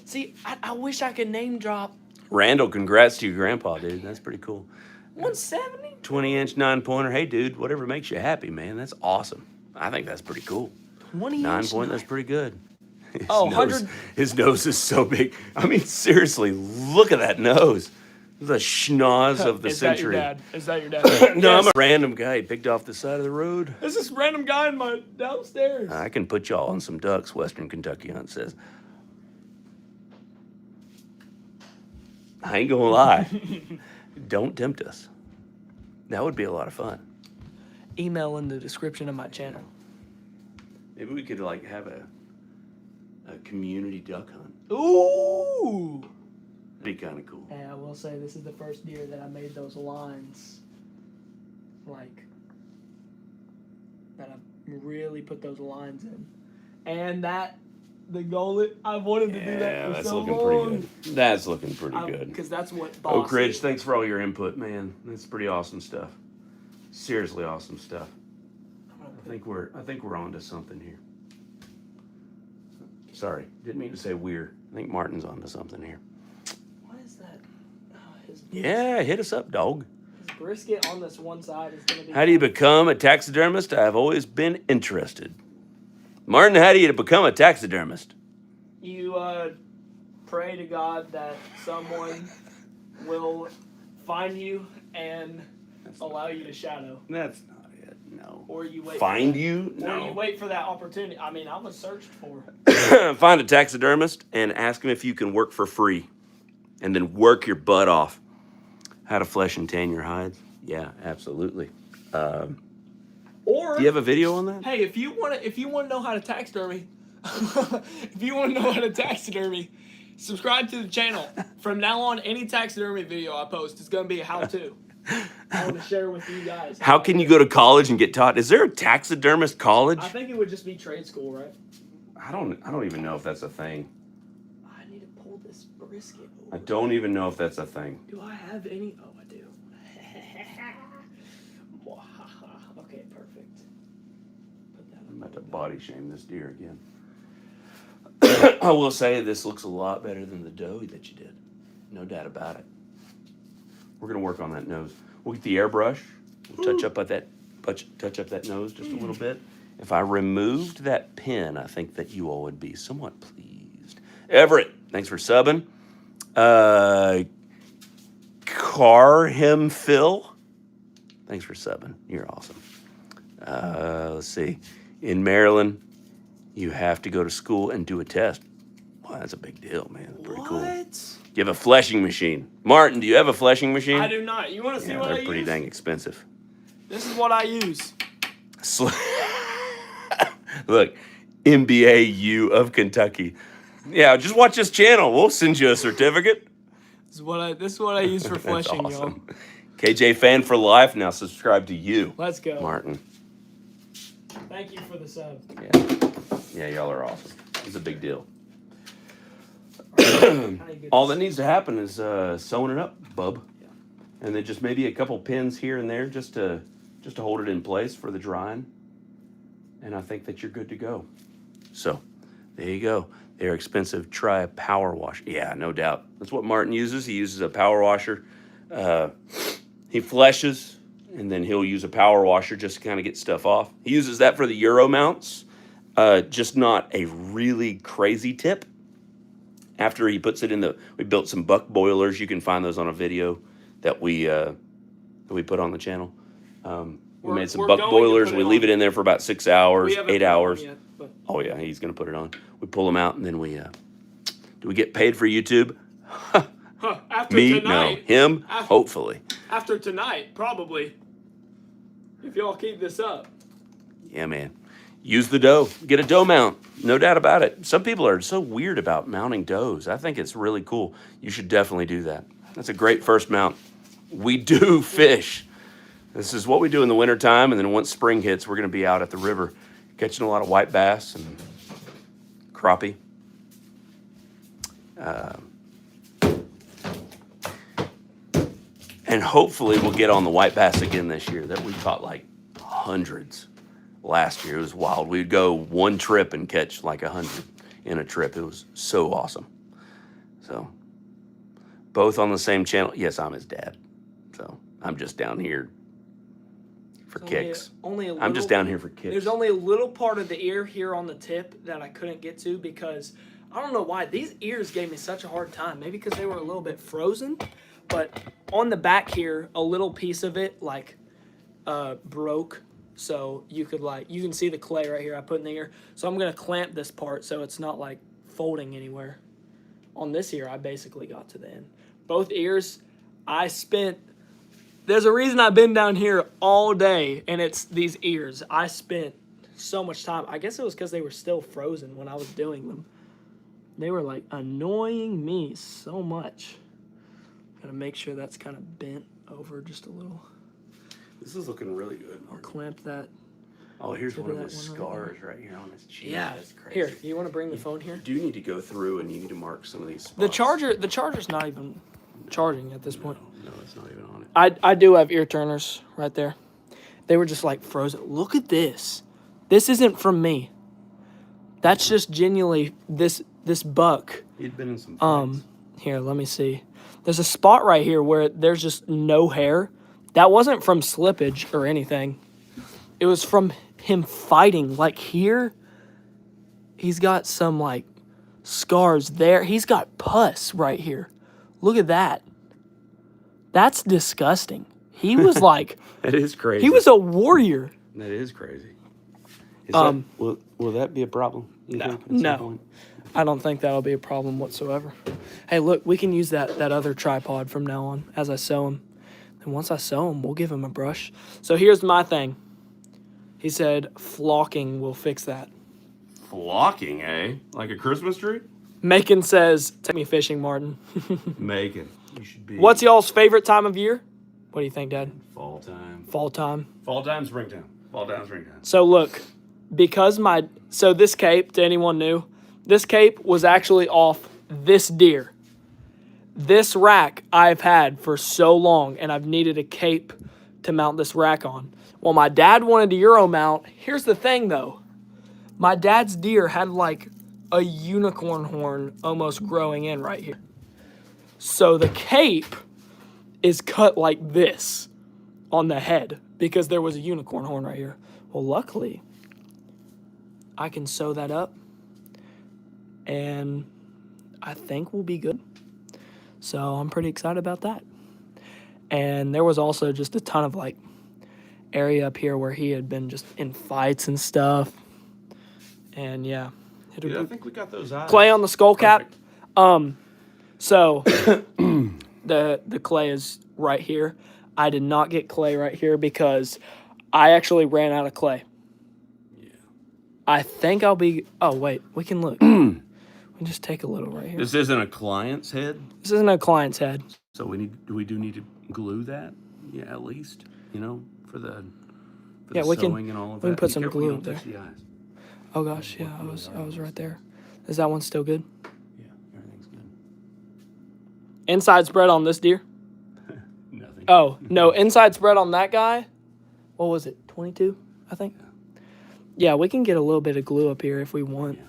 See, I wish I could name drop. Randall, congrats to your grandpa, dude. That's pretty cool. 170? 20-inch 9-pointer. Hey, dude, whatever makes you happy, man. That's awesome. I think that's pretty cool. 20 9-point, that's pretty good. His nose is so big. I mean, seriously, look at that nose. The schnoz of the century. Is that your dad? No, I'm a random guy. He picked off the side of the road. There's this random guy in my downstairs. I can put y'all on some ducks, Western Kentucky Hunt says. I ain't gonna lie. Don't tempt us. That would be a lot of fun. Email in the description of my channel. Maybe we could like have a community duck hunt. Ooh! Be kind of cool. And I will say this is the first deer that I made those lines, like, that I really put those lines in. And the gullet, I've wanted to do that for so long. Pretty good. That's looking pretty good. Because that's what Boss Oak Ridge, is. thanks for all your input, man. That's pretty awesome stuff. Seriously awesome stuff. I think we're onto something here. Sorry, didn't mean to say we're. I think Martin's onto something here. What is that? Yeah, hit us up, dog. His brisket on this one side is going to be... How do you become a taxidermist? I've always been interested. Martin, how do you become a taxidermist? You pray to God that someone will find you and allow you to shadow. That's not it. No. Or you wait. Find you? Or No. you wait for that opportunity. I mean, I was searched for. Find a taxidermist and ask him if you can work for free, and then work your butt off. How to flesh and tan your hides? Yeah, absolutely. Or Do you have a video on that? hey, if you want to know how to taxidermy, subscribe to the channel. From now on, any taxidermy video I post is going to be a how-to. I want to share with you guys. How can you go to college and get taught? Is there a taxidermist college? I think it would just be trade school, right? I don't even know if that's a thing. I need to pull this brisket I over. don't even know if that's a thing. Do I have any? Oh, I do. Okay, perfect. Put that I'm on about to the body shame this deer again. I will say this looks a lot better than the doe that you did. No doubt about it. We're gonna work on that nose. We'll get the airbrush. We'll touch up that nose just a little bit. If I removed that pin, I think that you all would be somewhat pleased. Everett, thanks for subbing. Carham Phil, thanks for subbing. You're awesome. Let's see. In Maryland, you have to go to school and do a test. Wow, that's a big deal, man. That's pretty cool. What? You have a fleshing machine. Martin, do you have a fleshing machine? I do not. You want to see Yeah, what I they're pretty use? dang expensive. This is what I use. Look, MBAU of Kentucky. Yeah, just watch this channel. We'll send you a certificate. This is what I use for That's fleshing, awesome. KJ fan for life. Now subscribe to you, y'all. Let's go. Martin. Thank you for the sub. Yeah, y'all are awesome. It's a big deal. How do you get All this? that needs to happen is sewing it up, bub. Yeah. And then just maybe a couple pins here and there just to hold it in place for the drying. And I think that you're good to go. So, there you go. They're expensive. Try a power washer. Yeah, no doubt. That's what Martin uses. He uses a power washer. He fleshes, and then he'll use a power washer just to kind of get stuff off. He uses that for the Euro mounts, just not a really crazy tip. After he puts it in we built some buck boilers. You can find those on a video that we put on the channel. We made some we're buck going to boilers. put We it leave on. it in there for about 6 hours, We haven't 8 put it on hours. yet, but Oh yeah, he's gonna put it on. We pull them out, and then do we get paid for YouTube? after Me? tonight, No. Him? After- Hopefully. After tonight, probably. If y'all keep this up. Yeah, man. Use the doe. Get a doe mount. No doubt about it. Some people are so weird about mounting does. I think it's really cool. You should definitely do that. That's a great first mount. We do fish. This is what we do in the wintertime, and then once spring hits, we're going to be out at the river catching a lot of white bass and crappie. And hopefully we'll get on the white bass again this year. That we caught like hundreds last year. It was wild. We'd go one trip and catch like 100 in a trip. It was so awesome. So both on the same channel. Yes, I'm his dad. So I'm just down here for kicks. I'm just down here for kicks. There's only a little part of the ear here on the tip that I couldn't get to because I don't know why. These ears gave me such a hard time. Maybe because they were a little bit frozen. But on the back here, a little piece of it broke. So you can see the clay right here I put in the ear. So I'm going to clamp this part so it's not like folding anywhere. On this ear, I basically got to the end. Both ears, there's a reason I've been down here all day, and it's these ears. I spent so much time. I guess it was because they were still frozen when I was doing them. They were like annoying me so much. Gotta make sure that's kind of bent over just a little. This is looking really good. I'll clamp that. Oh, here's Tip one of of that his one right scars right here on his chin. Yeah. That's crazy. Here, you want to bring the phone here? You do need to go through and you need to mark some of these spots. The charger's not even charging at this point. No, it's not even on it. I do have ear turners right there. They were just like frozen. Look at this. This isn't from me. That's just genuinely this buck. He'd been in some fights. Here, let me see. There's a spot right here where there's just no hair. That wasn't from slippage or anything. It was from him fighting. Like here, he's got some like scars there. He's got pus right here. Look at that. That's disgusting. He was like, That is crazy. he was a warrior. That is crazy. Will that be a problem? No. I don't think that'll be a problem whatsoever. Hey, look, we can use that other tripod from now on as I sew him. And once I sew him, we'll give him a brush. So here's my thing. He said flocking will fix that. Flocking, eh? Like a Christmas tree? Macon says, take me fishing, Martin. Macon. You should be. What's y'all's favorite time of year? What do you think, Dad? Fall time. Fall time. Fall time, springtime. Fall time, springtime. So look, so this cape, to anyone new, this cape was actually off this deer. This rack I've had for so long, and I've needed a cape to mount this rack on. Well, my dad wanted a Euro mount. Here's the thing, though. My dad's deer had like a unicorn horn almost growing in right here. So the cape is cut like this on the head because there was a unicorn horn right here. Well, luckily, I can sew that up, and I think we'll be good. So I'm pretty excited about that. And there was also just a ton of like area up here where he had been just in fights and stuff. And yeah. I think we got those eyes. Clay on the skull cap. Perfect. So the clay is right here. I did not get clay right here because I actually ran out of clay. Yeah. I think I'll be. Oh wait, we can look. We can just take a little right here. This isn't a client's head, This isn't a client's head. so we do need to glue that. Yeah, at least for the Yeah, we can- sewing and all of that. we can put Be some careful you glue don't up there. touch the eyes. Oh gosh, yeah, I was right there. Is that one still good? Yeah, everything's good. Inside spread on this deer. Nothing. Oh no, inside spread on that guy. What was it? 22, I think. Yeah, we can get a little bit of glue up here if we want. Yeah.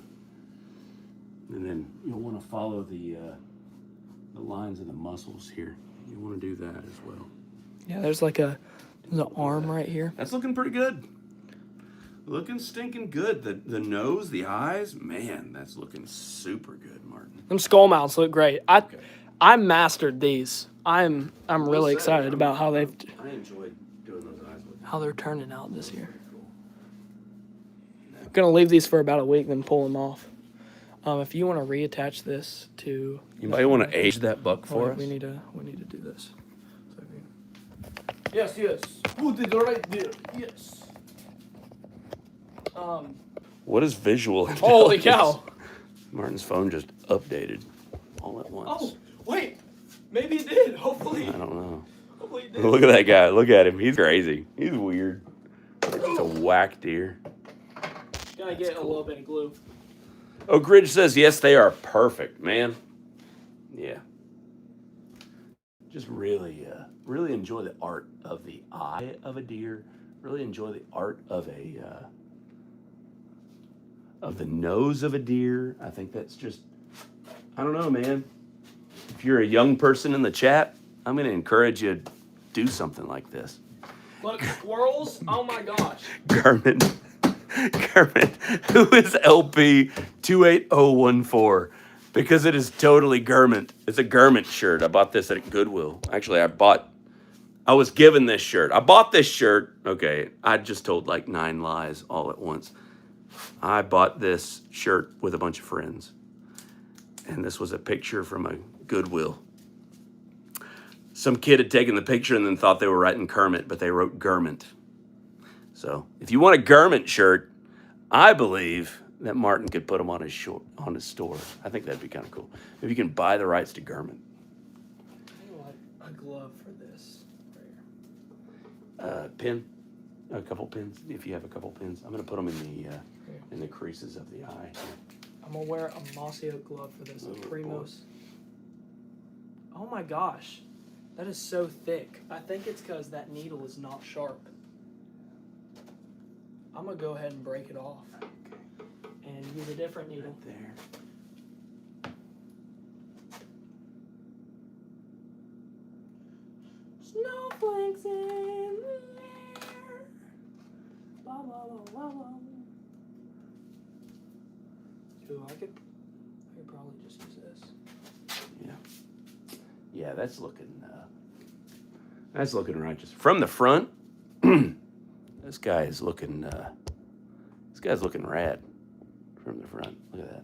And then you'll want to follow the lines of the muscles here. You want to do that as well. Yeah, there's like an arm right here. That's looking pretty good. Looking stinking good. The nose, the eyes, man, that's looking super good, Martin. Them skull mounts look great. I mastered these. I'm really excited about how I enjoyed doing those eyes. how they're turning out this year. I'm gonna leave these for about a week, then pull them off. If you want to reattach this to, You might want to age that buck oh, for us. we need to do this. So yes, put it right there. Yes. What is visual? Holy cow! Martin's phone just updated all at once. Oh wait, maybe it did. Hopefully, I don't know. hopefully it did. Look at that guy. Look at him. He's crazy. He's weird. Just a whack deer. Gonna get a little bit of glue. Oak Ridge says, yes, they are perfect, man. Yeah. Just really enjoy the art of the eye of a deer. Really enjoy the art of the nose of a deer. I think that's just, I don't know, man. If you're a young person in the chat, I'm going to encourage you to do something like this. Look, squirrels. Oh my gosh. Garmin, who is LP 28014? Because it is totally Garment. It's a Garment shirt. I bought this at Goodwill. Actually, I was given this shirt. I bought this shirt. Okay, I just told like 9 lies all at once. I bought this shirt with a bunch of friends. And this was a picture from a Goodwill. Some kid had taken the picture and then thought they were writing Kermit, but they wrote Garment. So if you want a Garment shirt, I believe that Martin could put them on his store. I think that'd be kind of cool. If you can buy the rights to Garment. A glove for this. Pin, a couple pins. If you have a couple pins, I'm gonna put them in the creases of the eye. I'm gonna wear a mossy oak glove for this. Oh, A Primos. Oh my gosh, that is so thick. I think it's because that needle is not sharp. I'm gonna go ahead and break it off. And and use a different needle. There. Snowflakes in the air. Blah, blah, blah, blah, blah. Ooh, I could probably just use this. Yeah. Yeah, that's looking righteous. From the front, this guy's looking rad from the front. Look at that.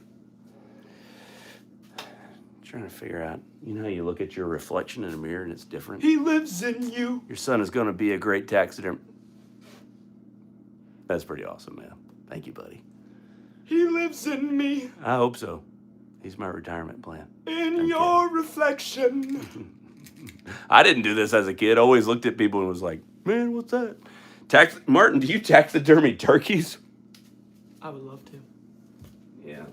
Trying to figure out, you know how you look at your reflection in a mirror and it's different? He lives in you. Your son is going to be a great taxidermist. That's pretty awesome, man. Thank you, buddy. He lives in me. I hope so. He's my retirement plan. In your reflection. I didn't do this as a kid. Always looked at people and was like, man, what's that? Martin, do you taxidermy turkeys? I would love to. Yeah.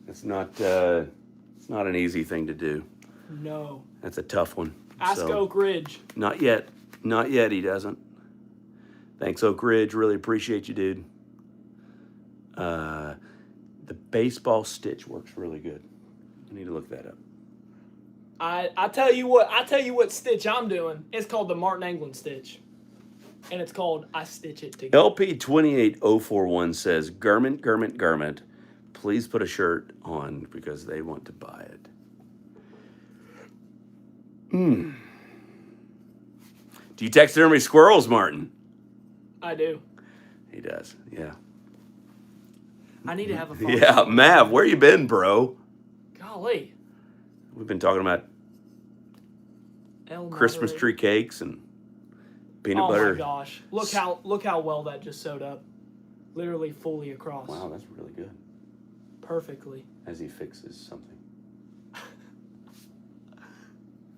It's not an easy thing to do. No. That's a tough one. Ask Oak Ridge. Not yet. Not yet, he doesn't. Thanks, Oak Ridge. Really appreciate you, dude. The baseball stitch works really good. I need to look that up. I tell you what stitch I'm doing. It's called the Martin Anglin stitch. And it's called I Stitch It Together. LP28041 says, Garment. Please put a shirt on because they want to buy it. Do you taxidermy squirrels, Martin? I do. He does, yeah. I need to have a fun Yeah, Mav, where you been, bro? Golly. We've been talking about Christmas tree cakes and peanut butter. Oh my gosh. Look how well that just sewed up. Literally fully across. Wow, that's really good. Perfectly. As he fixes something.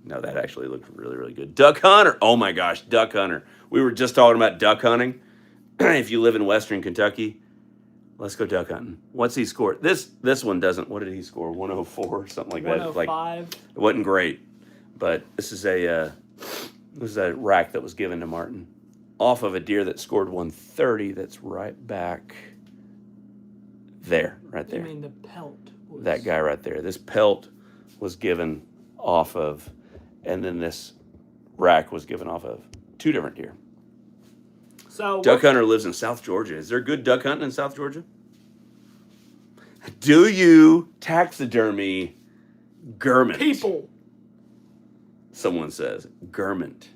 No, that actually looked really, really good. Duck Hunter. Oh my gosh, Duck Hunter. We were just talking about duck hunting. If you live in Western Kentucky, let's go duck hunting. What's he scored? This one doesnn't. What did he score? 104 or something like that. 105. Like, it wasn't great, but this is a rack that was given to Martin off of a deer that scored 130. That's right back there, right there. You mean the pelt? That guy right there. This pelt was given off of, and then this rack was given off of 2 different deer. So Duck Hunter lives in South Georgia. Is there good duck hunting in South Georgia? Do you taxidermy Germant? people. Someone says Germant.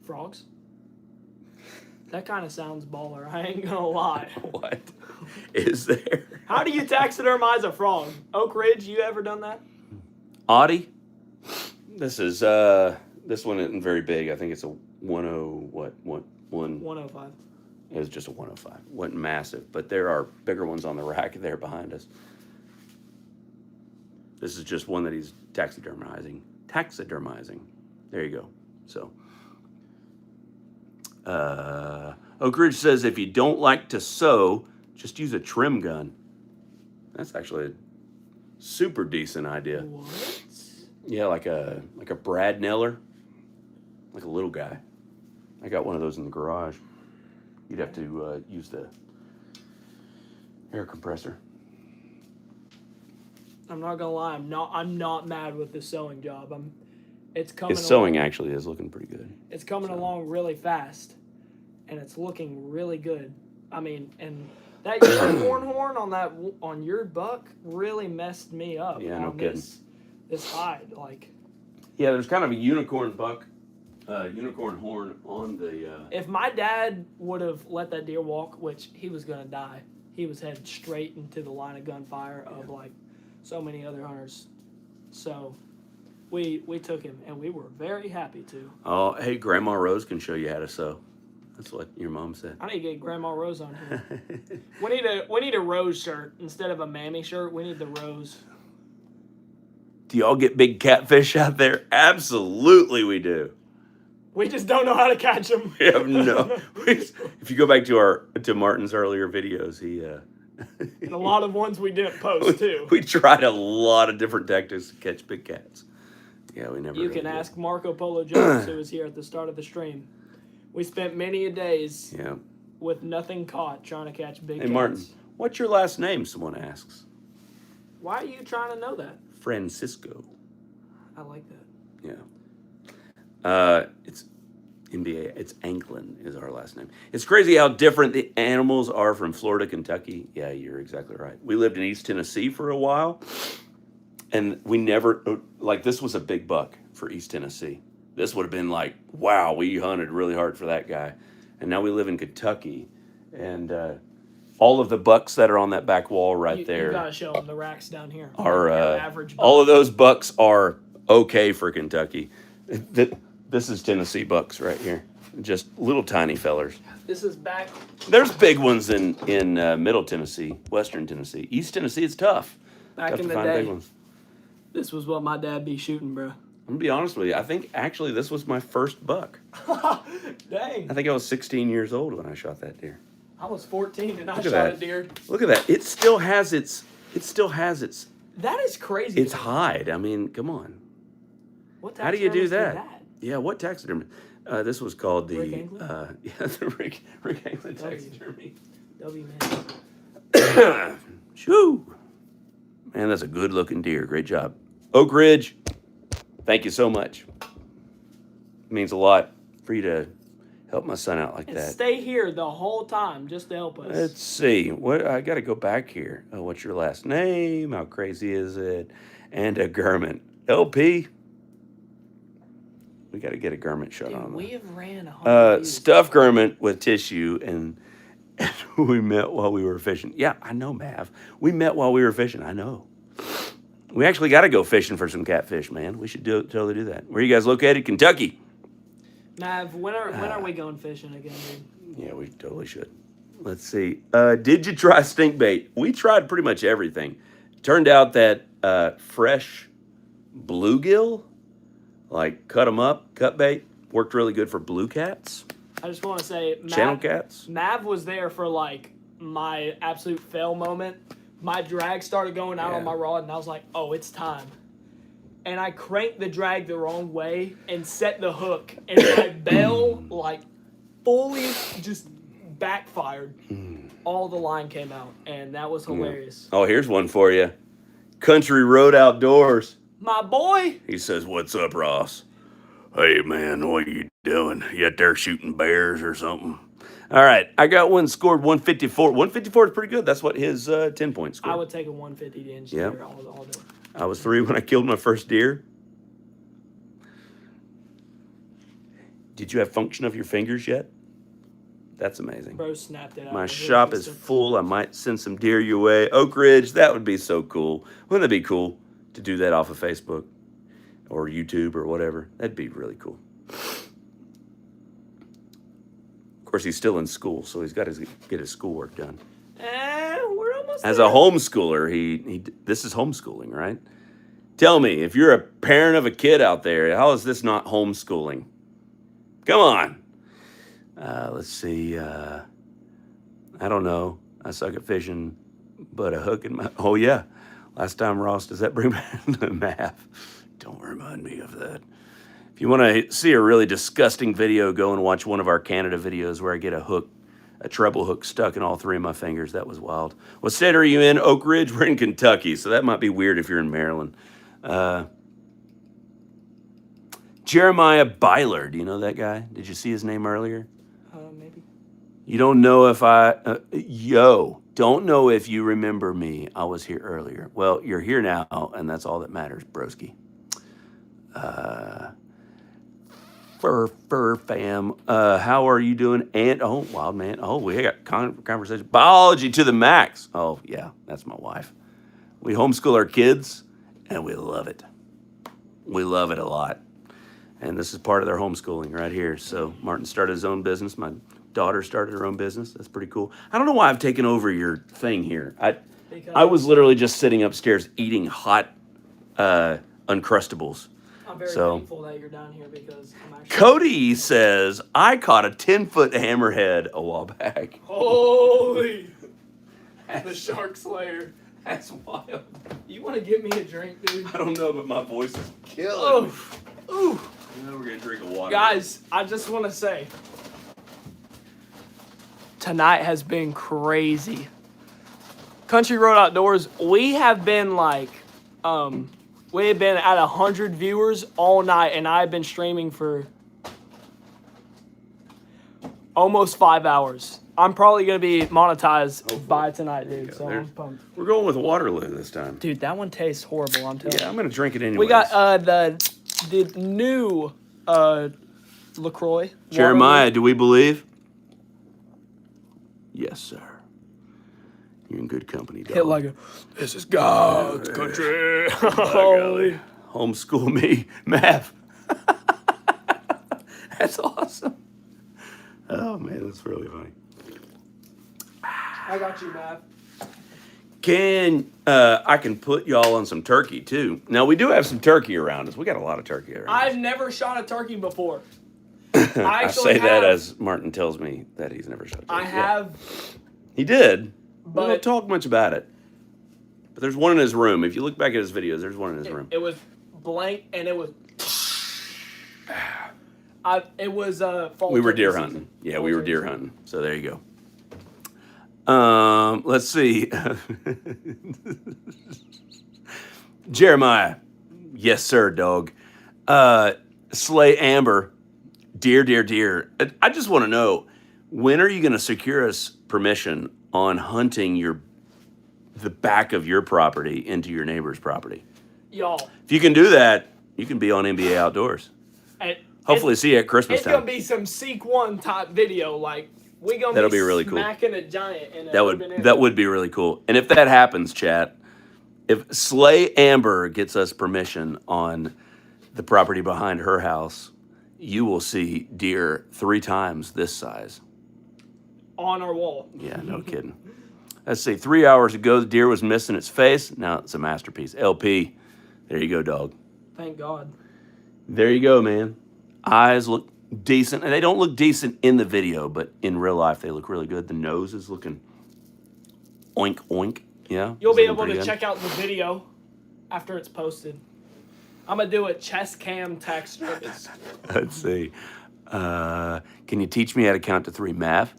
Frogs? That kind of sounds baller. I ain't gonna lie. What is there? How do you taxidermize a frog? Oak Ridge, you ever done that? Audie? This is this one isn't very big. I think it's a 105. It was just a 105. Wasn't massive, but there are bigger ones on the rack there behind us. This is just one that he's taxidermizing. There you go. So, Oak Ridge says if you don't like to sew, just use a trim gun. That's actually a super decent idea. What? Yeah, like a Brad Neller, like a little guy. I got one of those in the garage. You'd have to use the air compressor. I'm not gonna lie. I'm not mad with the sewing job. It's coming. His sewing actually is looking pretty good. It's coming along really fast, and it's looking really good. I mean, and that unicorn horn on your buck really messed me up. Yeah, no on kidding. This hide, like. Yeah, there's kind of a unicorn horn on the. If my dad would have let that deer walk, which he was gonna die, he was headed straight into the line of gunfire of like so many other hunters. So we took him, and we were very happy to. Oh, hey, Grandma Rose can show you how to sew. That's what your mom said. I need to get Grandma Rose on here. we need a Rose shirt instead of a Mammy shirt. We need the Rose. Do y'all get big catfish out there? Absolutely, we do. We just don't know how to catch them. We have no. If you go back to Martin's earlier videos, he. And a lot of ones we didn't post too. We tried a lot of different tactics to catch big cats. Yeah, we never. You really can did. ask Marco Polo Jones, who was here at the start of the stream. We spent many a days Yeah. with nothing caught trying to catch big Hey, cats. Martin, what's your last name? Someone asks. Why are you trying to know that? Francisco. I like that. Yeah. It's MBA. It's Anklin is our last name. It's crazy how different the animals are from Florida, Kentucky. Yeah, you're exactly right. We lived in East Tennessee for a while, and we never, like, this was a big buck for East Tennessee. This would have been like, wow, we hunted really hard for that guy. And now we live in Kentucky, and all of the bucks that are on that back wall right there You gotta show them the racks down here. are Your average buck. all of those bucks are okay for Kentucky. This is Tennessee bucks right here, just little tiny fellers. This is back. There's big ones in Middle Tennessee, Western Tennessee, East Tennessee. It's tough. Back Tough in to the find day. big ones. This was what my dad be shooting, bro. I'm gonna be honest with you. I think actually this was my first buck. Dang. I think I was 16 years old when I shot that deer. I was 14 and I Look at shot a that. deer. Look at that. It still has its. That is crazy. Its hide. I mean, come on. What How do you do taxidermist that? did Yeah, what taxidermy? This was called the Rick Anglin? the Rick Anglin taxidermy. W man. Shoo! Man, that's a good looking deer. Great job. Oak Ridge, thank you so much. It means a lot for you to help my son out like And that. stay here the whole time just to help us. Let's see. What I got to go back here. Oh, what's your last name? How crazy is it? And a German. LP. We got to get a German shot Dude, on we that. have ran 100 views. Stuffed German with tissue, and we met while we were fishing. Yeah, I know, Mav. We met while we were fishing. I know. We actually got to go fishing for some catfish, man. We should totally do that. Where are you guys located? Kentucky. Mav, when are we going fishing again, dude? Yeah, we totally should. Let's see. Did you try stink bait? We tried pretty much everything. Turned out that fresh bluegill, like cut them up, cut bait, worked really good for blue cats, I just want to say, channel cats. Mav was there for like my absolute fail moment. My drag started going out Yeah. on my rod, and I was like, oh, it's time. And I cranked the drag the wrong way and set the hook, and my bell like fully just backfired. All the line came out, and that was hilarious. Oh, here's one for you. Country Road Outdoors. My boy, He says, "What's up, Ross? Hey, man, what are you doing? You out there shooting bears or something?" All right, I got one scored 154. 154 is pretty good. That's what his 10-point score. I would take a 150 inch Yeah. deer all day. I was 3 when I killed my first deer. Did you have function of your fingers yet? That's amazing. Bro snapped it out. My of his shop is system. full. I might send some deer your way. Oak Ridge, that would be so cool. Wouldn't that be cool to do that off of Facebook or YouTube or whatever? That'd be really cool. Of course, he's still in school, so he's got to get his schoolwork done. We're almost As there. a homeschooler, this is homeschooling, right? Tell me, if you're a parent of a kid out there, how is this not homeschooling? Come on. Let's see. I don't know. I suck at fishing, but a hook in my... Oh, yeah. Last time, Ross, does that bring back the math? Don't remind me of that. If you want to see a really disgusting video, go and watch one of our Canada videos where I get a treble hook stuck in all 3 of my fingers. That was wild. What state are you in? Oak Ridge? We're in Kentucky, so that might be weird if you're in Maryland. Jeremiah Byler. Do you know that guy? Did you see his name earlier? Maybe. You don't know if don't know if you remember me. I was here earlier. Well, you're here now, and that's all that matters, broski. Fur fam. How are you doing? And wild man. Oh, we got conversation. Biology to the max. Oh yeah, that's my wife. We homeschool our kids, and we love it. We love it a lot. And this is part of their homeschooling right here. So Martin started his own business. My daughter started her own business. That's pretty cool. I don't know why I've taken over your thing here. I was literally just sitting upstairs eating hot Uncrustables. I'm very So- thankful that you're down here because I'm actually... Cody says, I caught a 10-foot hammerhead a while back. Holy! The Shark Slayer. That's wild. You want to get me a drink, dude? I don't know, but my voice is killing me. Oh, ooh. You know, we're going to drink a water. Guys, I just want to say, tonight has been crazy. Country Road Outdoors, we have been like, we have been at 100 viewers all night, and I've been streaming for almost 5 hours. I'm probably going to be monetized by tonight, dude. So I'm pumped. We're going with Waterloo this time. Dude, that one tastes horrible, I'm telling you. Yeah, I'm going to drink it anyway. We got the new LaCroix. Jeremiah, do we believe? Yes, sir. You're in good company, dog. Hit like a, this is God's country. Holy. Homeschool me, Mav. That's awesome. Oh, man, that's really funny. I got you, Mav. I can put y'all on some turkey, too. Now, we do have some turkey around us. We got a lot of turkey around us. I've never shot a turkey before. I say that as Martin tells me that he's never shot a turkey. I have. He did. But we don't talk much about it. But there's one in his room. If you look back at his videos, there's one in his room. It was blank, and it was. It was fall. We were turkey deer season. hunting. Yeah, Fall we were turkey deer season. hunting. So there you go. Let's see. Jeremiah. Yes, sir, dog. Slay Amber. Deer. I just want to know, when are you going to secure us permission on hunting the back of your property into your neighbor's property? Y'all. If you can do that, you can be on MBA Outdoors. And Hopefully see you at Christmas it's time. gonna be some Seek One type video. Like we gonna That'll be really cool. smacking a giant in That would be really cool. And if that happens, chat, if Slay Amber gets us permission on the property behind her house, you will see deer 3 times this size. on our wall. Yeah, no kidding. Let's see, 3 hours ago, the deer was missing its face. Now it's a masterpiece. LP, there you go, dog. Thank God. There you go, man. Eyes look decent. And they don't look decent in the video, but in real life, they look really good. The nose is looking oink, oink. Yeah. You'll it's be looking able to pretty good. check out the video after it's posted. I'm gonna do a chest cam taxidermy. Let's see. Can you teach me how to count to 3, Mav?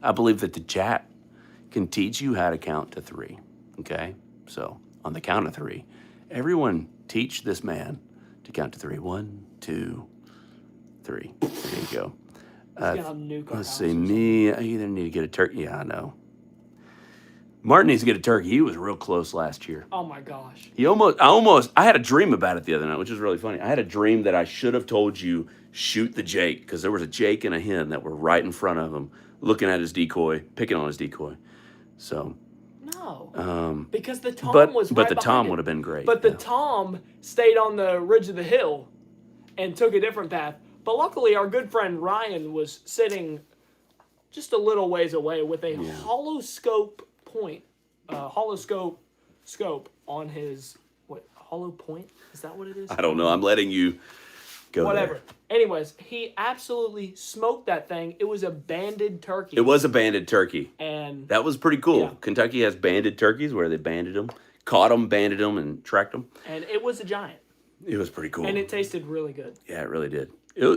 I believe that the chat can teach you how to count to 3. Okay? So, on the count of 3, everyone teach this man to count to 3. 1, 2, 3. There you go. Let's see. Me, I either need to get a turkey. Yeah, I know. Martin needs to get a turkey. He was real close last year. Oh my gosh. I had a dream about it the other night, which is really funny. I had a dream that I should have told you, shoot the Jake, because there was a Jake and a hen that were right in front of him, looking at his decoy, picking on his decoy. So. No. Because the tom was right But the behind tom it. would have been great. But the yeah. tom stayed on the ridge of the hill and took a different path. But luckily, our good friend Ryan was sitting just a little ways away with a hollow scope scope on his hollow point? Is that what it is? I don't know. I'm letting you go. Whatever. There. Anyways, he absolutely smoked that thing. It was a banded turkey. It was a banded turkey. And that was pretty cool. Yeah. Kentucky has banded turkeys where they banded them, caught them, banded them, and tracked them. And it was a giant. It was pretty cool. And it tasted really good. Yeah, it really did.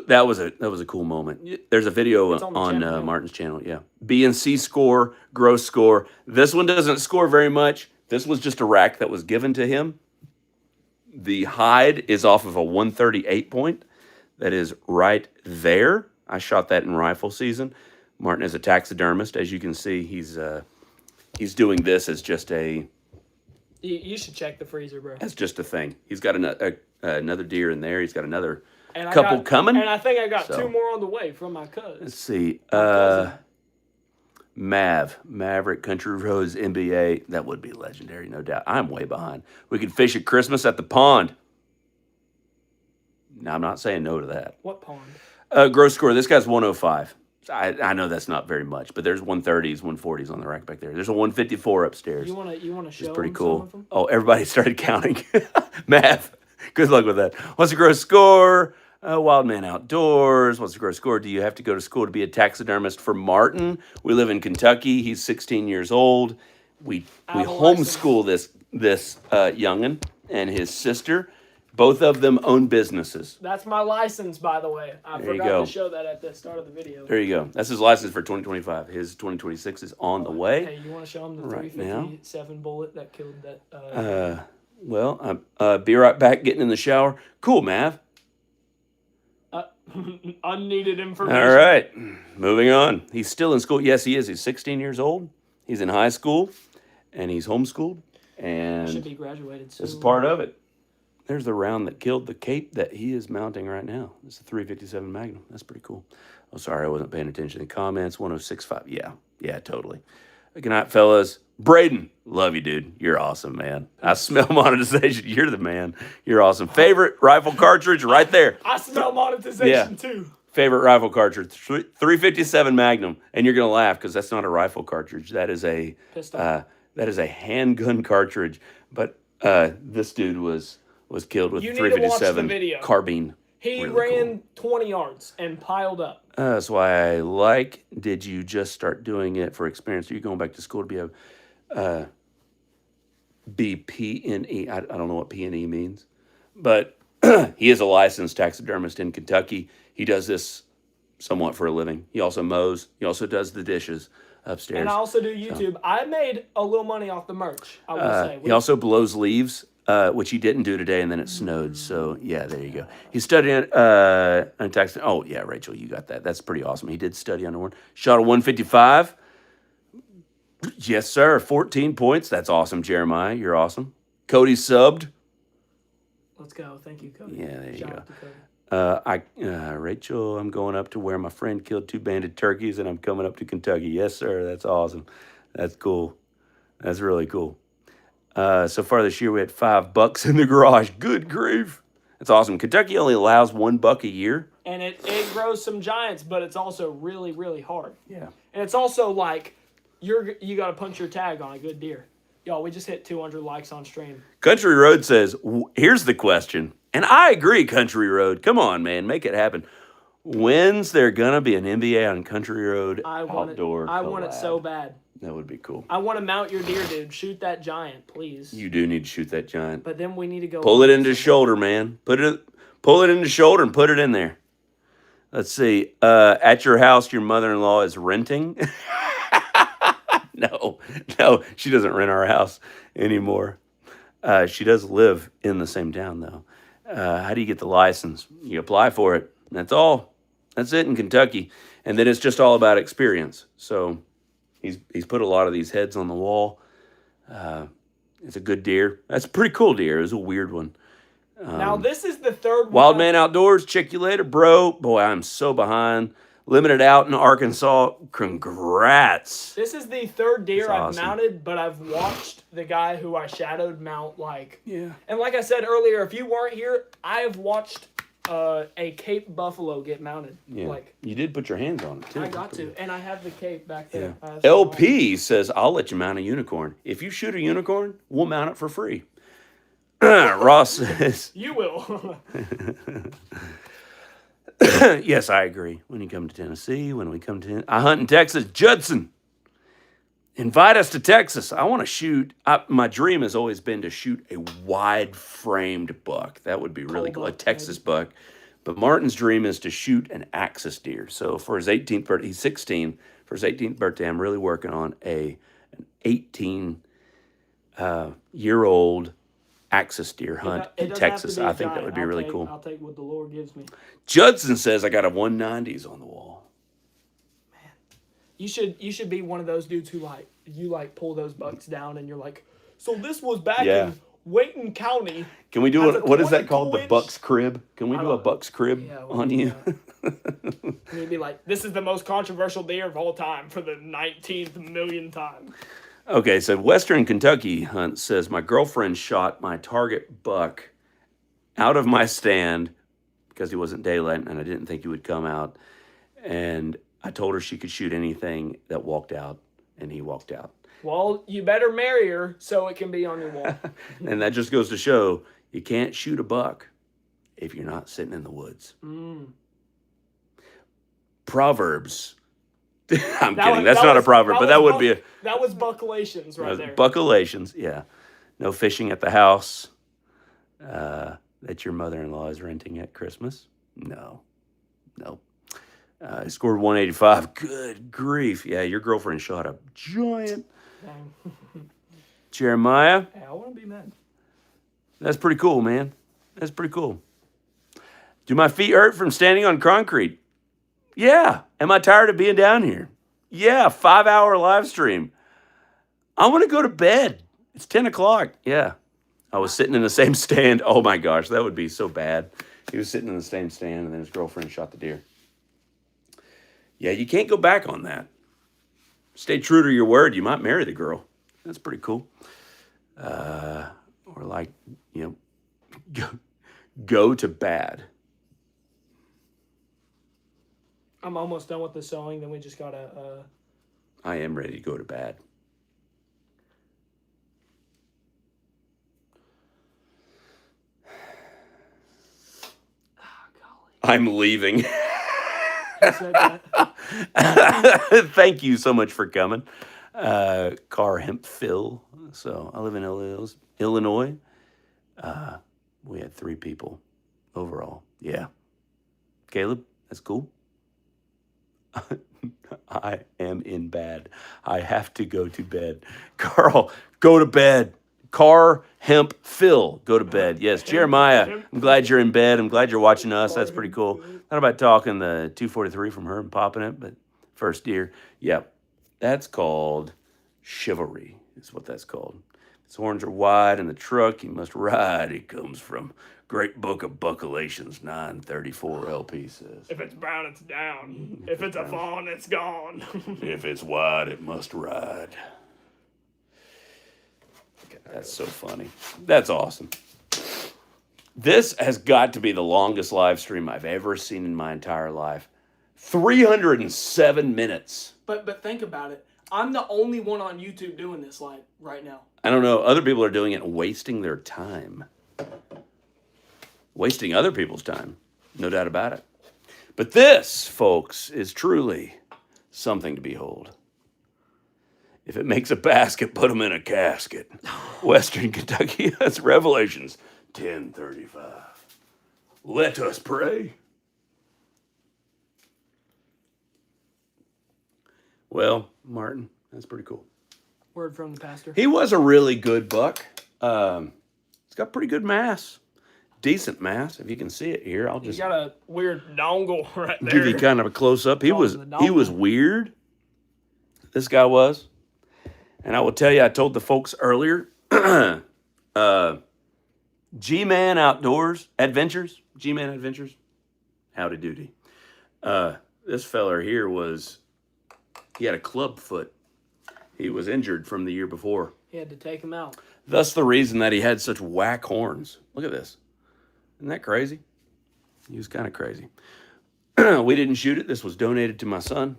That was a cool moment. There's a video on channel, Martin's channel. Yeah, B and C score, gross score. This one doesn't score very much. This was just a rack that was given to him. The hide is off of a 138 point. That is right there. I shot that in rifle season. Martin is a taxidermist, as you can see. He's doing this as just a. You should check the freezer, bro. As just a thing. He's got another deer in there. He's got another. And Couple coming? And I think I got So. 2 more on the way from my cousin. Let's see. cousin. Maverick Country Roads NBA. That would be legendary, no doubt. I'm way behind. We could fish at Christmas at the pond. Now, I'm not saying no to that. What pond? Gross score. This guy's 105. I know that's not very much, but there's 130s, 140s on the rack back there. There's a 154 upstairs. You want to show It's pretty him cool. some of them? Oh, everybody started counting. Mav, good luck with that. What's the gross score? Wild Man Outdoors. What's the gross score? Do you have to go to school to be a taxidermist? For Martin, we live in Kentucky. He's 16 years old. We I have a license. homeschool this youngin and his sister, Both of them own businesses. That's my license, by the way. I There you forgot go. to show that at the start of the video. There you go. That's his license for 2025. His 2026 is on the way. Hey, you want to show him the Right 357 bullet that killed that? Well, I'm be right back getting in the shower. Cool, Mav. Unneeded information. All right, moving on. He's still in school. Yes, he is. He's 16 years old. He's in high school, and he's homeschooled. And Should be graduated soon. this is part of it. There's the round that killed the cape that he is mounting right now. It's a 357 Magnum. That's pretty cool. Oh, sorry, I wasn't paying attention to the comments. 1065. Yeah, totally. Good night, fellas. Braden, love you, dude. You're awesome, man. I smell monetization. You're the man. You're awesome. Favorite rifle cartridge right there. I smell monetization too. Favorite rifle cartridge, 357 Magnum, and you're gonna laugh because that's not a rifle cartridge. That is a Pistol. that is a handgun cartridge. But this dude was killed with You need to watch the 357 video. carbine. He Really ran 20 yards and piled up. That's why I like. Did you just start doing it for experience? Are you going back to school to be a BPNE? I don't know what PNE means, but he is a licensed taxidermist in Kentucky. He does this somewhat for a living. He also mows. He also does the dishes upstairs. And I also do YouTube. I made a little money off the merch, I will say. He also blows leaves, which he didn't do today, and then it snowed. So, yeah, there you go. He's studying on taxidermy. Oh, yeah, Rachel, you got that. That's pretty awesome. He did study underwater. Shot a 155. Yes, sir. 14 points. That's awesome, Jeremiah. You're awesome. Cody subbed. Let's go. Thank you, Cody. Yeah, there you Shout go. out to Cody. Rachel, I'm going up to where my friend killed 2 banded turkeys, and I'm coming up to Kentucky. Yes, sir. That's awesome. That's cool. That's really cool. So far this year, we had 5 bucks in the garage. Good grief. That's awesome. Kentucky only allows 1 buck a year. And it grows some giants, but it's also really, really hard. Yeah. And it's also like you got to punch your tag on a good deer. Y'all, we just hit 200 likes on stream. Country Road says, here's the question. And I agree, Country Road. Come on, man. Make it happen. When's there going to be an NBA on Country Road outdoor I want it collab? so bad. That would be cool. I want to mount your deer, dude. Shoot that giant, please. You do need to shoot that giant. But then we need to go. Pull it into shoulder, man. Pull it into shoulder and put it in there. Let's see. At your house, your mother-in-law is renting. No, she doesn't rent our house anymore. She does live in the same town, though. How do you get the license? You apply for it. That's all. That's it in Kentucky. And then it's just all about experience. So he's put a lot of these heads on the wall. It's a good deer. That's a pretty cool deer. It was a weird one. Now, this is the third one. Wild Man Outdoors, check you later, bro. Boy, I'm so behind. Limited out in Arkansas. Congrats. This is the third deer That's I've awesome. mounted, but I've watched the guy who I shadowed mount like. Yeah. And like I said earlier, if you weren't here, I have watched a Cape buffalo get mounted. Yeah. Like You did put your hands on it, too. I got to, and I have the cape back Yeah. there. LP says, I'll let you mount a unicorn. If you shoot a unicorn, we'll mount it for free. Ross says, You will. yes, I agree. When you come to Tennessee, I hunt in Texas. Judson, invite us to Texas. I want to shoot. My dream has always been to shoot a wide-framed buck. That would be really cool, a Texas buck. But Martin's dream is to shoot an axis deer. So for his 18th birthday, he's 16. For his 18th birthday, I'm really working on an 18-year-old axis deer hunt in Texas. I think that would be really cool. I'll take what the Lord gives me. Judson says I got a 190s on the wall. You should be one of those dudes who you pull those bucks down and you're like, so this was back in Wayton County. Can we do what is that called? The 22-inch? buck's crib? Can we do a buck's crib on you? And you'd be like, this is the most controversial deer of all time for the 19th million time. Okay, so Western Kentucky Hunt says my girlfriend shot my target buck out of my stand because he wasn't daylight and I didn't think he would come out. And I told her she could shoot anything that walked out, and he walked out. Well, you better marry her so it can be on your wall. And that just goes to show you can't shoot a buck if you're not sitting in the woods. Proverbs. I'm kidding. That's not a proverb, but that would be a... That was buckalations right there. Buckalations, yeah. No fishing at the house. that your mother-in-law is renting at Christmas? No. He scored 185. Good grief. Yeah, your girlfriend shot a giant. Dang. Jeremiah, Hey, I wouldn't be mad. that's pretty cool, man. That's pretty cool. Do my feet hurt from standing on concrete? Yeah. Am I tired of being down here? Yeah. 5-hour live stream. I want to go to bed. It's 10 o'clock. Yeah. I was sitting in the same stand. Oh my gosh, that would be so bad. He was sitting in the same stand and then his girlfriend shot the deer. Yeah, you can't go back on that. Stay true to your word. You might marry the girl. That's pretty cool. Or like, go to bad. I'm almost done with the sewing. Then we just gotta. I am ready to go to bed. I'm leaving. I said that. Thank you so much for coming. Car Hemp Phil. So I live in Illinois. We had 3 people overall. Yeah. Caleb, that's cool. I am in bed. I have to go to bed. Carl, go to bed. Car Hemp Phil, go to bed. Yes, Jeremiah, I'm glad you're in bed. I'm glad you're watching us. That's pretty cool. Not about talking the 243 from her and popping it, but first deer. Yep, that's called chivalry, is what that's called. His horns are wide in the truck. He must ride. He comes from Great Book of Buckalations, 934 LP says. If it's brown, it's down. If it's a fawn, it's gone. If it's wide, it must ride. That's so funny. That's awesome. This has got to be the longest live stream I've ever seen in my entire life. 307 minutes. But think about it. I'm the only one on YouTube doing this right now. I don't know. Other people are doing it and wasting their time. Wasting other people's time. No doubt about it. But this, folks, is truly something to behold. If it makes a basket, put them in a casket. Western Kentucky, that's Revelations 10:35. Let us pray. Well, Martin, that's pretty cool. Word from the pastor. He was a really good buck. He's got pretty good mass. Decent mass. If you can see it here, I'll He's just got a weird dongle right there. give you kind of a close up. He was weird. This guy was. And I will tell you, I told the folks earlier, G-Man Outdoors Adventures, G-Man Adventures, howdy doody. This feller here he had a club foot. He was injured from the year before. He had to take him out. Thus the reason that he had such whack horns. Look at this. Isn't that crazy? He was kind of crazy. We didn't shoot it. This was donated to my son.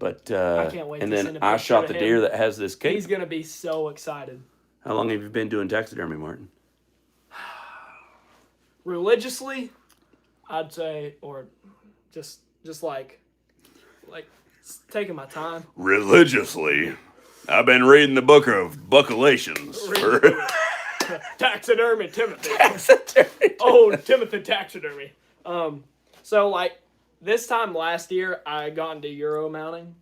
But I can't wait and to then send a I picture shot to the him. deer that has this cape. He's gonna be so excited. How long have you been doing taxidermy, Martin? Religiously, I'd say, or just like taking my time. Religiously, I've been reading the book of Buckalations. Taxidermy Timothy. Oh, Timothy Taxidermy. So like this time last year, I got into Euro mounting.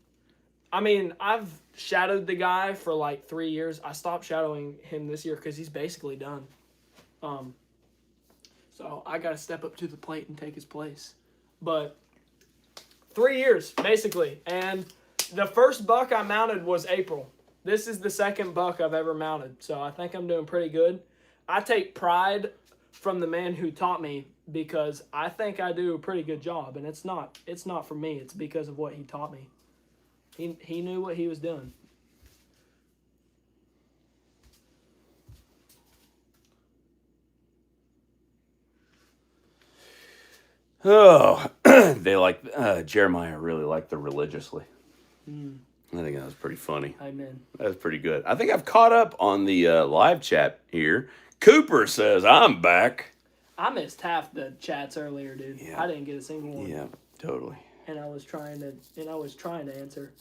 I mean, I've shadowed the guy for like 3 years. I stopped shadowing him this year because he's basically done. So I got to step up to the plate and take his place. But 3 years, basically. And the first buck I mounted was April. This is the second buck I've ever mounted. So I think I'm doing pretty good. I take pride from the man who taught me because I think I do a pretty good job. And it's not for me. It's because of what he taught me. He knew what he was doing. Oh, they like Jeremiah really liked the religiously. I think that was pretty funny. Amen. That's pretty good. I think I've caught up on the live chat here. Cooper says I'm back. I missed half the chats earlier, dude. Yeah. I didn't get a single one. Yeah, totally. And I was trying to answer.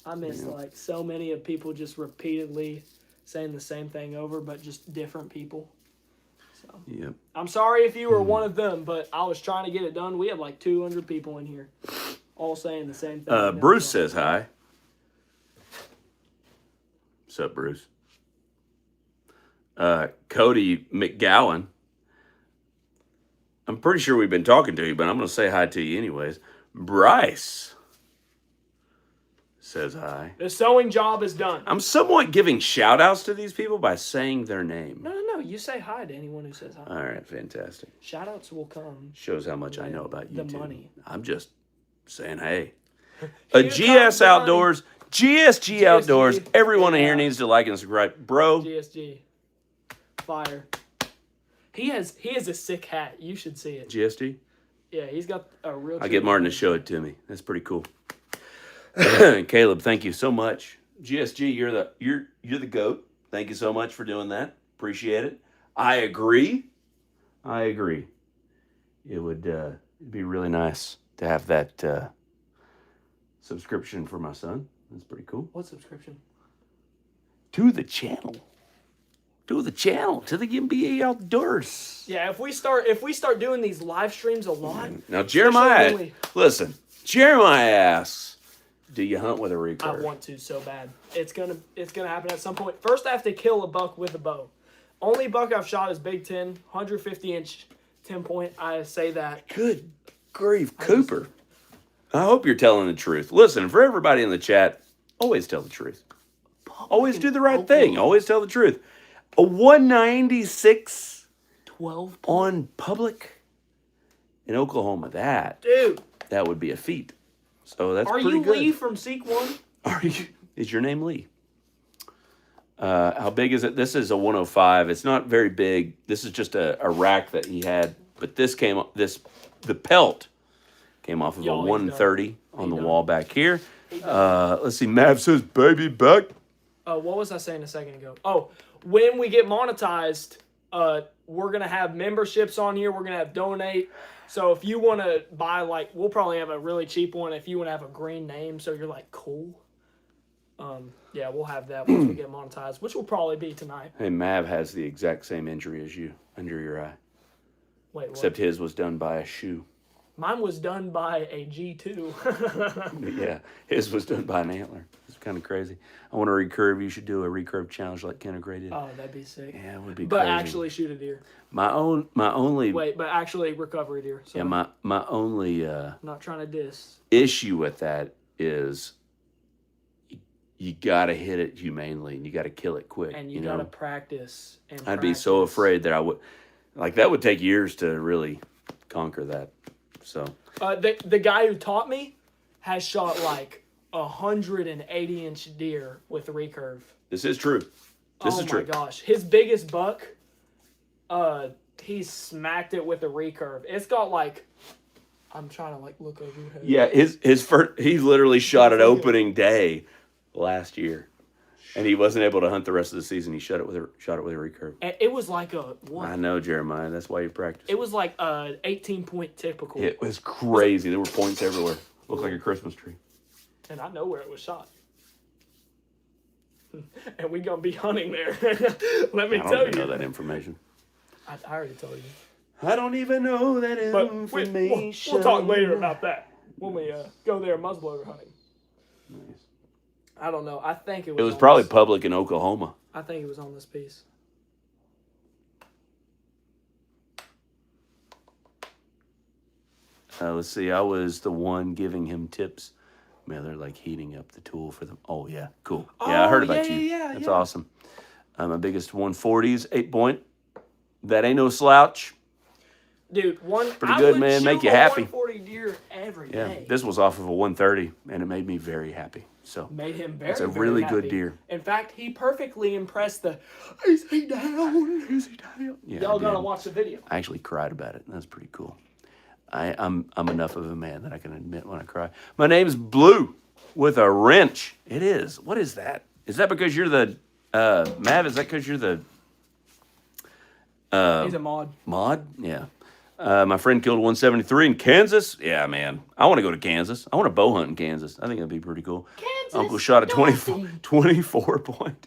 I missed like so many of people just repeatedly saying the same thing over, but just different people. Yep. I'm sorry if you were one of them, but I was trying to get it done. We had like 200 people in here, all saying the same thing. Bruce says hi. What's up, Bruce? Cody McGowan. I'm pretty sure we've been talking to you, but I'm going to say hi to you anyways. Bryce says hi. The sewing job is done. I'm somewhat giving shout outs to these people by saying their name. No. You say hi to anyone who says hi. All right, fantastic. Shout outs will come. Shows how much I know about you. The money. I'm just saying hey. Here GS comes the Outdoors. GSG Outdoors. Everyone in Big here guy. needs to like and subscribe. Bro, GSG. Fire. He has a sick hat. You should see it. GSG? Yeah, he's got a real. I'll get Martin to show it to me. That's pretty cool. Caleb, thank you so much. GSG, you're the GOAT. Thank you so much for doing that. Appreciate it. I agree. It would be really nice to have that subscription for my son. That's pretty cool. What subscription? To the channel. To the MBA Outdoors. Yeah, if we start doing these live streams a lot. Now, Jeremiah, especially listen. Jeremiah asks, do you hunt with a I recurve? want to so bad. It's gonna happen at some point. First, I have to kill a buck with a bow. Only buck I've shot is Big 10, 150-inch 10-point. I say that. Good grief, Cooper. I hope you're telling the truth. Listen, for everybody in the chat, always tell the truth. Always do the right thing. Always tell the truth. A 196 12. on public in Oklahoma. Dude, That would be a feat. So that's are pretty you good. Lee from Seek One? Are you? Is your name Lee? How big is it? This is a 105. It's not very big. This is just a rack that he had. But the pelt came off of Y'all, a he's 130 on the done. wall back here. Let's see. Mav says, "Baby buck." What was I saying a second ago? Oh, when we get monetized, we're gonna have memberships on here. We're gonna have donate. So if you want to buy, we'll probably have a really cheap one. If you want to have a green name, so you're cool. Yeah, we'll have that once we get monetized, which will probably be tonight. Hey, Mav has the exact same injury as you under your eye, Wait, what? except his was done by a shoe. Mine was done by a G2. Yeah, his was done by an antler. It's kind of crazy. I want to recurve. You should do a recurve challenge like Kenna Gray did. Oh, that'd be sick. Yeah, it would be But crazy. actually shoot a deer. My only Wait, but actually recover a deer. So yeah, my only I'm not trying to diss. issue with that is you got to hit it humanely and you got to kill it quick. And you know? gotta practice. I'd be so afraid that I would, that would take years to really conquer that. So The guy who taught me has shot 180-inch deer with a recurve. this is true. This is true. Oh my gosh, his biggest buck, he smacked it with a recurve. It's got I'm trying to look over your head. Yeah, his first, he literally shot it opening day last year, and he wasn't able to hunt the rest of the season. He shot it with a recurve. And it was what? I know, Jeremiah. That's why you practice. It was 18-point typical. It was crazy. There were points everywhere. Looked like a Christmas tree. And I know where it was shot. And we gonna be hunting there. Let me I don't tell even you. know that information. I already told you. I don't even know that But information. we'll talk later about that when we go there muzzleloader hunting. Nice. I don't know. I think it was. It was on probably this- public in Oklahoma. I think it was on this piece. Let's see. I was the one giving him tips. Man, they're heating up the tool for them. Oh, yeah. Cool. Yeah, I heard about you. That's awesome. My biggest 140s, 8-point. That ain't no slouch. Dude, Pretty good, man. Make you happy. 140 deer every Yeah, day. this was off of a 130, and it made me very happy. So Made him very. it's a very really happy. good deer. In fact, he perfectly impressed the. Is he down? Is he down? Yeah, Y'all I gotta did. watch the video. I actually cried about it. That's pretty cool. I'm enough of a man that I can admit when I cry. My name's Blue with a wrench. It is. What is that? Is that because you're the Mav? Is that because you're the He's a mod. mod? Yeah. My friend killed a 173 in Kansas. Yeah, man. I want to go to Kansas. I want to bow hunt in Kansas. I think that'd be pretty cool. Kansas, Uncle shot a Dorothy. 24 point.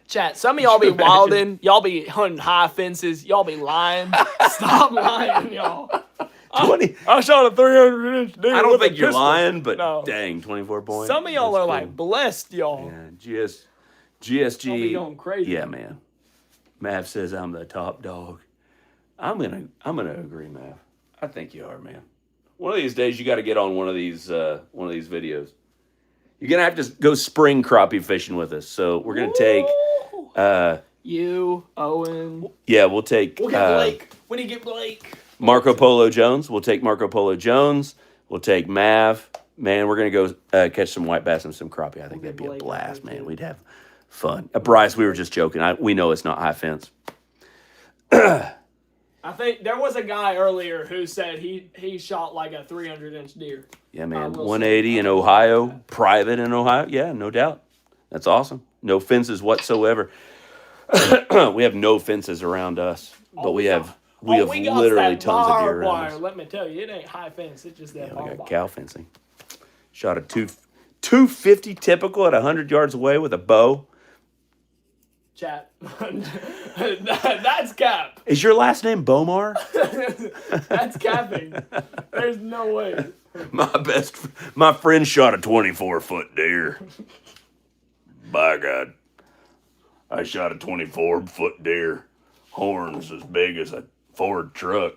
Chat, some of y'all be wilding. Y'all be hunting high fences. Y'all be lying. Stop lying, y'all. 20. I shot a 300-inch deer. I don't with a think you're pistol. lying, but No. dang, 24 points. Some of y'all That's are cool. like blessed, y'all. Yeah, GSG. Y'all be going crazy. Yeah, man. Mav says I'm the top dog. I'm gonna agree, Mav. I think you are, man. One of these days, you got to get on one of these videos. You're gonna have to go spring crappie fishing with us. So we're gonna take. You, Owen. Yeah, we'll take. We'll get Blake. We need to get Blake. Marco Polo Jones. We'll take Marco Polo Jones. We'll take Mav. Man, we're gonna go catch some white bass and some crappie. I think that'd be a blast, man. We'd have fun. Bryce, we were just joking. We know it's not high fence. I think there was a guy earlier who said he shot like a 300-inch deer. Yeah, man. 180 in Ohio, private in Ohio. Yeah, no doubt. That's awesome. No fences whatsoever. We have no fences around us, but we have literally tons of deer around us. Let me tell you, it ain't high fence. It's just that Yeah, we barbed got wire. cow fencing. Shot a 250 typical at 100 yards away with a bow. Chat. That's cap. Is your last name Bomar? That's capping. There's no way. My friend shot a 24-foot deer. By God. I shot a 24-foot deer. Horns as big as a Ford truck.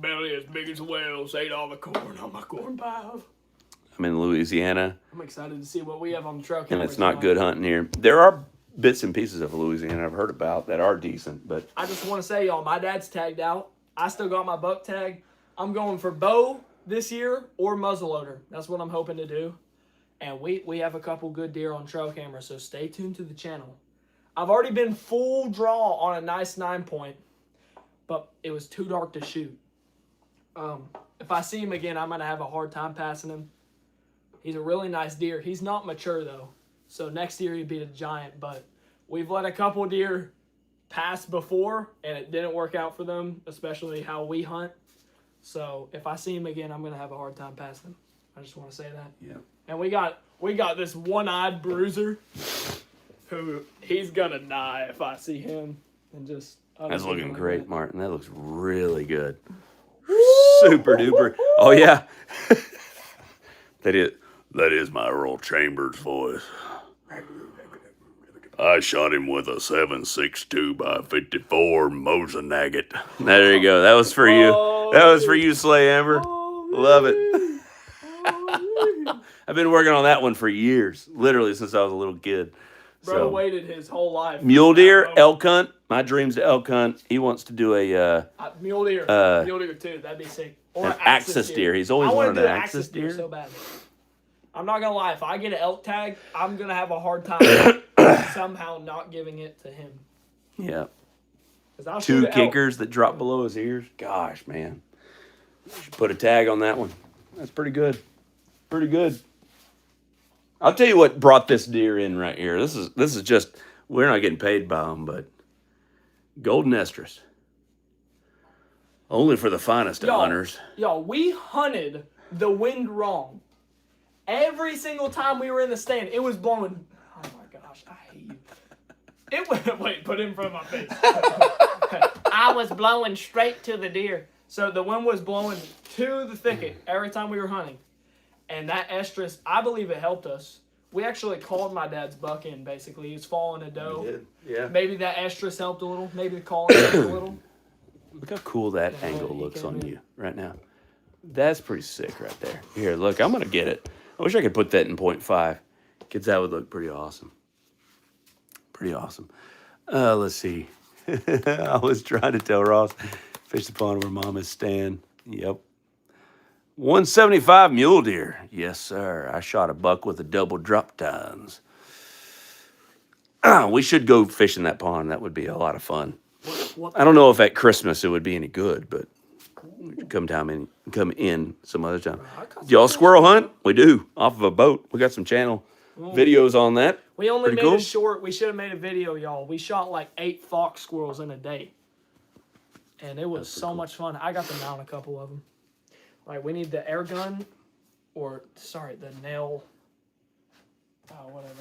Belly as big as whales. Ate all the corn on my corn pile. I'm in Louisiana, I'm excited to see what we have on the truck. and it's not good hunting here. There are bits and pieces of Louisiana I've heard about that are decent, but I just want to say, y'all, my dad's tagged out. I still got my buck tag. I'm going for bow this year or muzzleloader. That's what I'm hoping to do. And we have a couple good deer on trail camera, so stay tuned to the channel. I've already been full draw on a nice 9-point, but it was too dark to shoot. If I see him again, I'm going to have a hard time passing him. He's a really nice deer. He's not mature, though. So next year he'd be a giant, but we've let a couple deer pass before, and it didn't work out for them, especially how we hunt. So if I see him again, I'm going to have a hard time passing him. I just want to say that. yeah. And we got this one-eyed bruiser who he's going to die if I see him. And just That's looking great, Martin. That looks really good. Super duper. Oh, yeah. That is my Earl Chambers voice. I shot him with a 7.62 by 54 Mosinagget. There you go. That was for you. That was for you, Slay Amber. Love it. I've been working on that one for years, literally since I was a little kid. Bro waited his whole life. Mule deer, elk hunt. My dream's to elk hunt. He wants to do a mule deer too. That'd be sick. Or an axis deer. He's always wanted an axis deer so bad. I'm not gonna lie. If I get an elk tag, I'm gonna have a hard time somehow not giving it to him. Yeah. 'Cause I'll 2 shoot an elk. kickers that drop below his ears. Gosh, man. Should put a tag on that one. That's pretty good. Pretty good. I'll tell you what brought this deer in right here. This is just, we're not getting paid by them, but golden estrus. Only for the finest of hunters. Y'all, we hunted the wind wrong. Every single time we were in the stand, it was blowing. Oh my gosh, I hate you. It went, wait, put it in front of my face. I was blowing straight to the deer. So the wind was blowing to the thicket every time we were hunting. And that estrus, I believe it helped us. We actually called my dad's buck in, basically. He was following a doe. We did, yeah. Maybe that estrus helped a little. Maybe the calling helped a little. Look how cool that angle looks on you right now. That's pretty sick right there. Here, look, I'm going to get it. I wish I could put that in 0.5. Kids, that would look pretty awesome. Pretty awesome. Let's see. I was trying to tell Ross, fish the pond where Mama's stand. Yep. 175 mule deer. Yes, sir. I shot a buck with a double drop tines. We should go fish in that pond. That would be a lot of fun. I don't know if at Christmas it would be any good, but we could come in some other time. Do y'all squirrel hunt? We do, off of a boat. We got some channel videos on that. We only Pretty made cool. a short. We should have made a video, y'all. We shot like 8 fox squirrels in a day. And it was so much fun. I got to mount a couple of them. Like, we need the air gun, or, sorry, the nail. Oh, whatever.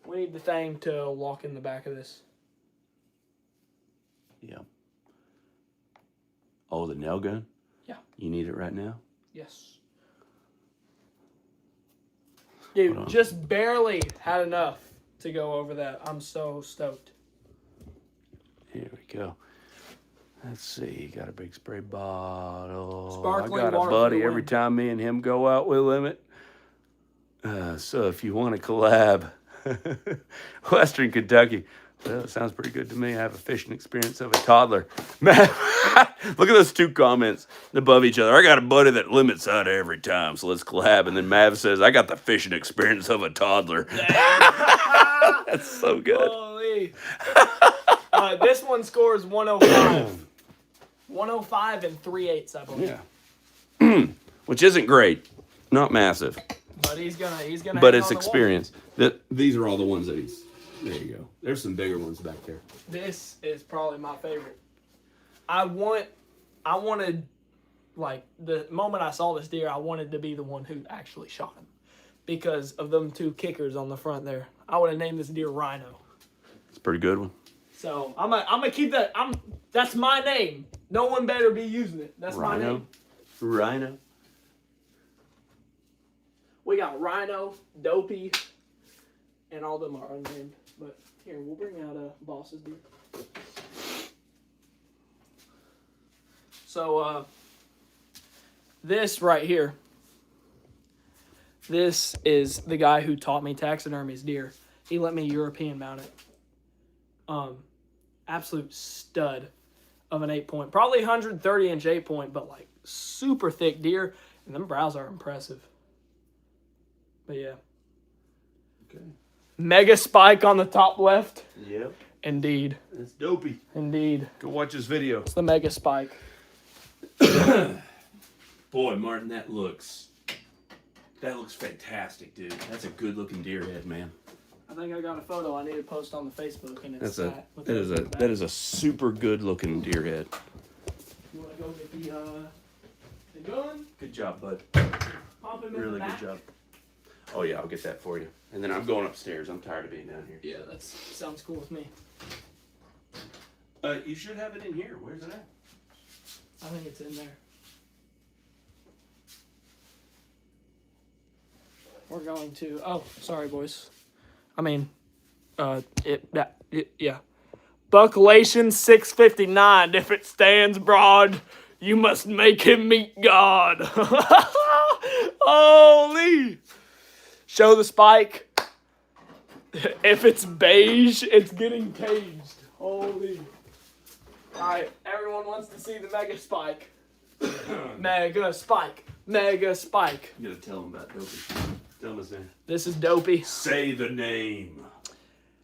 We need the thing to lock in the back of this. Yeah. Oh, the nail gun? Yeah. You need it right now? Yes. Hold on. Dude, just barely had enough to go over that. I'm so stoked. Here we go. Let's see. Got a big spray bottle. Sparkling I got water a for buddy the every win. time me and him go out, we limit. So if you want to collab, Western Kentucky. Well, it sounds pretty good to me. I have a fishing experience of a toddler. Man, look at those two comments above each other. I got a buddy that limits out every time, so let's collab. And then Mav says, I got the fishing experience of a toddler. That's so good. Holy. This one scores 105. 105 and 3/8, I believe. Yeah. Which isn't great. Not massive. But he's gonna But hang it's on the wall. experience. These are all the ones that he's. There you go. There's some bigger ones back there. This is probably my favorite. I wanted, like, the moment I saw this deer, I wanted to be the one who actually shot him. Because of them two kickers on the front there. I would have named this deer Rhino. It's a pretty good one. So I'm gonna keep that. That's my name. No one better be using it. That's my Rhino. name. Rhino. We got Rhino, Dopey, and all them are unnamed. But here, we'll bring out Boss's deer. So this right here. This is the guy who taught me taxidermy's deer. He let me European mount it. Absolute stud of an 8-point. Probably 130-inch 8-point, but like super thick deer. And them brows are impressive. But yeah. Okay. Mega spike on the top left. Yep. Indeed. It's dopey. Indeed. Go watch this video. It's the mega spike. Boy, Martin, that looks fantastic, dude. That's a good looking deer head, man. I think I got a photo I need to post on the Facebook, and it's That is a super good looking deer head. You want to go get the gun? Good job, bud. Pop him in Really the good back? job. Oh yeah, I'll get that for you. And then I'm going upstairs. I'm tired of being down here. Yeah, that sounds cool with me. You should have it in here. Where's it at? I think it's in there. We're going to. Oh, sorry, boys. I mean, yeah. Bucklation 659. If it stands broad, you must make him meet God. Holy! Show the spike. If it's beige, it's getting caged. Holy. Alright, everyone wants to see the mega spike. Mega spike. Mega spike. You gotta tell him about Dopey. Tell him his name. This is Dopey. Say the name.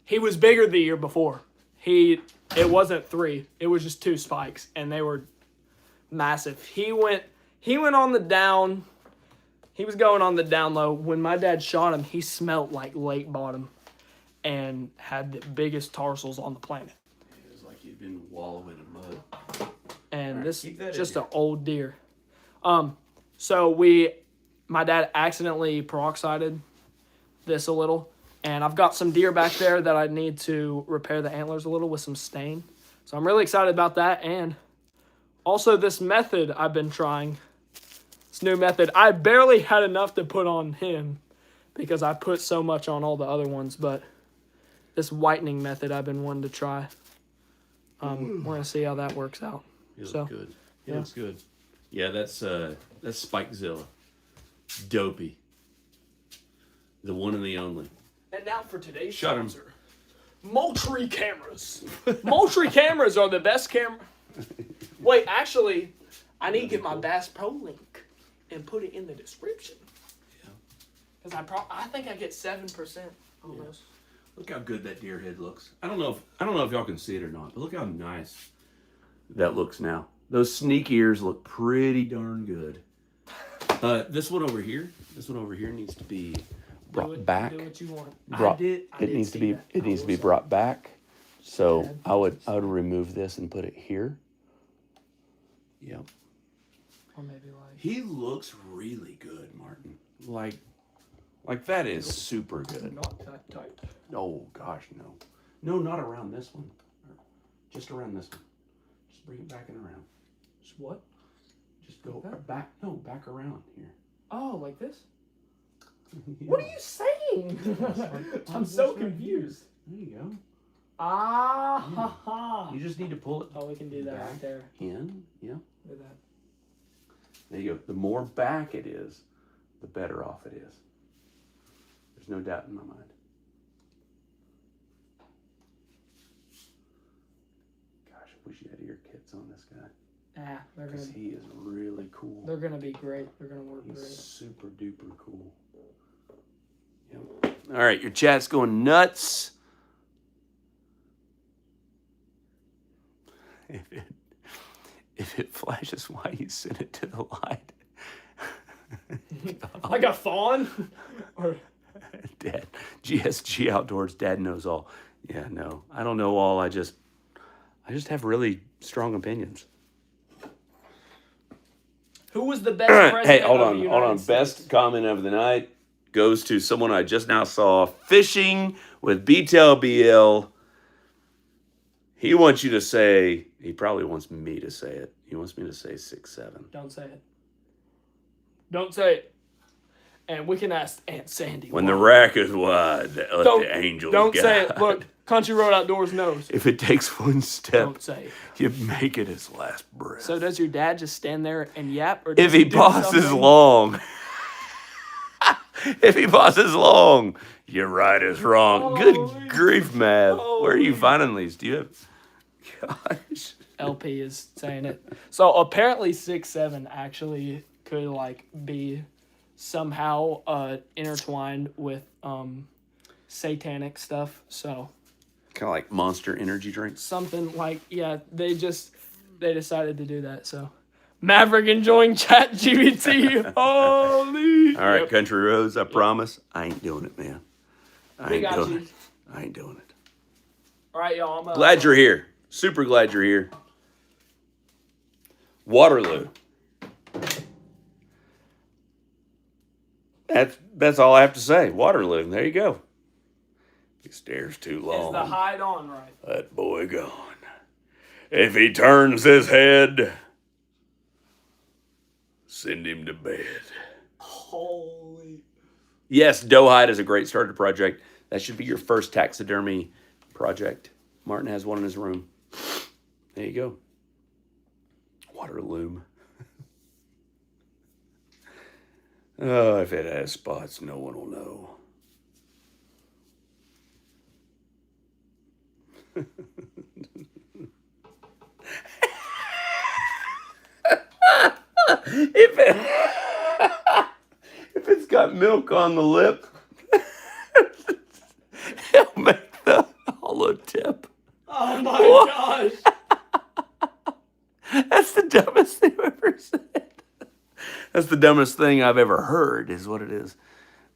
He was bigger the year before. It wasn't 3. It was just 2 spikes, and they were massive. He went on the down. He was going on the down low. When my dad shot him, he smelt like lake bottom and had the biggest tarsals on the planet. It was like he'd been wallowing in mud. And Alright, this keep that in an here. old deer. So my dad accidentally peroxided this a little, and I've got some deer back there that I need to repair the antlers a little with some stain. So I'm really excited about that, and also this method I've been trying. This new method. I barely had enough to put on him because I put so much on all the other ones, but this whitening method I've been wanting to try. We're gonna see how that works out. He looks So, good. He yeah. looks good. Yeah, that's Spikezilla. Dopey. The one and the only. And now for today's Shut him. sponsor. Moultrie cameras. Moultrie cameras are the best camera. Wait, actually, I need to get my Bass Pro link and put it in the description. Yeah. Because I think I get 7% on those. Look how good that deer head looks. I don't know if y'all can see it or not, but look how nice that looks now. Those sneak ears look pretty darn good. This one over here needs to be brought back. Do what you want. It needs to be brought back. So I would remove this and put it here. Yep. Or maybe like. He looks really good, Martin. Like Like that is super good. Not that tight. Oh gosh, no. No, not around this one. Just around this one. Just bring it back and around. Just what? Just go Like back. No, back around here. Oh, like this? Yeah. What are you saying? I'm so confused. There you go. Ah, ha, ha. You just need to pull it Oh, we can do that right there. in. Yeah. Look at that. There you go. The more back it is, the better off it is. There's no doubt in my mind. Gosh, I wish you had ear kits on this guy. Ah, they're Because gonna he is really cool. they're gonna be great. They're gonna work He's great. super duper cool. Yep. All right, your chat's going nuts. If it flashes white, you send it to the light. Like a fawn? Or Dad, GSG Outdoors, Dad knows all. Yeah, no, I don't know all. I just have really strong opinions. who was the best president? Hey, hold of on, the hold on. United States? Best comment of the night goes to someone I just now saw fishing with BTLBL. He wants you to say, he probably wants me to say it. He wants me to say 6'7". Don't say it. Don't say it. And we can ask Aunt Sandy. When why. the rack is wide, let the angels Don't guide. say it. Look, Country Road Outdoors knows. If it takes one step, Don't say it. you make it his last breath. So does your dad just stand there and yap? Or If does he do pauses something? long, if he pauses long, your right is wrong. Holy Good grief, man. Where are you holy. finding these? Do you have... Gosh. LP is saying it. So apparently 6'7" actually could like be somehow intertwined with satanic stuff. So Kind of like Monster energy drinks. something like, yeah, they decided to do that. So Maverick enjoying Chat GBT. Holy. All right, Yep. Country Roads, I promise. I ain't doing it, man. I We ain't got doing you. it. I ain't doing it. All right, y'all. I'm Glad you're here. Super glad you're here. Waterloo. That's all I have to say. Waterloo. There you go. He stares too Is long. the hide on right? That boy gone. If he turns his head, send him to bed. Holy. Yes, doe hide is a great starter project. That should be your first taxidermy project. Martin has one in his room. There you go. Water loom. Oh, if it has spots, no one will know. If it's got milk on the lip, it'll make the hollow tip. Oh my gosh. That's the dumbest thing I've ever said. That's the dumbest thing I've ever heard, is what it is.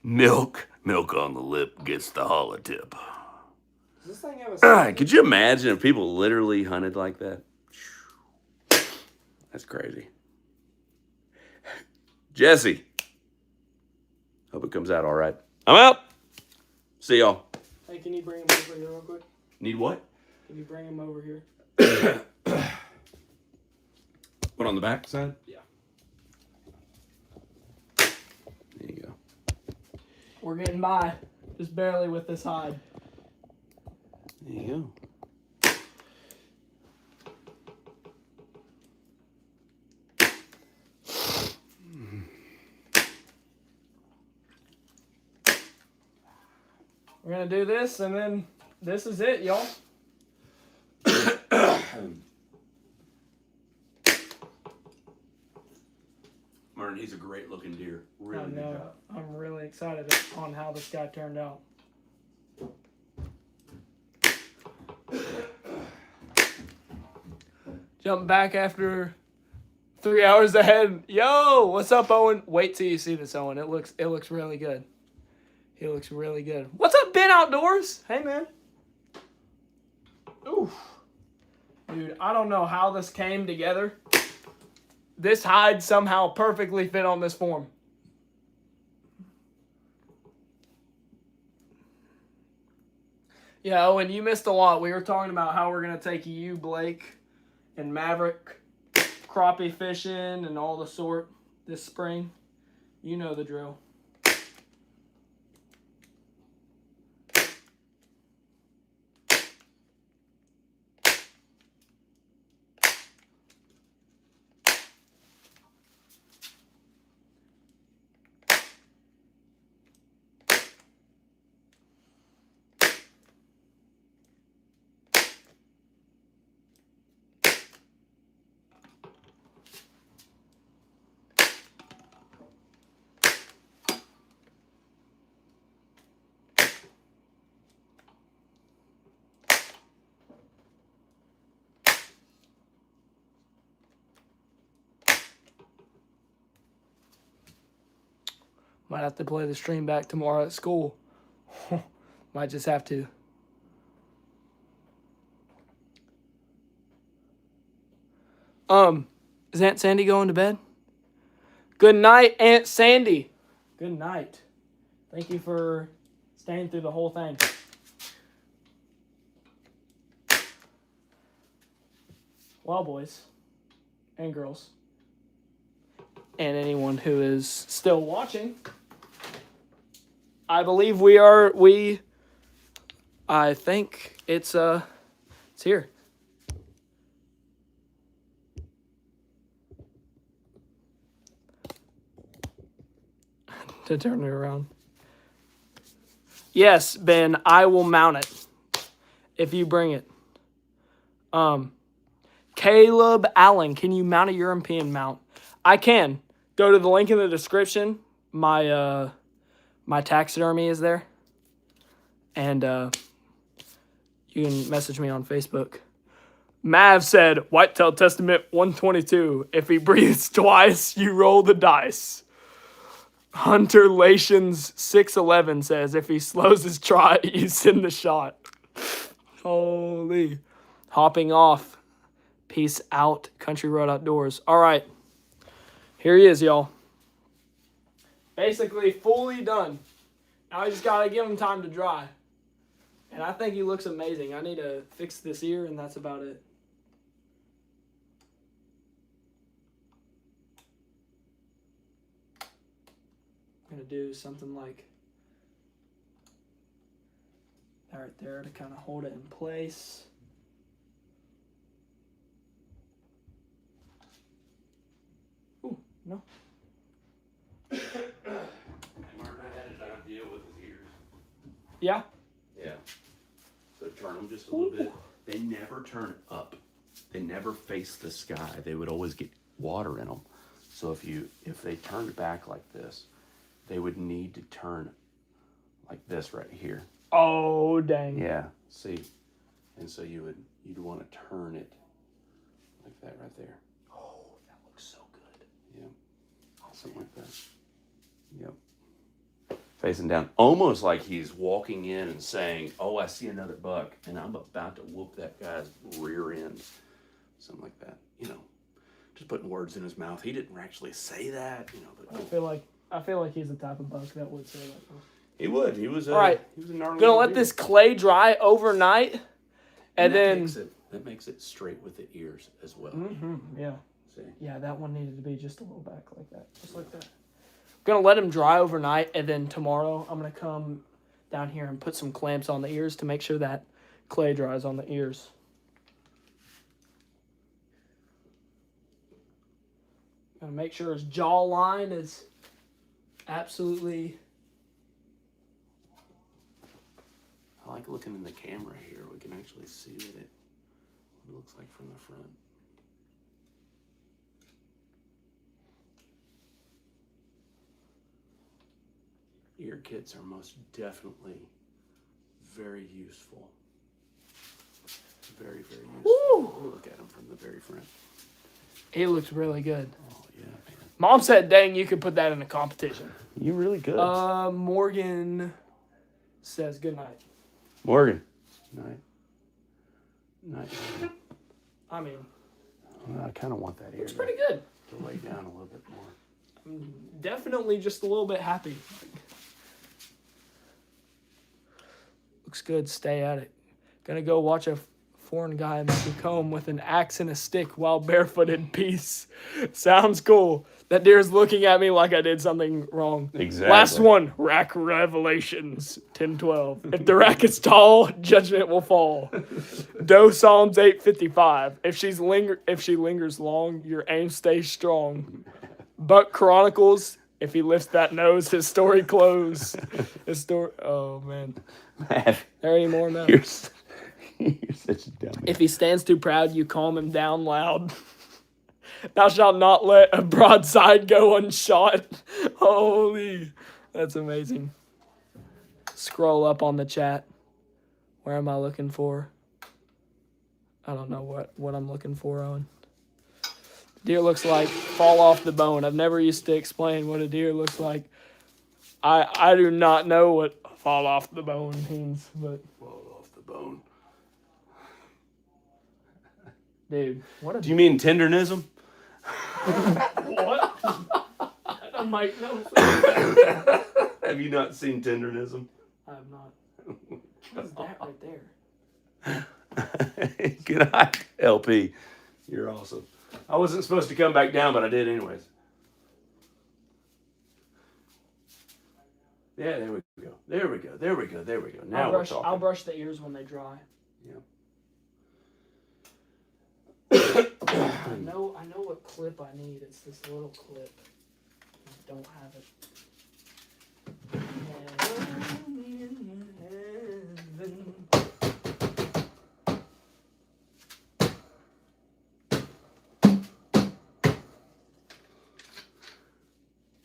Milk on the lip gets the hollow tip. Does this thing have a Could you imagine if people literally hunted like that? That's crazy. Jesse. Hope it comes out all right. I'm out. See y'all. Hey, can you bring him over here real quick? Need what? Can you bring him over here? What, on the back side? Yeah. There you go. We're getting by. Just barely with this hide. There you go. We're gonna do this and then this is it, y'all. Martin, he's a great looking deer. I Really good know. job. I'm really excited on how this guy turned out. Jump back after 3 hours ahead. Yo, what's up, Owen? Wait till you see this, Owen. It looks really good. He looks really good. What's up, Ben Outdoors? Hey, man. Oof. Dude, I don't know how this came together. This hide somehow perfectly fit on this form. Yeah, Owen, you missed a lot. We were talking about how we're going to take you, Blake, and Maverick crappie fishing and all the sort this spring. You know the drill. Might have to play the stream back tomorrow at school. Might just have to. Is Aunt Sandy going to bed? Good night, Aunt Sandy. Good night. Thank you for staying through the whole thing. Well, boys and girls, and anyone who is still watching, I believe I think it's here. To turn it around. Yes, Ben, I will mount it if you bring it. Caleb Allen, can you mount a European mount? I can. Go to the link in the description. My taxidermy is there. And you can message me on Facebook. Mav said, Whitetail Testament 122. If he breathes twice, you roll the dice. Hunter Lations 611 says, if he slows his trot, you send the shot. Holy. Hopping off. Peace out, Country Road Outdoors. All right. Here he is, y'all. Basically fully done. Now I just got to give him time to dry. And I think he looks amazing. I need to fix this ear, and that's about it. I'm going to do something like that right there to kind of hold it in place. Ooh, no. Martin, I had an idea with his ears. Yeah? Yeah. So turn them just a little bit. They never turn up. They never face the sky. They would always get water in them. So if they turned back like this, they would need to turn like this right here. Oh, dang. Yeah. See? And so you'd want to turn it like that right there. Oh, that looks so good. Yeah. Something like that. Yep. Facing down. Almost like he's walking in and saying, oh, I see another buck, and I'm about to whoop that guy's rear end. Something like that. You know, just putting words in his mouth. He didn't actually say that, you know. But I feel like he's the type of buck that would say that. he would. He was a, all right. He was a gnarly Gonna little let dude. this clay dry overnight, and then that makes it straight with the ears as well. Yeah. See? Yeah, that one needed to be just a little back like that, just like that. Gonna let him dry overnight, and then tomorrow I'm gonna come down here and put some clamps on the ears to make sure that clay dries on the ears. Gonna make sure his jaw line is absolutely. I like looking in the camera here. We can actually see what it looks like from the front. Ear kits are most definitely very useful. Very, very useful. Woo! Look at them from the very front. He looks really good. Oh, yeah, man. Mom said, dang, you could put that in a competition. You really good. Morgan says good night. Morgan. Night. Night. I mean, I kind of want that ear looks pretty good. to lay down a little bit more. I'm definitely just a little bit happy. Looks good. Stay at it. Gonna go watch a foreign guy make a comb with an axe and a stick while barefoot in peace. Sounds cool. That deer's looking at me like I did something wrong. Exactly. Last one. Rack Revelations 10:12. If the rack is tall, judgment will fall. Doe Psalms 8:55. If she lingers long, your aim stays strong. Buck Chronicles. If he lifts that nose, his story close. His story. Oh man. Matt, There any more now? you're such a dummy. If he stands too proud, you calm him down loud. Thou shalt not let a broadside go unshot. Holy, that's amazing. Scroll up on the chat. Where am I looking for? I don't know what I'm looking for, Owen. Deer looks like fall off the bone. I've never used to explain what a deer looks like. I do not know what fall off the bone means, but Fall off the bone. dude, what a Do you mean tendernism? what? I'm like, no. Have you not seen tendernism? I have not. What is that right there? Good eye, LP. You're awesome. I wasn't supposed to come back down, but I did anyways. Yeah, there we go. There we go. There we go. There we go. Now we're talking. I'll brush the ears when they dry. Yeah. I know what clip I need. It's this little clip. I don't have it.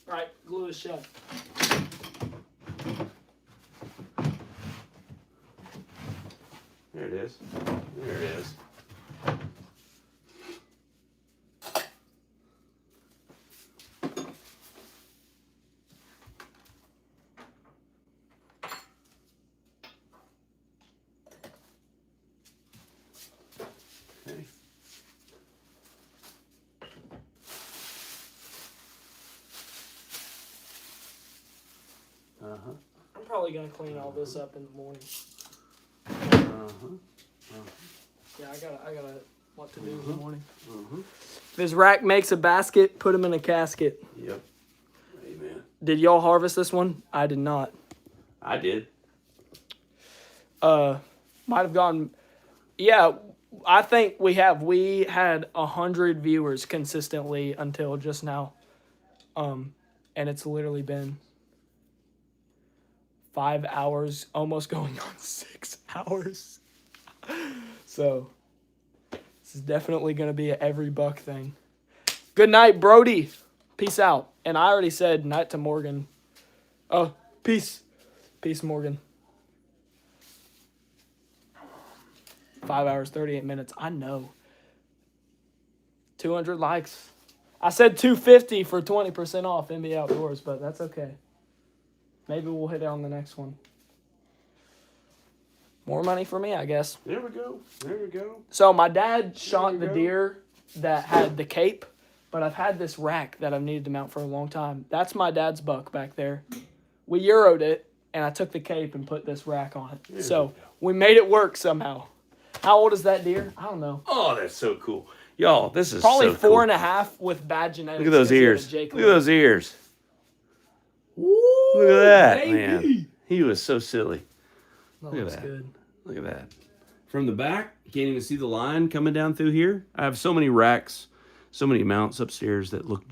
Right, glue it shut. There it is. There it is. Okay. Uh-huh. I'm probably gonna clean all this up in the morning. Uh-huh. Yeah, I gotta what to do in Mm-hmm. the morning. Uh-huh. If his rack makes a basket, put him in a casket. Yep. Amen. Did y'all harvest this one? I did not. I did. Might have gone. Yeah, I think we have. We had 100 viewers consistently until just now, and it's literally been 5 hours, almost going on 6 hours. So this is definitely gonna be an every buck thing. Good night, Brody. Peace out. And I already said night to Morgan. Oh, peace. Peace, Morgan. 5 hours, 38 minutes. I know. 200 likes. I said 250 for 20% off MBA Outdoors, but that's okay. Maybe we'll hit it on the next one. More money for me, I guess. There we go. There we go. So my dad shot you the go. deer that had the cape, but I've had this rack that I've needed to mount for a long time. That's my dad's buck back there. We Euroed it, and I took the cape and put this rack on it. There So we made it work somehow. How old is that deer? I don't know. Oh, that's so cool. Y'all, this is Probably so 4.5 with bad genetics. Look at those 'cause he had a ears. Jake Look at those ears. Look at that, man. He was so silly. That Look at looks that. good. Look at that. From the back, you can't even see the line coming down through here. I have so many racks, so many mounts upstairs that look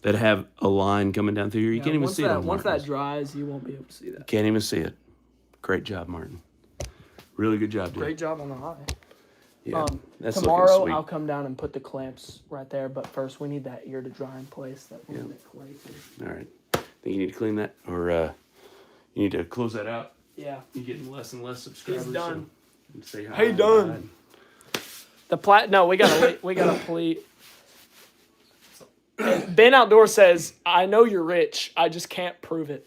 that have a line coming down through here. You Yeah, can't even once see it. that, on once that Martin's. dries, you won't be able to see that. Can't even see it. Great job, Martin. Really good job, dude. Great job on the eye. Yeah, that's Tomorrow looking sweet. I'll come down and put the clamps right there, but first we need that ear to dry in place. That we need that clay too. All right. Think you need to clean that, or you need to close that out. Yeah. You're getting less and less subscribers. He's done. So say hi. Hey, done. No, we gotta plead. Ben Outdoors says, "I know you're rich. I just can't prove it."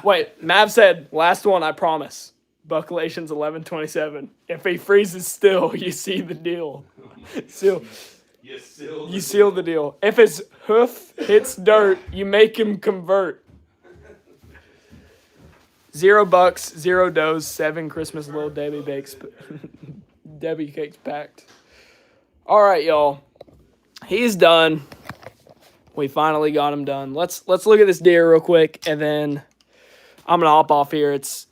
Wait, Mav said, "Last one, I promise." Buckalations 11:27. If he freezes still, you see the deal. Seal. You seal the deal. If his hoof hits dirt, you make him convert. $0, 0 does, 7 Christmas little Debbie bakes, Debbie cakes packed. All right, y'all. He's done. We finally got him done. Let's look at this deer real quick, and then I'm gonna hop off here. It's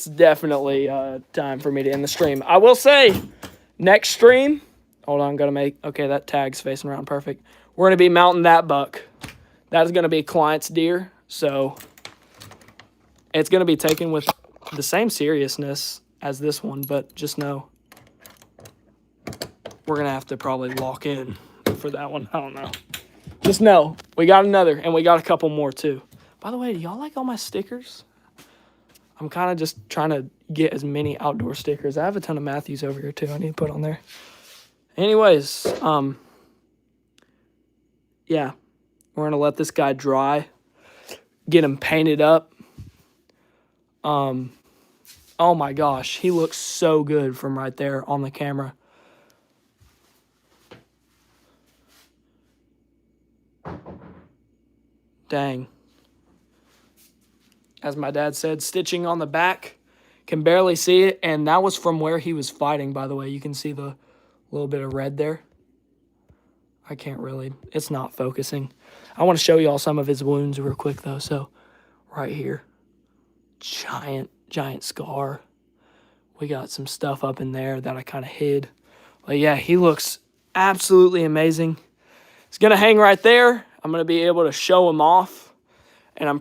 definitely time for me to end the stream. I will say, next stream. Hold on, okay, that tag's facing around perfect. We're gonna be mounting that buck. That is gonna be a client's deer, so it's gonna be taken with the same seriousness as this one, but just know we're gonna have to probably lock in for that one. I don't know. Just know we got another, and we got a couple more too. By the way, do y'all like all my stickers? I'm kind of just trying to get as many outdoor stickers. I have a ton of Matthews over here too. I need to put on there. Anyways, yeah, we're gonna let this guy dry, get him painted up. Oh my gosh, he looks so good from right there on the camera. Dang. As my dad said, stitching on the back. Can barely see it, and that was from where he was fighting, by the way. You can see the little bit of red there. I can't really, it's not focusing. I want to show you all some of his wounds real quick, though. So, right here. Giant scar. We got some stuff up in there that I kind of hid. But yeah, he looks absolutely amazing. He's going to hang right there. I'm going to be able to show him off. And I'm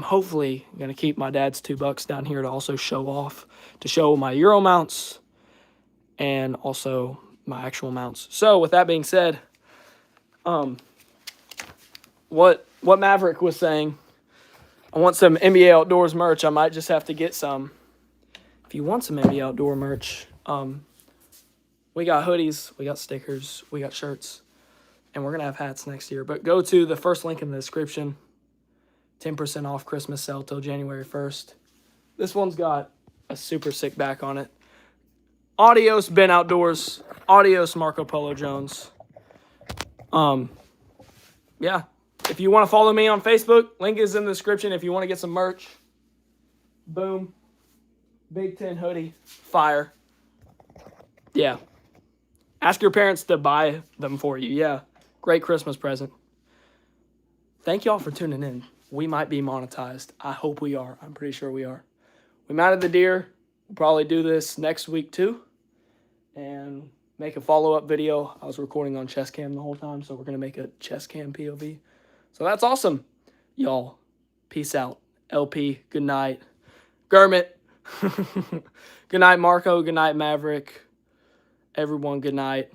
hopefully going to keep my dad's $2 down here to also show off. To show my Euro mounts and also my actual mounts. So with that being said, what Maverick was saying, I want some NBA Outdoors merch. I might just have to get some. If you want some NBA Outdoor merch, we got hoodies, we got stickers, we got shirts, and we're going to have hats next year. But go to the first link in the description. 10% off Christmas sale till January 1st. This one's got a super sick back on it. Adios, Ben Outdoors. Adios, Marco Polo Jones. Yeah. If you want to follow me on Facebook, link is in the description. If you want to get some merch, boom. Big 10 hoodie. Fire. Yeah. Ask your parents to buy them for you. Yeah. Great Christmas present. Thank y'all for tuning in. We might be monetized. I hope we are. I'm pretty sure we are. We mounted the deer. We'll probably do this next week too. And make a follow-up video. I was recording on chest cam the whole time, so we're going to make a chest cam POV. So that's awesome. Y'all, peace out. LP, good night. Gurmit. Good night, Marco. Good night, Maverick. Everyone, good night.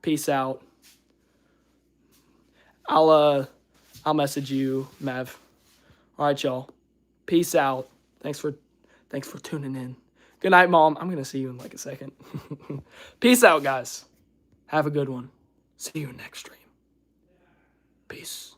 Peace out. I'll message you, Mav. All right, y'all. Peace out. Thanks for tuning in. Good night, Mom. I'm going to see you in like a second. Peace out, guys. Have a good one. See you next stream. Peace.